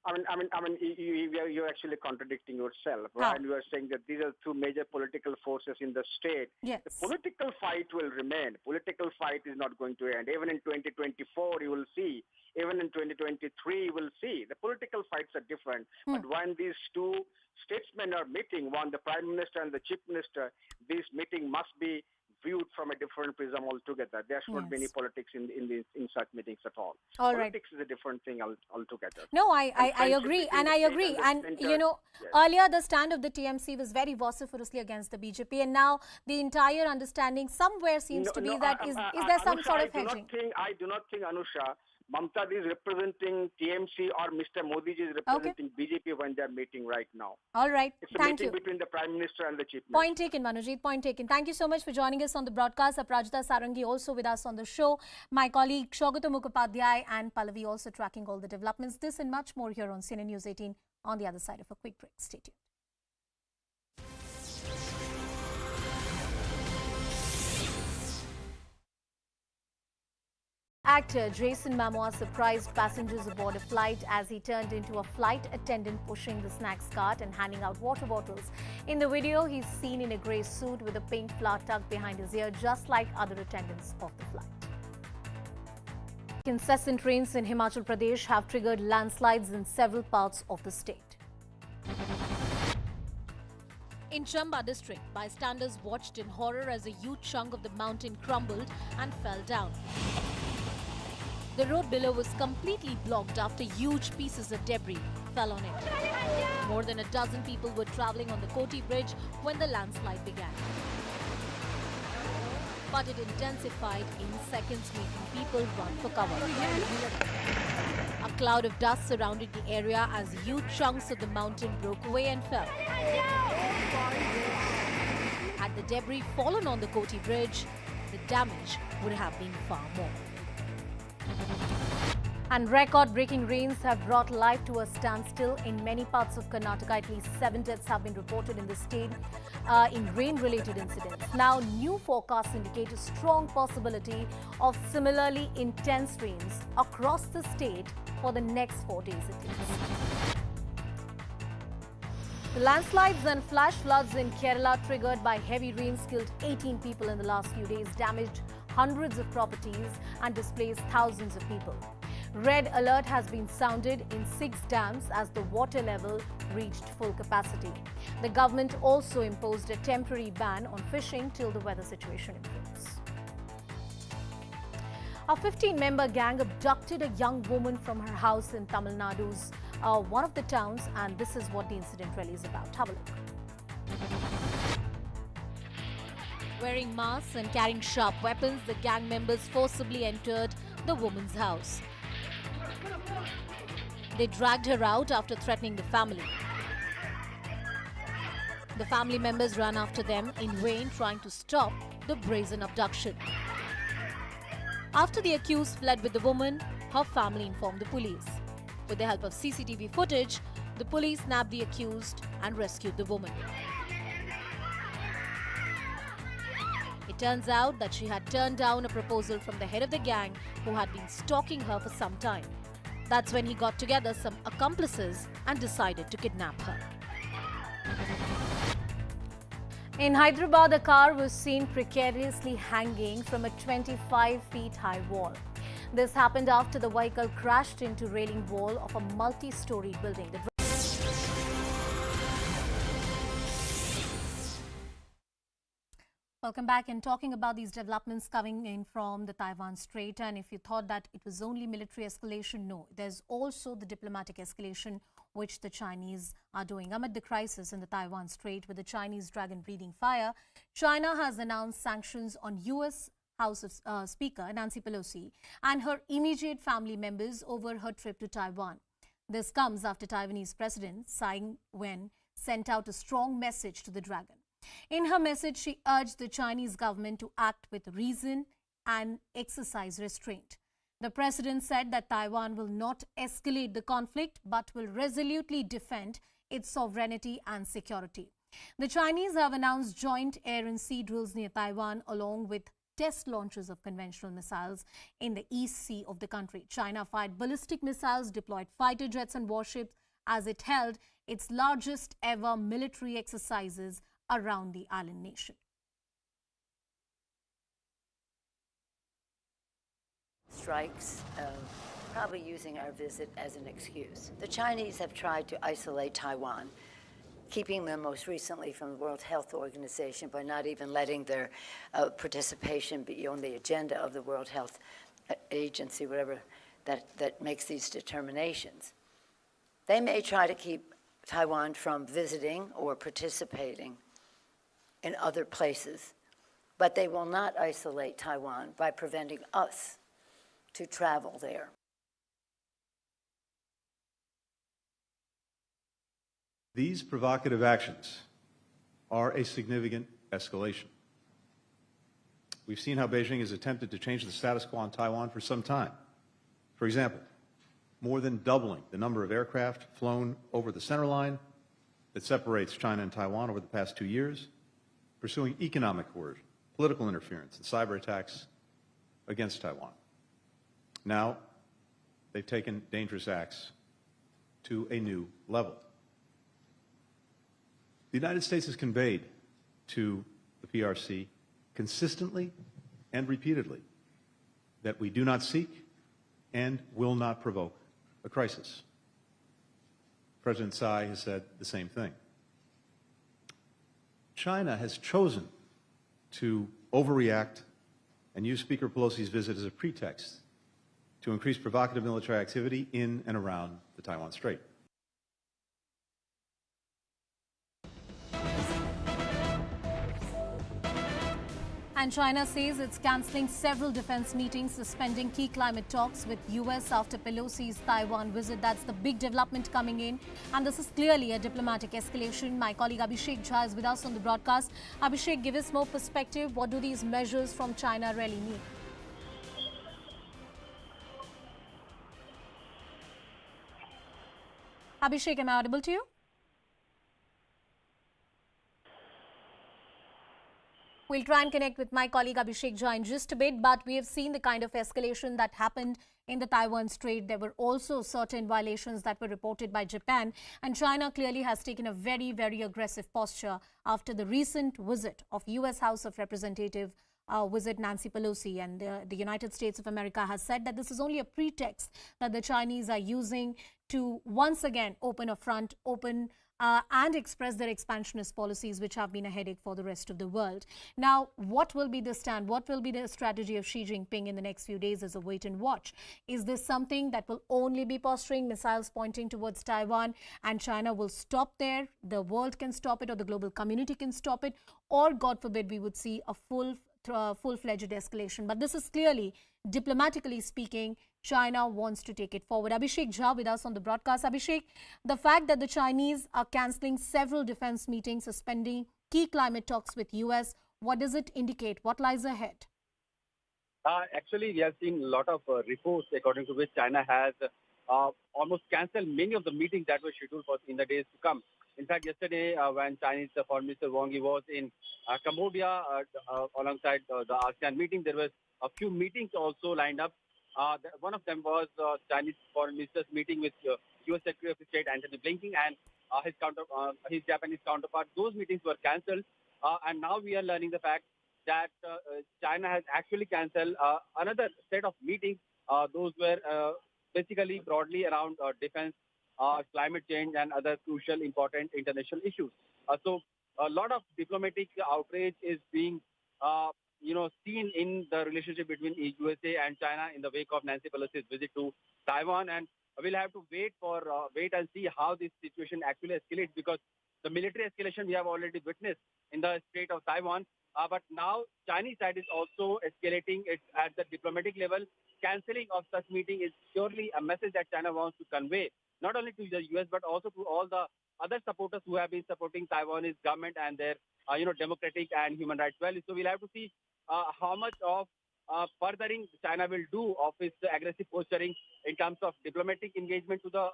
You're actually contradicting yourself, right? You are saying that these are two major political forces in the state. Yes. The political fight will remain. Political fight is not going to end. Even in 2024, you will see. Even in 2023, you will see. The political fights are different. But when these two statesmen are meeting, one the Prime Minister and the Chief Minister, this meeting must be viewed from a different prism altogether. There should not be any politics in such meetings at all. Politics is a different thing altogether. No, I agree, and I agree. And earlier the stand of the TMC was very vociferously against the BJP, and now the entire understanding somewhere seems to be that is there some Anusha, sort of hedging? I do not think, Anusha, Mamata is representing TMC or Mr. Modi is representing BJP when they are meeting right now. All right. It's a Thank meeting you. between the Prime Minister and the Chief Minister. Point taken, Manojit. Point taken. Thank you so much for joining us on the broadcast. Aprajita Sarangi also with us on the show. My colleague Shogata Mukhopadhyay and Pallavi also tracking all the developments. This and much more here on CNN News 18 on the other side of a quick break. Stay tuned. Actor Jason Momoa surprised passengers aboard a flight as he turned into a flight attendant pushing the snacks cart and handing out water bottles. In the video, he's seen in a grey suit with a pink flower tucked behind his ear, just like other attendants of the flight. Incessant rains in Himachal Pradesh have triggered landslides in several parts of the state. In Chamba district, bystanders watched in horror as a huge chunk of the mountain crumbled and fell down. The road below was completely blocked after huge pieces of debris fell on it. More than a dozen people were travelling on the Koti Bridge when the landslide began. but it intensified in seconds, making people run for cover. A cloud of dust surrounded the area as huge chunks of the mountain broke away and fell. Had the debris fallen on the Koti Bridge, the damage would have been far more. And record-breaking rains have brought life to a standstill in many parts of Karnataka. At least 7 deaths have been reported in the state in rain-related incidents. Now, new forecasts indicate a strong possibility of similarly intense rains across the state for the next 4 days at least. The landslides and flash floods in Kerala, triggered by heavy rains, killed 18 people in the last few days, damaged hundreds of properties and displaced thousands of people. Red alert has been sounded in 6 dams as the water level reached full capacity. The government also imposed a temporary ban on fishing till the weather situation improves. A 15-member gang abducted a young woman from her house in Tamil Nadu's one of the towns, and this is what the incident really is about. Have a look. Wearing masks and carrying sharp weapons, the gang members forcibly entered the woman's house. They dragged her out after threatening the family. The family members ran after them in vain, trying to stop the brazen abduction. After the accused fled with the woman, her family informed the police. With the help of CCTV footage, the police nabbed the accused and rescued the woman. It turns out that she had turned down a proposal from the head of the gang who had been stalking her for some time. That's when he got together some accomplices and decided to kidnap her. In Hyderabad, a car was seen precariously hanging from a 25 feet high wall. This happened after the vehicle crashed into railing wall of a multi-story building. Welcome back, and talking about these developments coming in from the Taiwan Strait. And if you thought that it was only military escalation, no, there's also the diplomatic escalation which the Chinese are doing. Amid the crisis in the Taiwan Strait with the Chinese dragon breathing fire, China has announced sanctions on U.S. House of Speaker Nancy Pelosi and her immediate family members over her trip to Taiwan. This comes after Taiwanese President Tsai Ing-wen sent out a strong message to the dragon. In her message, she urged the Chinese government to act with reason and exercise restraint. The president said that Taiwan will not escalate the conflict but will resolutely defend its sovereignty and security. The Chinese have announced joint air and sea drills near Taiwan along with test launches of conventional missiles in the East Sea of the country. China fired ballistic missiles, deployed fighter jets and warships as it held its largest ever military exercises around the island nation. Strikes, probably using our visit as an excuse. The Chinese have tried to isolate Taiwan, keeping them most recently from the World Health Organization by not even letting their participation be on the agenda of the World Health Agency, whatever that makes these determinations. They may try to keep Taiwan from visiting or participating in other places, but they will not isolate Taiwan by preventing us to travel there. These provocative actions are a significant escalation. We've seen how Beijing has attempted to change the status quo on Taiwan for some time. For example, more than doubling the number of aircraft flown over the center line that separates China and Taiwan over the past 2 years, pursuing economic coercion, political interference, and cyber attacks against Taiwan. Now, they've taken dangerous acts to a new level. The United States has conveyed to the PRC consistently and repeatedly that we do not seek and will not provoke a crisis. President Tsai has said the same thing. China has chosen to overreact and use Speaker Pelosi's visit as a pretext to increase provocative military activity in and around the Taiwan Strait. And China says it's cancelling several defense meetings, suspending key climate talks with US after Pelosi's Taiwan visit. That's the big development coming in. And this is clearly a diplomatic escalation. My colleague Abhishek Jha is with us on the broadcast. Abhishek, give us more perspective. What do these measures from China really mean? Abhishek, am I audible to you? We'll try and connect with my colleague Abhishek Jha in just a bit, but we have seen the kind of escalation that happened in the Taiwan Strait. There were also certain violations that were reported by Japan, and China clearly has taken a very, very aggressive posture after the recent visit of US House of Representatives visit Nancy Pelosi, and the United States of America has said that this is only a pretext that the Chinese are using to once again open a front, and express their expansionist policies, which have been a headache for the rest of the world. Now, what will be the stand? What will be the strategy of Xi Jinping in the next few days as a wait and watch? Is this something that will only be posturing, missiles pointing towards Taiwan, and China will stop there? The world can stop it, or the global community can stop it, or God forbid we would see a full-fledged escalation. But this is clearly, diplomatically speaking, China wants to take it forward. Abhishek Jha with us on the broadcast. Abhishek, the fact that the Chinese are cancelling several defense meetings, suspending key climate talks with US, what does it indicate? What lies ahead? Actually, we have seen a lot of reports according to which China has almost cancelled many of the meetings that were scheduled for in the days to come. In fact, yesterday when Chinese Foreign Minister Wang Yi was in Cambodia alongside the ASEAN meeting, there was a few meetings also lined up. One of them was Chinese Foreign Minister's meeting with U.S. Secretary of State Antony Blinken and his Japanese counterpart. Those meetings were cancelled, and now we are learning the fact that China has actually cancelled another set of meetings. Those were basically broadly around defense, climate change, and other crucial, important international issues. So a lot of diplomatic outrage is being seen in the relationship between USA and China in the wake of Nancy Pelosi's visit to Taiwan, and we'll have to wait and see how this situation actually escalates, because the military escalation we have already witnessed in the Strait of Taiwan, but now Chinese side is also escalating it at the diplomatic level. Cancelling of such meeting is surely a message that China wants to convey, not only to the US but also to all the other supporters who have been supporting Taiwanese government and their democratic and human rights values. So we'll have to see how much of furthering China will do of its aggressive posturing in terms of diplomatic engagement to the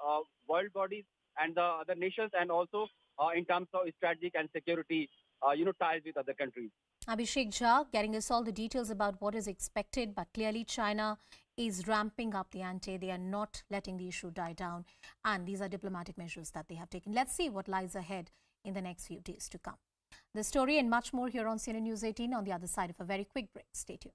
world bodies and the other nations, and also in terms of strategic and security ties with other countries. Abhishek Jha getting us all the details about what is expected, but clearly China is ramping up the ante. They are not letting the issue die down, and these are diplomatic measures that they have taken. Let's see what lies ahead in the next few days to come. The story and much more here on CNN News 18 on the other side of a very quick break. Stay tuned.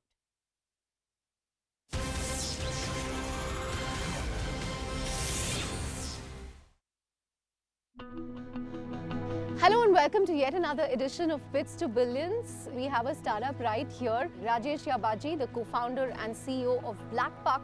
Hello and welcome to yet another edition of Bits to Billions. We have a startup right here, Rajesh Yabaji, the co-founder and CEO of Blackbuck.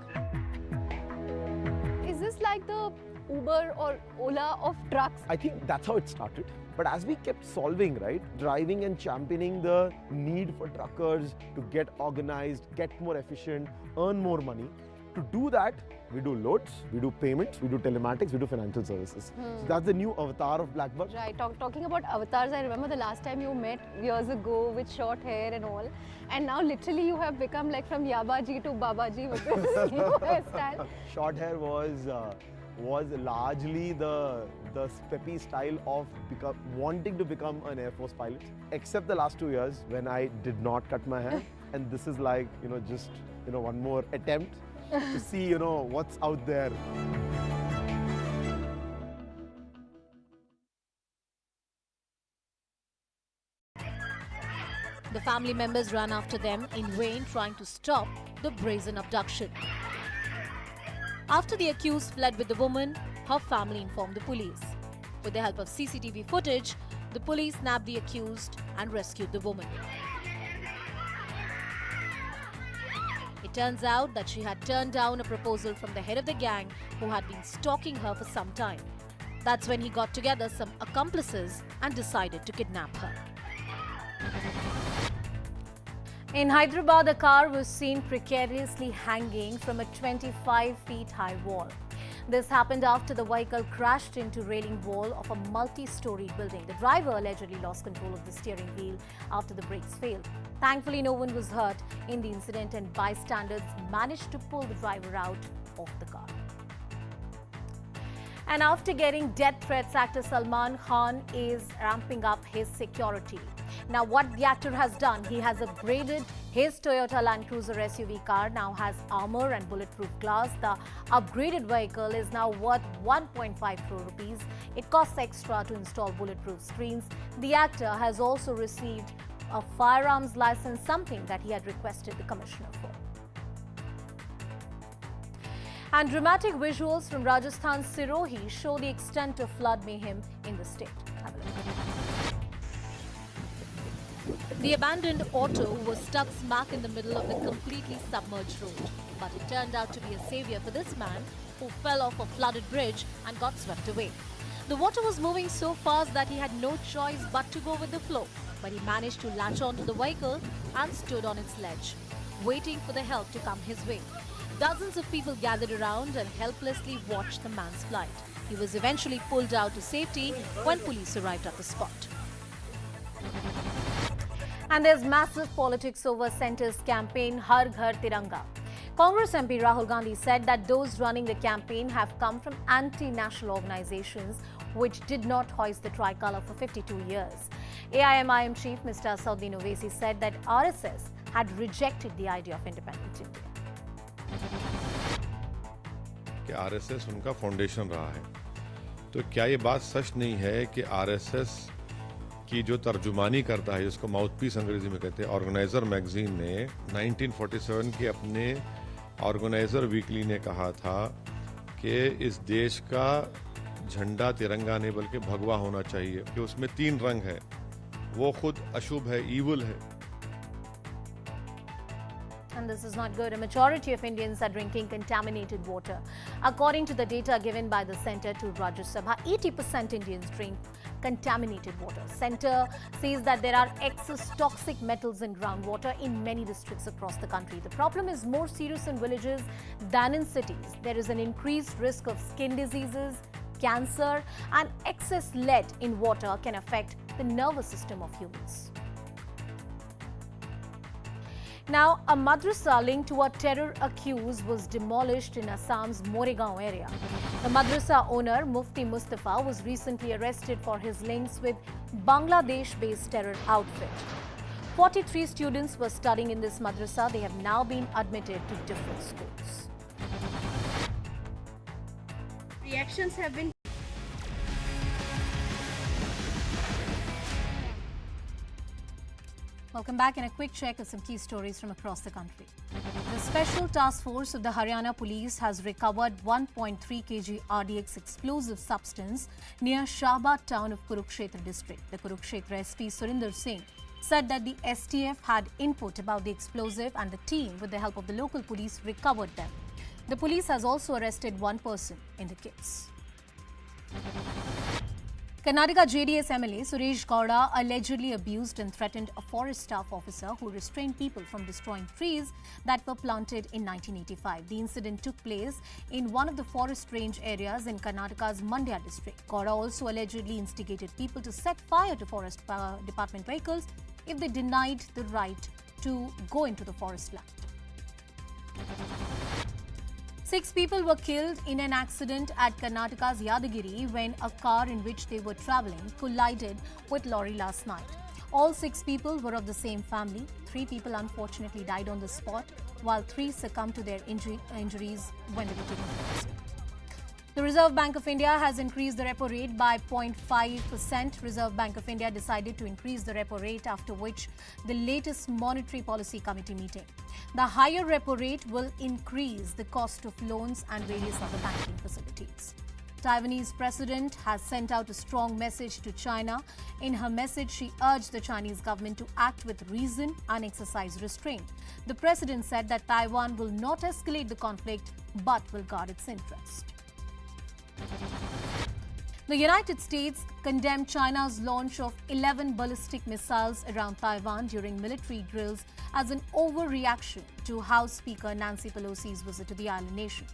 Is this like the Uber or Ola of trucks? I think that's how it started. But as we kept solving, right, driving and championing the need for truckers to get organized, get more efficient, earn more money, to do that, we do loads, we do payments, we do telematics, we do financial services. So that's the new avatar of Blackbuck. Right, talking about avatars, I remember the last time you met years ago with short hair and all. And now literally you have become like from Yabaji to Babaji with this new hairstyle. Short hair was largely the peppy style of wanting to become an Air Force pilot. Except the last 2 years when I did not cut my hair. And this is like, just, one more attempt to see, what's out there. The family members ran after them in vain, trying to stop the brazen abduction. After the accused fled with the woman, her family informed the police. With the help of CCTV footage, the police nabbed the accused and rescued the woman. It turns out that she had turned down a proposal from the head of the gang who had been stalking her for some time. That's when he got together some accomplices and decided to kidnap her. In Hyderabad, a car was seen precariously hanging from a 25 feet high wall. This happened after the vehicle crashed into railing wall of a multi-storied building. The driver allegedly lost control of the steering wheel after the brakes failed. Thankfully, no one was hurt in the incident and bystanders managed to pull the driver out of the car. And after getting death threats, actor Salman Khan is ramping up his security. Now, what the actor has done, he has upgraded his Toyota Land Cruiser SUV car, now has armor and bulletproof glass. The upgraded vehicle is now worth 1.5 crore rupees. It costs extra to install bulletproof screens. The actor has also received a firearms license, something that he had requested the commissioner for. And dramatic visuals from Rajasthan's Sirohi show the extent of flood mayhem in the state. Have a look. The abandoned auto was stuck smack in the middle of the completely submerged road. But it turned out to be a savior for this man who fell off a flooded bridge and got swept away. The water was moving so fast that he had no choice but to go with the flow. But he managed to latch onto the vehicle and stood on its ledge, waiting for the help to come his way. Dozens of people gathered around and helplessly watched the man's plight. He was eventually pulled out to safety when police arrived at the spot. And there's massive politics over Centre's campaign Har Ghar Tiranga. Congress MP Rahul Gandhi said that those running the campaign have come from anti-national organizations which did not hoist the tricolour for 52 years. AIMIM chief Mr. Asauddin Owaisi said that RSS had rejected the idea of independent India. कि RSS उनका foundation रहा है, तो क्या ये बात सच नहीं है कि आरएसएस की जो तर्जुमानी करता है, जिसको माउथपीस अंग्रेजी में कहते हैं, ऑर्गेनाइजर मैगजीन ने 1947 के अपने ऑर्गेनाइजर वीकली ने कहा था कि इस देश का झंडा तिरंगा नहीं बल्कि भगवा होना चाहिए, कि उसमें 3 रंग है, वो खुद अशुभ है, ईवल है. And this is not good. A majority of Indians are drinking contaminated water. According to the data given by the Centre to Rajya Sabha, 80% Indians drink contaminated water. Centre says that there are excess toxic metals in groundwater in many districts across the country. The problem is more serious in villages than in cities. There is an increased risk of skin diseases, cancer, and excess lead in water can affect the nervous system of humans. Now, a madrasa linked to a terror accused was demolished in Assam's Moregaon area. The madrasa owner, Mufti Mustafa, was recently arrested for his links with Bangladesh-based terror outfit. 43 students were studying in this madrasa. They have now been admitted to different schools. Reactions have been Welcome back, and a quick check of some key stories from across the country. The Special Task Force of the Haryana Police has recovered 1.3 kg RDX explosive substance near Shahbad town of Kurukshetra district. The Kurukshetra SP Surinder Singh said that the STF had input about the explosive and the team, with the help of the local police, recovered them. The police has also arrested one person in the case. Karnataka JDS MLA Suresh Gowda allegedly abused and threatened a forest staff officer who restrained people from destroying trees that were planted in 1985. The incident took place in one of the forest range areas in Karnataka's Mandya district. Gowda also allegedly instigated people to set fire to forest department vehicles if they denied the right to go into the forest land. 6 people were killed in an accident at Karnataka's Yadagiri when a car in which they were travelling collided with lorry last night. All 6 people were of the same family. 3 people unfortunately died on the spot, while 3 succumbed to their injuries when they were taken to the hospital. The Reserve Bank of India has increased the repo rate by 0.5%. Reserve Bank of India decided to increase the repo rate after which the latest Monetary Policy Committee meeting. The higher repo rate will increase the cost of loans and various other banking facilities. Taiwanese president has sent out a strong message to China. In her message, she urged the Chinese government to act with reason and exercise restraint. The president said that Taiwan will not escalate the conflict but will guard its interest. The United States condemned China's launch of 11 ballistic missiles around Taiwan during military drills as an overreaction to House Speaker Nancy Pelosi's visit to the island nation.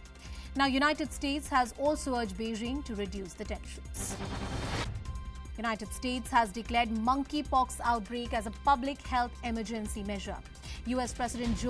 Now, United States has also urged Beijing to reduce the tensions. United States has declared monkeypox outbreak as a public health emergency measure. US President Joe